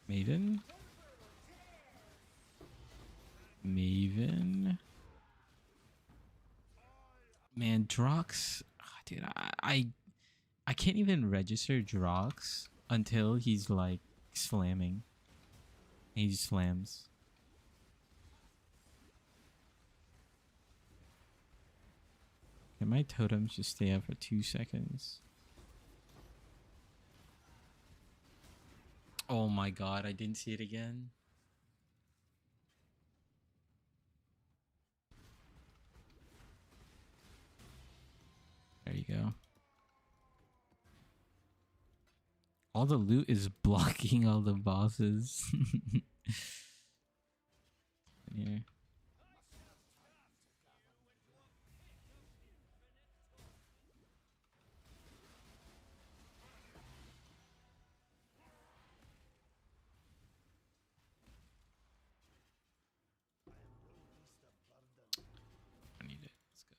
Maven? Maven? Man, Drox... dude, I can't even register Drox until he's like slamming. He just slams. Can my totems just stay up for 2 seconds? Oh my god, I didn't see it again. There you go. All the loot is blocking all the bosses. Here. I need it. Let's go.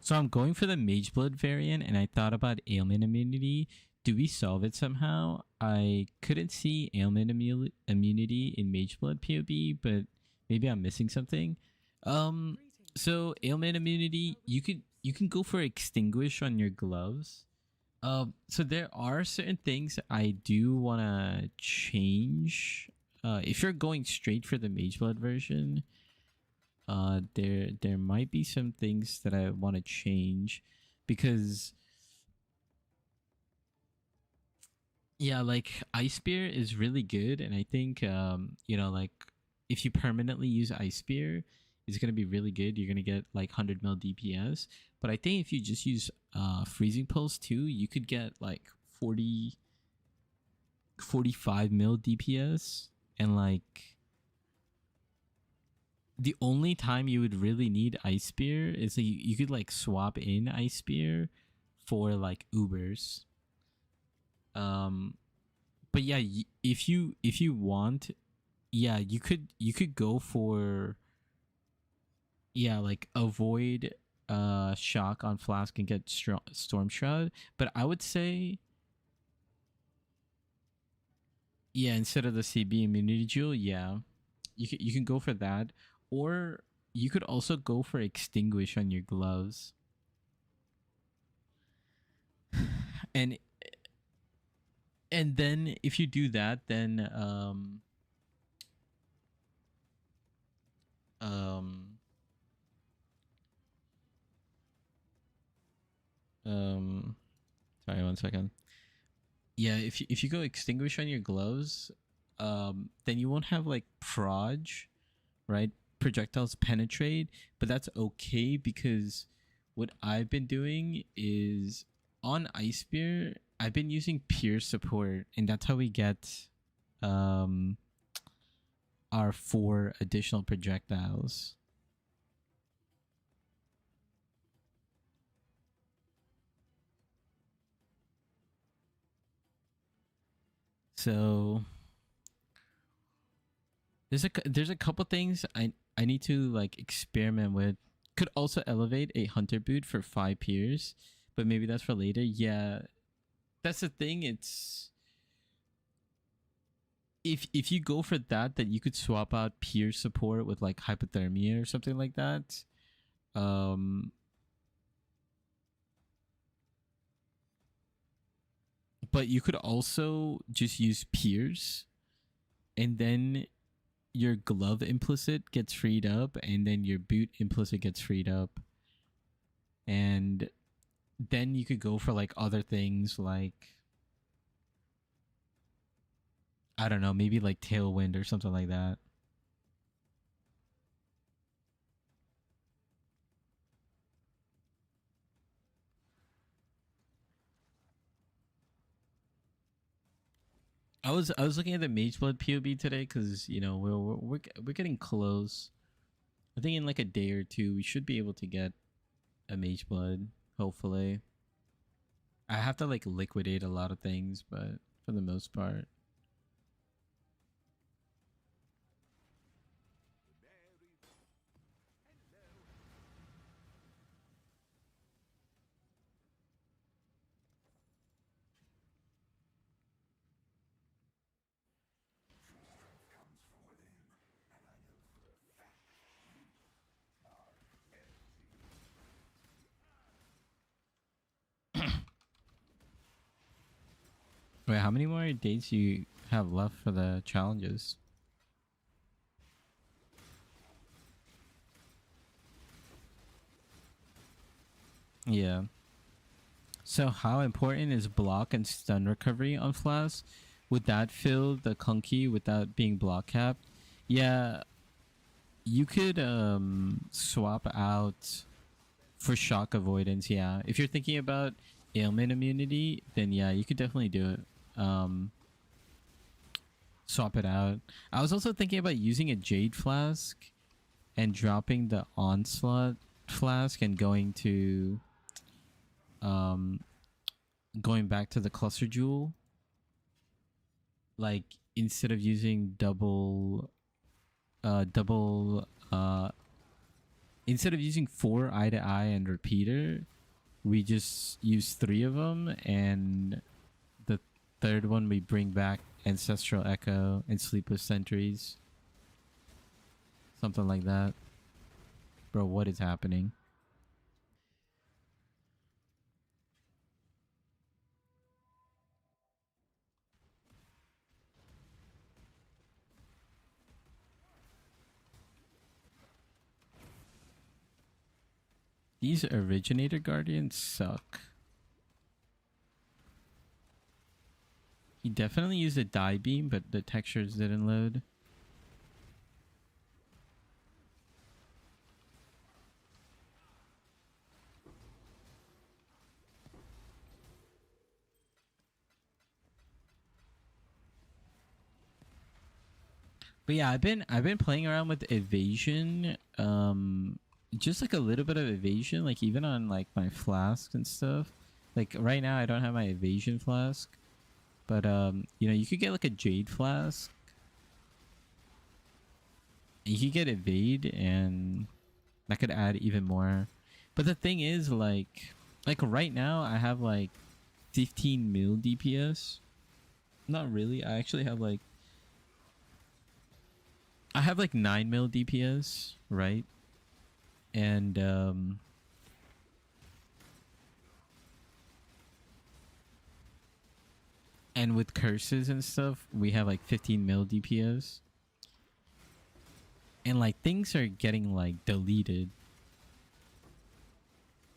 So I'm going for the Mage Blood variant, and I thought about ailment immunity. Do we solve it somehow? I couldn't see ailment immunity in Mage Blood POB, but maybe I'm missing something. So ailment immunity, you can go for extinguish on your gloves. So there are certain things I do want to change. If you're going straight for the Mage Blood version, there might be some things that I want to change because Yeah, like Ice Spear is really good, and I think you know, like if you permanently use Ice Spear, it's gonna be really good. You're gonna get like 100 mil DPS. But I think if you just use Freezing Pulse too, you could get like 40, 45 mil DPS, and like the only time you would really need Ice Spear is that you could like swap in Ice Spear for like Ubers. Um, but yeah, if you want, yeah, you could go for, yeah, like avoid shock on Flask and get Storm Shroud. But I would say, yeah, instead of the CB immunity jewel, yeah, you can go for that, or you could also go for extinguish on your gloves. and and then if you do that, then um um sorry, one second. Yeah, if you go extinguish on your gloves, then you won't have like proj, right? Projectiles penetrate, but that's okay because what I've been doing is on Ice Spear, I've been using peer support, and that's how we get um our 4 additional projectiles. So there's a couple things I need to like experiment with. Could also elevate a hunter boot for 5 peers, but maybe that's for later. Yeah, that's the thing. It's if you go for that, then you could swap out peer support with like hypothermia or something like that. Um, but you could also just use peers, and then your glove implicit gets freed up, and then your boot implicit gets freed up, and then you could go for like other things like, I don't know, maybe like tailwind or something like that. I was looking at the Mage Blood POB today because you know we're getting close. I think in like a day or two we should be able to get a Mage Blood. Hopefully, I have to like liquidate a lot of things, but for the most part. Wait, how many more days do you have left for the challenges? Yeah. So how important is block and stun recovery on Flask? Would that fill the Conky without being block capped? Yeah, you could swap out for shock avoidance. Yeah, if you're thinking about ailment immunity, then yeah, you could definitely do it. Swap it out. I was also thinking about using a Jade Flask and dropping the Onslaught Flask and um going back to the Cluster Jewel. Like instead of using double instead of using 4 eye to eye and repeater, we just use 3 of them, and the third one we bring back Ancestral Echo and Sleepless Sentries. Something like that. Bro, what is happening? These Originator Guardians suck. He definitely used a dye beam, but the textures didn't load. But yeah, I've been playing around with evasion. Just like a little bit of evasion, like even on like my flasks and stuff. Like right now I don't have my evasion flask. But you know, you could get like a jade flask. You could get evade and that could add even more. But the thing is like right now I have like 15 mil DPS. Not really. I actually have like I have like 9 mil DPS, right? And with curses and stuff, we have like 15 mil DPS. And like things are getting like deleted.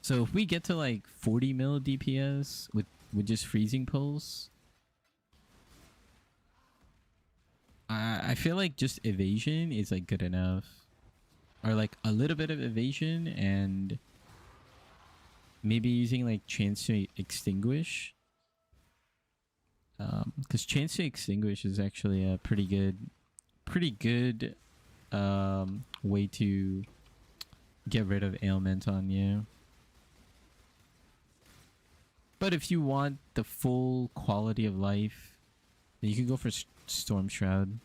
So if we get to like 40 mil DPS with just freezing pulse, I feel like just evasion is like good enough. Or like a little bit of evasion and maybe using like chance to extinguish. Because chance to extinguish is actually a pretty good way to get rid of ailment on you. But if you want the full quality of life, then you can go for Storm Shroud.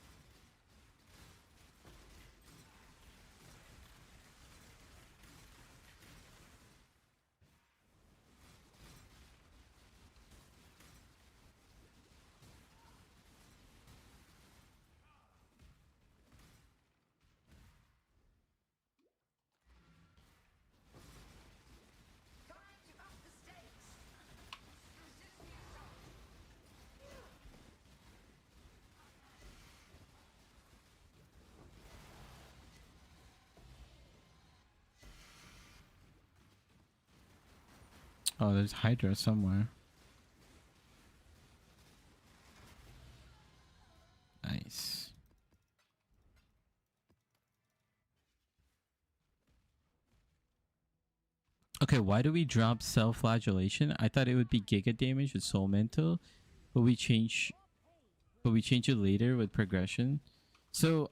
Time to up the stakes. Resist the assault. Oh, there's Hydra somewhere. Nice. Okay, why do we drop self-flagellation? I thought it would be giga damage with soul mental, but we change it later with progression. So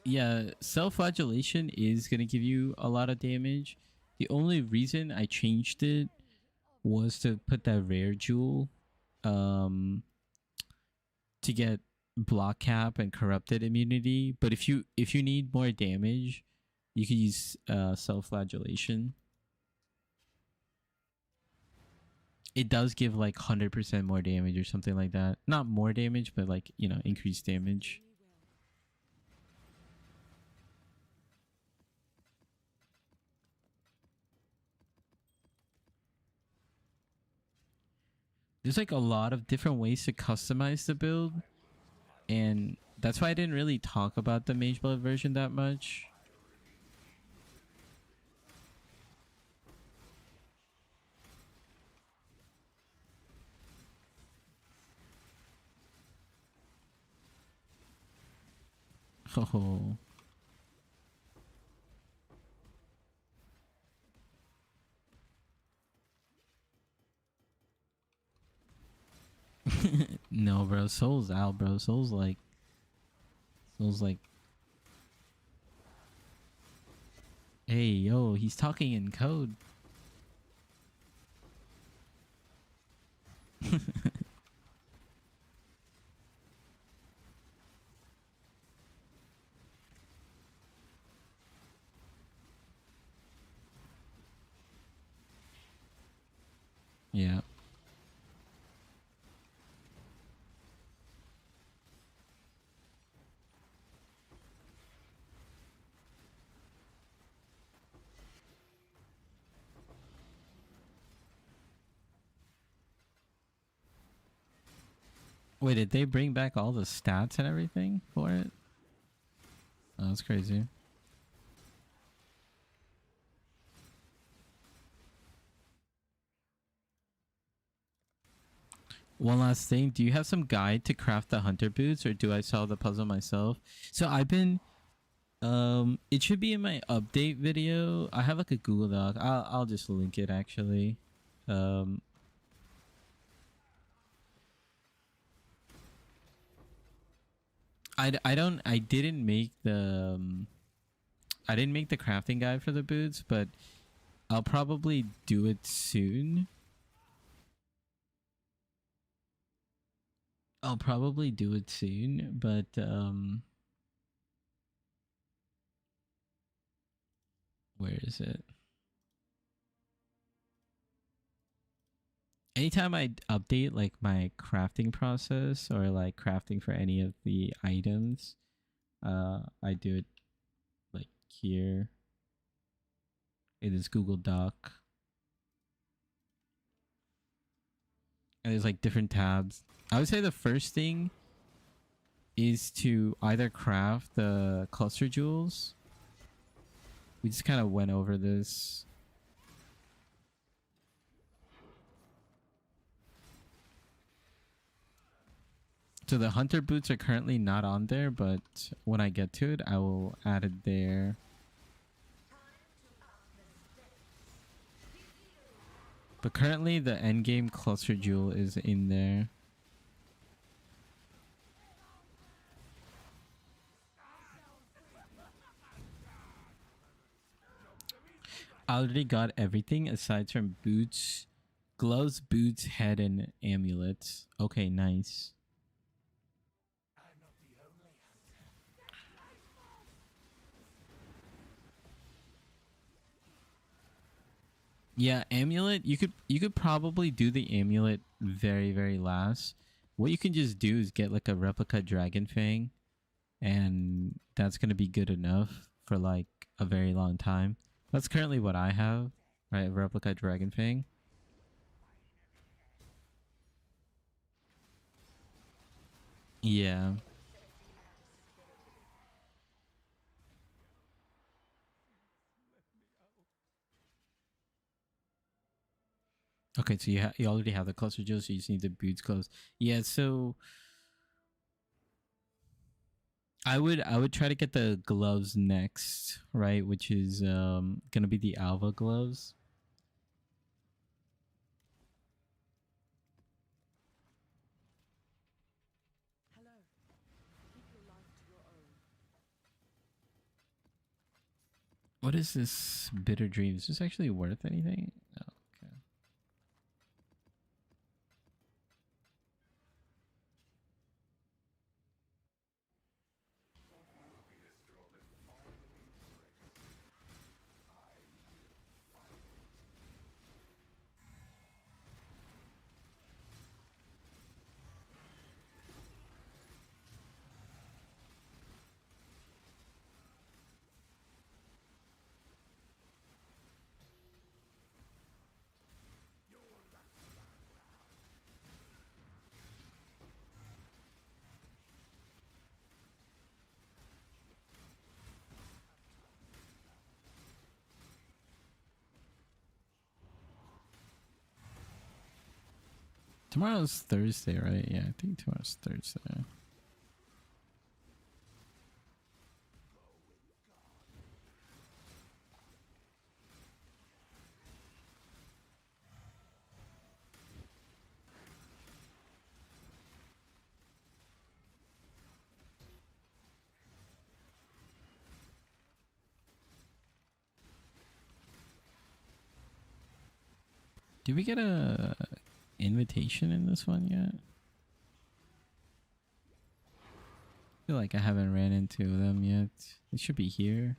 yeah, self-flagellation is gonna give you a lot of damage. The only reason I changed it was to put that rare jewel to get block cap and corrupted immunity. But if you need more damage, you can use self-flagellation. It does give like 100% more damage or something like that. Not more damage, but like, you know, increased damage. There's like a lot of different ways to customize the build. And that's why I didn't really talk about the Mage Blood version that much. Oh. No, bro. Soul's out, bro. Soul's like... Hey, yo, he's talking in code. Yeah. Wait, did they bring back all the stats and everything for it? Oh, that's crazy. One last thing. Do you have some guide to craft the hunter boots, or do I solve the puzzle myself? So I've been it should be in my update video. I have like a Google Doc. I'll just link it actually. Um I didn't make the I didn't make the crafting guide for the boots, but I'll probably do it soon. I'll probably do it soon, but where is it? Anytime I update like my crafting process or like crafting for any of the items, I do it like here in this Google Doc. And there's like different tabs. I would say the first thing is to either craft the cluster jewels. We just kind of went over this. So the hunter boots are currently not on there, but when I get to it, I will add it there. But currently the endgame cluster jewel is in there. I already got everything aside from boots, gloves, boots, head, and amulets. Okay, nice. Yeah, amulet. You could probably do the amulet very last. What you can just do is get like a replica dragon fang, and that's gonna be good enough for like a very long time. That's currently what I have, right? A replica dragon fang. Yeah. Okay, so you already have the cluster gel, so you just need the boots closed. Yeah, so I would try to get the gloves next, right? Which is gonna be the Alva gloves. Hello. Keep your life to your own. What is this bitter dream? Is this actually worth anything? Oh, okay. Tomorrow's Thursday, right? Yeah, I think tomorrow's Thursday. Did we get a invitation in this one yet? I feel like I haven't ran into them yet. They should be here.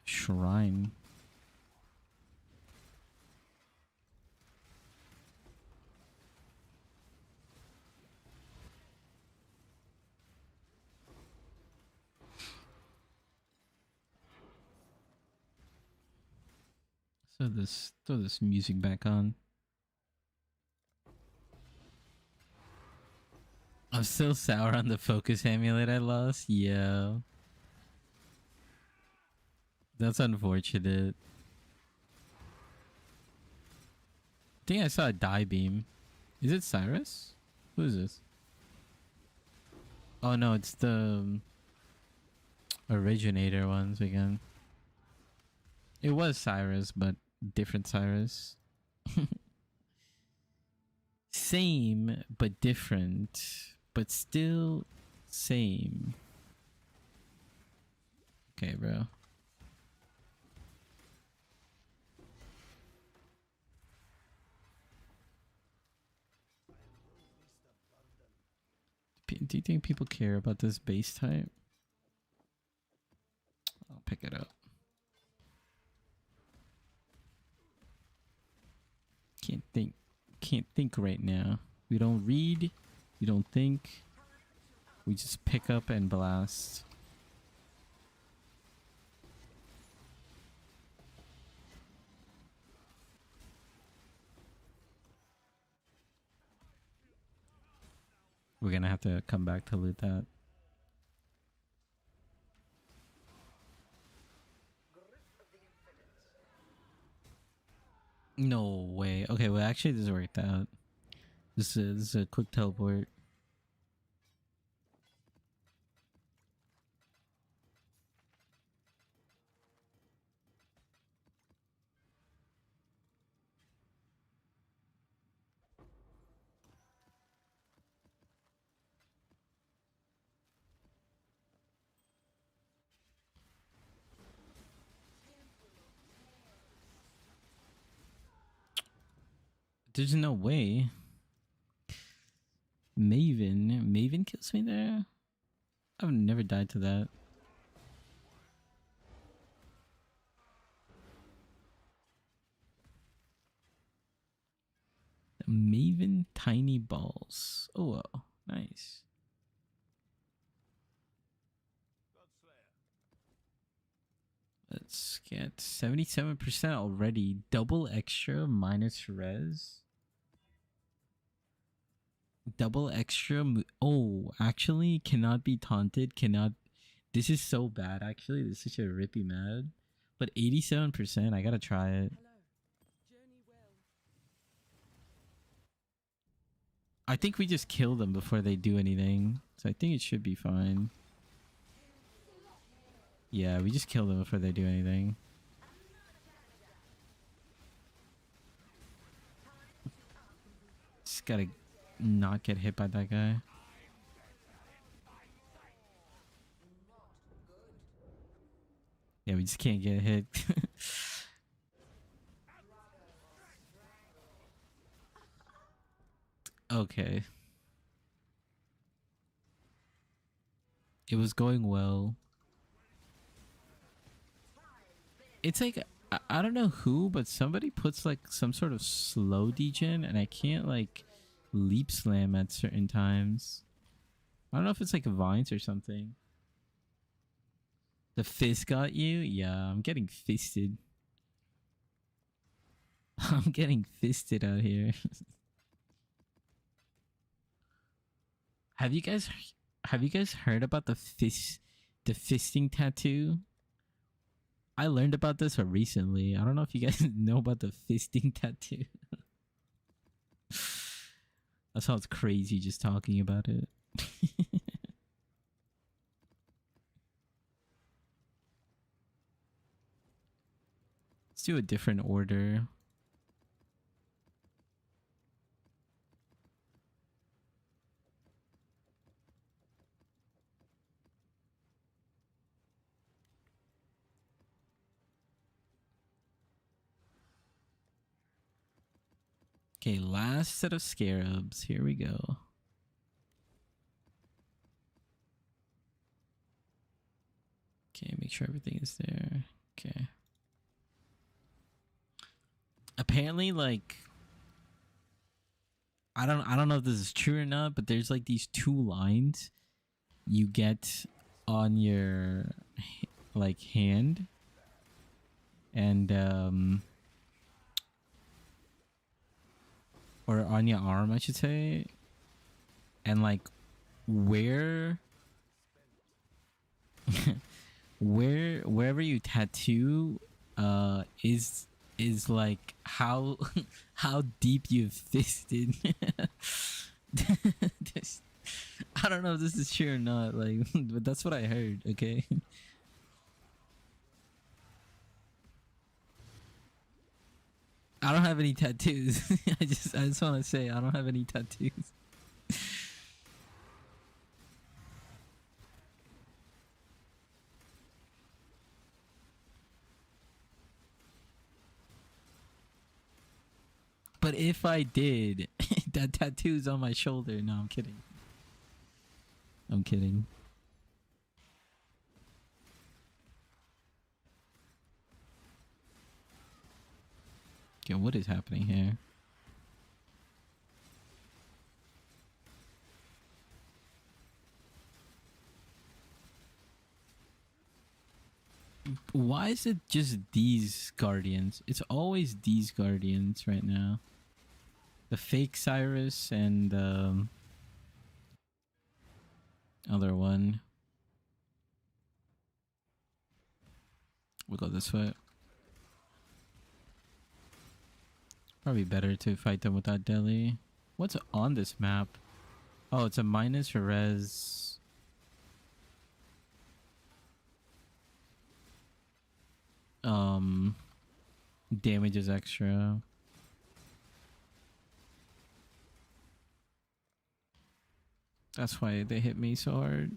Shrine. So throw this music back on. I'm still sour on the focus amulet I lost. Yeah. That's unfortunate. think I saw a die beam. Is it Cyrus? Who is this? Oh no, it's the originator ones again. It was Cyrus, but different Cyrus. Same, but different. But still same. Okay, bro. Do you think people care about this base type? I'll pick it up. Can't think right now. We don't read, we don't think. We just pick up and blast. We're gonna have to come back to loot that. No way. Okay, well actually this worked out. This is a quick teleport. There's no way. Maven kills me there? I've never died to that. Maven tiny balls. Oh, wow. Nice. Let's get 77% already. Double extra minus res. Double extra. Oh, actually cannot be taunted. Cannot. This is so bad, actually. This is such a rippy mad. But 87%. I gotta try it. Hello. Journey well. I think we just kill them before they do anything. So I think it should be fine. Yeah, we just kill them before they do anything. Just gotta not get hit by that guy. Yeah, we just can't get hit. Okay. It was going well. It's like, I don't know who, but somebody puts like some sort of slow degen and I can't like leap slam at certain times. I don't know if it's like vines or something. The fist got you? Yeah, I'm getting fisted. I'm getting fisted out here. Have you guys heard about the fisting tattoo? I learned about this recently. I don't know if you guys know about the fisting tattoo. That sounds crazy just talking about it. Let's do a different order. Okay, last set of scarabs. Here we go. Okay, make sure everything is there. Okay. Apparently, like, I don't know if this is true or not, but there's like these two lines you get on your like hand, and or on your arm, I should say, and like wherever you tattoo is is like how how deep you've fisted. This- I don't know if this is true or not, like, but that's what I heard. Okay. I don't have any tattoos. I just want to say I don't have any tattoos. But if I did, that tattoo's on my shoulder. No, I'm kidding. I'm kidding. Okay, what is happening here? Why is it just these guardians? It's always these guardians right now. The fake Cyrus and the other one. We'll go this way. Probably better to fight them without Deli. What's on this map? Oh, it's a minus res. Damage is extra. That's why they hit me so hard.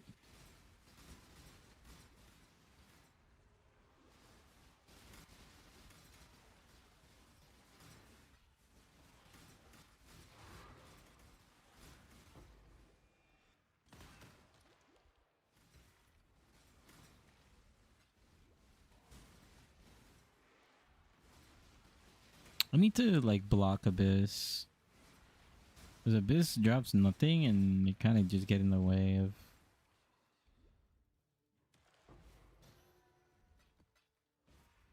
I need to like block Abyss. Because Abyss drops nothing and it kind of just get in the way of...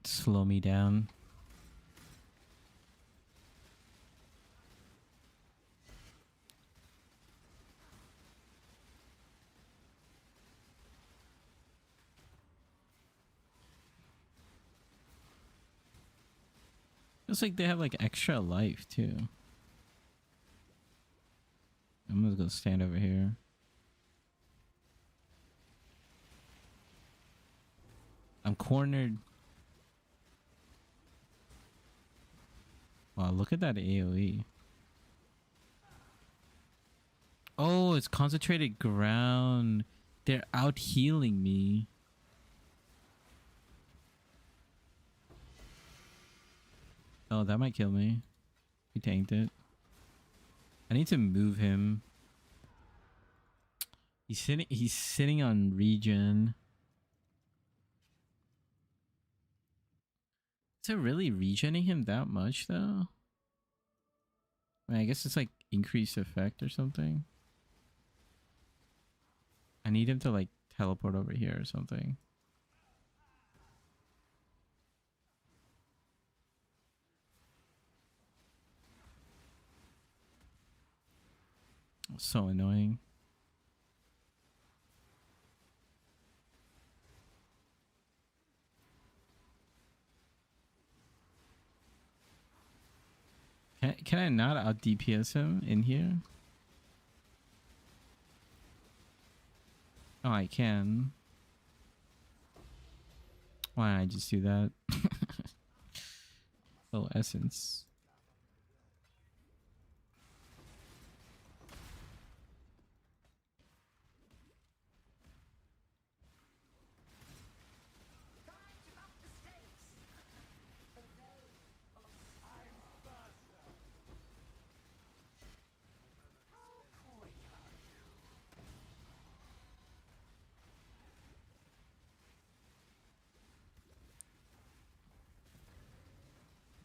Slow me down. Looks like they have like extra life too. I'm just gonna stand over here. I'm cornered. Wow, look at that AoE. Oh, it's concentrated ground. They're out healing me. Oh, that might kill me. He tanked it. I need to move him. He's sitting on regen. Is it really regening him that much though? I mean, I guess it's like increased effect or something. I need him to like teleport over here or something. So annoying. Can I not out DPS him in here? Oh, I can. Why don't I just do that? Oh, essence.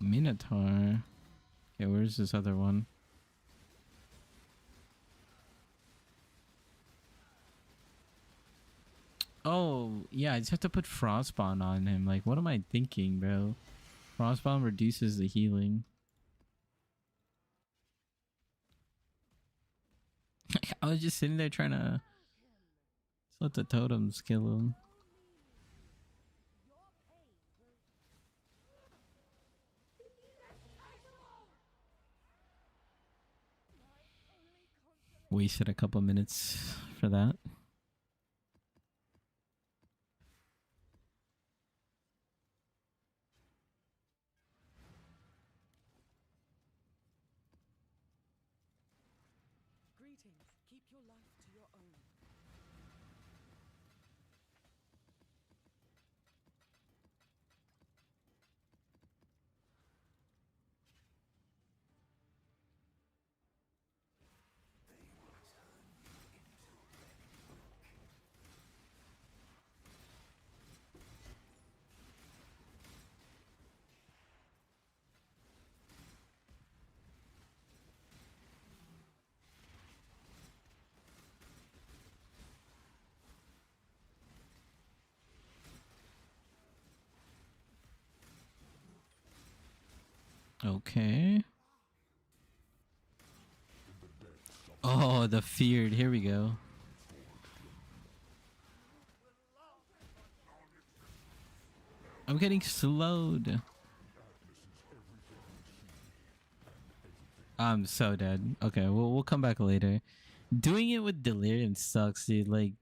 Minotaur. Okay, where's this other one? Oh, yeah, I just have to put Frostbond on him. Like, what am I thinking, bro? Frostbond reduces the healing. I was just sitting there trying to just let the totems kill him. Wasted a couple minutes for that. Greetings. Keep your life to your own. Okay. Oh, the feared. Here we go. I'm getting slowed. I'm so dead. Okay, we'll come back later. Doing it with delirium sucks, dude. Like,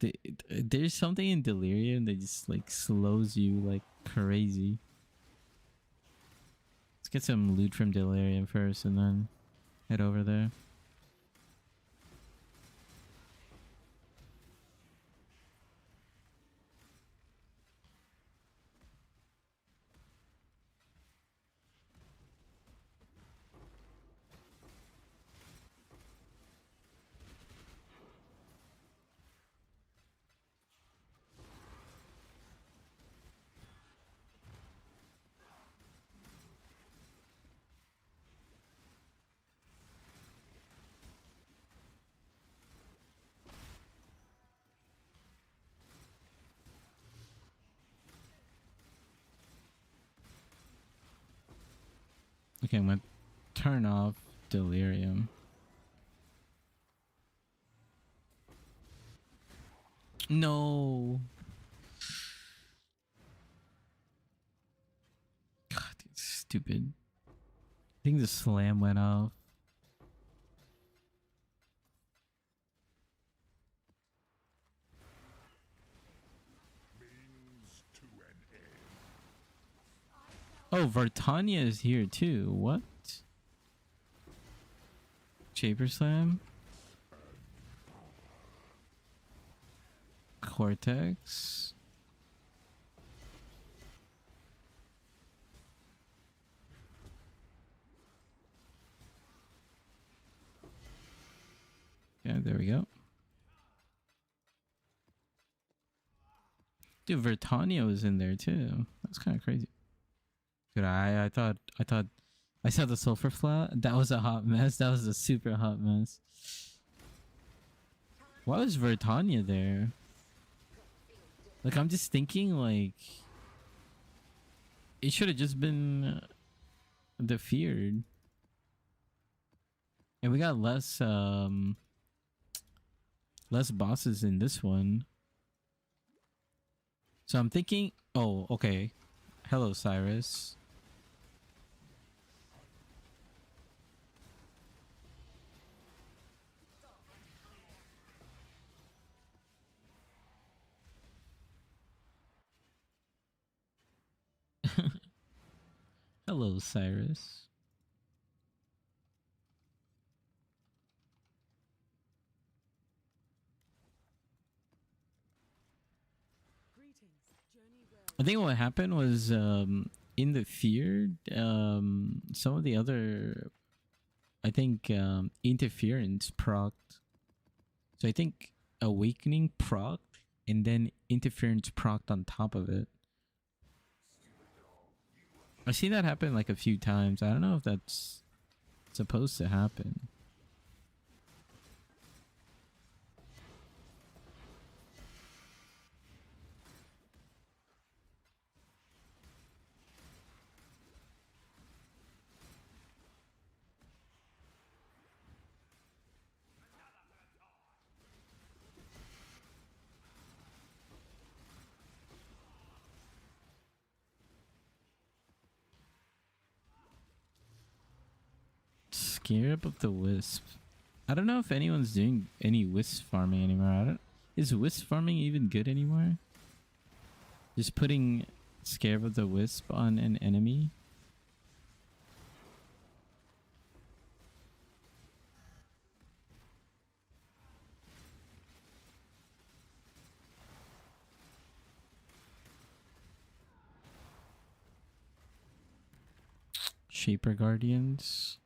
there's something in delirium that just like slows you like crazy. Let's get some loot from delirium first, and then head over there. Okay, I'm gonna turn off delirium. No. God, it's stupid. I think the slam went off. Oh, Vartania is here too. What? Chaper Slam? Cortex? Yeah, there we go. Dude, Vertania was in there too. That's kind of crazy. Dude, I thought I saw the sulfur flat. That was a hot mess. That was a super hot mess. Why was Vertania there? Like, I'm just thinking, like, it should have just been the feared. And we got less bosses in this one. So I'm thinking, oh, okay. Hello, Cyrus. Hello, Cyrus. Greetings. Journey where I think what happened was in the feared, some of the other, I think, interference procced. So I think awakening procced and then interference procced on top of it. I've seen that happen like a few times. I don't know if that's supposed to happen. Scarab of the Wisp. I don't know if anyone's doing any wisp farming anymore. Is wisp farming even good anymore? Just putting Scare of the Wisp on an enemy? Shaper Guardians.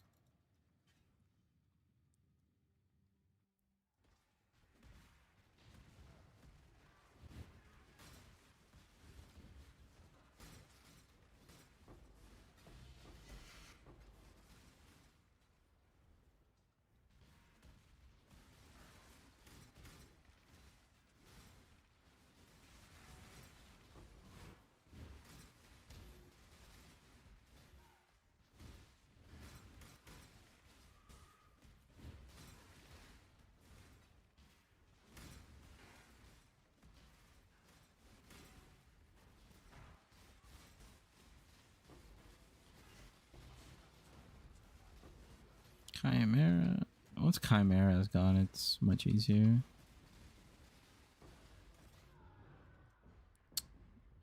Chimera. Once Chimera is gone, it's much easier.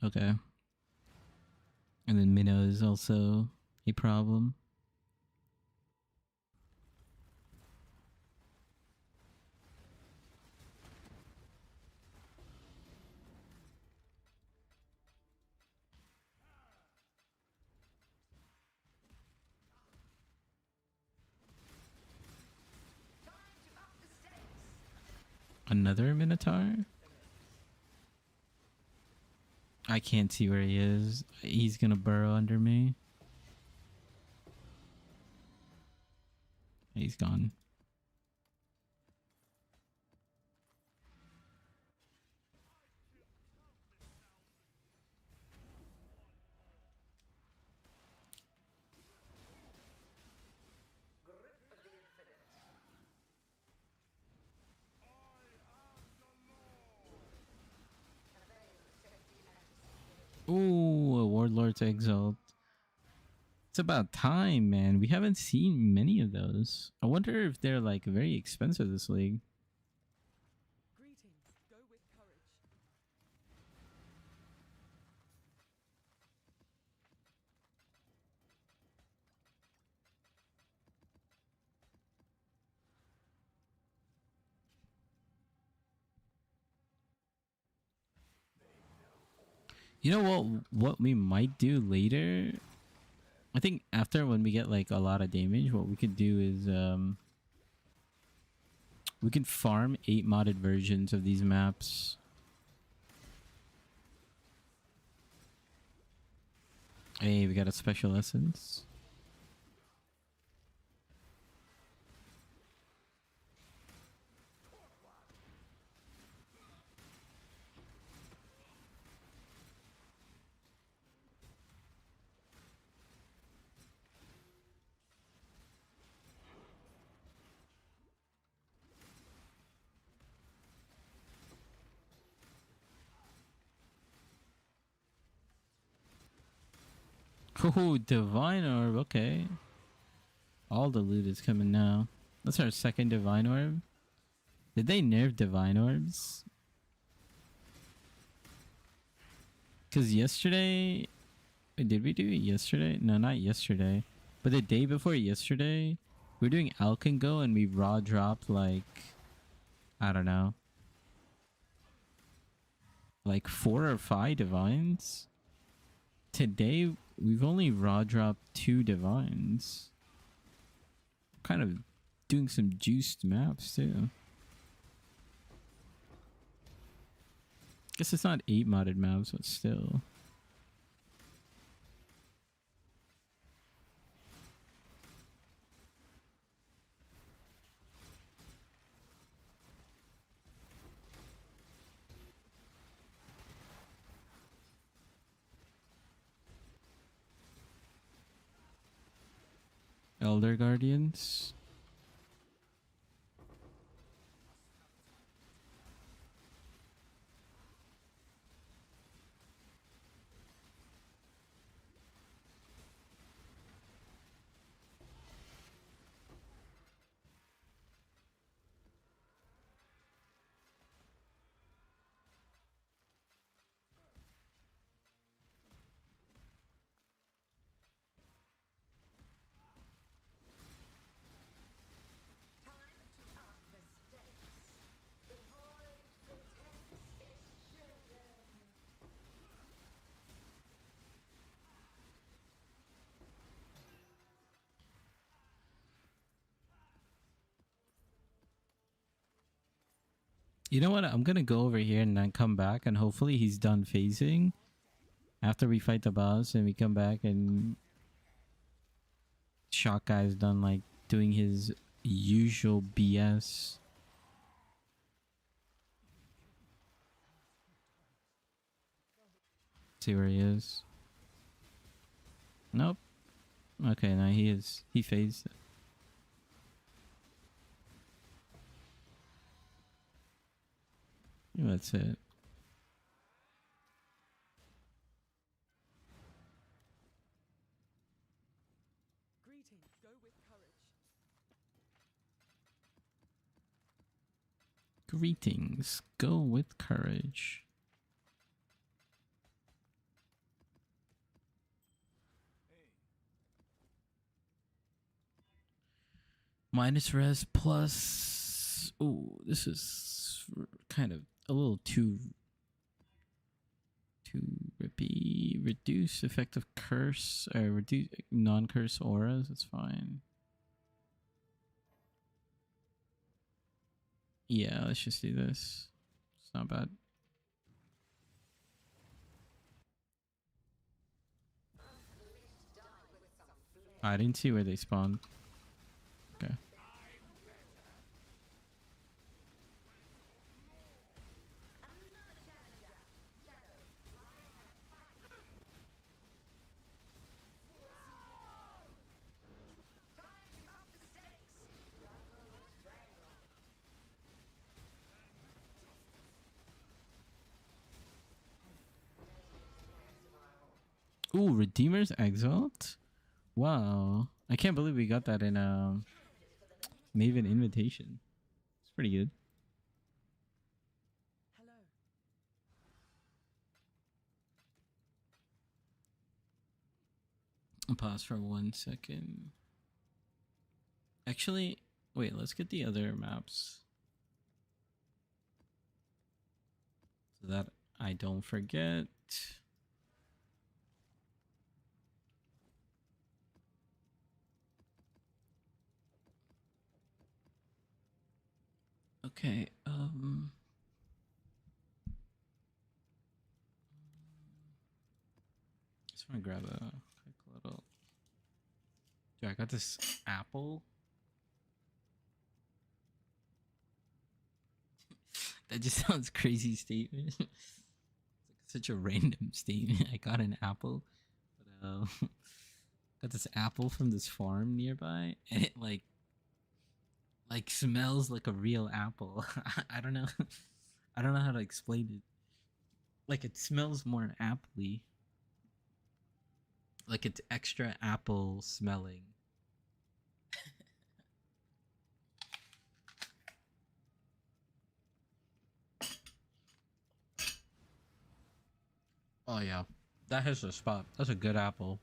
Okay. And then Minnow is also a problem. Another Minotaur? I can't see where he is. He's gonna burrow under me. He's gone. Ooh, a Warlord's Exalt. It's about time, man. We haven't seen many of those. I wonder if they're like very expensive this league. Greetings. Go with courage. You know what we might do later? I think after when we get like a lot of damage, what we could do is we can farm 8 modded versions of these maps. Hey, we got a special essence. Oh, Divine Orb, okay. All the loot is coming now. That's our second Divine Orb. Did they nerf Divine Orbs? Because yesterday... Wait, did we do it yesterday? No, not yesterday. But the day before yesterday, we were doing Alkengo and we raw dropped like... I don't know. Like 4 or 5 Divines. Today, we've only raw dropped 2 Divines. Kind of doing some juiced maps too. Guess it's not 8 modded maps, but still. Elder Guardians. You know what? I'm gonna go over here and then come back, and hopefully he's done phasing after we fight the boss, and we come back and Shock Guy's done like doing his usual BS. See where he is. Nope. Okay, now he is. He phased. That's it. Greetings, go with courage. Greetings. Go with courage. Minus res plus. Ooh, this is kind of a little too rippy. Reduce effective curse or reduce non-curse auras. That's fine. Yeah, let's just do this. It's not bad. I didn't see where they spawned. Okay. Ooh, Redeemer's Exalt? Wow. I can't believe we got that in Maven Invitation. It's pretty good. Hello. I'll pause for 1 second. Actually, wait, let's get the other maps. So that I don't forget. Okay, just want to grab a quick little. Dude, I got this apple. That just sounds crazy statement. It's like such a random statement. I got an apple, but got this apple from this farm nearby, and it like smells like a real apple. I don't know. I don't know how to explain it. Like it smells more appley. Like it's extra apple smelling. Oh yeah, that hits the spot. That's a good apple.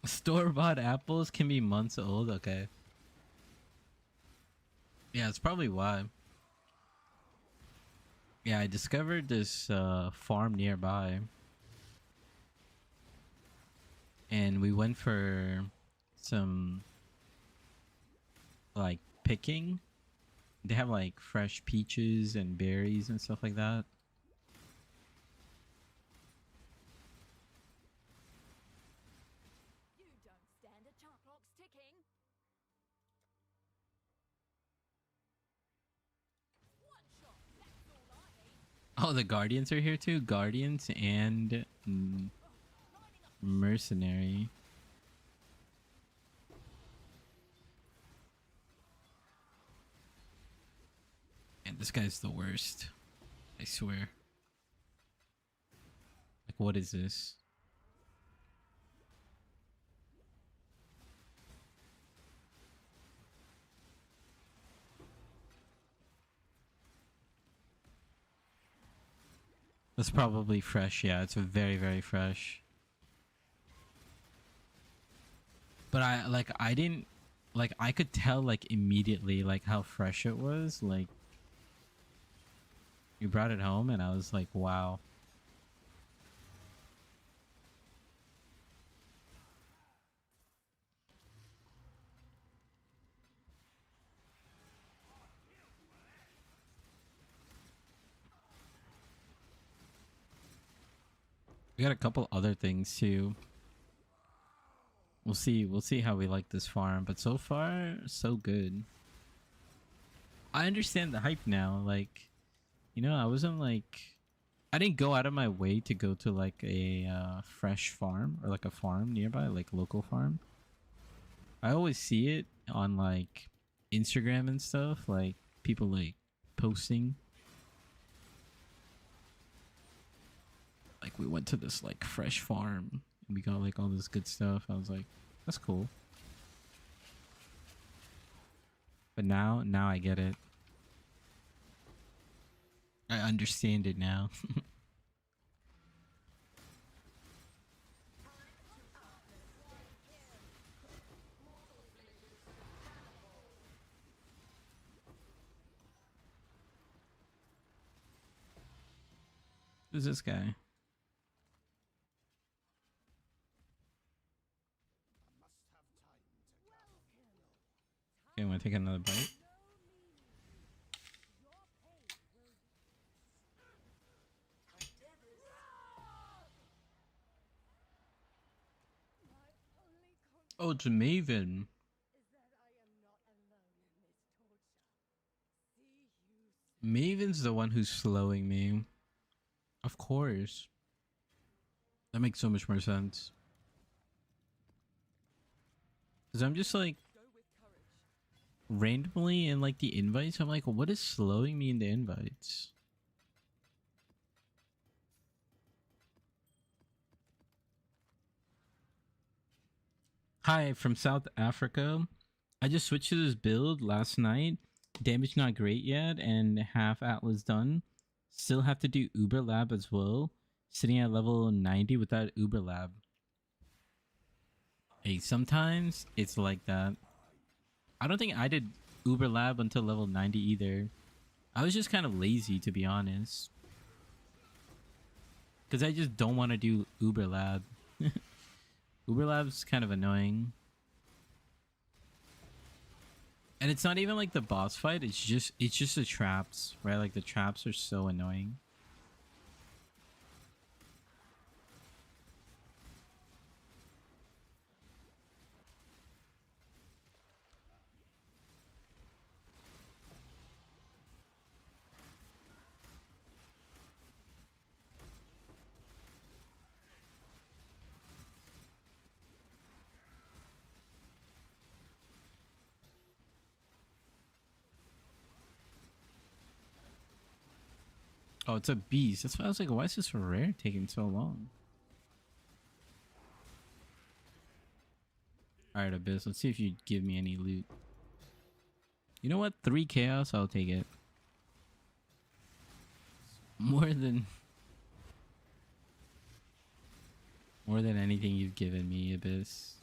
Store-bought apples can be months old. Okay. Yeah, it's probably why. Yeah, I discovered this farm nearby, and we went for some like picking. They have like fresh peaches and berries and stuff like that. You don't stand a chance. Clock's ticking. One shot. That's all I need. Oh, the Guardians are here too. Guardians and Mercenary. And this guy's the worst. I swear. Like, what is this? That's probably fresh. Yeah, it's very, very fresh. But I didn't like I could tell like immediately like how fresh it was. Like you brought it home and I was like, wow. We got a couple other things too. We'll see how we like this farm, but so far so good. I understand the hype now. Like, you know, I wasn't like I didn't go out of my way to go to like a fresh farm or like a farm nearby, like local farm. I always see it on like Instagram and stuff, like people like posting. Like we went to this like fresh farm and we got like all this good stuff. I was like, that's cool. But now I get it. I understand it now. Who's this guy? Okay, wanna take another bite? Oh, it's Maven. Maven's the one who's slowing me. Of course. That makes so much more sense. Because I'm just like Go with courage. randomly in like the invites. I'm like, what is slowing me in the invites? Hi, from South Africa. I just switched to this build last night. Damage not great yet, and half Atlas done. Still have to do Uber Lab as well. Sitting at level 90 without Uber Lab. Hey, sometimes it's like that. I don't think I did Uber Lab until level 90 either. I was just kind of lazy, to be honest. Because I just don't want to do Uber Lab. Uber Lab's kind of annoying. And it's not even like the boss fight, it's just the traps, right? Like the traps are so annoying. Oh, it's a beast. That's why I was like, why is this rare taking so long? Alright, Abyss, let's see if you give me any loot. You know what? 3 chaos, I'll take it. More than anything you've given me, Abyss.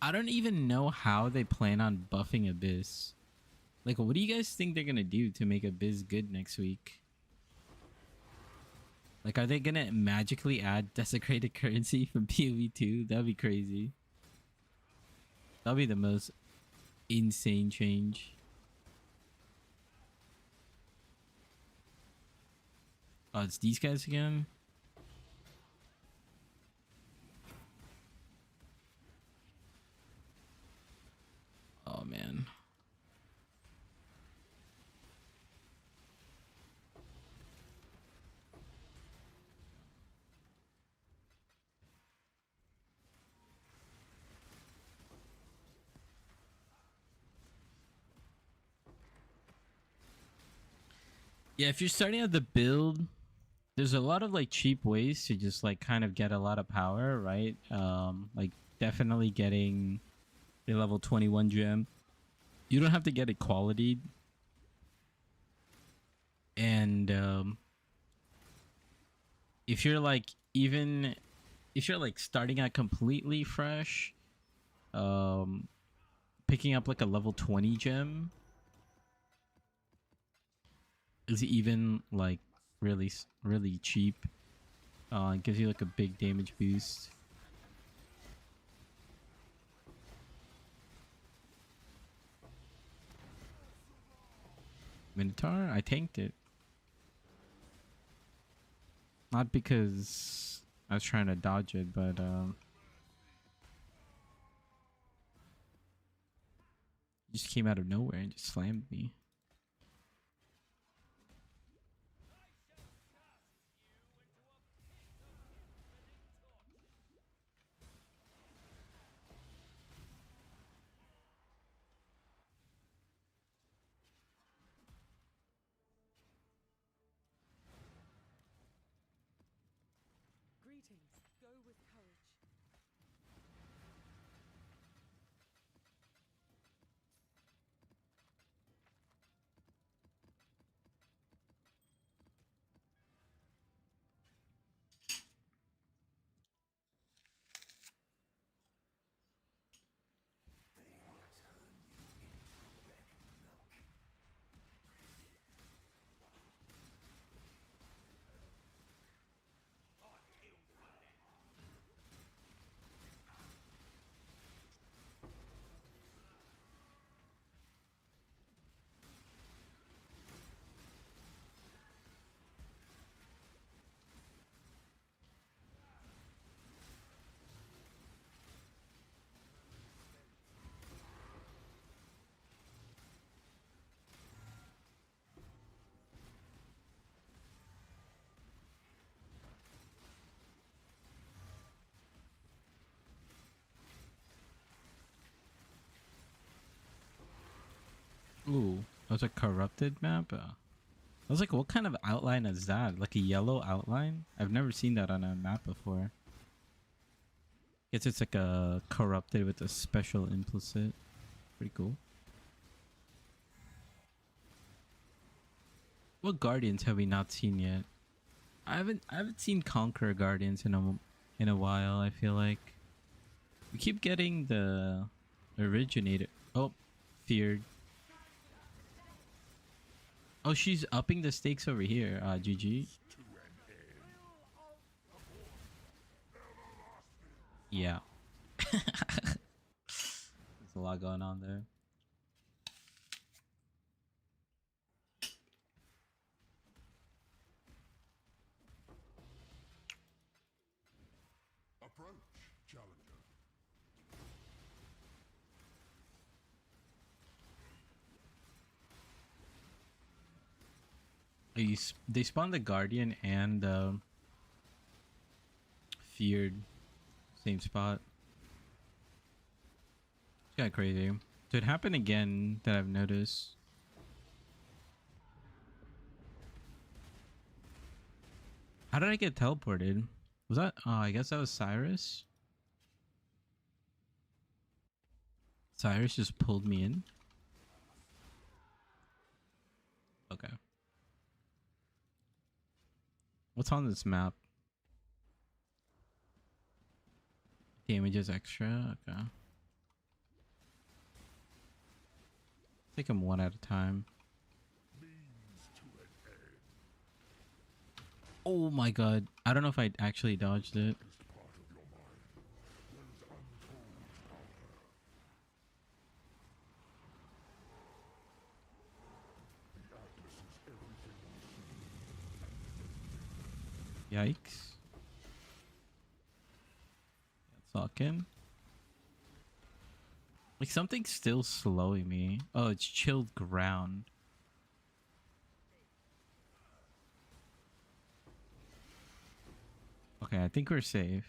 I don't even know how they plan on buffing Abyss. Like, what do you guys think they're gonna do to make Abyss good next week? Like, are they gonna magically add desecrated currency from PoE 2? That'd be crazy. That'd be the most insane change. Oh, it's these guys again? Oh, man. Yeah, if you're starting out the build, there's a lot of like cheap ways to just like kind of get a lot of power, right? Like definitely getting a level 21 gem. You don't have to get equality. And if you're like even if you're like starting out completely fresh, picking up like a level 20 gem is even like really cheap. It gives you like a big damage boost. Minotaur, I tanked it. Not because I was trying to dodge it, but just came out of nowhere and just slammed me. Greetings. Go with courage. Ooh, that was a corrupted map. I was like, what kind of outline is that? Like a yellow outline? I've never seen that on a map before. Guess it's like a corrupted with a special implicit. Pretty cool. What guardians have we not seen yet? I haven't seen Conqueror guardians in a while. I feel like we keep getting the originator. Oh, feared. Oh, she's upping the stakes over here. GG. Yeah. There's a lot going on there. Approach, challenger. They spawned the Guardian and Feared same spot. It's kind of crazy. So it happened again that I've noticed. How did I get teleported? Was that? Oh, I guess that was Cyrus. Cyrus just pulled me in. Okay. What's on this map? Damages extra. Okay. Take them one at a time. Oh my god. I don't know if I actually dodged it. Yikes. That's talking. Like something's still slowing me. Oh, it's chilled ground. Okay, I think we're safe.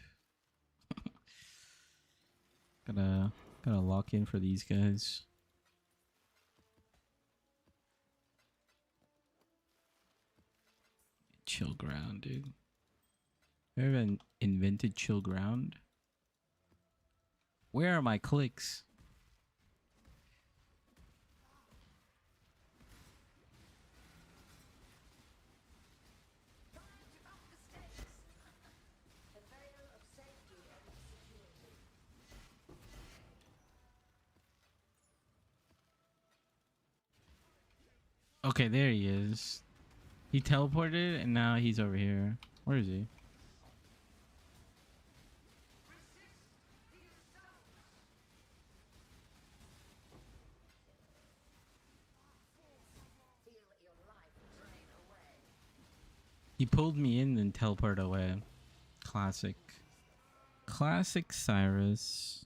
Gotta lock in for these guys. Chill ground, dude. We haven't invented chill ground. Where are my clicks? Okay, there he is. He teleported and now he's over here. Where is he? He pulled me in and teleported away. Classic. Classic Cyrus.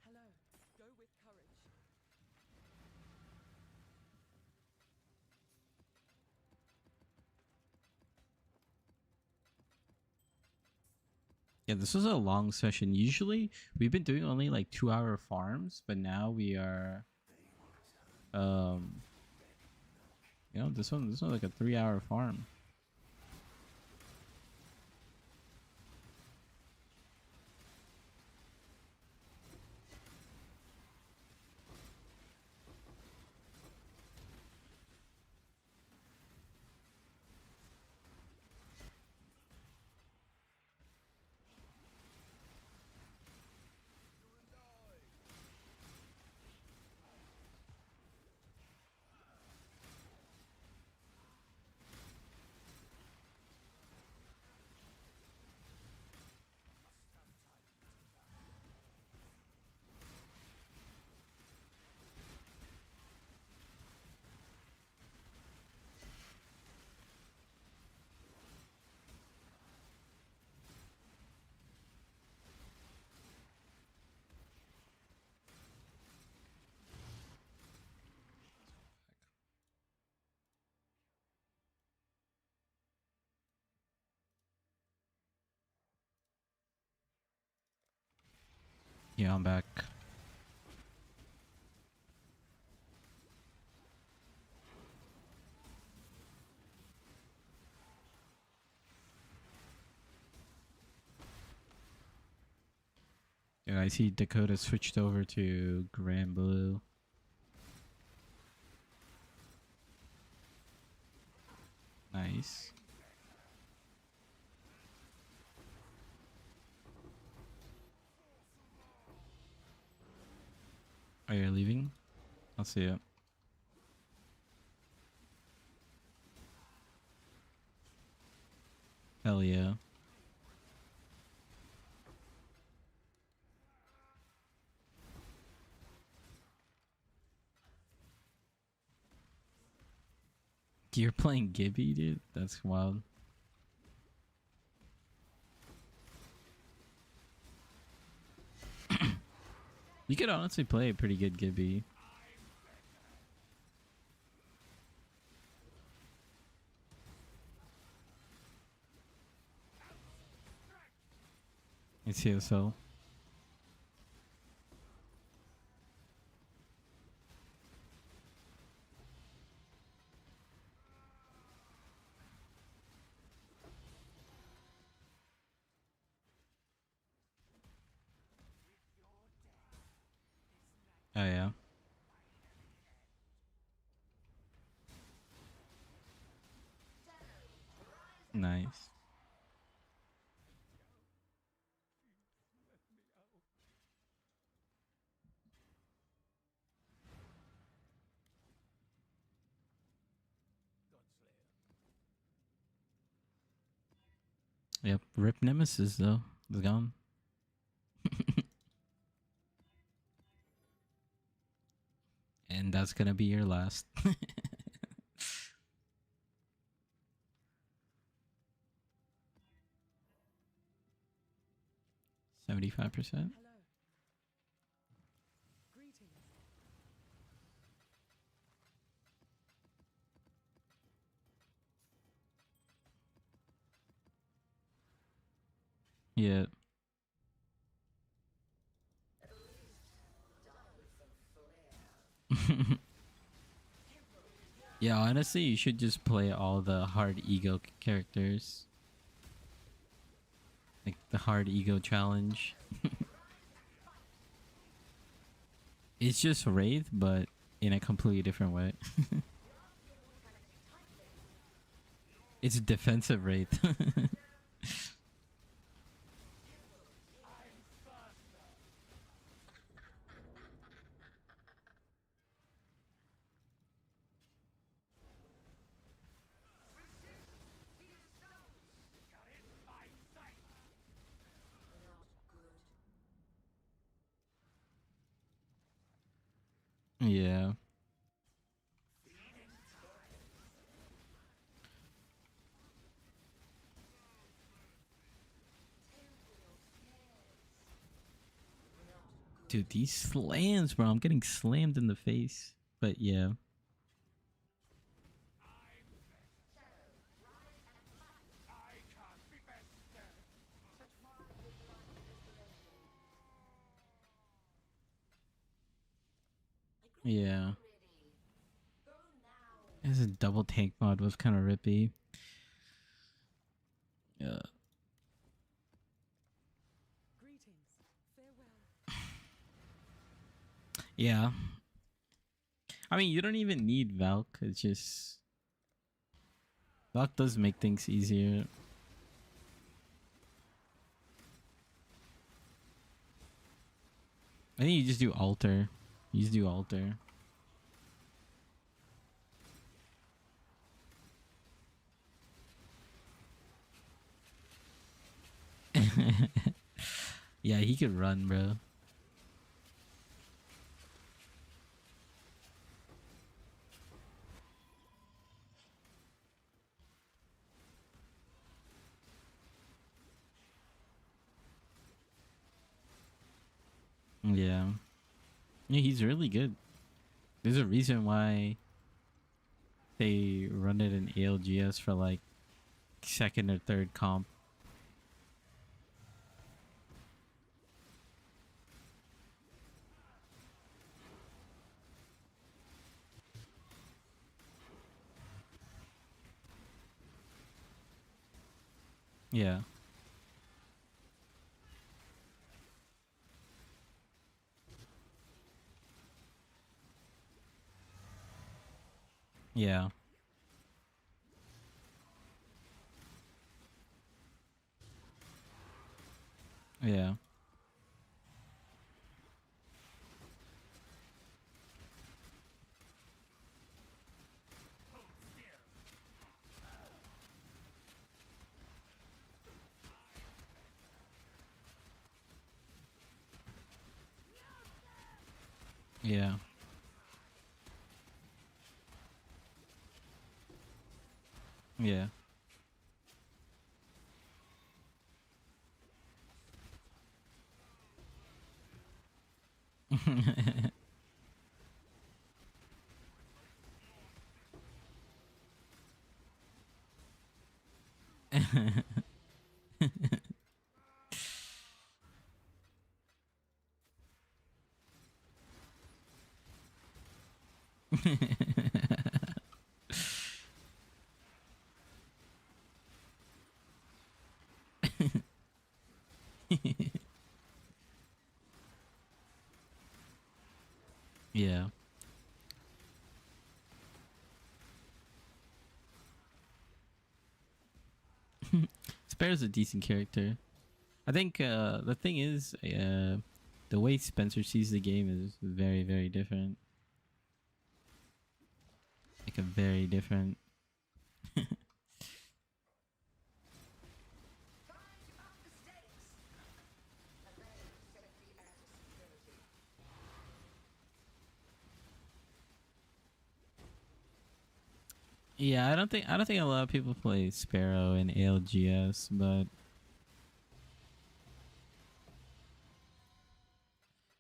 Hello. Go with courage. Yeah, this was a long session. Usually we've been doing only like 2-hour farms, but now we are you know, this one's like a 3-hour farm. Yeah, I'm back. Yeah, I see Dakota switched over to Grand Blue. Nice. Are you leaving? I'll see you. Hell yeah. You're playing Gibby, dude? That's wild. You could honestly play a pretty good Gibby. I see so. Oh yeah. Nice. Yep. Rip Nemesis though. It's gone. And that's gonna be your last. 75%. Hello. Greetings. Yeah. Yeah, honestly, you should just play all the hard ego characters. Like the hard ego challenge. It's just Wraith, but in a completely different way. It's defensive rate. Yeah. Dude, these slams, bro. I'm getting slammed in the face. But yeah. Yeah. This double tank mod was kind of rippy. Yeah. Greetings. Farewell. Yeah. I mean, you don't even need Valk. It's just Valk does make things easier. I think you just do alter. You just do alter. Yeah, he could run, bro. Yeah. Yeah, he's really good. There's a reason why they run it in ALGS for like second or third comp. Yeah. Yeah. Yeah. Yeah. Yeah. Yeah. Spare's a decent character. I think the thing is, the way Spencer sees the game is very, very different. Like a very different. Yeah, I don't think a lot of people play Sparrow in ALGS, but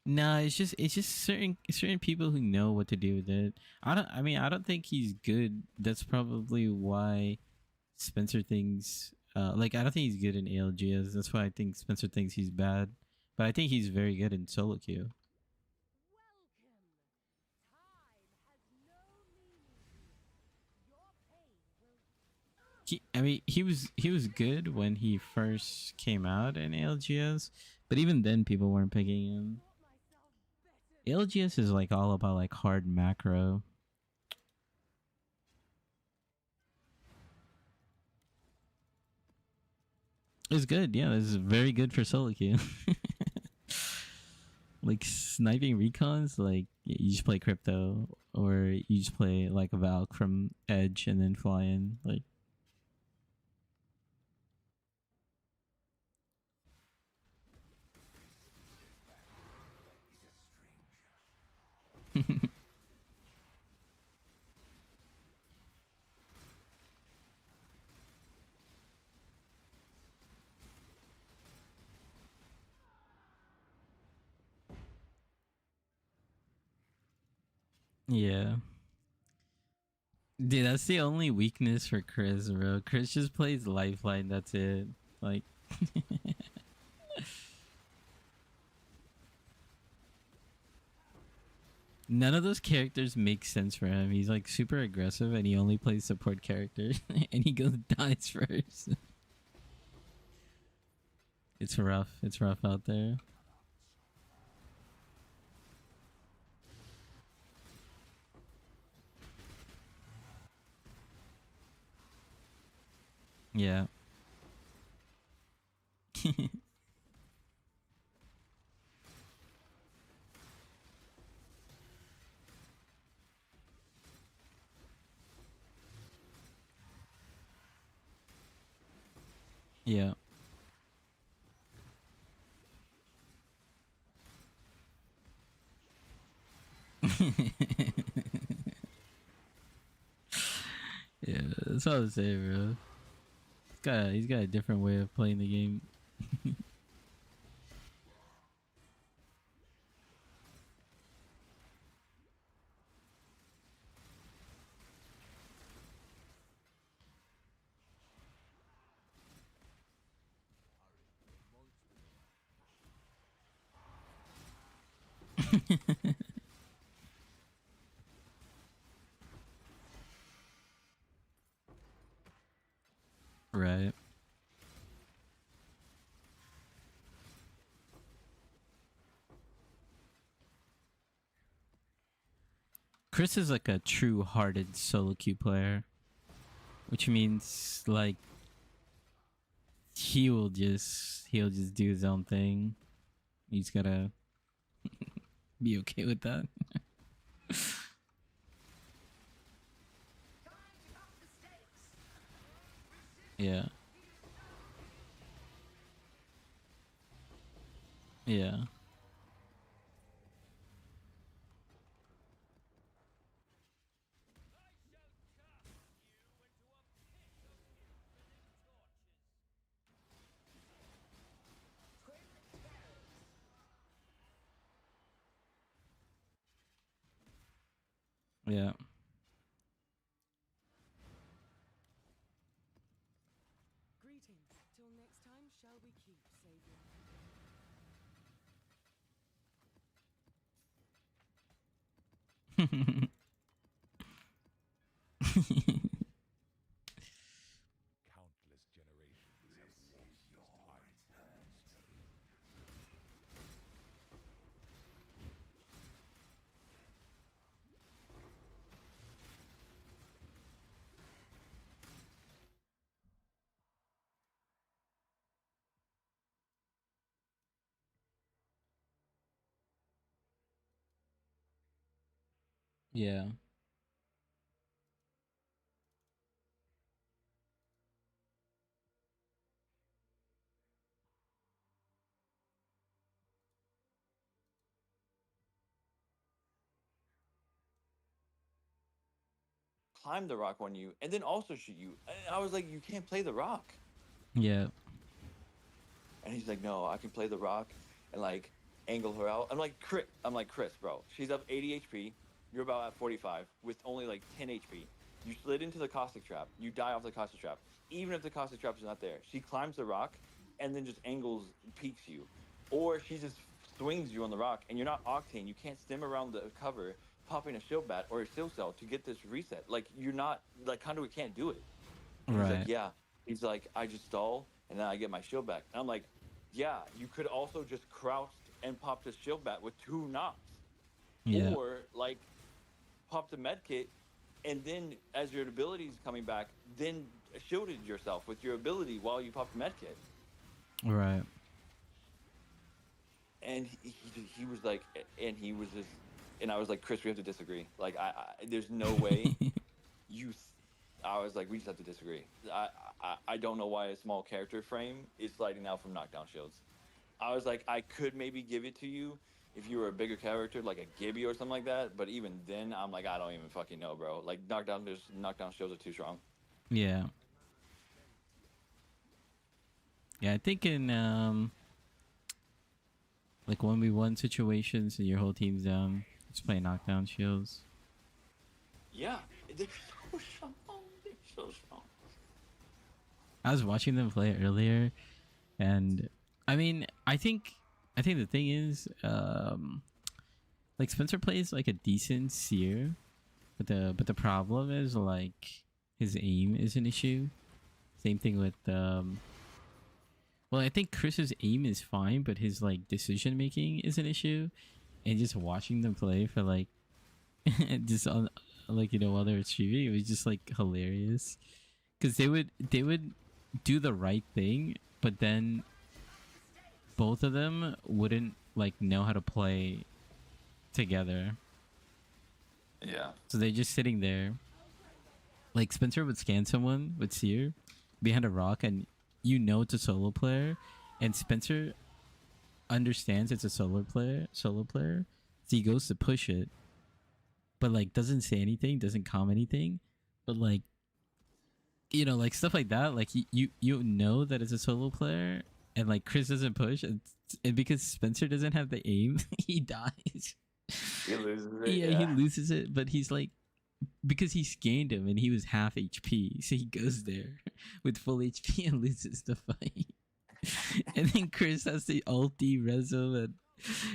no, it's just certain people who know what to do with it. I don't think he's good. That's probably why Spencer thinks like I don't think he's good in ALGS. That's why I think Spencer thinks he's bad. But I think he's very good in solo queue. Welcome. Time has no meaning here. Your pain will. He was good when he first came out in ALGS, but even then people weren't picking him. Taught myself better LGS is like all about like hard macro. It's good, yeah. It's very good for solo queue. Like sniping recons, like you just play crypto, or you just play like a Valk from Edge and then fly in. Like yeah. Dude, that's the only weakness for Chris, bro. Chris just plays Lifeline, that's it. Like none of those characters make sense for him. He's like super aggressive and he only plays support characters and he goes dies first. It's rough. It's rough out there. Yeah. Yeah. Yeah, that's all I'm saying, bro. He's got a different way of playing the game. Right. Chris is like a true-hearted solo queue player, which means like he'll just do his own thing. He's gotta be okay with that. Yeah. Yeah. Yeah. Greetings. Till next time, shall we keep, Savior? Countless generations have watched as time turns to Yeah. climb the rock on you and then also shoot you. And I was like, you can't play the rock. Yeah. And he's like, no, I can play the rock and like angle her out. I'm like, Chris, bro, she's up 80 HP. You're about at 45 with only like 10 HP. You slid into the caustic trap. You die off the caustic trap. Even if the caustic trap is not there, she climbs the rock and then just angles, peeks you. Or she just swings you on the rock and you're not Octane. You can't stem around the cover, popping a shield bat or a shield cell to get this reset. Like, you're not, like, Conduit can't do it. And he's like, Right. yeah. He's like, I just stall and then I get my shield back. And I'm like, yeah, you could also just crouched and popped a shield bat with 2 knocks. Yeah. or like pop the med kit, and then as your abilities coming back, then shielded yourself with your ability while you popped the med kit. Right. And he was like, and he was just, and I was like, Chris, we have to disagree. Like, there's no way you. I was like, we just have to disagree. I don't know why a small character frame is sliding out from knockdown shields. I was like, I could maybe give it to you if you were a bigger character, like a Gibby or something like that. But even then, I'm like, I don't even fucking know, bro. Like, knockdown shields are too strong. Yeah. Yeah, I think in like 1v1 situations and your whole team's down, just play knockdown shields. Yeah, they're so strong. They're so strong. I was watching them play earlier, and I mean, I think the thing is, like Spencer plays like a decent seer, but the problem is like his aim is an issue. Same thing with well, I think Chris's aim is fine, but his like decision making is an issue, and just watching them play for like just on like while they were streaming, it was just like hilarious because they would do the right thing, but then both of them wouldn't like know how to play together. Yeah. So they're just sitting there. Like Spencer would scan someone with Seer behind a rock, and it's a solo player, and Spencer understands it's a solo player, so he goes to push it, but like doesn't say anything, doesn't comment anything, but like like stuff like that, like you know that it's a solo player, and like Chris doesn't push, and because Spencer doesn't have the aim, he dies. He loses it. Yeah, he loses it, but he's like, because he scanned him and he was half HP, so he goes there with full HP and loses the fight. And then Chris has the ulti resume, and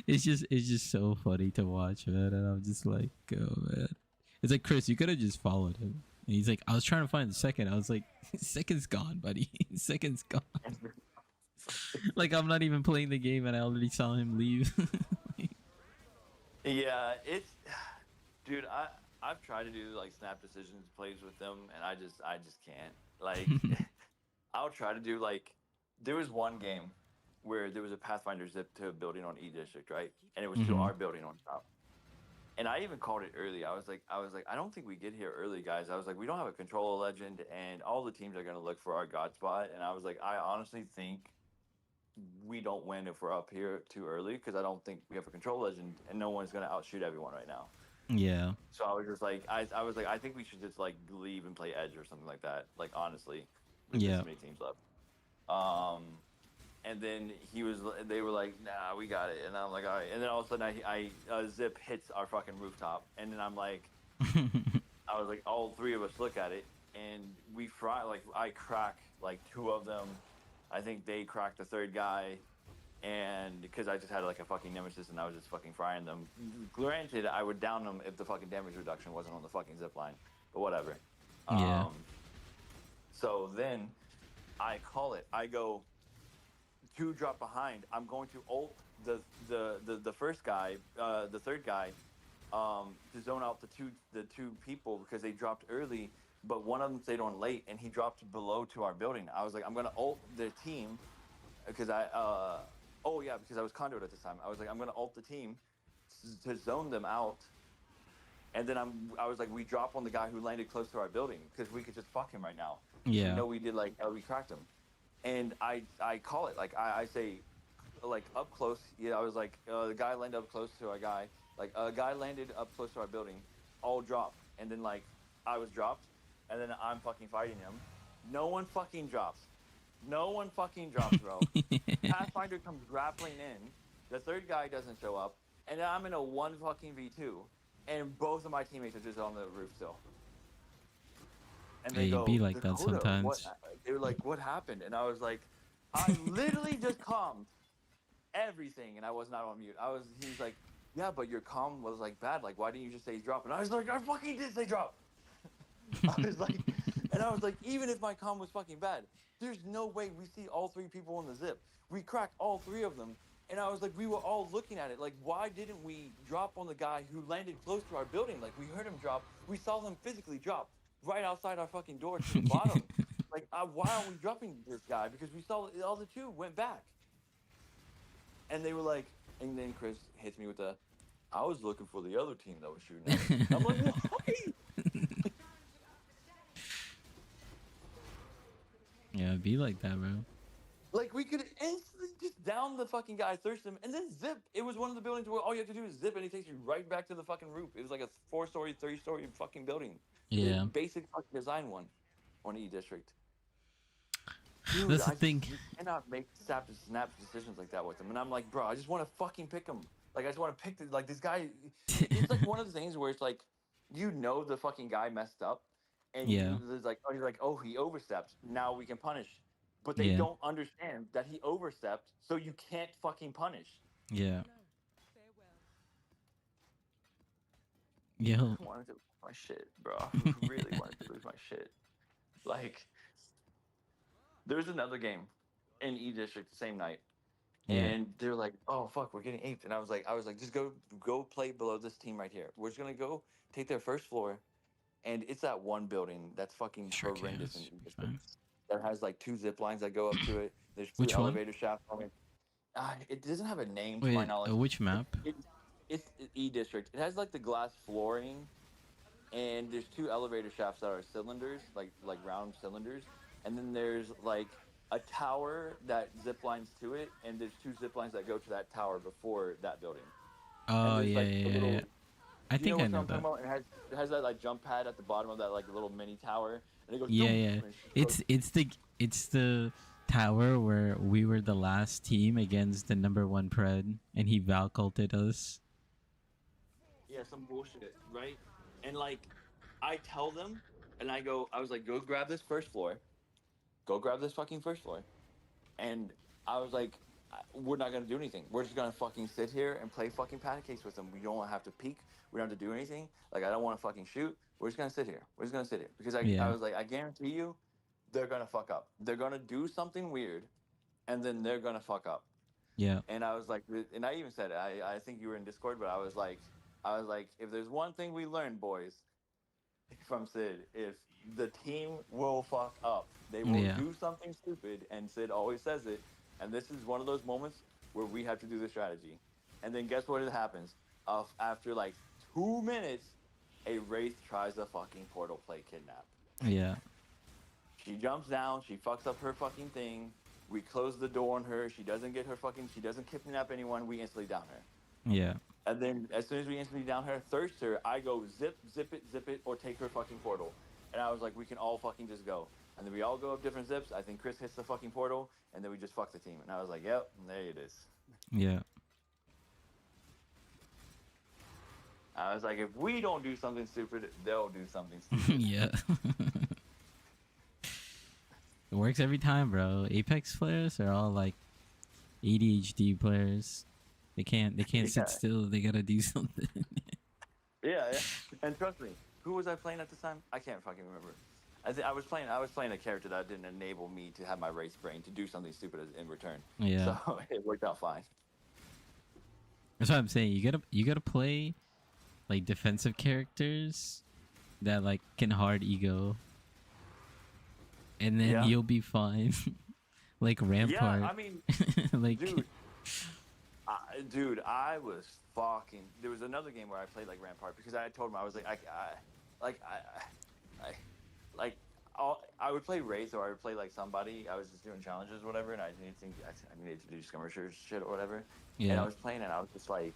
it's just so funny to watch, man. And I'm just like, oh man, it's like, Chris, you could have just followed him. And he's like, I was trying to find the second. I was like, second's gone, buddy. Second's gone. Like, I'm not even playing the game and I already saw him leave. Yeah, it's, dude. I've tried to do like snap decisions plays with them, and I just can't. Like, I'll try to do like, there was one game where there was a Pathfinder zip to a building on E District, right? And it was to our building on top. And I even called it early. I was like, I don't think we get here early, guys. I was like, we don't have a control legend, and all the teams are gonna look for our god spot. And I was like, I honestly think we don't win if we're up here too early, because I don't think we have a control legend, and no one's gonna outshoot everyone right now. Yeah. So I was just like, I was like, I think we should just like leave and play Edge or something like that. Like, honestly, with this many teams left. And then they were like, nah, we got it. And I'm like, all right. And then all of a sudden I zip hits our fucking rooftop. And then I'm like, I was like, all three of us look at it, and we fry, like, I crack like two of them. I think they cracked the third guy. And because I just had like a fucking nemesis and I was just fucking frying them. Granted, I would down them if the fucking damage reduction wasn't on the fucking zip line, but whatever. Yeah. So then I call it. I go, two drop behind. I'm going to ult the first guy, the third guy, to zone out the two people because they dropped early, but one of them stayed on late and he dropped below to our building. I was like, I'm gonna ult the team because because I was conduit at this time. I was like, I'm gonna ult the team to zone them out, and then I was like, we drop on the guy who landed close to our building because we could just fuck him right now. Yeah. You know, we did like we cracked him, and I call it like I say, like up close. Yeah, I was like, the guy landed up close to our guy. Like a guy landed up close to our building, all dropped, and then like I was dropped, and then I'm fucking fighting him. No one fucking drops. No one fucking drops, bro. Pathfinder comes grappling in. The third guy doesn't show up, and then I'm in a 1 fucking v2, and both of my teammates are just on the roof still. And they Hey, go, be like that Dakota, sometimes. they were like, what happened? And I was like, I literally just calmed everything, and I was not on mute. He was like, yeah, but your comm was like bad. Like, why didn't you just say drop? And I was like, I fucking did say drop. I was like, even if my comm was fucking bad, there's no way we see all three people on the zip. We cracked all three of them, And I was like, we were all looking at it. Like, why didn't we drop on the guy who landed close to our building? Like, we heard him drop. We saw him physically drop right outside our fucking door to the bottom. Like, why aren't we dropping this guy? Because we saw all the two went back. And they were like, and then Chris hits me with the, I was looking for the other team that was shooting at us. I'm like, why? Yeah, be like that, bro. Like, we could instantly just down the fucking guy, thirst him, and then zip. It was one of the buildings where all you have to do is zip, and he takes you right back to the fucking roof. It was like a 4-story, 3-story fucking building. Yeah, Basic fucking design one on E District. Dude, that's the thing. you cannot make snap decisions like that with him. And I'm like, bro, I just want to fucking pick him. Like, I just want to pick like this guy. It's like one of the things where it's like, you know, the fucking guy messed up, and Yeah. there's like, oh, he overstepped. Now we can punish. But they Yeah. don't understand that he overstepped, so you can't fucking punish. Yeah. No. Farewell. Yo. I wanted to lose my shit, bro. I really wanted to lose my shit. Like, there's another game in E District the same night. Yeah. And they're like, "Oh fuck, we're getting aped." And I was like, just go play below this team right here. We're just gonna go take their first floor, and it's that one building that's fucking Sure horrendous. cares. And Fine. that has like 2 zip lines that go up to it. There's 2 Which one? elevator shafts on it. It doesn't have a name to my Wait, knowledge. which map? It's E District. It has like the glass flooring, and there's 2 elevator shafts that are cylinders, like round cylinders, and then there's like a tower that zip lines to it, and there's 2 zip lines that go to that tower before that building. Oh, and there's yeah, like yeah, a little, yeah. I do you think I what know I'm talking that. about? It has that like jump pad at the bottom of that like little mini tower, and it goes. Yeah, "Doom," yeah. and it goes- It's the tower where we were the last team against the #1 pred, and he valculted us. yeah, some bullshit, right? And like, I tell them, and I was like, go grab this first floor, go grab this fucking first floor, and I was like, we're not gonna do anything. We're just gonna fucking sit here and play fucking patty cakes with them. We don't have to peek. We don't have to do anything. Like, I don't want to fucking shoot. We're just gonna sit here. We're just gonna sit here because I Yeah. was like, I guarantee you, they're gonna fuck up. They're gonna do something weird, and then they're gonna fuck up. Yeah. And I was like, and I even said it. I think you were in Discord, but I was like, if there's one thing we learned, boys, from Sid, if the team will fuck up, they will Yeah. do something stupid, and Sid always says it. And this is one of those moments where we have to do the strategy. And then guess what happens? After like 2 minutes, a Wraith tries a fucking portal play kidnap. Yeah. She jumps down, she fucks up her fucking thing. We close the door on her. She doesn't kidnap anyone. We instantly down her. Yeah. And then as soon as we instantly down her, thirst her, I go zip it, or take her fucking portal. And I was like, we can all fucking just go. And then we all go up different zips. I think Chris hits the fucking portal, and then we just fuck the team. And I was like, yep, there it is. Yeah. I was like, if we don't do something stupid, they'll do something stupid. Yeah. It works every time, bro. Apex players are all like ADHD players. They can't Yeah. sit still. They gotta do something. Yeah. And trust me, who was I playing at the time? I can't fucking remember. I was playing a character that didn't enable me to have my race brain to do something stupid in return. Yeah. So it worked out fine. That's what I'm saying. You gotta play like defensive characters that like can hard ego, and then Yeah. you'll be fine. Like Rampart. Yeah, I mean, like dude, I was fucking. There was another game where I played like Rampart because I told him I was like, I would play Wraith, or I would play like somebody. I was just doing challenges or whatever, and I needed to do skirmishers shit or whatever. And I yeah, was playing, and I was just like,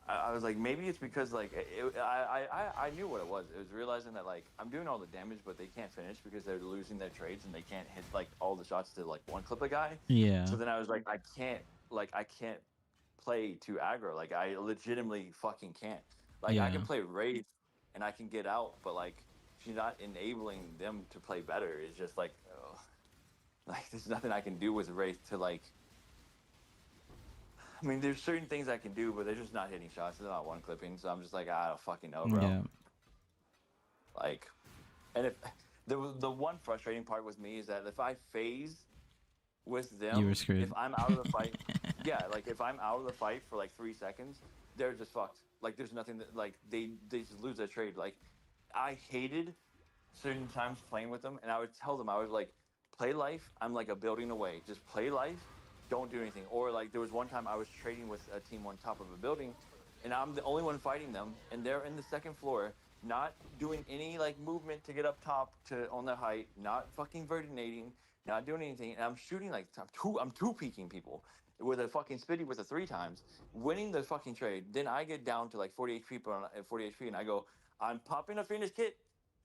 I was like, maybe it's because like I knew what it was. It was realizing that like I'm doing all the damage, but they can't finish because they're losing their trades and they can't hit like all the shots to like one clip a guy. yeah, So then I was like, I can't play too aggro. Like, I legitimately fucking can't. Like, I Yeah. can play Wraith and I can get out, but like she's not enabling them to play better. It's just like, ugh. Like, there's nothing I can do with Wraith to like. I mean, there's certain things I can do, but they're just not hitting shots. They're not one clipping. So I'm just like, I don't fucking know, bro. yeah, Like, and if the one frustrating part with me is that if I phase with You them, were screwed. if I'm out of the fight, yeah, like if I'm out of the fight for like 3 seconds, they're just fucked. Like there's nothing that like they just lose their trade. Like I hated certain times playing with them, and I would tell them I was like, play life. I'm like a building away. Just play life. Don't do anything. Or like there was one time I was trading with a team on top of a building, and I'm the only one fighting them, and they're in the second floor, not doing any like movement to get up top to on the height, not fucking verdinating, not doing anything, and I'm shooting like I'm two peeking people with a fucking spitty with a 3 times, winning the fucking trade. Then I get down to like 40 HP at 40 HP, and I go, I'm popping a finish kit.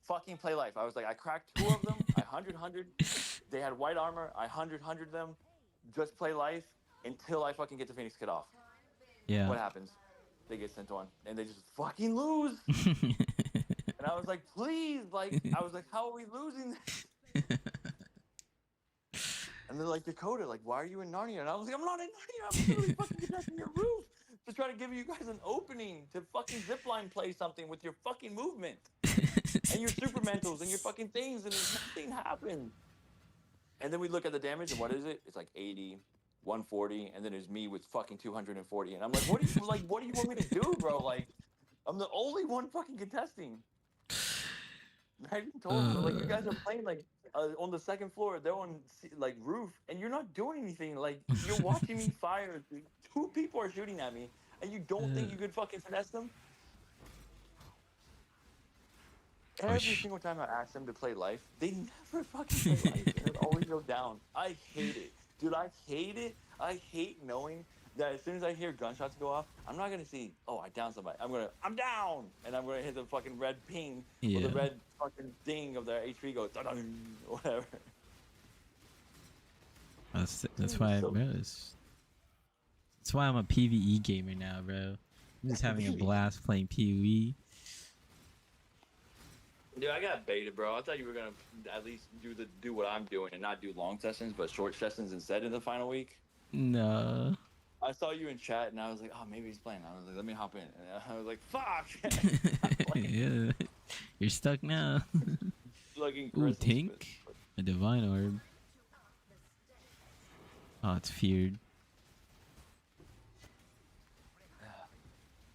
Fucking play life. I was like, I cracked 2 of them. I 100. They had white armor. I 100 them. Just play life until I fucking get the Phoenix kit off. Yeah. What happens? They get sent on, and they just fucking lose. And I was like, please, like, I was like, how are we losing this? And they're like, Dakota, like, why are you in Narnia? And I was like, I'm not in Narnia. I'm literally fucking protecting your roof to try to give you guys an opening to fucking zipline play something with your fucking movement and your super mentals and your fucking things, and nothing happened. And then we look at the damage, and what is it? It's like 80, 140, and then there's me with fucking 240. And I'm like, what do you want me to do, bro? Like, I'm the only one fucking contesting. I even told him, like, you guys are playing like on the second floor. They're on like roof, and you're not doing anything. Like, you're watching me fire. 2 people are shooting at me, and you don't think you could fucking finesse them? Every single time I ask them to play life, they never fucking play life, and it always goes down. I hate it, dude. I hate it. I hate knowing that as soon as I hear gunshots go off, I'm not gonna see, oh, I downed somebody. I'm down, and I'm gonna hit the fucking red ping or the red fucking ding of their HP goes, or whatever. That's why, bro. That's why I'm a PvE gamer now, bro. I'm just having a blast playing PoE. Dude, I got baited, bro. I thought you were gonna at least do what I'm doing and not do long sessions, but short sessions instead in the final week. No. I saw you in chat, and I was like, oh, maybe he's playing. I was like, let me hop in. And I was like, fuck. Yeah. You're stuck now. Ooh, Tink? A Divine Orb. Oh, it's feared.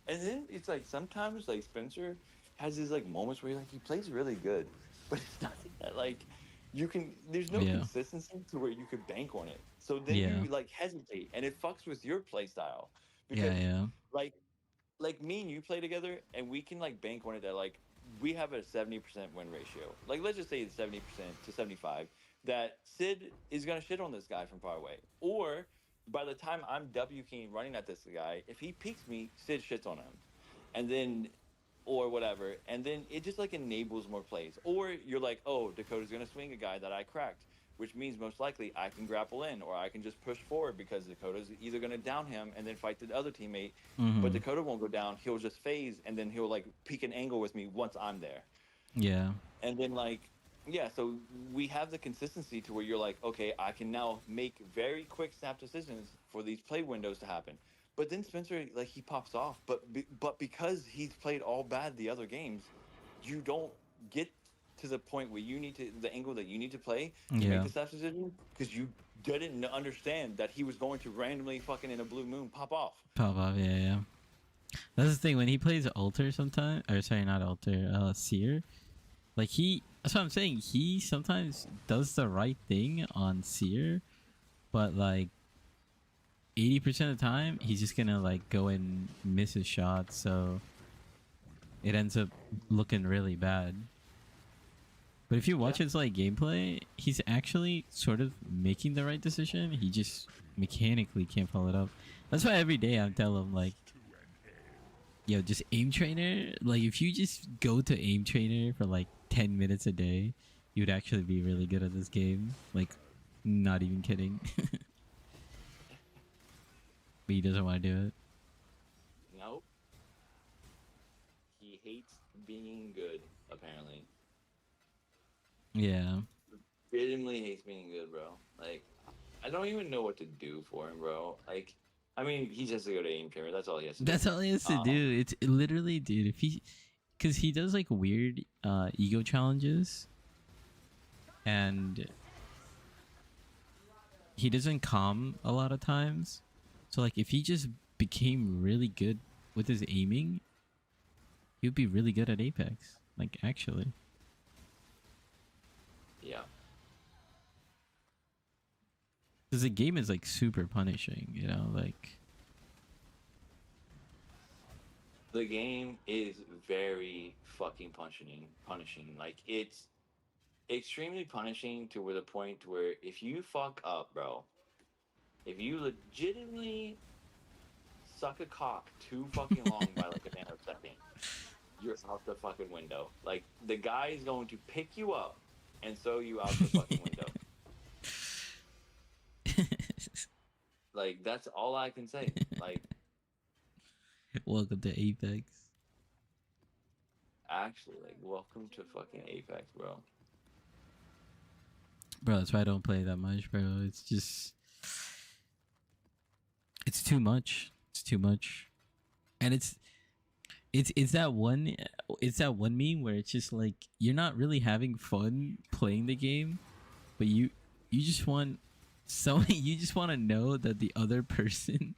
And then it's like sometimes like Spencer has these like moments where he plays really good, but it's nothing that like there's no consistency to where you could bank on it. So then you like hesitate, and it fucks with your play style. Because like me and you play together, and we can like bank on it that like we have a 70% win ratio. Like let's just say it's 70% to 75 that Sid is gonna shit on this guy from far away. Or by the time I'm W keying running at this guy, if he peeks me, Sid shits on him. And then or whatever, and then it just like enables more plays. Or you're like, oh, Dakota's gonna swing a guy that I cracked, which means most likely I can grapple in, or I can just push forward because Dakota's either gonna down him and then fight the other teammate, but Dakota won't go down. He'll just phase, and then he'll like peek an angle with me once I'm there. Yeah. And then like, yeah, so we have the consistency to where you're like, okay, I can now make very quick snap decisions for these play windows to happen. But then Spencer, like, he pops off. But because he's played all bad the other games, you don't get to the point where you need to the angle that you need to play to make the snap decision because you didn't understand that he was going to randomly fucking in a blue moon pop off. Yeah. That's the thing when he plays Alter sometimes, or sorry, not Alter, Seer. Like that's what I'm saying. He sometimes does the right thing on Seer, but like 80% of the time, he's just gonna like go and miss his shot, so it ends up looking really bad. But if you watch his like gameplay, he's actually sort of making the right decision. He just mechanically can't follow it up. That's why every day I'm telling him like, yo, just aim trainer. Like if you just go to aim trainer for like 10 minutes a day, you would actually be really good at this game. Like, not even kidding. But he doesn't want to do it. Nope. He hates being good, apparently. Yeah. Legitimately hates being good, bro. Like, I don't even know what to do for him, bro. Like, I mean, he just has to go to aim trainer. That's all he has to do. That's all he has to do. It's literally, dude, if because he does like weird ego challenges, and he doesn't calm a lot of times. So like if he just became really good with his aiming, he'd be really good at Apex. Like actually. Yeah. Because the game is like super punishing, you know, like The game is very fucking punishing. Like it's extremely punishing to where the point where if you fuck up, bro, if you legitimately suck a cock too fucking long by like a nanosecond, you're out the fucking window. Like the guy is going to pick you up and throw you out the fucking window. Like that's all I can say. Like welcome to Apex. actually, like welcome to fucking Apex, bro. Bro, that's why I don't play that much, bro. It's just it's too much. It's too much. And it's that one meme where it's just like you're not really having fun playing the game, but you just want you just want to know that the other person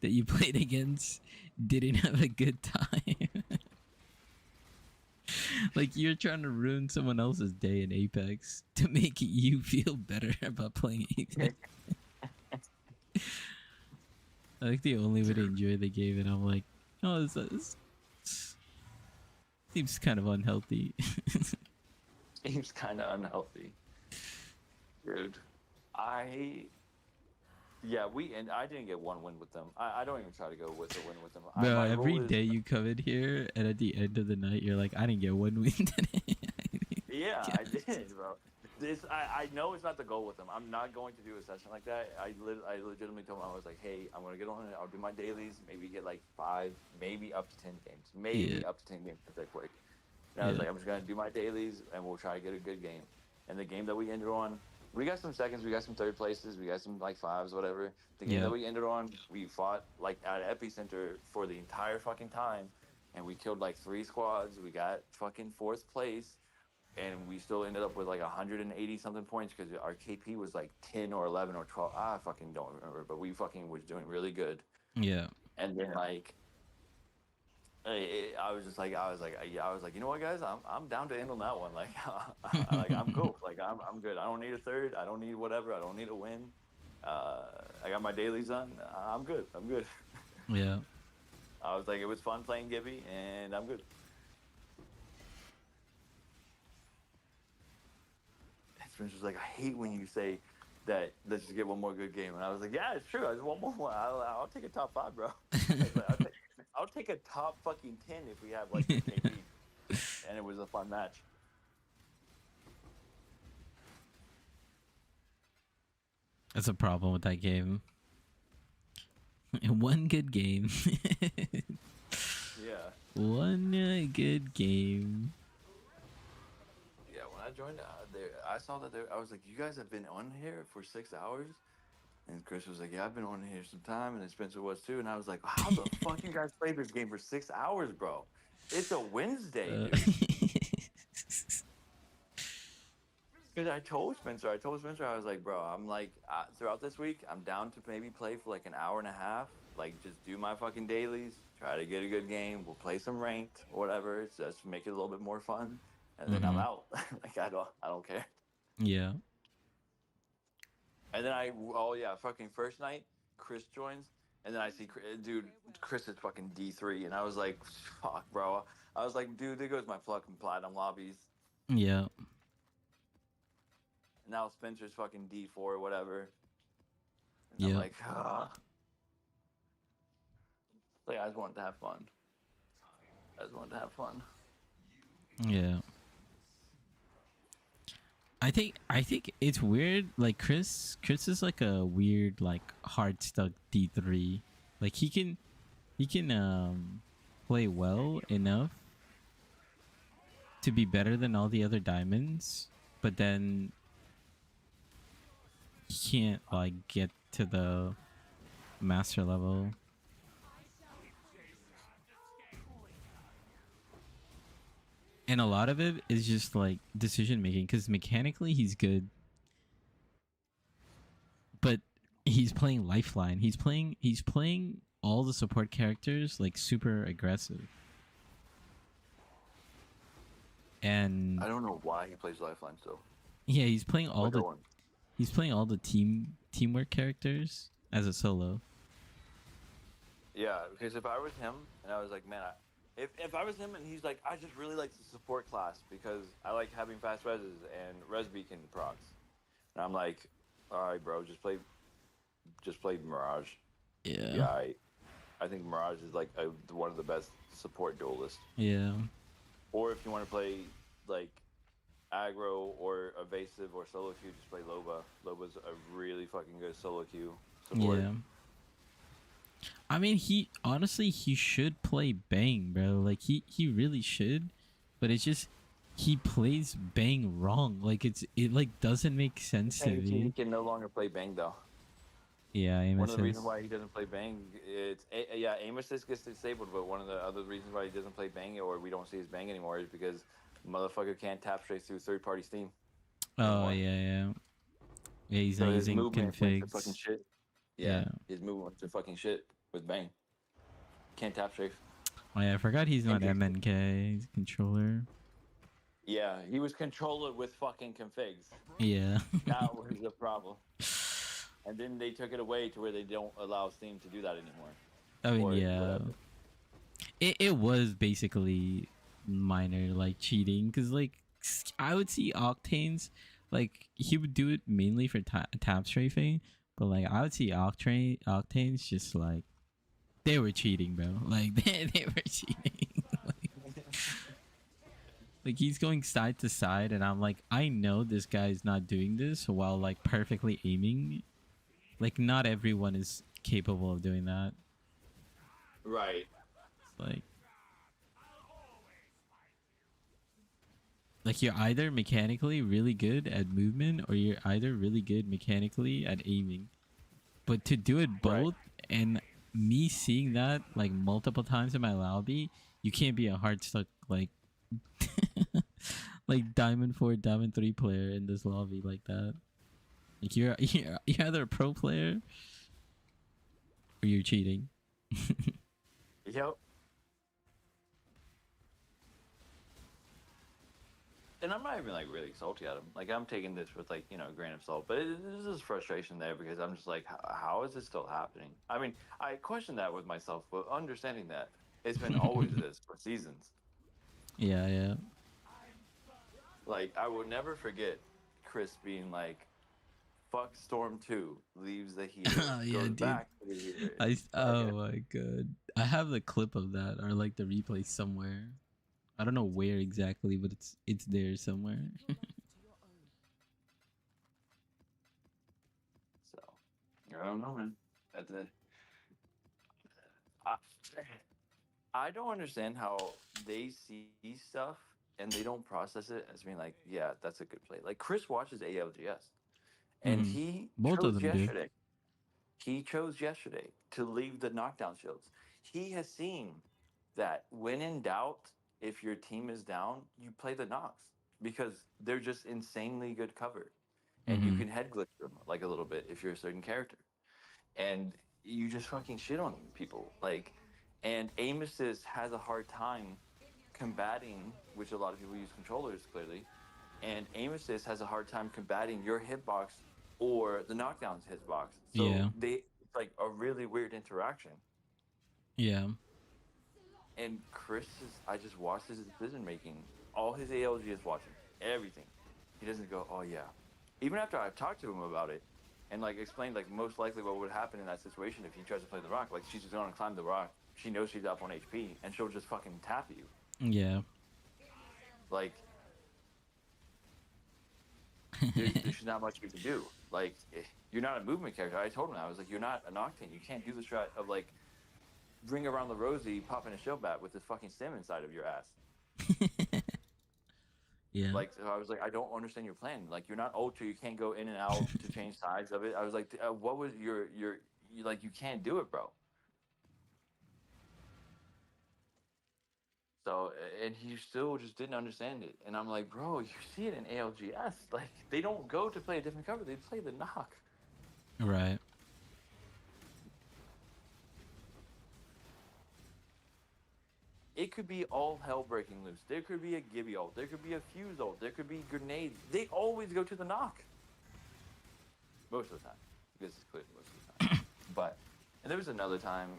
that you played against didn't have a good time. Like you're trying to ruin someone else's day in Apex to make you feel better about playing Apex. I think the only way to enjoy the game, and I'm like, oh, this seems kind of unhealthy. Seems kind of unhealthy, dude. I didn't get one win with them. I don't even try to go with a win with them. Bro, My every rule is- day you come in here, and at the end of the night, you're like, I didn't get one win today. Yeah, I did, bro. I know it's not the goal with them. I'm not going to do a session like that. I legitimately told them, I was like, hey, I'm gonna get on it. I'll do my dailies. Maybe get like 5, maybe up to 10 games. Maybe Yeah. up to 10 games if they're quick. And I was Yeah. like, I'm just gonna do my dailies, and we'll try to get a good game. And the game that we ended on, we got some seconds, we got some third places, we got some like 5s, whatever. The game Yeah. that we ended on, we fought like at Epicenter for the entire fucking time, and we killed like 3 squads. We got fucking 4th place, and we still ended up with like 180 something points because our KP was like 10 or 11 or 12. I fucking don't remember, but we fucking was doing really good. Yeah. And then like I was like, you know what, guys, I'm down to end on that one. Like, I'm cool. Like, I'm good. I don't need a third. I don't need whatever. I don't need a win. I got my dailies done. I'm good. I'm good. Yeah. I was like, it was fun playing Gibby, and I'm good. And Spencer's like, I hate when you say that let's just get one more good game. And I was like, yeah, it's true. I just want one more. I'll take a top 5, bro. I'll take a top fucking 10 if we have like the KP. And it was a fun match. That's a problem with that game. One good game. Yeah. One good game. Yeah, when I joined there, I saw that I was like, you guys have been on here for 6 hours? And Chris was like, yeah, I've been on here some time. And then Spencer was too. And I was like, how the fuck you guys play this game for 6 hours, bro? It's a Wednesday, dude. Because I told Spencer, I was like, bro, I'm like, throughout this week, I'm down to maybe play for like an hour and a half. Like, just do my fucking dailies, try to get a good game. We'll play some ranked, whatever. It's just make it a little bit more fun. And then I'm out. Like, I don't care. Yeah. And then fucking first night, Chris joins. And then I see, dude, Chris is fucking D3. And I was like, fuck, bro. I was like, dude, there goes my fucking platinum lobbies. Yeah. Now Spencer's fucking D4 or whatever. And Yeah. I'm like, like, I just wanted to have fun. Yeah. I think it's weird. Like Chris is like a weird, like hard stuck D3. Like he can play well enough to be better than all the other diamonds, but then he can't like get to the master level. And a lot of it is just like decision making, because mechanically he's good, but he's playing Lifeline. He's playing all the support characters like super aggressive. And I don't know why he plays Lifeline still. yeah, he's playing all Like, the Owen. teamwork characters as a solo. Yeah, because if I was him and I was like, man, if I was him and he's like, I just really like the support class because I like having fast reses and res beacon procs, and I'm like, all right, bro, just play Mirage. Yeah. I think Mirage is like one of the best support duelists. Yeah. Or if you want to play like aggro or evasive or solo queue, just play Loba. Loba's a really fucking good solo queue support. Yeah. I mean, he honestly he should play Bang, bro. Like he really should, but it's just he plays Bang wrong. Like it like doesn't make sense to He me. can no longer play Bang though. Yeah, aim One of the assist. reasons why he doesn't play Bang, aim assist gets disabled, but one of the other reasons why he doesn't play Bang or we don't see his Bang anymore is because motherfucker can't tap straight through third-party Steam. Oh anymore. yeah. Yeah, he's So not his using movement went to fucking configs. shit. Yeah. His movement went to fucking shit with Bang. Can't tap strafe. Oh yeah, I forgot he's not And MNK. He's a controller. Yeah, he was controller with fucking configs. Yeah. That was the problem. And then they took it away to where they don't allow Steam to do that anymore. I mean, Or yeah. whatever. It was basically minor like cheating because like I would see Octanes like he would do it mainly for tap strafing, but like I would see Octanes just like they were cheating, bro. Like they were cheating. Like he's going side to side, and I'm like, I know this guy's not doing this while like perfectly aiming. Like not everyone is capable of doing that. Right. It's like you're either mechanically really good at movement or you're either really good mechanically at aiming. But to do it both and me seeing that like multiple times in my lobby, you can't be a hard stuck like like Diamond 4, Diamond 3 player in this lobby like that. Like you're either a pro player or you're cheating. Yep. And I'm not even like really salty at him. Like I'm taking this with like a grain of salt, but there's this frustration there because I'm just like, how is this still happening? I mean, I question that with myself, but understanding that it's been always this for seasons. Yeah. Like I will never forget Chris being like, "Fuck Storm 2, leaves the heater, Oh, yeah, goes dude. back to the heater." Oh my god. I have the clip of that or like the replay somewhere. I don't know where exactly, but it's there somewhere. So I don't know, man. That's it. I, I don't understand how they see stuff and they don't process it as being like, yeah, that's a good play. Like Chris watches ALGS, and Mhm. he Both of chose them do. yesterday. He chose yesterday to leave the knockdown shields. He has seen that when in doubt, if your team is down, you play the knocks because they're just insanely good cover, and you Mhm. can head glitch them like a little bit if you're a certain character, and you just fucking shit on people like. And aim assist has a hard time combating, which a lot of people use controllers clearly, and aim assist has a hard time combating your hitbox or the knockdown's hitbox. So Yeah. it's like a really weird interaction. Yeah. And I just watched his decision making. All his ALG is watching everything. He doesn't go, oh yeah. Even after I've talked to him about it and like explained like most likely what would happen in that situation if he tries to play the rock, like she's just gonna climb the rock. She knows she's up on HP and she'll just fucking tap you. Yeah. Like there's not much you can do. Like you're not a movement character. I told him that. I was like, you're not an Octane. You can't do the strat of like ring around the rosy, popping a shield bat with this fucking stem inside of your ass. Yeah. Like so I was like, I don't understand your plan. Like you're not ultra. You can't go in and out to change sides of it. I was like, what was your like? You can't do it, bro. So and he still just didn't understand it. And I'm like, bro, you see it in ALGS. Like they don't go to play a different cover. They play the knock. Right. It could be all hell breaking loose. There could be a Gibby ult. There could be a fuse ult. There could be grenades. They always go to the knock. Most of the time. This is clearly most of the time. But, and there was another time.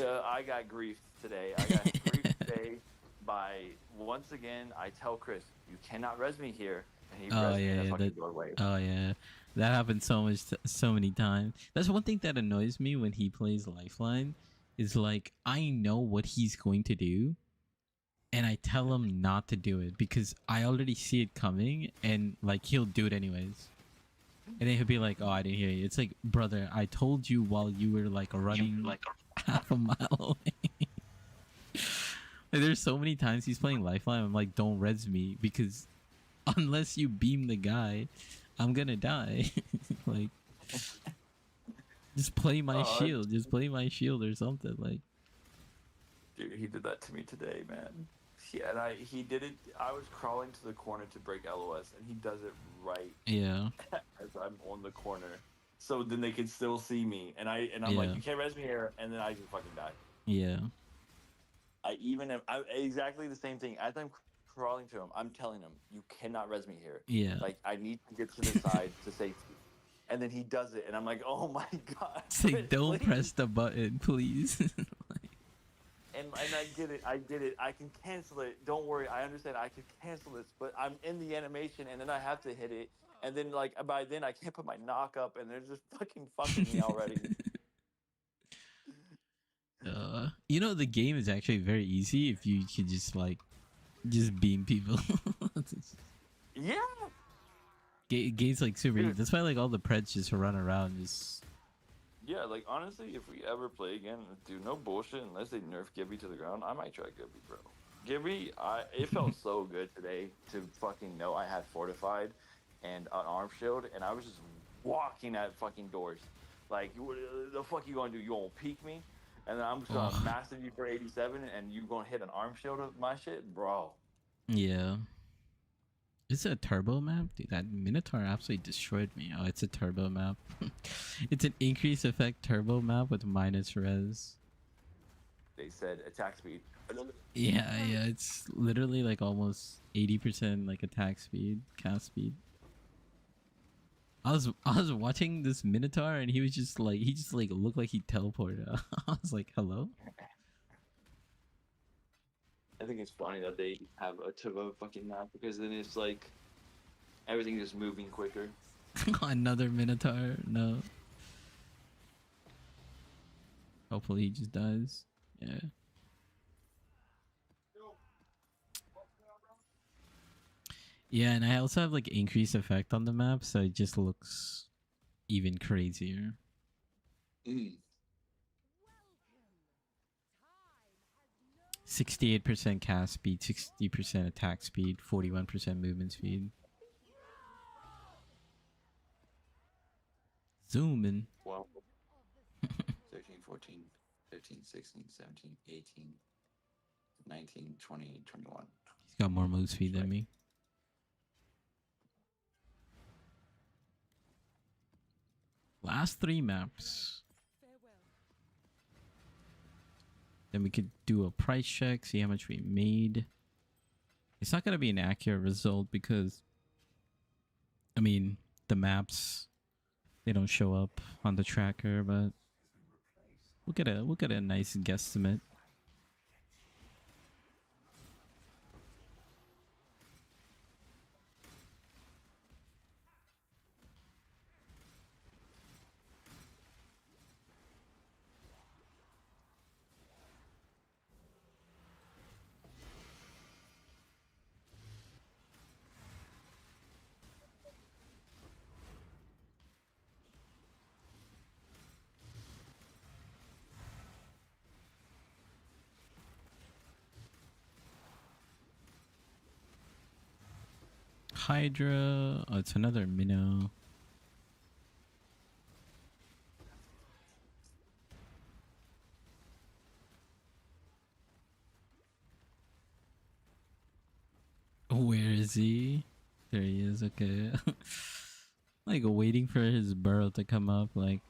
I got grief today. I got grief today by, once again, I tell Chris, you cannot res me here. And he Oh res me in a yeah, fucking doorway. oh yeah, that happens so many times. That's one thing that annoys me when he plays Lifeline. Is like I know what he's going to do, and I tell him not to do it because I already see it coming, and like he'll do it anyways. And then he'll be like, "Oh, I didn't hear you." It's like, brother, I told you while you were like running half a mile away. Like, there's so many times he's playing Lifeline. I'm like, don't res me because unless you beam the guy, I'm gonna die. Like, just play my shield. Just play my shield or something. Like, Dude, he did that to me today, man. Yeah, and he did it. I was crawling to the corner to break LOS, and he does it right yeah, as I'm on the corner. So then they can still see me, and I'm like, Yeah. you can't res me here, and then I just fucking die. yeah, I even am exactly the same thing. As I'm crawling to him, I'm telling him, you cannot res me here. yeah. Like I need to get to the side to safety. And then he does it, and I'm like, oh my god. It's like, Chris, don't please. press the button, please. And I did it. I did it. I can cancel it. Don't worry. I understand. I can cancel this, but I'm in the animation, and then I have to hit it, and then like by then I can't put my knock up, and they're just fucking me already. You know, the game is actually very easy if you could just like just beam people. Yeah. Game's like super easy. Dude. That's why like all the preds just run around just. Yeah, like honestly, if we ever play again, dude, no bullshit. Unless they nerf Gibby to the ground, I might try Gibby, bro. Gibby, it felt so good today to fucking know I had fortified and an arm shield, and I was just walking at fucking doors. Like, what the fuck you gonna do? You gonna peek me, and then I'm just gonna massive you for 87, and you gonna hit an arm shield of my shit, bro? Yeah. Is it a turbo map? Dude, that Minotaur absolutely destroyed me. Oh, it's a turbo map. It's an increase effect turbo map with minus res. They said attack speed. Yeah, it's literally like almost 80% like attack speed, cast speed. I was watching this Minotaur and he just looked like he teleported. I was like, hello? I think it's funny that they have a turbo fucking map because then it's like everything is moving quicker. Another Minotaur? No. Hopefully he just dies. Yeah. Yeah, and I also have like increased effect on the map, so it just looks even crazier. 68% cast speed, 60% attack speed, 41% movement speed. Zooming. 12, 13, 14, 15, 16, 17, 18, 19, 20, 21. He's got more move speed than me. Last 3 maps. Then we could do a price check, see how much we made. It's not going to be an accurate result because, I mean, the maps, they don't show up on the tracker, but we'll get a nice guesstimate. Hydra. Oh, it's another minnow. Where is he? There he is. Okay. Like waiting for his burrow to come up. Like,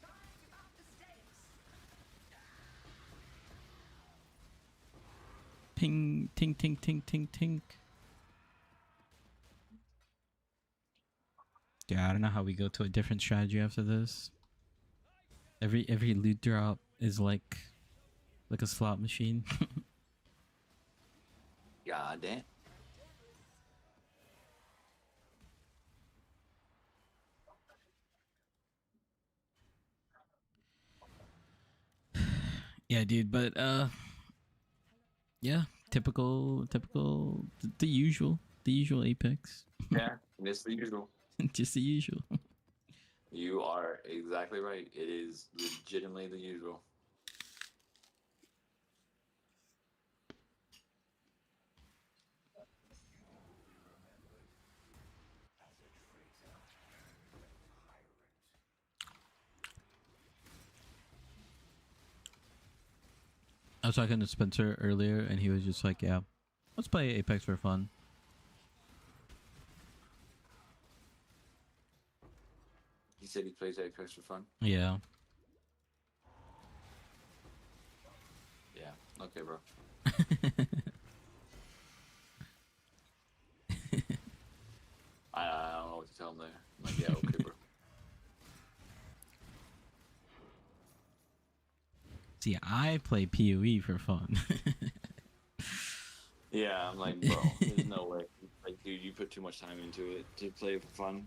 Time to up the stakes. ping, tink, tink, tink, tink, tink. Yeah, I don't know how we go to a different strategy after this. Every loot drop is like a slot machine. God damn. Yeah, dude, but yeah, the usual Apex. Yeah, it's the usual. Just the usual. You are exactly right. It is legitimately the usual. I was talking to Spencer earlier, and he was just like, "Yeah, let's play Apex for fun." He said he plays Apex for fun. Yeah. Yeah. Okay, bro. I don't know what to tell him there. I'm like, yeah, okay, bro. See, I play PoE for fun. Yeah, I'm like, bro, there's no way. Like, dude, you put too much time into it to play it for fun.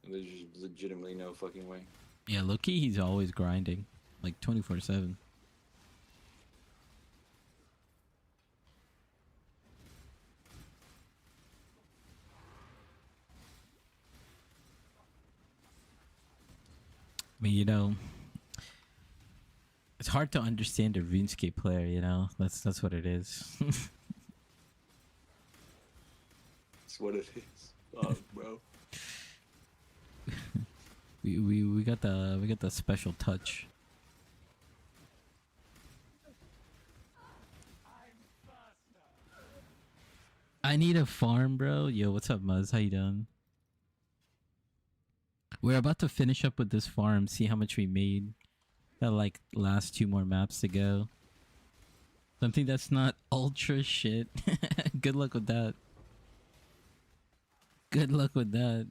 There's just legitimately no fucking way. Yeah, low-key, he's always grinding, like 24/7. I mean, you know, it's hard to understand a RuneScape player. You know, that's what it is. That's what it is. Fuck, bro. we got the special touch. I need a farm, bro. Yo, what's up, Muzz? How you doing? We're about to finish up with this farm. See how much we made. Got like last 2 more maps to go. Something that's not ultra shit. Good luck with that. Good luck with that.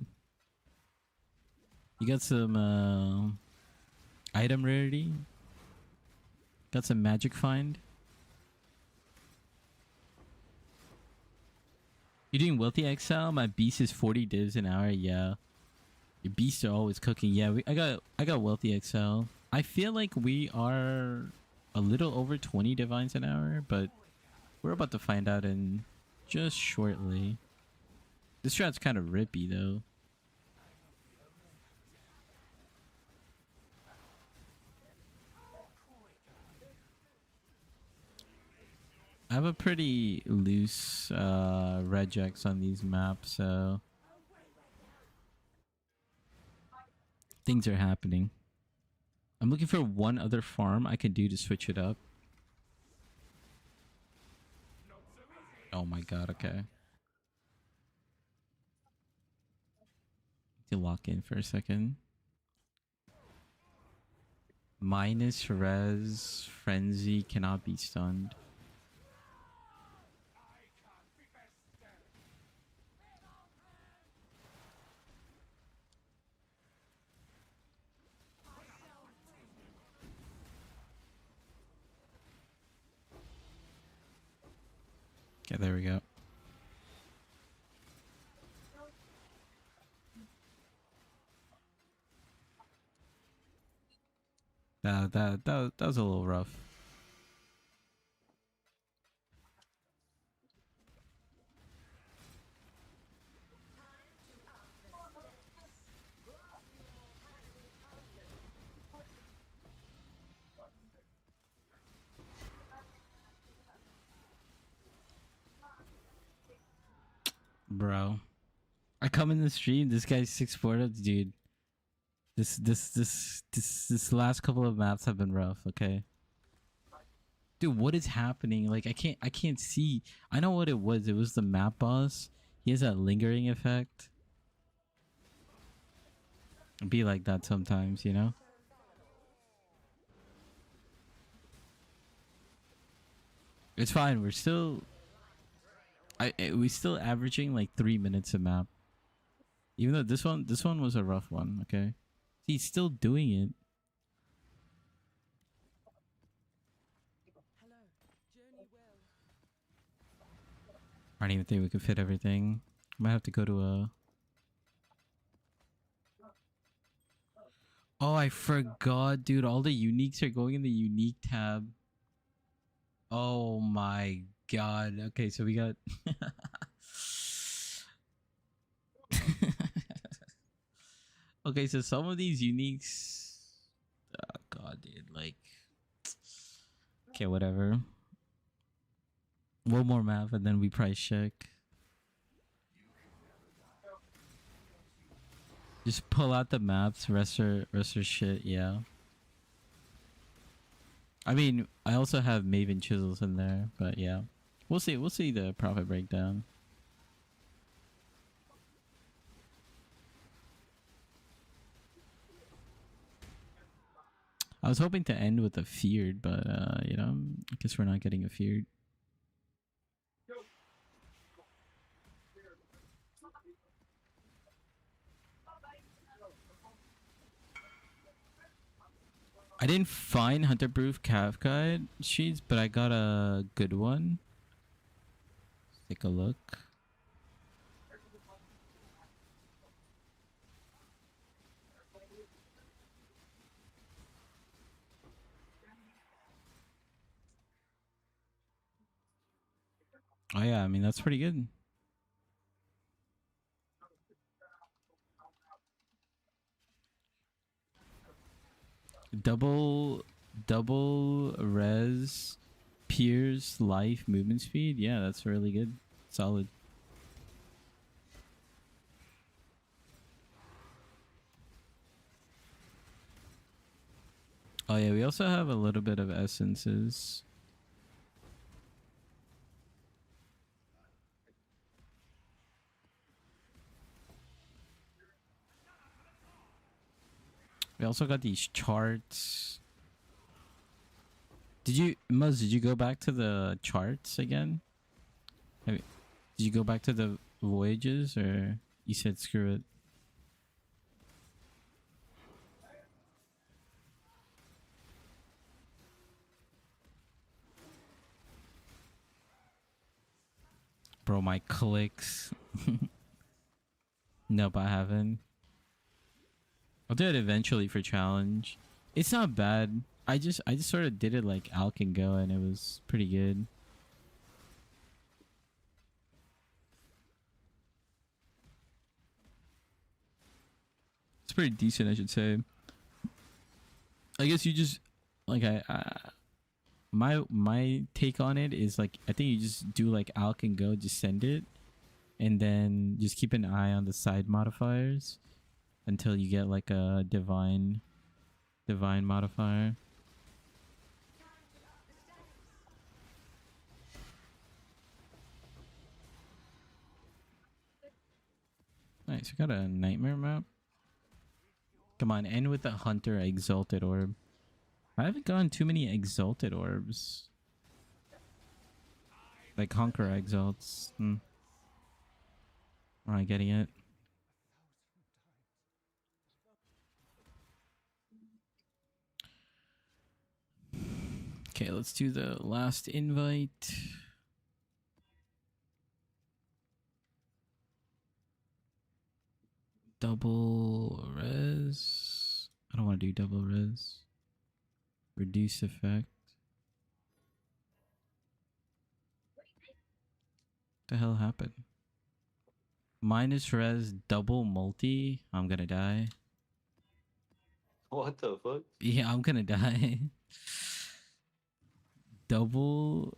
You got some item rarity? Got some magic find? You doing wealthy exile? My beast is 40 divs an hour. Yeah, your beasts are always cooking. Yeah, I got wealthy exile. I feel like we are a little over 20 divines an hour, but we're about to find out in just shortly. This strat's kind of rippy though. I have a pretty loose regex on these maps, so things are happening. I'm looking for one other farm I can do to switch it up. Oh my god, okay. To lock in for a second. Minus res, frenzy cannot be stunned. Okay, there we go. That was a little rough. Bro, I come in the stream. This guy's 6 up, dude. This last couple of maps have been rough. Okay, dude, what is happening? Like, I can't see. I know what it was. It was the map boss. He has that lingering effect. It'd be like that sometimes, you know. It's fine. We're still. We still averaging like 3 minutes a map. Even though this one was a rough one. Okay, he's still doing it. Hello. Journey well. I don't even think we could fit everything. Might have to go to a. Oh, I forgot, dude. All the uniques are going in the unique tab. Oh my god. Okay, so we got. Okay, so some of these uniques. Oh god, dude. Like. Okay, whatever. One more map and then we price check. Just pull out the maps, rest are shit, yeah. I mean, I also have Maven chisels in there, but yeah. We'll see the profit breakdown. I was hoping to end with a feared, but you know, I guess we're not getting a feared. I didn't find hunter-proof calf guide sheets, but I got a good one. Let's take a look. Oh yeah, I mean that's pretty good. Double res Pierce life movement speed. Yeah, that's really good. Solid. Oh yeah, we also have a little bit of essences. We also got these charts. Did you go back to the charts again? Did you go back to the voyages, or you said screw it? Bro, my clicks. Nope, I haven't. I'll do it eventually for challenge. It's not bad. I just sort of did it like Al can go, and it was pretty good. It's pretty decent, I should say. I guess you just like my take on it is like I think you just do like Al can go, just send it, and then just keep an eye on the side modifiers until you get like a divine modifier. Nice, we got a nightmare map. Come on, end with the hunter exalted orb. I haven't gotten too many exalted orbs. Like conqueror exalts. Am I getting it? Okay, let's do the last invite. double res. I don't want to do double res. Reduce effect. What the hell happened? Minus res double multi. I'm gonna die. What the fuck? Yeah, I'm gonna die. double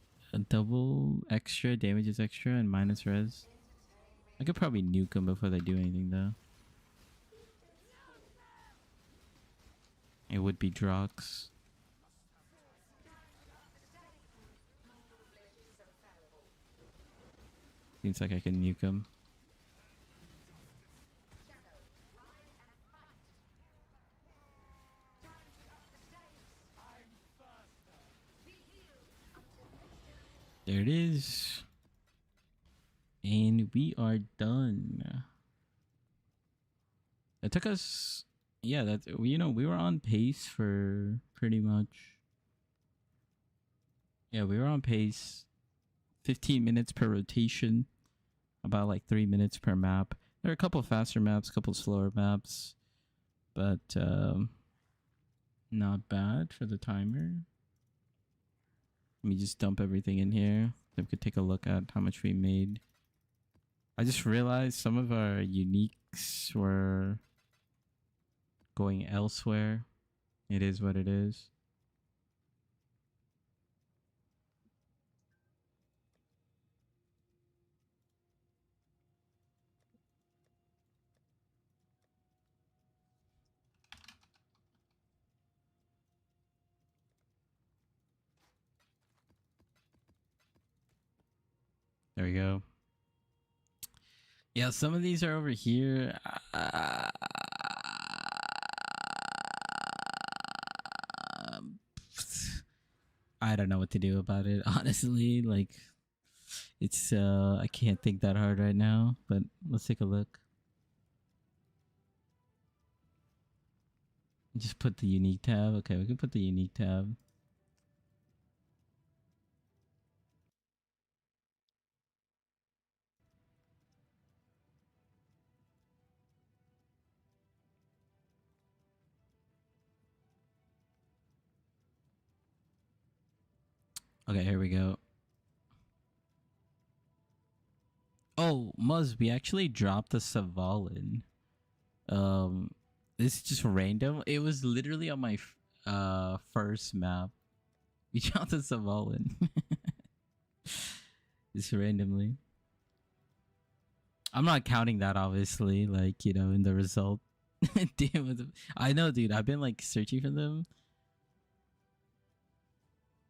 extra damage is extra and minus res. I could probably nuke them before they do anything though. It would be Drox. Seems like I can nuke him. There it is. And we are done. It took us, yeah, that, you know, we were on pace for pretty much. Yeah, we were on pace. 15 minutes per rotation. About like 3 minutes per map. There are a couple faster maps, a couple slower maps. But not bad for the timer. Let me just dump everything in here. Then we could take a look at how much we made. I just realized some of our uniques were going elsewhere. It is what it is. There we go. Yeah, some of these are over here. I don't know what to do about it, honestly. Like, it's I can't think that hard right now. But let's take a look. Just put the unique tab. Okay, we can put the unique tab. Okay, here we go. Oh, Muzz, we actually dropped the Savalin. This is just random. It was literally on my first map. We dropped the Savalin. Just randomly. I'm not counting that, obviously, like, you know, in the result. Damn, I know, dude. I've been like searching for them.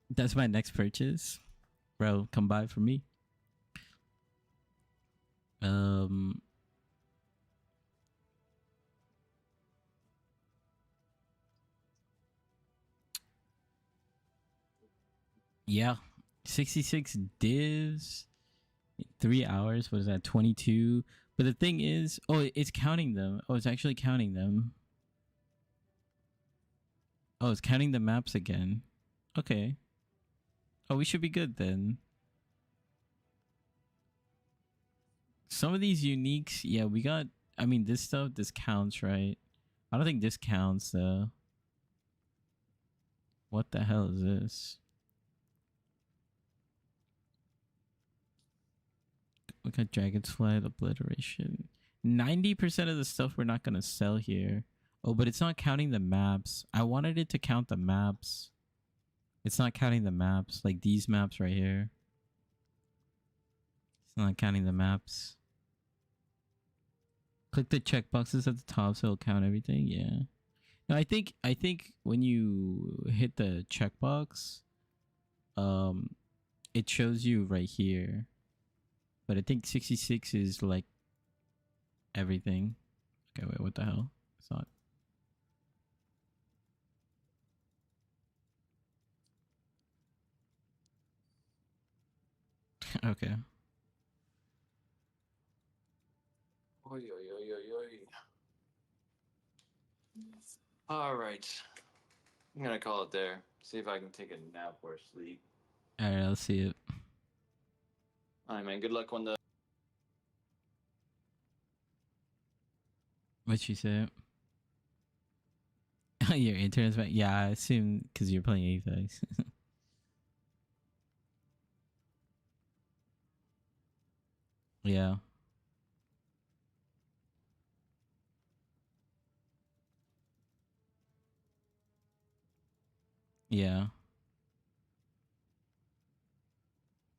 That's my next purchase. Bro, come buy for me. Yeah. 66 divs. 3 hours. What is that? 22. But the thing is, oh, it's counting them. Oh, it's actually counting them. Oh, it's counting the maps again. Okay. Oh, we should be good then. Some of these uniques, yeah, we got, I mean, this stuff, this counts, right? I don't think this counts, though. What the hell is this? We got Dragon's Flight, Obliteration. 90% of the stuff we're not going to sell here. Oh, but it's not counting the maps. I wanted it to count the maps. It's not counting the maps. Like these maps right here. It's not counting the maps. Click the checkboxes at the top so it'll count everything. Yeah. No, I think when you hit the checkbox, it shows you right here. But I think 66 is like everything. Okay, wait, what the hell? It's not. Okay. Oy, oy, oy, oy, oy. All right. I'm going to call it there. See if I can take a nap or sleep. All right, I'll see it. All right, man. Good luck on the What you said? Your internet's back. Yeah, I assume because you're playing Apex. Yeah. Yeah.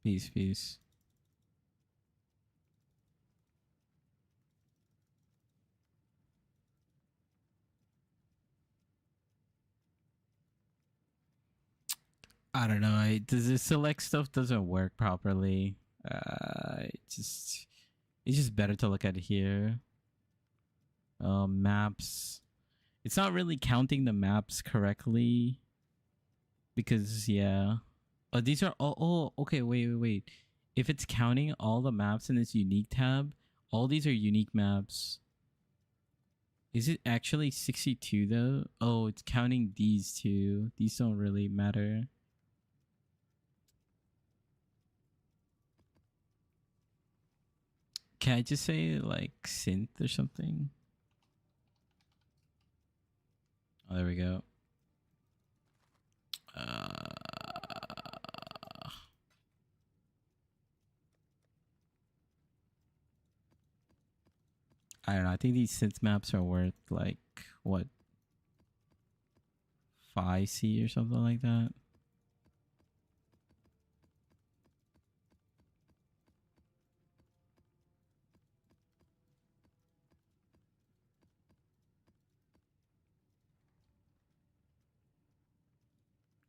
Peace, peace. I don't know. Does the select stuff doesn't work properly? It's just better to look at it here. Maps. It's not really counting the maps correctly because yeah. Oh, these are all. Oh, okay. Wait. If it's counting all the maps in this unique tab, all these are unique maps. Is it actually 62 though? Oh, it's counting these two. These don't really matter. Can I just say like synth or something? Oh, there we go. I don't know. I think these synth maps are worth like what 5C or something like that.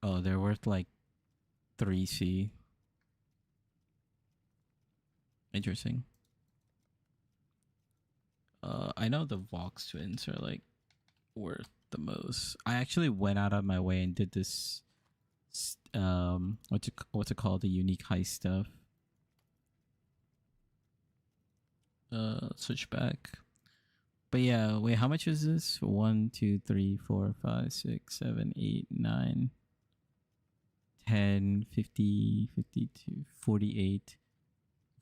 Oh, they're worth like 3C. Interesting. I know the Vox twins are like worth the most. I actually went out of my way and did this what's it called, the unique heist stuff. Switch back. But yeah, wait, how much is this? 1, 2, 3, 4, 5, 6, 7, 8, 9, 10, 50, 52, 48.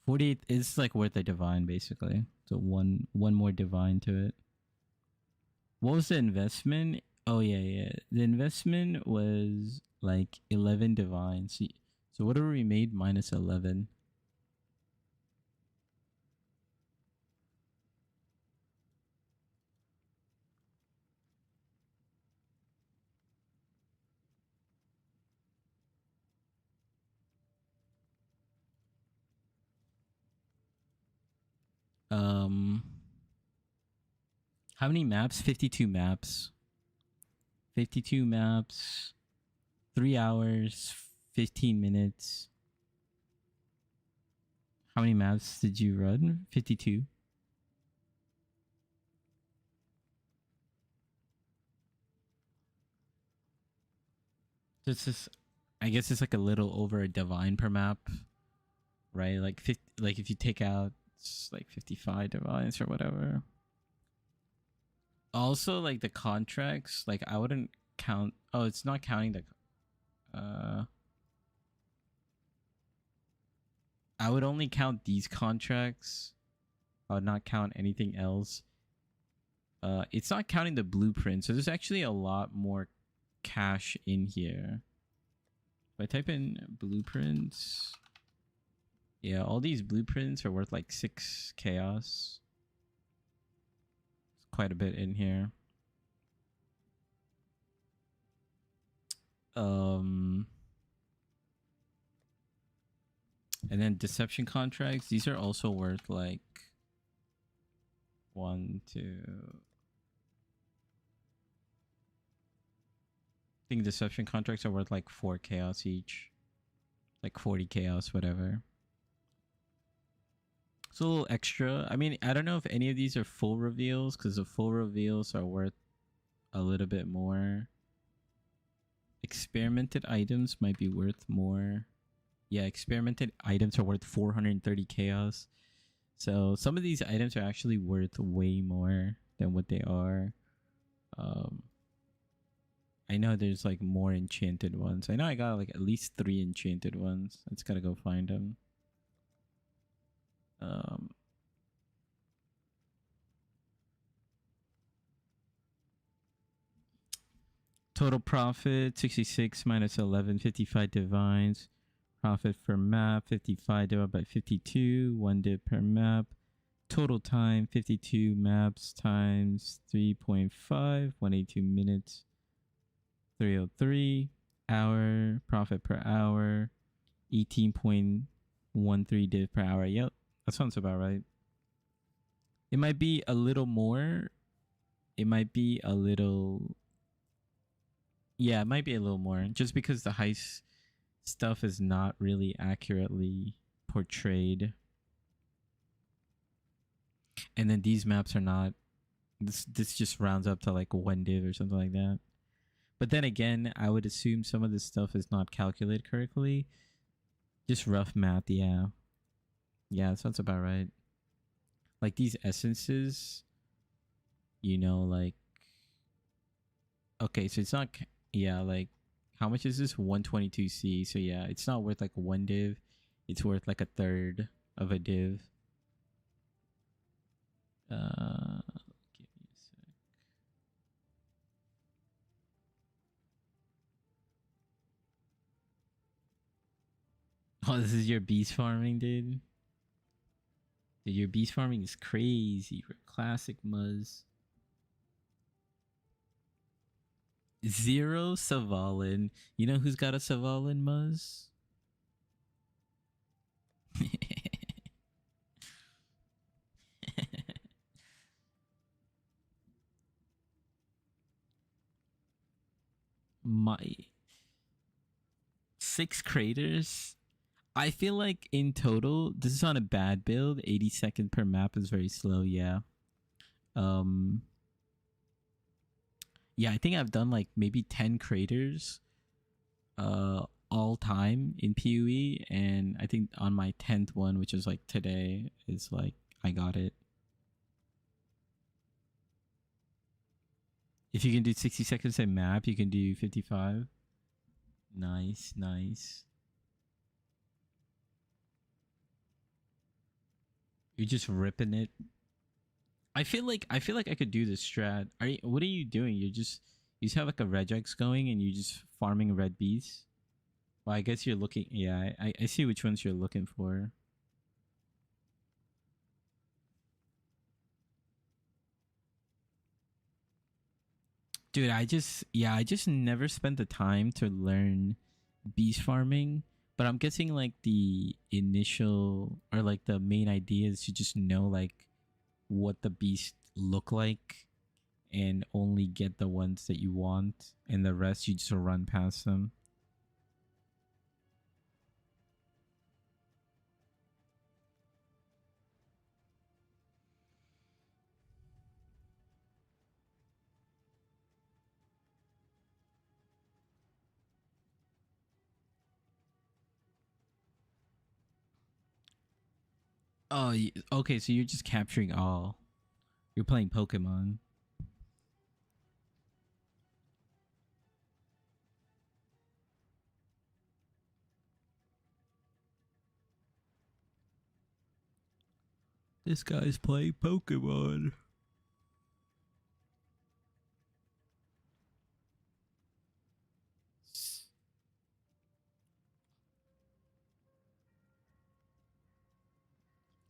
48 is like worth a divine basically. So one more divine to it. What was the investment? Oh yeah. The investment was like 11 divines. So whatever we made minus 11. Um how many maps? 52 maps. 52 maps. 3 hours, 15 minutes. How many maps did you run? 52. This is, I guess it's like a little over a divine per map, right? Like 50, like if you take out like 55 divines or whatever. Also, like the contracts, like I wouldn't count. Oh, it's not counting the. I would only count these contracts. I would not count anything else. It's not counting the blueprint, so there's actually a lot more cash in here. If I type in blueprints, yeah, all these blueprints are worth like 6 chaos. It's quite a bit in here. And then deception contracts, these are also worth like 1, 2. I think deception contracts are worth like 4 chaos each. Like 40 chaos, whatever. It's a little extra. I mean, I don't know if any of these are full reveals, because the full reveals are worth a little bit more. Experimented items might be worth more. Yeah, experimented items are worth 430 chaos. So some of these items are actually worth way more than what they are. I know there's like more enchanted ones. I know I got like at least 3 enchanted ones. I just gotta go find them. Total profit 66 minus 11, 55 divines. Profit per map 55 divided by 52, 1 div per map. Total time 52 maps times 3.5, 182 minutes, 303. Hour, profit per hour 18.13 div per hour. Yep, that sounds about right. It might be a little more. It might be a little. Yeah, it might be a little more. Just because the heist stuff is not really accurately portrayed. And then these maps are not. This just rounds up to like 1 div or something like that. But then again, I would assume some of this stuff is not calculated correctly. Just rough math, yeah. Yeah, that sounds about right. Like these essences, you know, like... Okay, so it's not... Yeah, like... How much is this? 122C. So yeah, it's not worth like 1 div. It's worth like a third of a div. Give me a sec. Oh, this is your beast farming, dude? Dude, your beast farming is crazy. Classic Muzz. 0 Savalin. You know who's got a Savalin, Muzz? My 6 craters. I feel like in total, this is on a bad build. 80 seconds per map is very slow. Yeah. Yeah, I think I've done like maybe 10 craters, all time in PoE, and I think on my 10th one, which is like today, is like I got it. If you can do 60 seconds a map, you can do 55. Nice, nice. You're just ripping it. I feel like I could do this strat. What are you doing? You just have like a regex going and you just farming red bees. Well, I guess you're looking. Yeah, I see which ones you're looking for. Dude, I just never spent the time to learn beast farming. But I'm guessing like the initial or like the main idea is to just know like what the beasts look like and only get the ones that you want, and the rest you just run past them. Oh, okay, so you're just capturing all. You're playing Pokemon. This guy's playing Pokemon.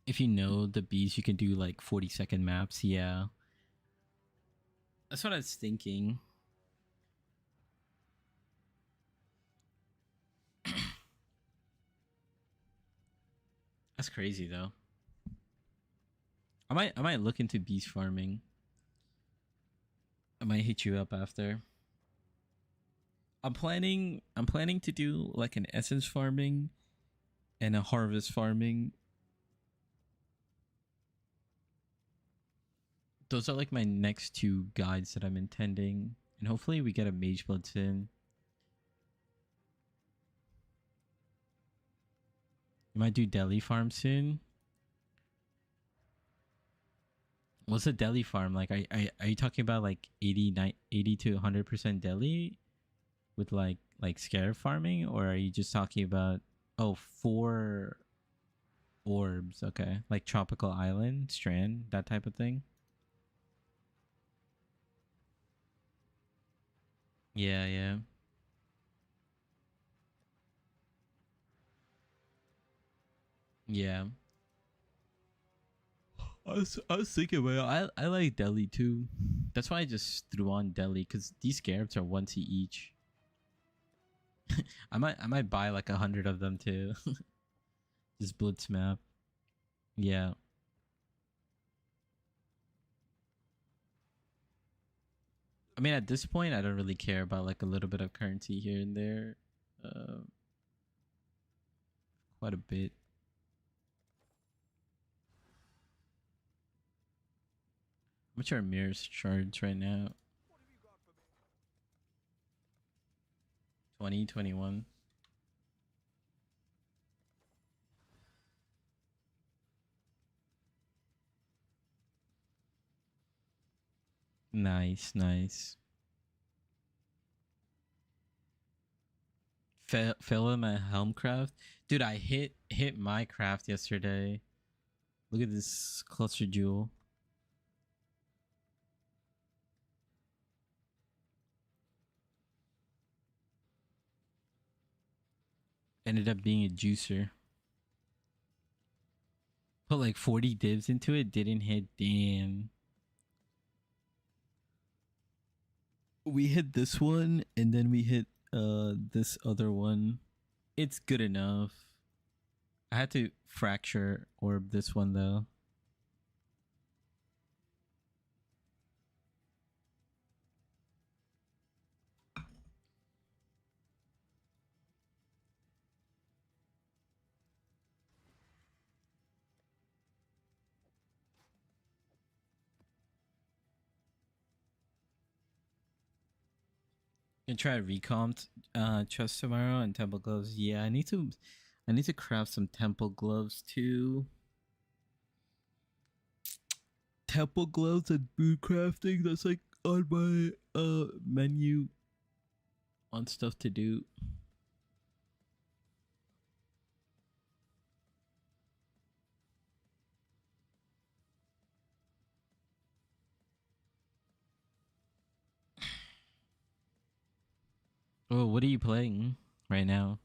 If you know the bees, you can do like 40-second maps. Yeah. That's what I was thinking. That's crazy though. I might look into beast farming. I might hit you up after. I'm planning to do like an essence farming and a harvest farming. Those are like my next 2 guides that I'm intending, and hopefully we get a mage blood soon. You might do deli farm soon. What's a deli farm like? Are you talking about like 80 to 100% deli with like scarab farming, or are you just talking about 4 orbs? Okay, like tropical island strand, that type of thing. Yeah, yeah. Yeah. I was thinking, well, I like Delhi too. That's why I just threw on Delhi because these scarabs are 1T each. I might buy like 100 of them too. This blitz map. Yeah. I mean, at this point, I don't really care about like a little bit of currency here and there. Uh, quite a bit. How much are mirrors shards right now? 20, 21. Nice, nice. Fail in my helm craft, dude. I hit my craft yesterday. Look at this cluster jewel. Ended up being a juicer. Put like 40 divs into it, didn't hit. Damn. We hit this one and then we hit this other one. It's good enough. I had to fracture orb this one though. Gonna try recomp chest tomorrow and temple gloves. Yeah, I need to craft some temple gloves too. Temple gloves and boot crafting, that's like on my menu on stuff to do. Oh, what are you playing right now?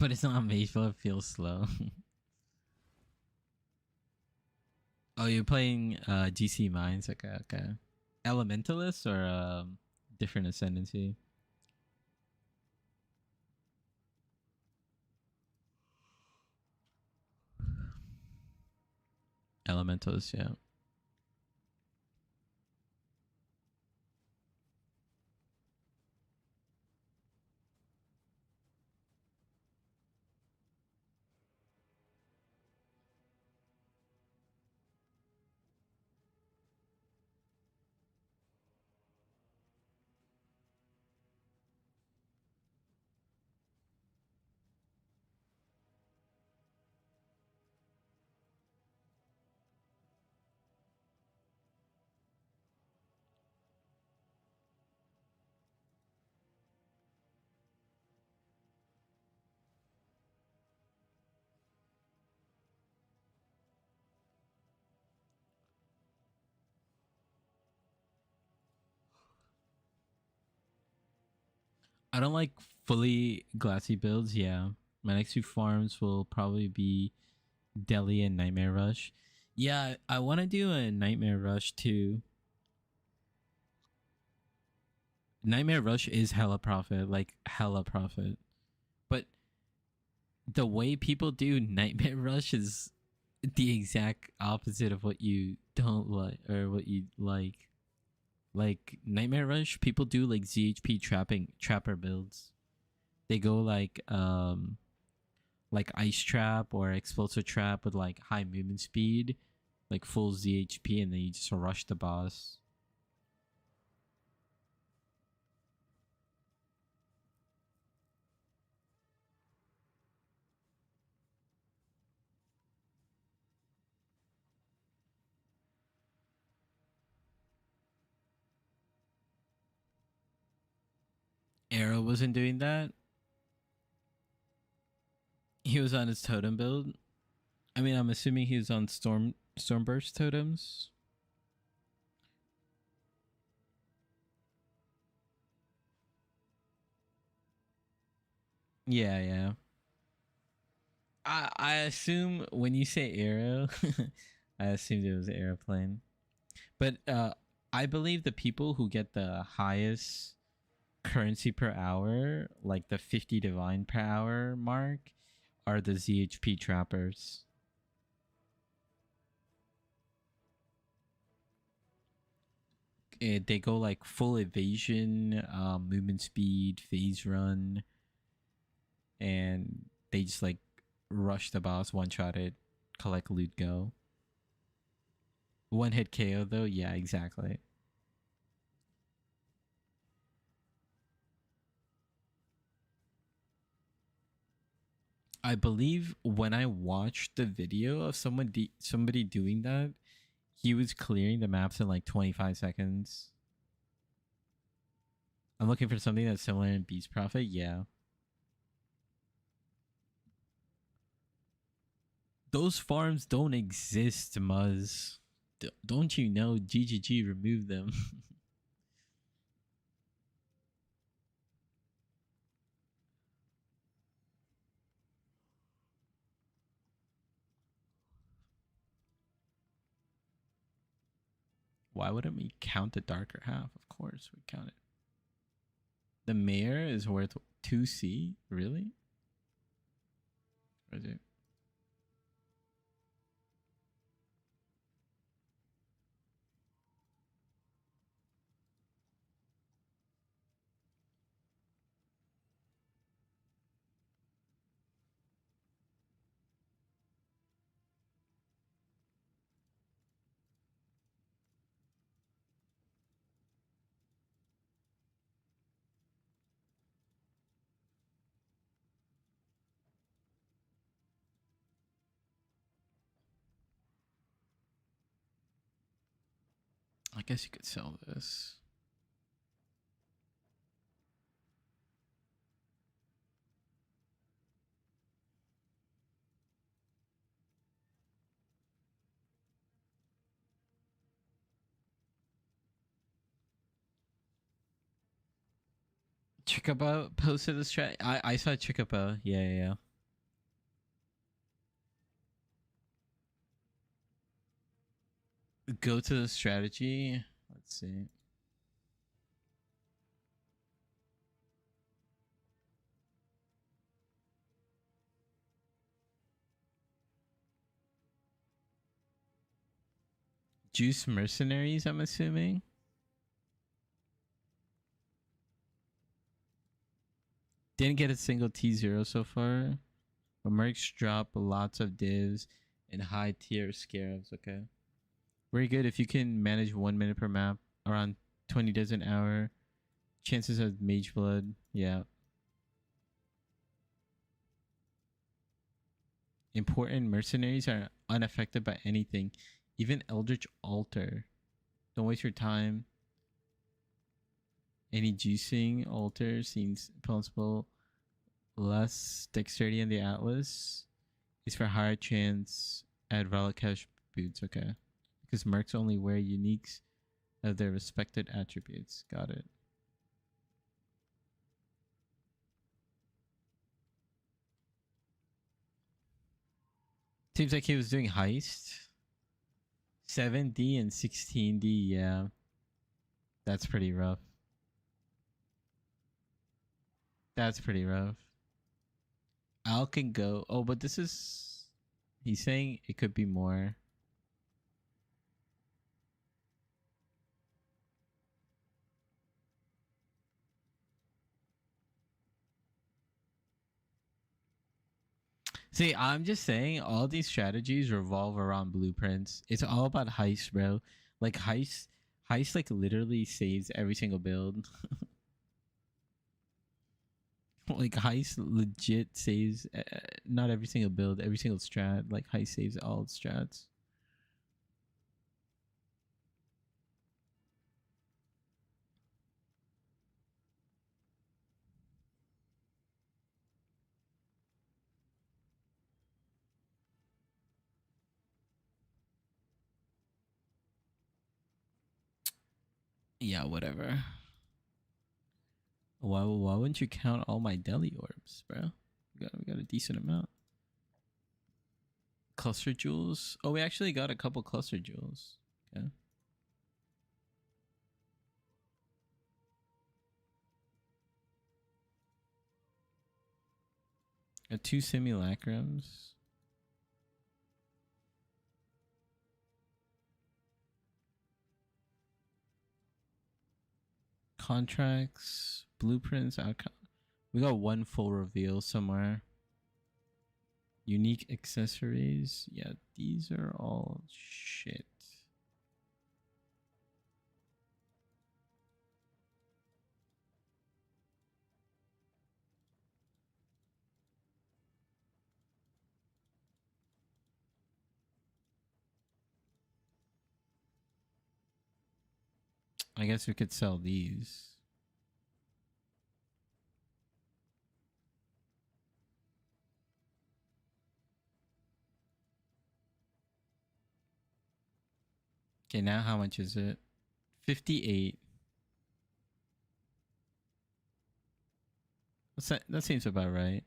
But it's not made for it feels slow. Oh, you're playing GC Mines. Okay, okay. Elementalist or different ascendancy? Elementalist, yeah. I don't like fully glassy builds. Yeah, my next two farms will probably be Delhi and Nightmare Rush. Yeah, I want to do a Nightmare Rush too. Nightmare Rush is hella profit, like hella profit. But the way people do Nightmare Rush is the exact opposite of what you don't like or what you like. Like Nightmare Rush, people do like ZHP trapper builds. They go like Ice Trap or Explosive Trap with like high movement speed, like full ZHP, and then you just rush the boss. Arrow wasn't doing that. He was on his totem build. I mean, I'm assuming he was on Stormburst totems. Yeah, yeah. I assume when you say arrow, I assumed it was an airplane. But I believe the people who get the highest currency per hour, like the 50 divine per hour mark, are the ZHP trappers. They go like full evasion, movement speed, phase run, and they just like rush the boss, one shot it, collect loot, go. One hit KO though, yeah, exactly. I believe when I watched the video of somebody doing that, he was clearing the maps in like 25 seconds. I'm looking for something that's similar in Beast Prophet. Yeah. Those farms don't exist, Muzz. Don't you know GGG removed them? Why wouldn't we count the darker half? Of course we count it. The mayor is worth 2C? Really? Or is it? I guess you could sell this. Chikaba posted a strat. I saw Chikaba. Yeah, yeah, yeah. Go to the strategy. Let's see. Juice mercenaries, I'm assuming. Didn't get a single T0 so far. But mercs drop lots of divs and high tier scarabs, okay? Very good if you can manage 1 minute per map, around 20 divs an hour. Chances of mage blood, yeah. Important mercenaries are unaffected by anything, even Eldritch Altar. Don't waste your time. Any juicing altar seems possible. Less dexterity in the Atlas is for higher chance at Valakash boots, okay? Because mercs only wear uniques of their respected attributes. Got it. Seems like he was doing heist. 7D and 16D, yeah. That's pretty rough. That's pretty rough. Al can go. Oh, but this is... He's saying it could be more. See, I'm just saying all these strategies revolve around blueprints. It's all about heist, bro. Like heist like literally saves every single build. Like heist legit saves not every single build, every single strat. Like heist saves all strats. Yeah, whatever. Why wouldn't you count all my deli orbs, bro? We got a decent amount. Cluster jewels. Oh, we actually got a couple cluster jewels. Okay. Got 2 simulacrums. Contracts, blueprints, outcome. We got 1 full reveal somewhere. Unique accessories. Yeah, these are all shit. I guess we could sell these. Okay, now how much is it? 58. That seems about right.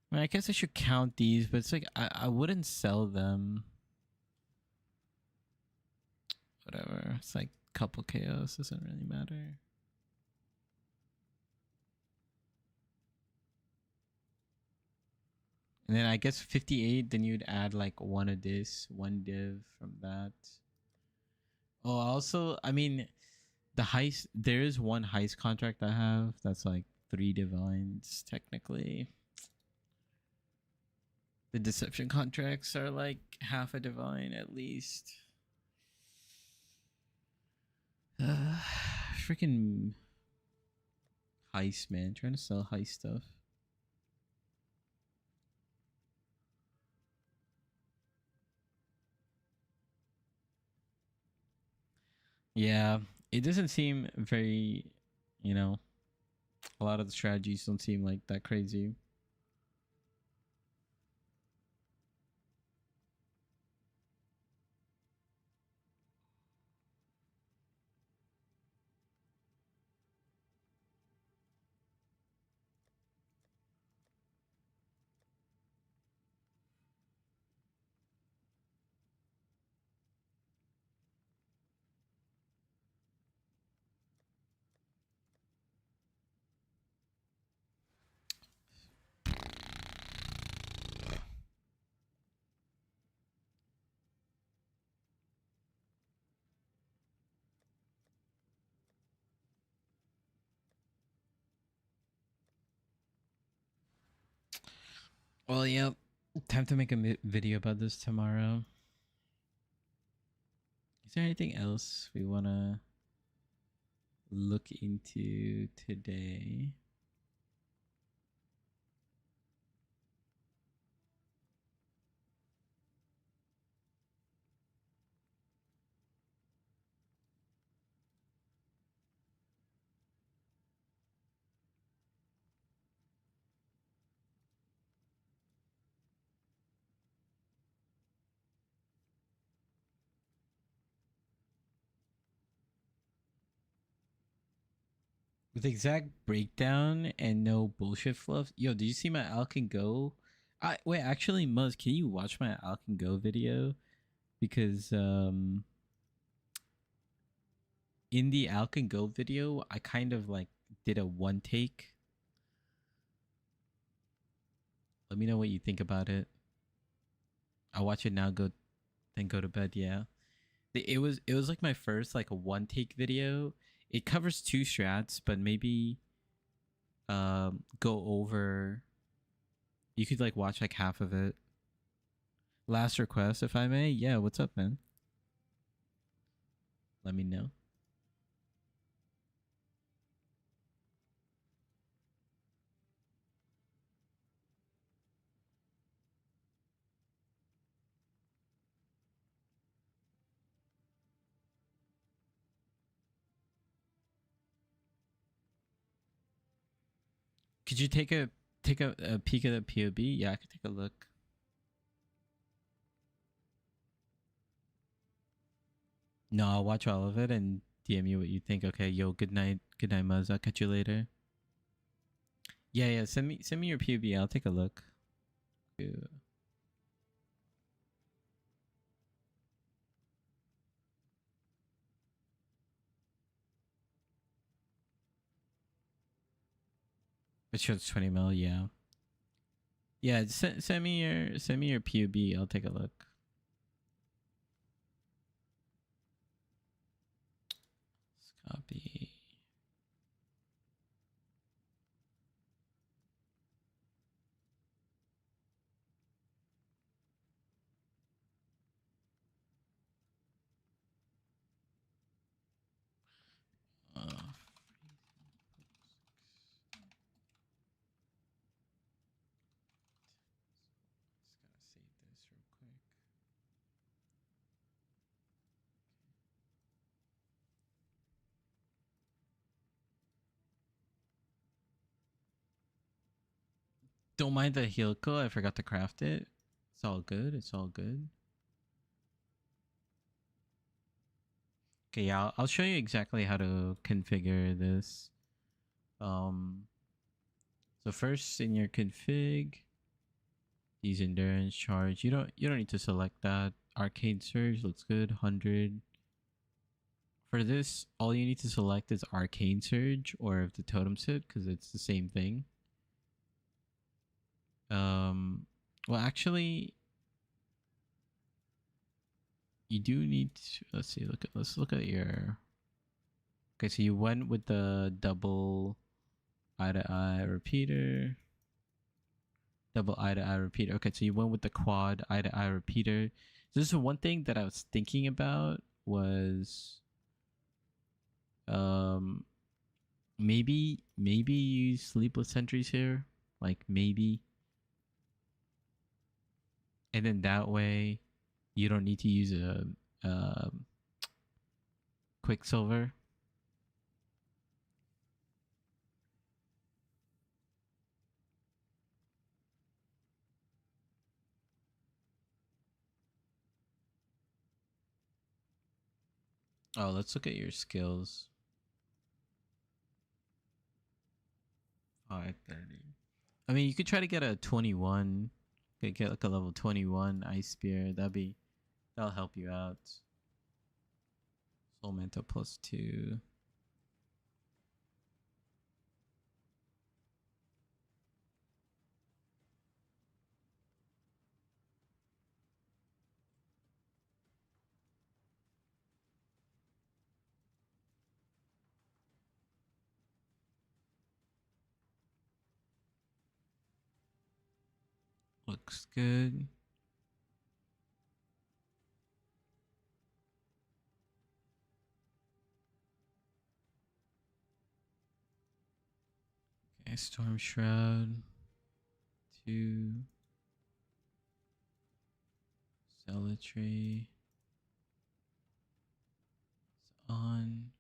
I mean, I guess I should count these, but it's like I wouldn't sell them. Whatever. It's like couple chaos, doesn't really matter. And then I guess 58, then you'd add like 1 of this, 1 div from that. Oh, also, I mean, the heist, there is 1 heist contract I have that's like 3 divines, technically. The deception contracts are like half a divine at least. Freaking heist, man. Trying to sell heist stuff. Yeah, it doesn't seem very, you know, a lot of the strategies don't seem like that crazy. Well, yeah, time to make a video about this tomorrow. Is there anything else we want to look into today? With exact breakdown and no bullshit fluff. Yo, did you see my Alcan Go? Wait, actually, Muzz, can you watch my Alcan Go video? Because in the Alcan Go video, I kind of like did a 1 take. Let me know what you think about it. I'll watch it now. Then go to bed. Yeah, it was like my first like a 1 take video. It covers 2 strats, but maybe go over. You could like watch like half of it. Last request, if I may. Yeah, what's up, man? Let me know. Could you take a peek at the POB? Yeah, I could take a look. No, I'll watch all of it and DM you what you think. Okay, yo, good night, Muzz. I'll catch you later. Yeah. Send me your PUB. I'll take a look. Yeah. It shows 20 mil. Yeah. Yeah. Send me your PUB. I'll take a look. Let's copy. Just gotta save this real quick. Don't mind the Hilko. I forgot to craft it. It's all good. It's all good. Okay, yeah, I'll show you exactly how to configure this. So first in your config, use endurance charge. You don't need to select that. Arcane surge looks good. 100. For this, all you need to select is arcane surge or if the totems hit because it's the same thing. Well, actually, you do need to, let's see. Let's look at your. Okay, so you went with the double eye to eye repeater. Double eye to eye repeater. Okay, so you went with the quad eye to eye repeater. So this is one thing that I was thinking about was um maybe use sleepless sentries here. Like maybe. And then that way you don't need to use a quicksilver. Oh, let's look at your skills. 530. I mean, you could try to get a 21. Could get like a level 21 ice spear. That'll help you out. Soul Manta +2. Looks good. Okay, Storm Shroud. 2. Zealotry. It's on.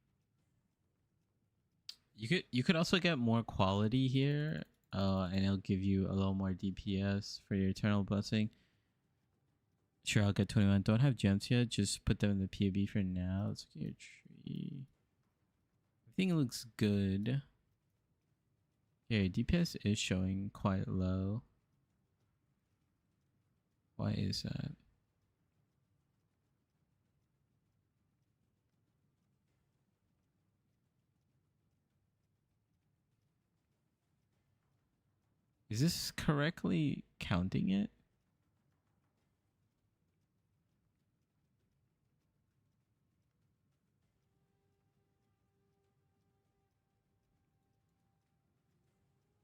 You could also get more quality here. And it'll give you a little more DPS for your Eternal Blessing. Sure, I'll get 21. Don't have gems yet. Just put them in the PAB for now. Let's look at your tree. Everything looks good. Yeah, your DPS is showing quite low. Why is that? Is this correctly counting it?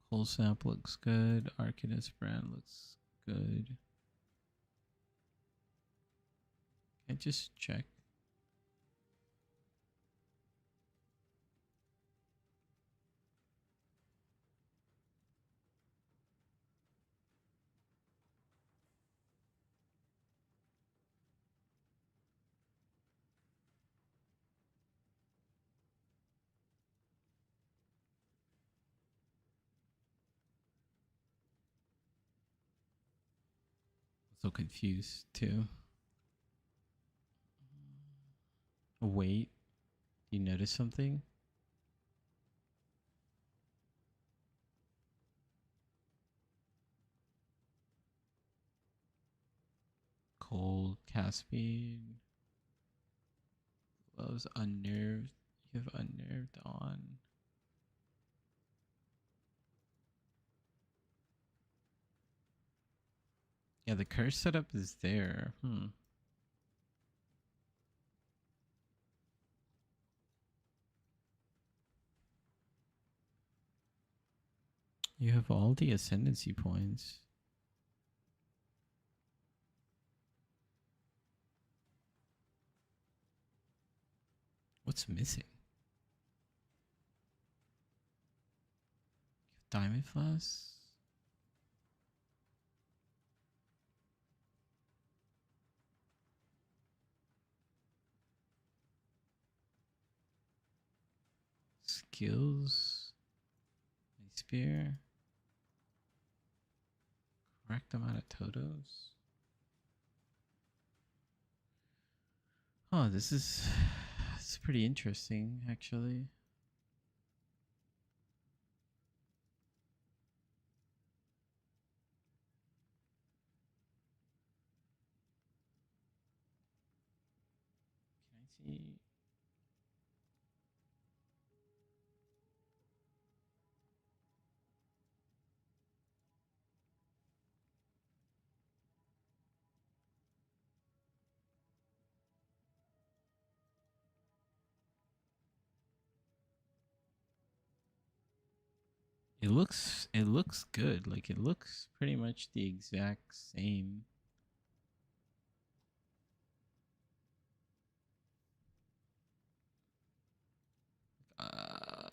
Whole Snap looks good. Arcanist brand looks good. I just check. I'm so confused too. Wait, you notice something? Cold, Caspian. Gloves unnerved. You have unnerved on. Yeah, the curse setup is there. You have all the ascendancy points. What's missing? Diamond flask? Skills? Spear? Correct amount of totos? Oh, this is it's pretty interesting, actually. Can I see? It looks good. Like it looks pretty much the exact same. Uh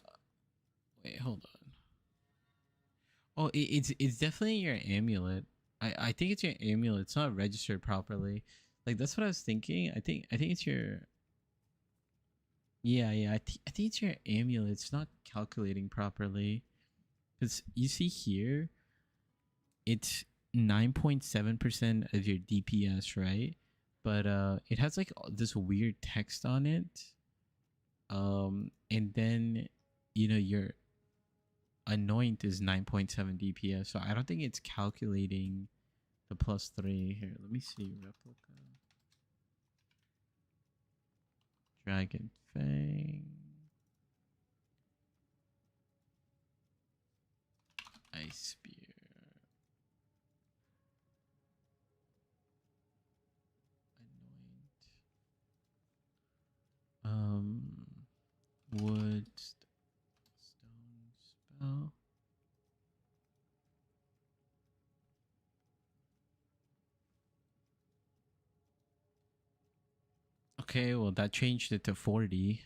wait, hold on. Oh, it's definitely your amulet. I think it's your amulet. It's not registered properly. Like that's what I was thinking. I think it's your yeah. I think it's your amulet. It's not calculating properly. Cuz you see here, it's 9.7% of your DPS, right? But it has like this weird text on it. And then your anoint is 9.7 DPS. So I don't think it's calculating the +3 here. Let me see. Replica. Dragon Fang. Ice Spear. Anoint. Wood. Stone spell. Okay, well that changed it to 40.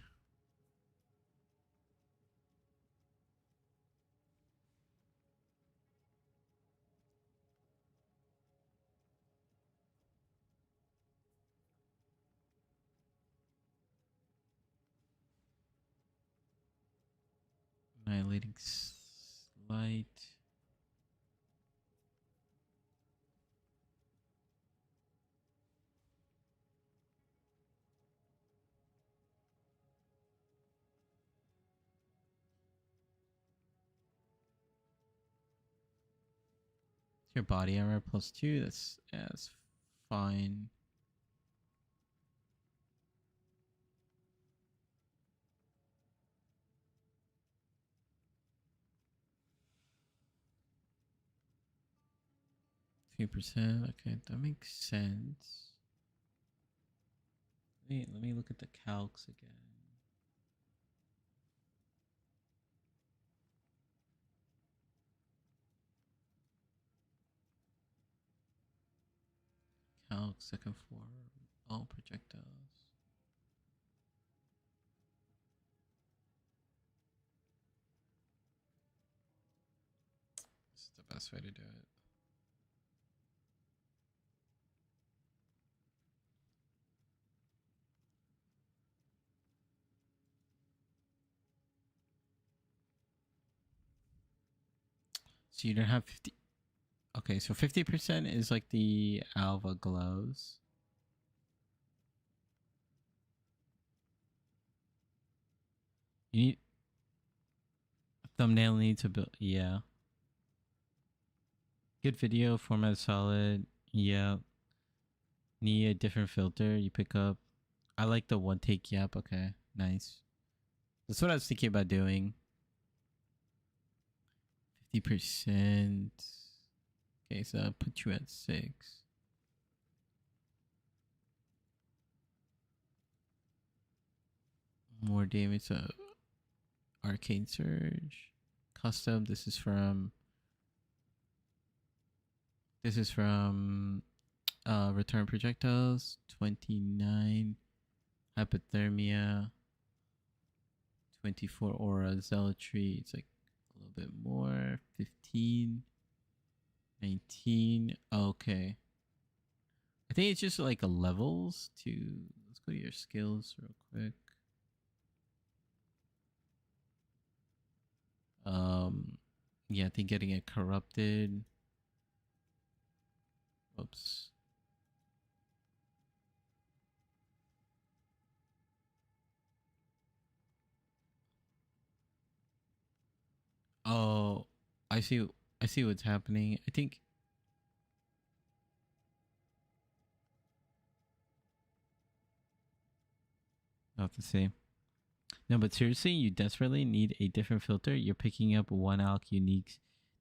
Annihilating Light. Your body armor +2. That's fine. Few percent. Okay, that makes sense. Let me look at the calcs again. Calc second floor. All projectiles. This is the best way to do it. So you don't have 50. Okay, so 50% is like the Alva gloves. You need thumbnail need to build. Yeah. Good video format solid. Yeah. Need a different filter. You pick up. I like the one take yap. Okay, nice. That's what I was thinking about doing. 50%. Okay, so I'll put you at 6. More damage. So Arcane Surge. Custom. This is from Return Projectiles. 29. Hypothermia. 24 Aura Zealotry. It's like a little bit more. 15. 19. Okay. I think it's just like a levels to. Let's go to your skills real quick. Yeah, I think getting it corrupted. Oops. Oh, I see. I see what's happening. I think. I'll have to see. No, but seriously, you desperately need a different filter. You're picking up one alk uniques.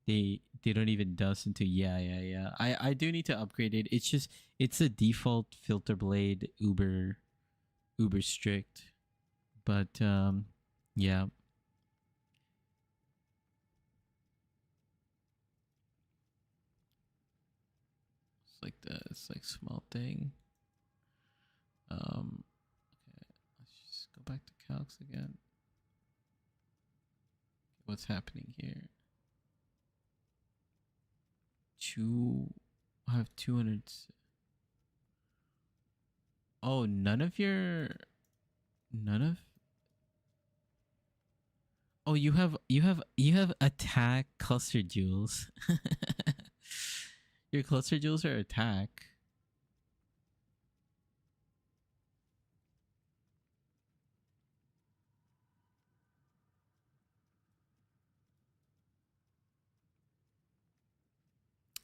They don't even dust into yeah. I do need to upgrade it. It's just it's a default filter blade uber strict. But yeah. It's like this like small thing. Okay, let's just go back to calcs again. What's happening here? I have 200. Oh, none of. Oh, you have attack cluster jewels. Your cluster jewels are attack.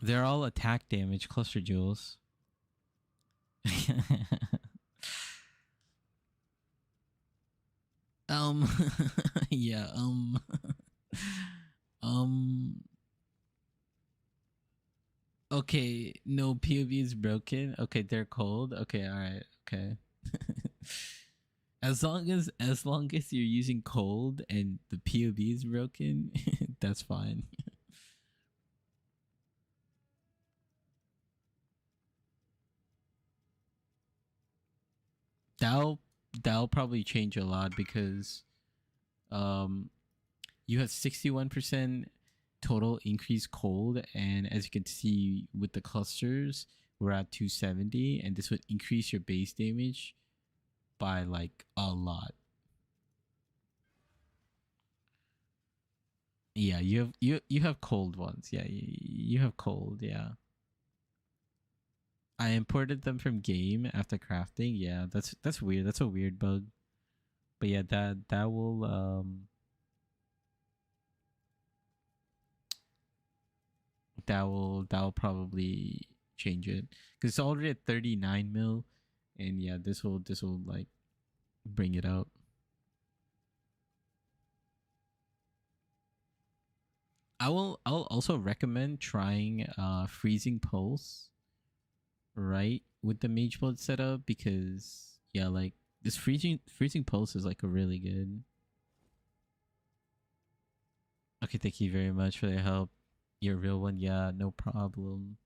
They're all attack damage cluster jewels. Yeah, um okay, no POV is broken. Okay, they're cold. Okay, all right. Okay. as long as you're using cold and the POV is broken, that's fine. That'll probably change a lot because um you have 61% total increase cold, and as you can see with the clusters, we're at 270, and this would increase your base damage by like a lot. Yeah, you have cold ones. Yeah, you have cold. Yeah, I imported them from game after crafting. Yeah, that's weird. That's a weird bug. But yeah, that will that will probably change it because it's already at 39 mil, and yeah, this will like bring it up. I'll also recommend trying freezing pulse right with the mage mode setup because yeah, like this freezing pulse is like a really good. Okay, thank you very much for the help. You're a real one. Yeah, no problem.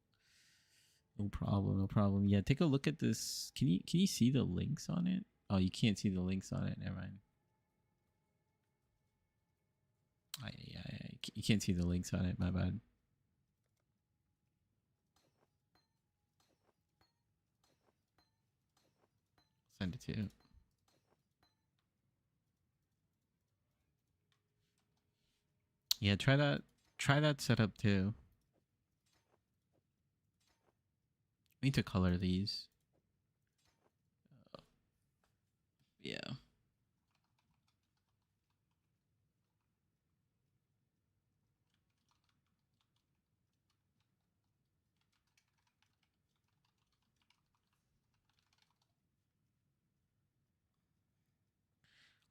No problem. No problem. Yeah, take a look at this. Can you see the links on it? Oh, you can't see the links on it. Never mind. You can't see the links on it. My bad. Send it to you. Yeah, try that. Try that setup too. We need to color these. Yeah.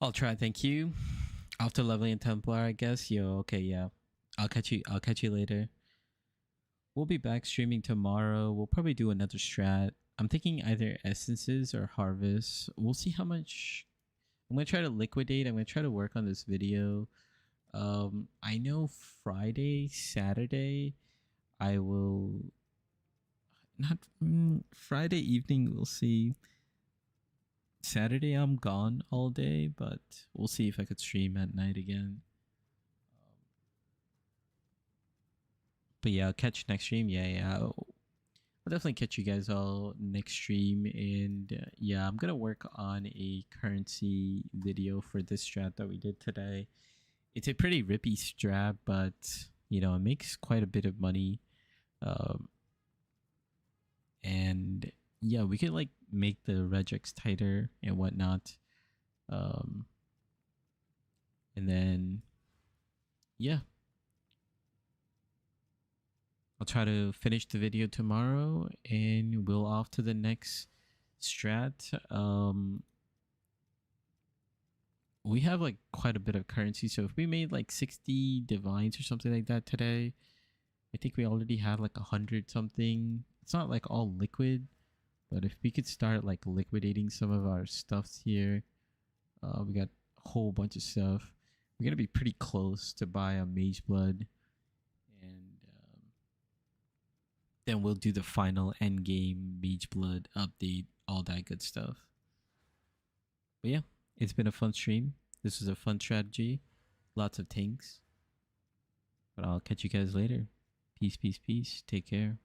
I'll try. Thank you. Off to Lovely and Templar, I guess. Yo, okay, yeah. I'll catch you. I'll catch you later. We'll be back streaming tomorrow. We'll probably do another strat. I'm thinking either essences or harvest. We'll see how much. I'm gonna try to liquidate. I'm gonna try to work on this video. I know Friday, Saturday, I will not Friday evening. We'll see. Saturday I'm gone all day, but we'll see if I could stream at night again. But yeah, I'll catch next stream. Yeah. I'll definitely catch you guys all next stream. And yeah, I'm gonna work on a currency video for this strat that we did today. It's a pretty rippy strat, but you know, it makes quite a bit of money. And yeah, we could like make the regex tighter and whatnot. And then yeah, I'll try to finish the video tomorrow and we'll off to the next strat. We have like quite a bit of currency, so if we made like 60 divines or something like that today, I think we already had like 100 something. It's not like all liquid, but if we could start like liquidating some of our stuffs here, we got a whole bunch of stuff. We're gonna be pretty close to buy a mage blood, and then we'll do the final end game mage blood update, all that good stuff. But yeah, it's been a fun stream. This was a fun strategy, lots of tanks. But I'll catch you guys later. Peace, peace, peace. Take care.